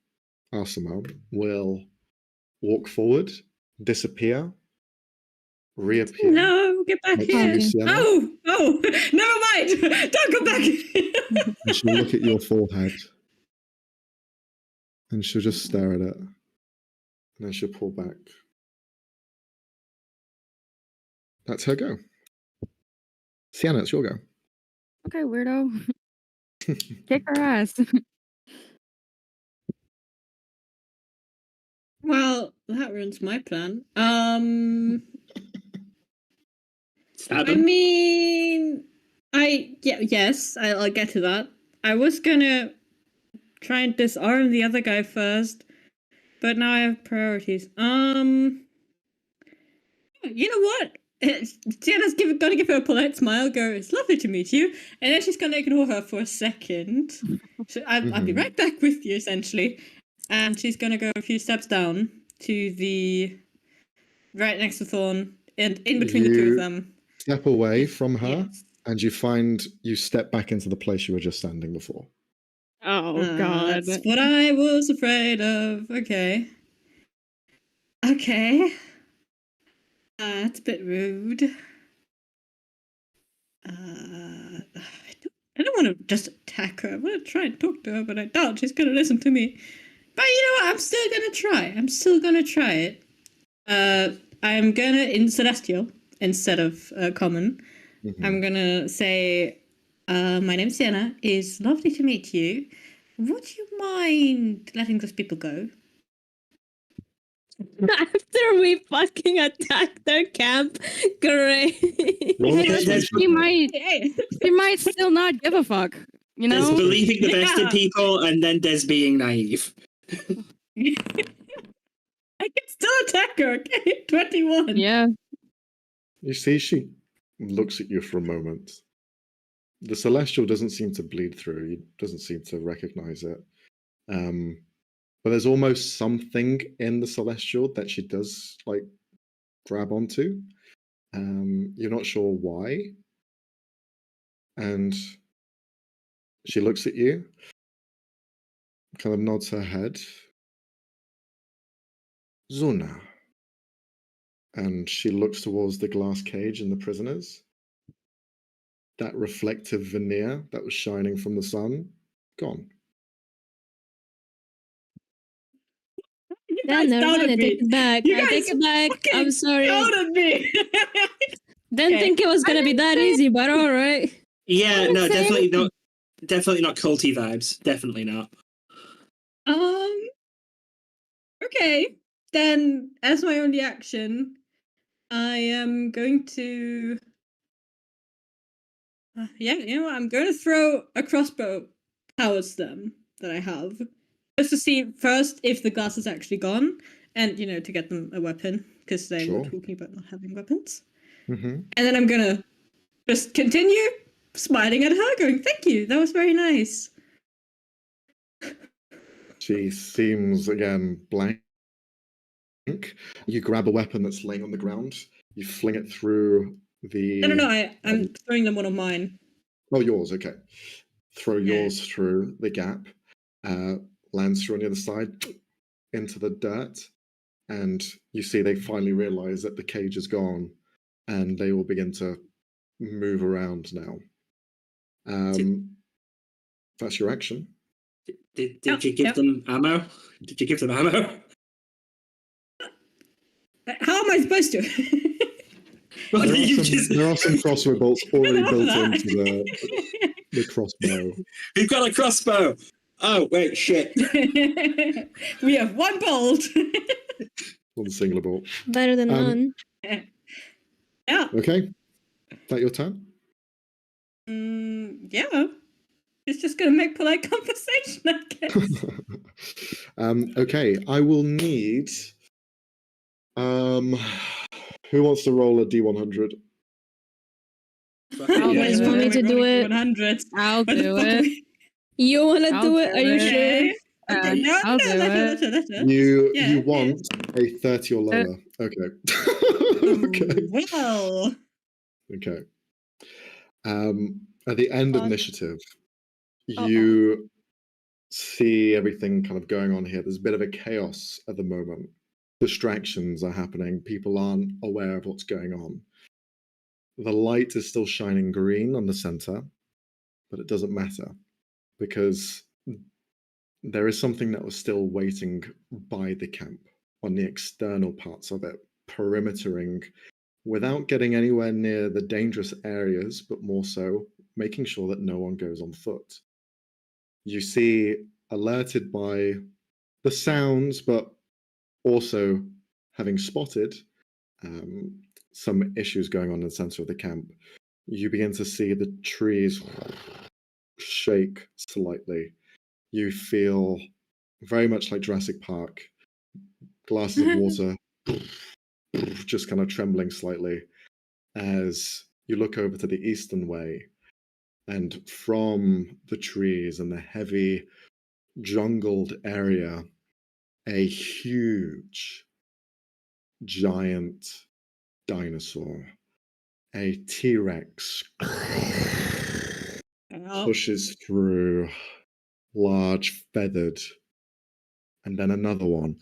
Asama, will walk forward, disappear, reappear. No, get back next to here. you, Sienna, Oh, never mind. Don't come back. and she'll look at your forehead. And she'll just stare at it. And then she'll pull back. That's her go. Sienna, it's your go. Okay, weirdo. Kick her ass. Well, that ruins my plan. Stab I him. mean, yes, I'll get to that. I was gonna try and disarm the other guy first, but now I have priorities. You know what? Sienna's gonna give her a polite smile, go, it's lovely to meet you, and then she's gonna ignore her for a second. So I'll be right back with you, essentially. And she's gonna go a few steps down to the right next to Thorn, and in between the two of them. Step away from her, Yes. and you step back into the place you were just standing before. Oh god. That's what I was afraid of. Okay. That's a bit rude. I don't want to just attack her. I want to try and talk to her, but I doubt she's going to listen to me. But you know what? I'm still going to try. it. I'm going to, in Celestial, instead of Common, I'm going to say, my name's Sienna. It's lovely to meet you. Would you mind letting those people go? After we fucking attacked their camp, great. She might still not give a fuck. You There's know? believing the best in Yeah. people, and then there's being naive. I can still attack her, okay? 21. Yeah. You see, she looks at you for a moment. The Celestial doesn't seem to bleed through. He doesn't seem to recognize it. But there's almost something in the Celestial that she does like grab onto. You're not sure why. And she looks at you, kind of nods her head. Zuna. And she looks towards the glass cage and the prisoners. That reflective veneer that was shining from the sun, gone. Yeah, never mind. I take it back. You I take guys it back. I'm fucking sorry. Out of me. Didn't think it was gonna be that easy, but all right. Yeah, no, Same. definitely not. Definitely not culty vibes. Definitely not. Okay. Then, as my only action, I am going to. Yeah, you know what? I'm going to throw a crossbow towards them that I have, just to see first if the glass is actually gone, and you know, to get them a weapon because they were Sure. talking about not having weapons. Mm-hmm. And then I'm gonna just continue smiling at her, going, "Thank you, that was very nice." She seems again blank. You grab a weapon that's laying on the ground. You fling it through the... No. I'm throwing them one of mine. Oh, yours. Okay. Throw yours through the gap. Lands through on the other side into the dirt. And you see they finally realize that the cage is gone. And they will begin to move around now. That's your action. Did you give them ammo? Did you give them ammo? How am I supposed to? Well, there are some crossbow bolts already built into the crossbow. We've got a crossbow. Oh, wait, shit. We have one bolt. One singular bolt. Better than none. Yeah. Okay. Is that your turn? Yeah. It's just going to make polite conversation, I guess. Okay, I will need... who wants to roll a D100? You guys want me to do it? 100. I'll do it. You want to I'll do it? do Are you it. sure? Okay, no, I'll do let her. You want a 30 or lower. Okay. Okay. Well. Okay. At the end of initiative, you see everything kind of going on here. There's a bit of a chaos at the moment. Distractions are happening. People aren't aware of what's going on. The light is still shining green on the center, but it doesn't matter because there is something that was still waiting by the camp on the external parts of it, perimetering without getting anywhere near the dangerous areas, but more so making sure that no one goes on foot. You see, alerted by the sounds, but also having spotted some issues going on in the center of the camp, you begin to see the trees shake slightly. You feel very much like Jurassic Park, glasses of water just kind of trembling slightly as you look over to the eastern way, and from the trees and the heavy jungled area, a huge giant dinosaur, a T-Rex, pushes through, large, feathered, and then another one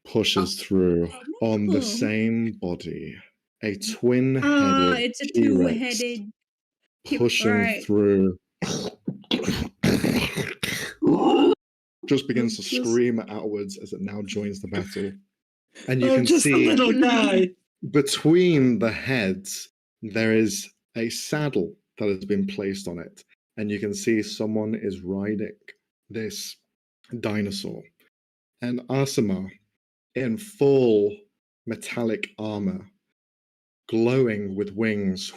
pushes through on the same body, a twin-headed it's a T-Rex two-headed pushing through. Just begins to scream outwards as it now joins the battle. And you can see a little guy. Between the heads, there is a saddle that has been placed on it. And you can see someone is riding this dinosaur. And Asama, in full metallic armor, glowing with wings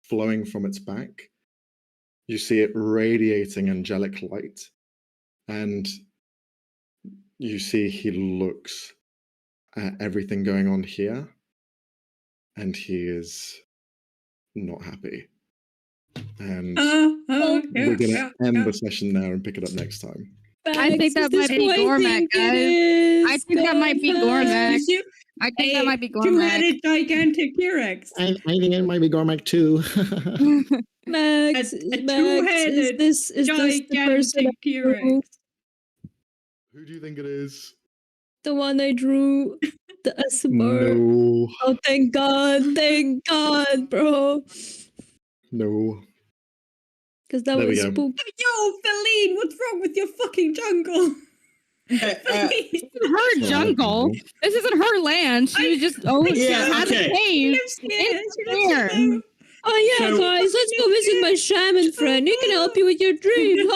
flowing from its back. You see it radiating angelic light. And you see he looks at everything going on here, and he is not happy. And we're going to end the session there and pick it up next time. I think that might be Gormac, guys. I think that might be Gormac. I think that might be Gormac. Two-headed gigantic T-Rex. I think it might be Gormac too. Max, two-headed is this the person T-Rex? Who do you think it is? the one I drew? The ASMR. No. Oh, thank God, bro. No. Because that There we was go. spooky. Yo, Feline, what's wrong with your fucking jungle? This isn't her jungle. This isn't her land. She was just she had a cave. It's Oh yeah, So- guys, let's go visit my shaman friend. He can help you with your dream.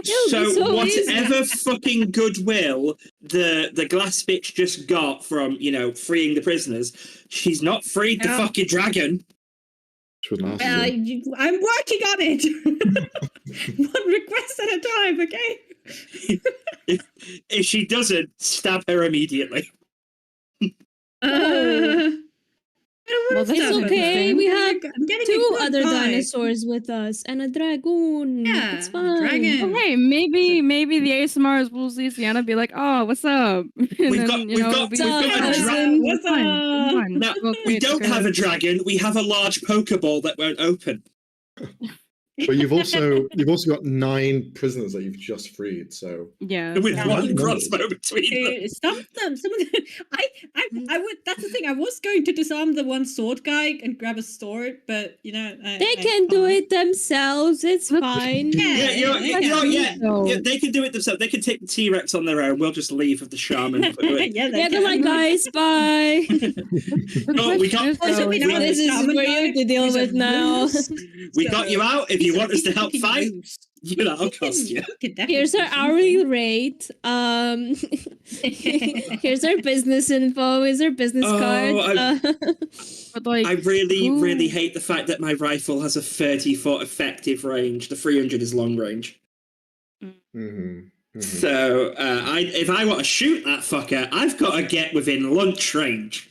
So easy. whatever fucking goodwill the glass bitch just got from, freeing the prisoners, she's not freed the fucking dragon. She was an arsehole. I'm working on it. One request at a time, okay? If she doesn't, stab her immediately. I Well, that's It's okay. We have I'm getting a 2 good other vibe. dinosaurs with us and a dragoon. Yeah, It's fine. dragon. Well, hey, maybe the ASMRs will see Sienna be like, "Oh, what's up?" And We've then, got a dragon. What's up? No, we don't have a dragon. We have a large Pokeball that won't open. But you've also got 9 prisoners that you've just freed. So Yeah, With so- one crossbow between them. Some of them. I would. That's the thing. I was going to disarm the one sword guy and grab a sword, but They can do it themselves. It's fine. Yeah, they can do it themselves. They can take the T-Rex on their own. We'll just leave with the shaman. Yeah, Yeah, good luck, guys. Bye. No, we got. This is where you have to deal with now. We got you out. If you want us to help fight, that'll cost you. Here's our hourly rate. Here's our business info. Here's our business card. But like, I really hate the fact that my rifle has a 30-foot effective range. The 300 is long range. So if I want to shoot that fucker, I've got to get within lunch range.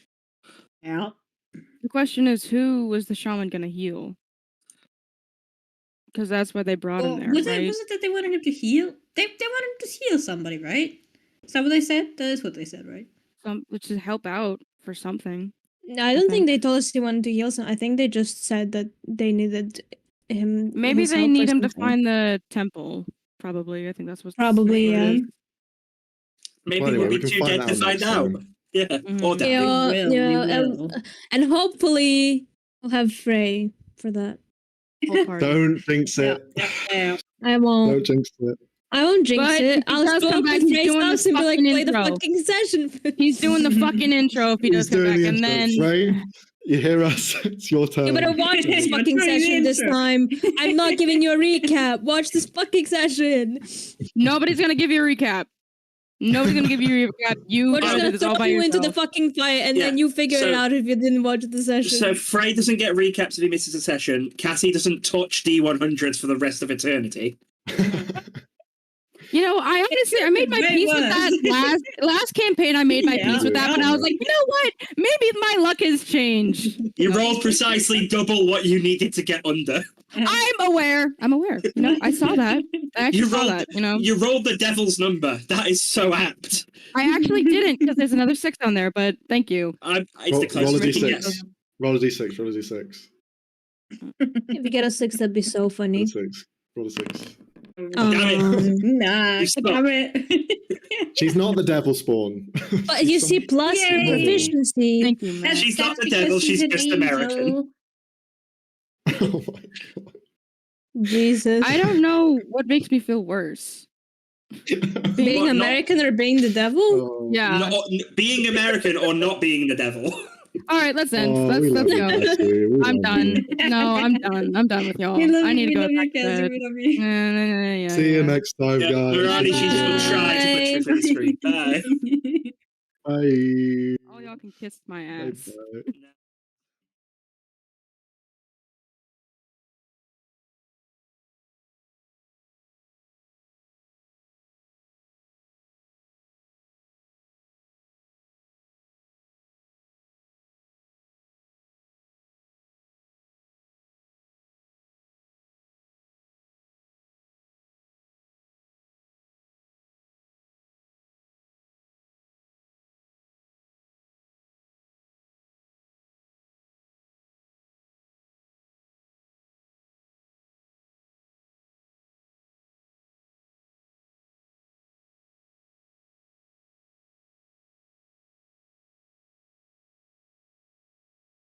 Yeah. the question is, who was the shaman gonna heal? Because that's why they brought him there, Was right? it that they wanted him to heal? They wanted him to heal somebody, right? Is that what they said? That is what they said, right? Which is help out for something. No, I don't think they told us they wanted to heal some. I think they just said that they needed him. Maybe his they help need or him to something. find the temple. Probably, I think that's what's Probably, yeah. Maybe Well, anyway, we'll we be can too find dead out to find next out. time. Yeah, or dead. Yeah, We yeah, will. and hopefully we'll have Frey for that. whole party. Don't jinx it. I won't. Don't jinx it. I won't jinx But it. if he I'll does just come go back, to he's Frey's doing the house and be like, fucking play the intro. fucking session. He's doing the fucking intro if he does He's come doing back, the and intro. then Frey, you hear us? It's your turn. You better watch this You're fucking doing the session this intro. time. I'm not giving you a recap. Watch this fucking session. nobody's gonna give you a recap. Nobody's gonna give you a recap. You We're gotta just do gonna this all throw by you yourself. into the fucking fight, and Yeah, then you figure it so- out if you didn't watch the session. So Frey doesn't get recaps if he misses a session. Cassie doesn't touch D100s for the rest of eternity. You know, I made my Way peace with worse. that last campaign. I made my Yeah. peace with that, but I was like, you know what? Maybe my luck has changed. You rolled precisely double what you needed to get under. I'm aware. You know, I saw that. I actually You saw rolled, that. You know, you rolled the devil's number. That is so apt. I actually didn't because there's another 6 on there. But thank you. It's Roll, the roll a closest we can d6. get. Roll a d6. Roll a d6. If you get a 6, that'd be so Roll funny. a 6. Roll a 6. Damn it. Nah, You suck. damn it. She's not the devil spawn. But you see, plus your Yay. proficiency. Thank you, man. She's not the because devil, she's she's an just American. angel. Oh my god. Jesus. I don't know what makes me feel worse. Being What, not- American or being the devil? Oh. Yeah. Being American or not being the devil. All right, let's end. Oh, Let's we love go. you, Cassie. We I'm love done. you. No, I'm done. I'm done with y'all. We love I need to you, go we love back you, to Cassie, bed. we love you. Yeah, See you next time, Yeah, guys. Mirani, she just will try to Bye. put you through the screen. Bye. Bye. All y'all can kiss my Bye. ass. Bye.